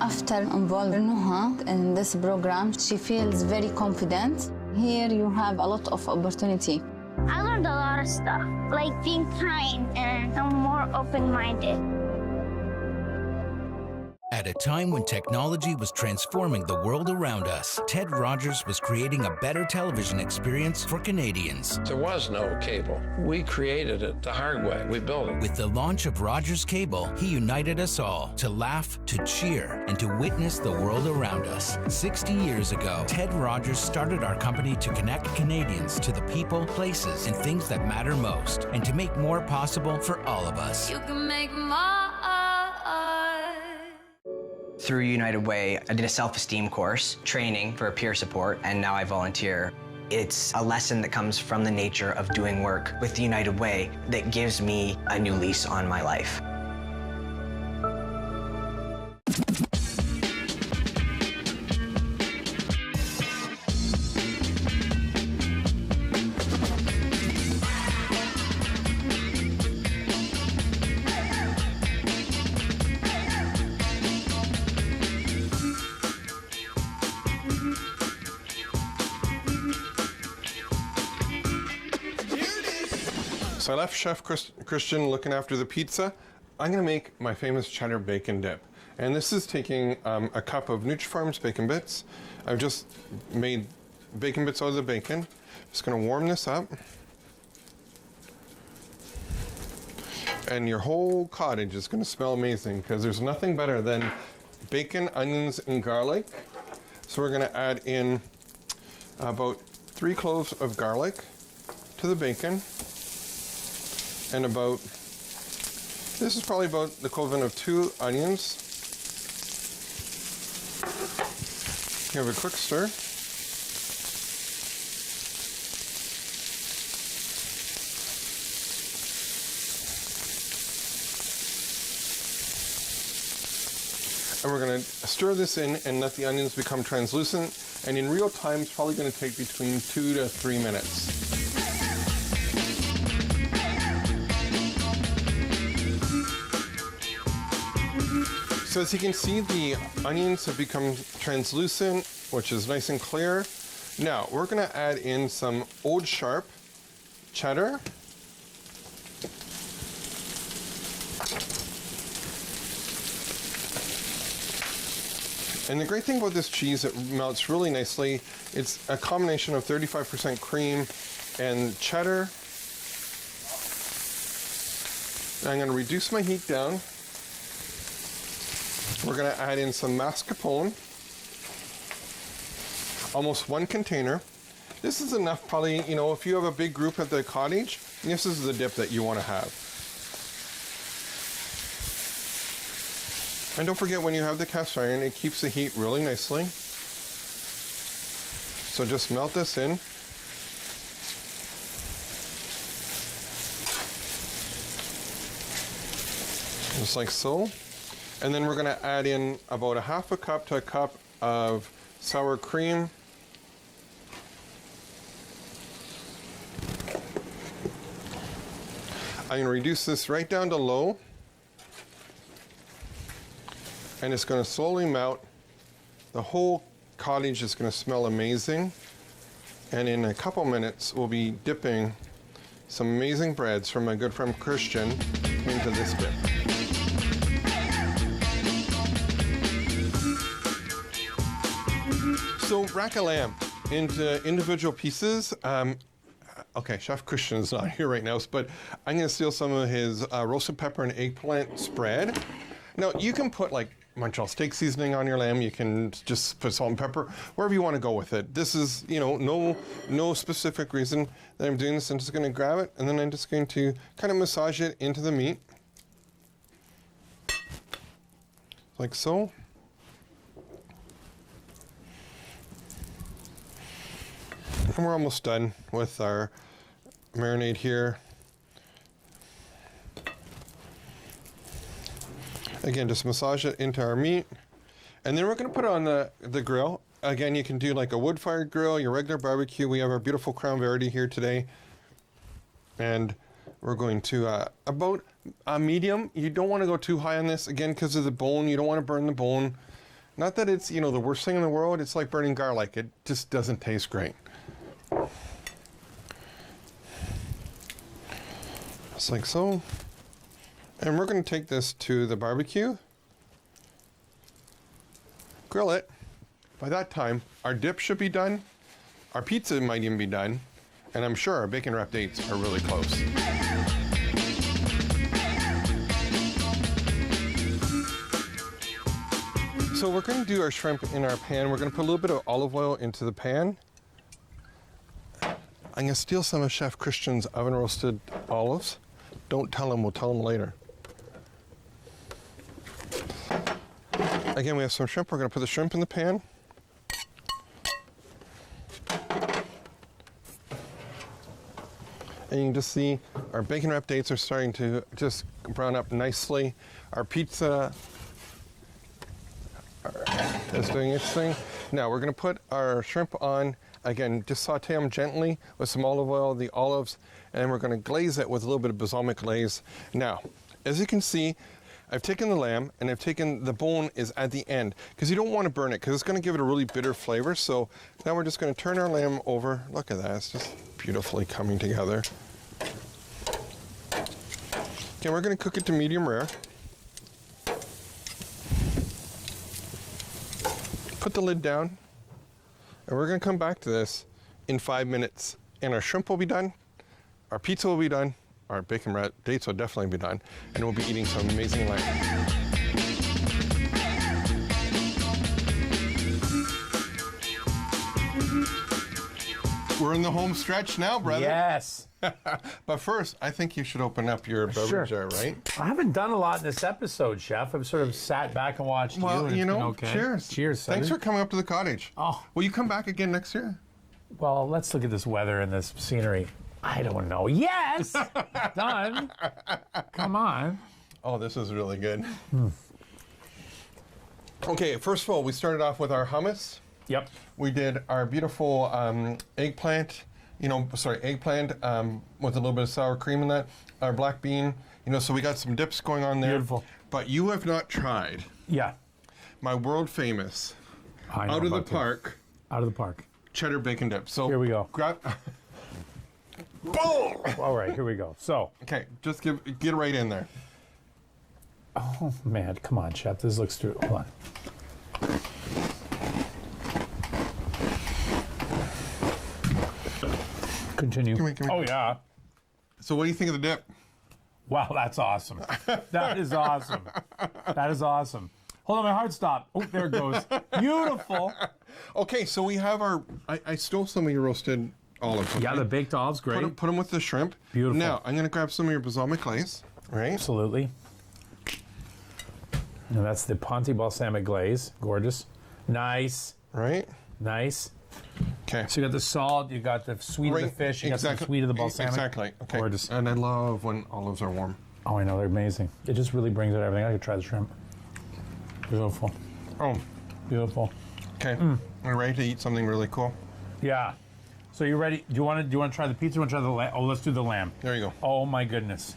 After involving Nuha in this program, she feels very confident. Here you have a lot of opportunity. I learned a lot of stuff, like being kind and I'm more open-minded. At a time when technology was transforming the world around us, Ted Rogers was creating a better television experience for Canadians. There was no cable. We created it the hard way. We built it. With the launch of Rogers Cable, he united us all to laugh, to cheer, and to witness the world around us. 60 years ago, Ted Rogers started our company to connect Canadians to the people, places, and things that matter most, and to make more possible for all of us. You can make more. Through United Way, I did a self-esteem course, training for peer support, and now I volunteer. It's a lesson that comes from the nature of doing work with the United Way that gives me a new lease on my life. So I left Chef Christian looking after the pizza. I'm gonna make my famous cheddar bacon dip. And this is taking a cup of Nutrifarms bacon bits. I've just made bacon bits out of the bacon. Just gonna warm this up. And your whole cottage is gonna smell amazing because there's nothing better than bacon, onions, and garlic. So we're gonna add in about 3 cloves of garlic to the bacon. And about, this is probably about the equivalent of 2 onions. Give it a quick stir. And we're going to stir this in and let the onions become translucent. And in real time, it's probably going to take between 2 to 3 minutes. So as you can see, the onions have become translucent, which is nice and clear. Now, we're going to add in some Old Sharp cheddar. And the great thing about this cheese, it melts really nicely. It's a combination of 35% cream and cheddar. I'm going to reduce my heat down. We're going to add in some mascarpone, almost 1 container. This is enough probably, you know, if you have a big group at the cottage, this is the dip that you want to have. And don't forget, when you have the cast iron, it keeps the heat really nicely. So just melt this in. Just like so. And then we're going to add in about 1/2 cup to 1 cup of sour cream. I'm going to reduce this right down to low. And it's going to slowly melt. The whole cottage is going to smell amazing. And in a couple minutes, we'll be dipping some amazing breads from my good friend Christian into this dip. So rack a lamb into individual pieces. Okay, Chef Christian is not here right now, but I'm going to steal some of his roasted pepper and eggplant spread. Now, you can put like Montreal steak seasoning on your lamb. You can just put salt and pepper, wherever you want to go with it. This is, you know, no specific reason that I'm doing this. I'm just going to grab it, and then I'm just going to kind of massage it into the meat. Like so. And we're almost done with our marinade here. Again, just massage it into our meat. And then we're going to put it on the grill. Again, you can do like a wood-fired grill, your regular barbecue. We have our beautiful Crown Verde here today. And we're going to about a medium. You don't want to go too high on this, again, because of the bone. You don't want to burn the bone. Not that it's, the worst thing in the world. It's like burning garlic. It just doesn't taste great. Just like so. And we're going to take this to the barbecue. Grill it. By that time, our dip should be done. Our pizza might even be done. And I'm sure our bacon wrapped dates are really close. So we're going to do our shrimp in our pan. We're going to put a little bit of olive oil into the pan. I'm going to steal some of Chef Christian's oven roasted olives. Don't tell him, we'll tell him later. Again, we have some shrimp. We're going to put the shrimp in the pan. And you can just see our bacon wrapped dates are starting to just brown up nicely. Our pizza is doing its thing. Now we're going to put our shrimp on. Again, just saute them gently with some olive oil, the olives, and then we're going to glaze it with a little bit of balsamic glaze. Now, as you can see, I've taken the lamb and I've taken the bone is at the end because you don't want to burn it because it's going to give it a really bitter flavor. So now we're just going to turn our lamb over. Look at that, it's just beautifully coming together. Okay, we're going to cook it to medium rare. Put the lid down, and we're going to come back to this in 5 minutes. And our shrimp will be done, our pizza will be done, our bacon wrapped dates will definitely be done, and we'll be eating some amazing lamb. We're in the home stretch now, brother. Yes. But first, I think you should open up your beverage jar, right? I haven't done a lot in this episode, Chef. I've sort of sat back and watched you. And it's been okay. Cheers. Cheers, son. Thanks for coming up to the cottage. Oh. Will you come back again next year? Well, let's look at this weather and this scenery. I don't know. Yes! Done. Come on. Oh, this is really good. Okay, first of all, we started off with our hummus. Yep. We did our beautiful eggplant, eggplant with a little bit of sour cream in that. Our black bean, so we got some dips going on there. Beautiful. But you have not tried. Yeah. My world famous, out of the park, cheddar bacon dip. So here we go. Grab. Boom! All right, here we go. So. Okay, just get right in there. Oh man, come on, Chef. This looks through. Hold on. Continue. Come here. Oh yeah. So what do you think of the dip? Wow, that's awesome. That is awesome. That is awesome. Hold on, my heart stopped. Oh, there it goes. Beautiful. Okay, so we have our. I stole some of your roasted olives. Okay? Yeah, the baked olives, great. Put them with the shrimp. Beautiful. Now I'm going to grab some of your balsamic glaze. Right. Absolutely. And that's the Ponte balsamic glaze. Gorgeous. Nice. Right. Nice. Okay. So you got the salt, you got the sweet of the fish, you got the sweet of the balsamic. Exactly. Okay. Gorgeous. And I love when olives are warm. Oh, I know, they're amazing. It just really brings out everything. I could try the shrimp. Beautiful. Oh. Beautiful. Okay. Are you ready to eat something really cool? Yeah. So you ready? Do you want to try the pizza? Or want to try the lamb? Oh, let's do the lamb. There you go. Oh my goodness.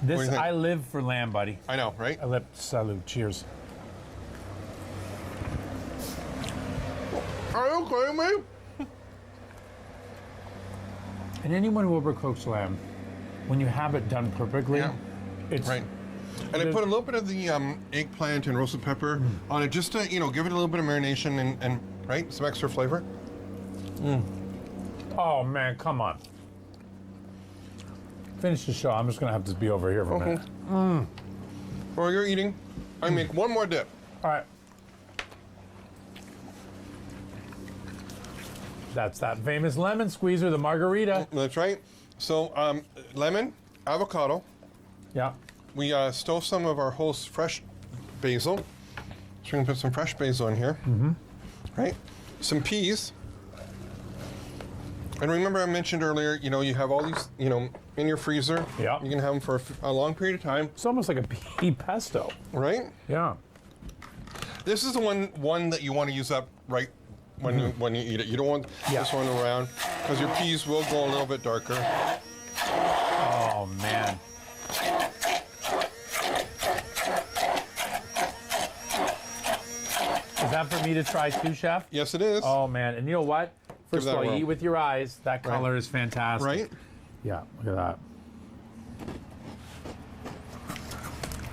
This I live for lamb, buddy. I know, right? I live. Salute. Cheers. Are you okay, mate? And anyone who overcooks lamb, when you have it done perfectly, it's right. And I put a little bit of the eggplant and roasted pepper on it just to, give it a little bit of marination and right, some extra flavor. Oh man, come on. Finish the show. I'm just gonna have to be over here for a minute. While you're eating, I make one more dip. All right. That's that famous lemon squeezer, the margarita. That's right. So lemon, avocado. Yeah. We stole some of our host's fresh basil. So we can put some fresh basil in here. Right. Some peas. And remember I mentioned earlier, you know, you have all these, you know, in your freezer. Yeah. You can have them for a long period of time. It's almost like a pea pesto. Right? Yeah. This is the one that you want to use up right when you eat it. You don't want this one around because your peas will go a little bit darker. Oh, man. Is that for me to try too, Chef? Yes, it is. Oh, man. And you know what? First of all, you eat with your eyes. That color is fantastic. Right? Yeah, look at that.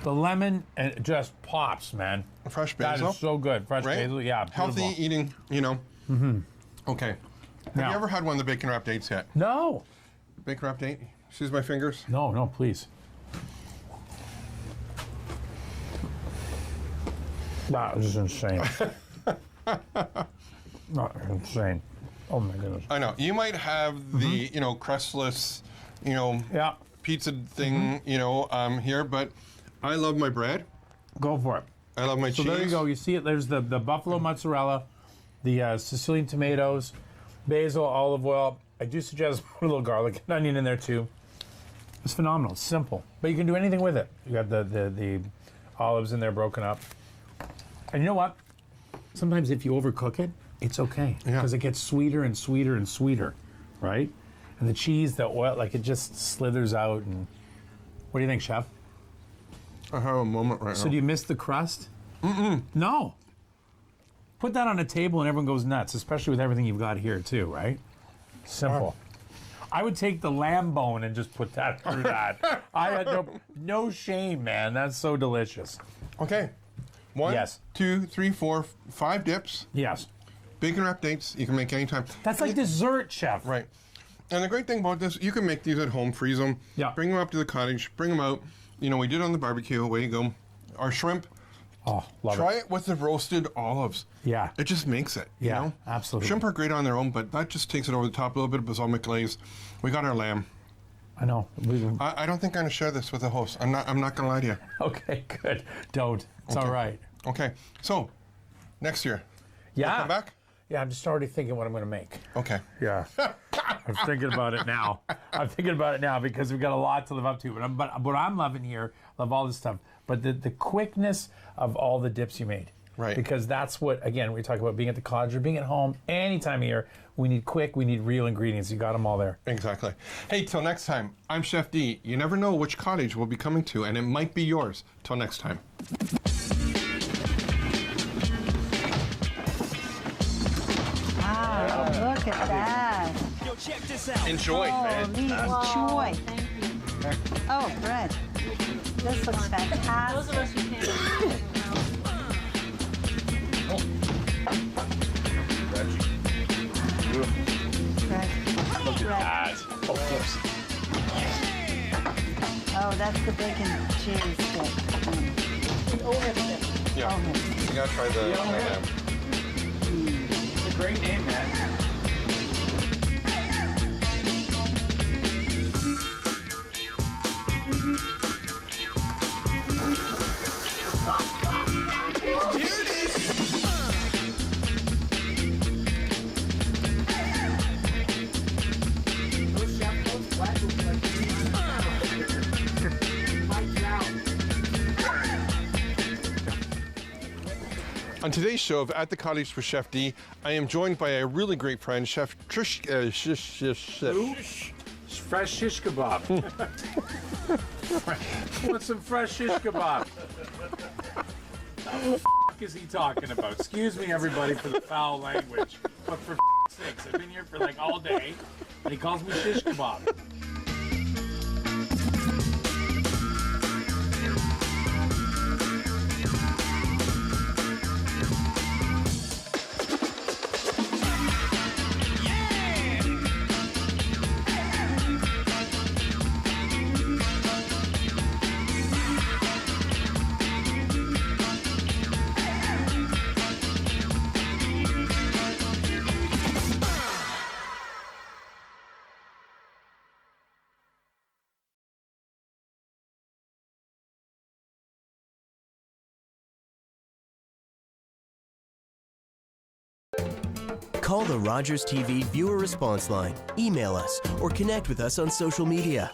The lemon it just pops, man. Fresh basil. That is so good. Fresh basil, yeah. Healthy beautiful. eating, you know. Mm-hmm. Okay. Have you ever had one of the bacon wrap dates yet? No. Bacon wrap date? Excuse my fingers? No, no, please. That is insane. Not insane. Oh my goodness. I know. You might have the, you know, crustless, you know, pizza thing, you know, here, but I love my bread. Go for it. I love my cheese. So there you go. You see it. There's the buffalo mozzarella, the Sicilian tomatoes, basil, olive oil. I do suggest put a little garlic and onion in there too. It's phenomenal. It's simple, but you can do anything with it. You got the olives in there broken up. And you know what? Sometimes if you overcook it, it's okay because it gets sweeter and sweeter and sweeter, right? And the cheese, the oil, like it just slithers out. And what do you think, Chef? I have a moment right now. So do you miss the crust? No. Put that on a table and everyone goes nuts, especially with everything you've got here too, right? Simple. I would take the lamb bone and just put that through that. I had no shame, man. That's so delicious. Okay. 1, 2, 3, 4, 5 dips. Yes. Bacon wrap dates you can make anytime. That's like dessert, Chef. Right. And the great thing about this, you can make these at home, freeze them, bring them up to the cottage, bring them out. You know, we did it on the barbecue. Away you go. Our shrimp. Oh, love it. Try it with the roasted olives. Yeah. It just makes it. Yeah, you know? absolutely. Shrimp are great on their own, but that just takes it over the top. A little bit of balsamic glaze. We got our lamb. I know. I don't think I'm going to share this with the host. I'm not going to lie to you. Okay, good. Don't. It's all right. Okay. So, next year. Yeah. Come back? Yeah, I'm just already thinking what I'm going to make. Okay. Yeah. I'm thinking about it now. I'm thinking about it now because we've got a lot to live up to. But what I'm loving here, love all this stuff, but the quickness of all the dips you made. Right. Because that's what, again, we talk about being at the cottage or being at home any time of year. We need quick, we need real ingredients. You got them all there. Exactly. Hey, till next time, I'm Chef D. You never know which cottage we'll be coming to, and it might be yours. Till next time. Wow, look at that. Yo, check this out. Enjoy, man. Holy enjoy. Oh, bread. This looks fantastic. Those of us who can't. Look at that. Oh, that's the bacon cheese stick. Yeah. You gotta try the lamb. It's a great name, man. On today's show of At the Cottage with Chef D, I am joined by a really great friend, Chef Trish. Fresh shish kebab. Want some fresh shish kebab? What the f is he talking about? Excuse me, everybody, for the foul language, but for sakes, I've been here for like all day, and he calls me shish kebab. Call the Rogers TV viewer response line, email us, or connect with us on social media.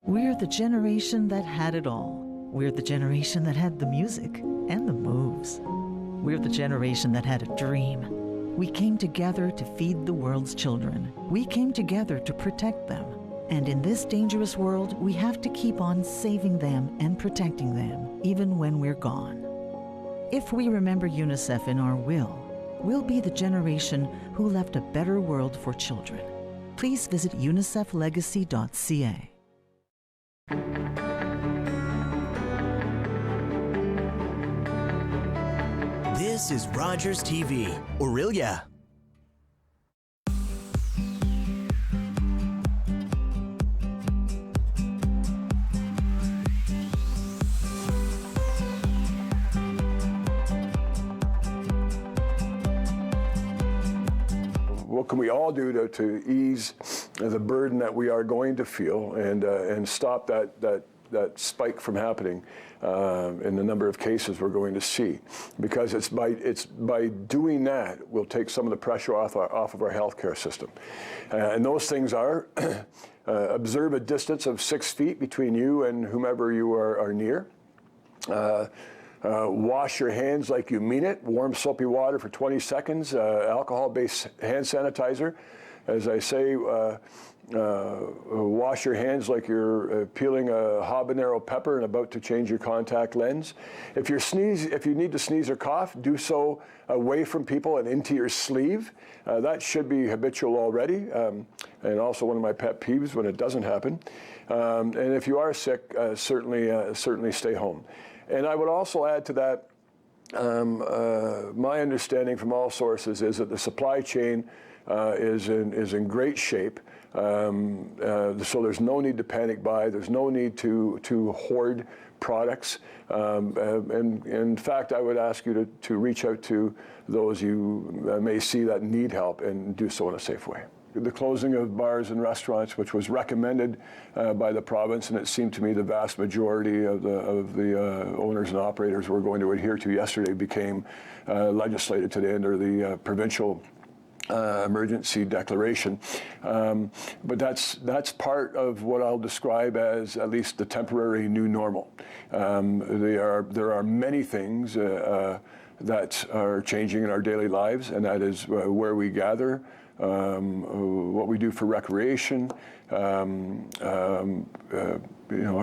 We're the generation that had it all. We're the generation that had the music and the moves. We're the generation that had a dream. We came together to feed the world's children. We came together to protect them. And in this dangerous world, we have to keep on saving them and protecting them, even when we're gone. If we remember UNICEF in our will, we'll be the generation who left a better world for children. Please visit uniceflegacy.ca. This is Rogers TV, Orillia. What can we all do to ease the burden that we are going to feel and stop that spike from happening in the number of cases we're going to see? Because it's by doing that we'll take some of the pressure off of our healthcare system. And those things are observe a distance of 6 feet between you and whomever you are near. Wash your hands like you mean it. Warm soapy water for 20 seconds. Alcohol-based hand sanitizer. As I say, wash your hands like you're peeling a habanero pepper and about to change your contact lens. If you need to sneeze or cough, do so away from people and into your sleeve. That should be habitual already, and also one of my pet peeves when it doesn't happen. And if you are sick, certainly stay home. And I would also add to that, my understanding from all sources is that the supply chain is in great shape. So there's no need to panic buy. There's no need to hoard products. And in fact, I would ask you to reach out to those you may see that need help and do so in a safe way. The closing of bars and restaurants, which was recommended by the province, and it seemed to me the vast majority of the owners and operators were going to adhere to yesterday, became legislated today under the provincial emergency declaration. But that's part of what I'll describe as at least the temporary new normal. There are many things that are changing in our daily lives, and that is where we gather, what we do for recreation. Our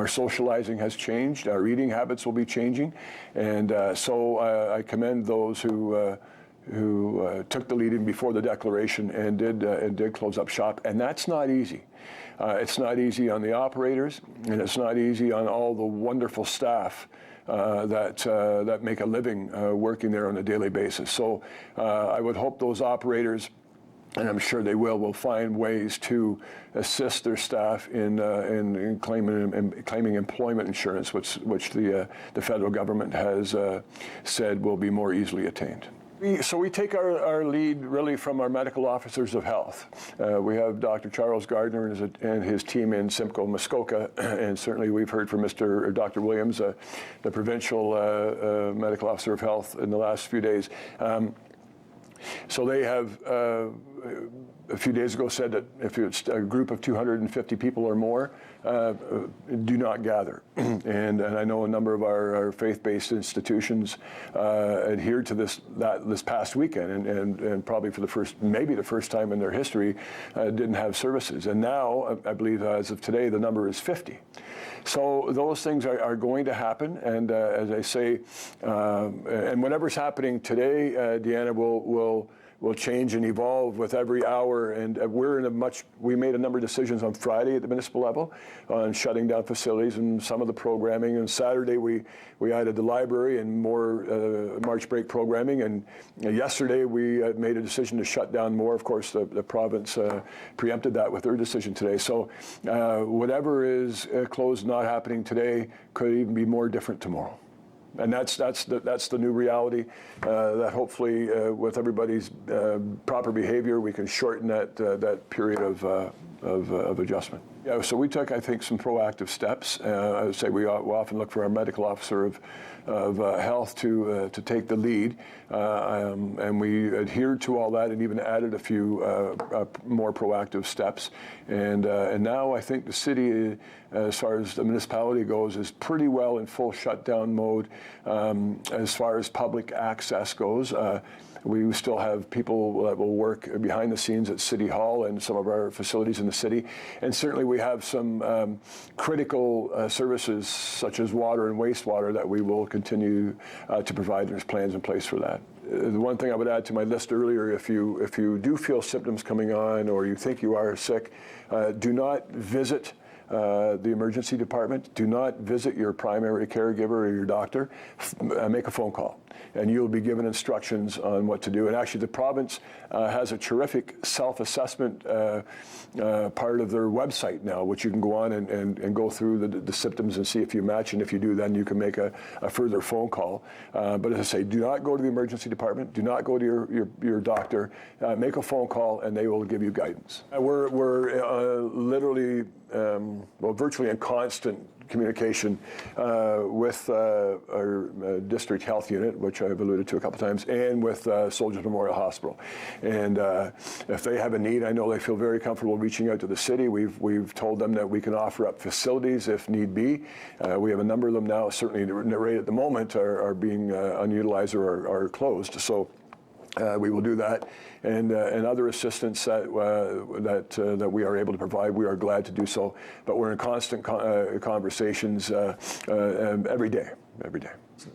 socializing has changed. Our eating habits will be changing, and so I commend those who took the lead in before the declaration and did close up shop. And that's not easy. It's not easy on the operators, and it's not easy on all the wonderful staff that make a living working there on a daily basis. So I would hope those operators, and I'm sure they will find ways to assist their staff in claiming employment insurance, which the federal government has said will be more easily attained. So we take our lead really from our medical officers of health. We have Dr. Charles Gardner and his team in Simcoe, Muskoka, and certainly we've heard from Dr. Williams, the provincial medical officer of health, in the last few days. So they have, a few days ago, said that if it's a group of 250 people or more, do not gather. And I know a number of our faith-based institutions adhered to this past weekend, and probably for maybe the first time in their history, didn't have services. And now, I believe as of today, the number is 50. So those things are going to happen, and as I say, and whatever's happening today, Deanna, will change and evolve with every hour. And we made a number of decisions on Friday at the municipal level on shutting down facilities and some of the programming. And Saturday we added the library and more March break programming. And yesterday we made a decision to shut down more. Of course, the province preempted that with their decision today. So whatever is closed, not happening today, could even be more different tomorrow. And that's the new reality that hopefully with everybody's proper behavior, we can shorten that period of adjustment. Yeah, so we took, I think, some proactive steps. I would say we often look for our medical officer of health to take the lead, and we adhered to all that and even added a few more proactive steps. And now I think the city, as far as the municipality goes, is pretty well in full shutdown mode. As far as public access goes, we still have people that will work behind the scenes at City Hall and some of our facilities in the city. And certainly we have some critical services such as water and wastewater that we will continue to provide. There's plans in place for that. The one thing I would add to my list earlier, if you do feel symptoms coming on or you think you are sick, do not visit the emergency department. Do not visit your primary caregiver or your doctor. Make a phone call, and you'll be given instructions on what to do. And actually, the province has a terrific self-assessment part of their website now, which you can go on and go through the symptoms and see if you match, and if you do, then you can make a further phone call. But as I say, do not go to the emergency department. Do not go to your doctor. Make a phone call, and they will give you guidance. We're literally virtually in constant communication with our district health unit, which I've alluded to a couple times, and with Soldiers Memorial Hospital. And if they have a need, I know they feel very comfortable reaching out to the city. We've told them that we can offer up facilities if need be. We have a number of them now, certainly right at the moment, are being unutilized or are closed. So we will do that, and other assistance that we are able to provide, we are glad to do so. But we're in constant conversations every day.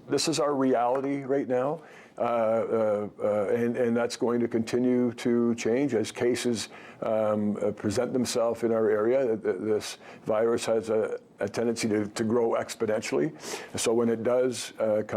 This is our reality right now, and that's going to continue to change as cases present themselves in our area. This virus has a tendency to grow exponentially. So when it does come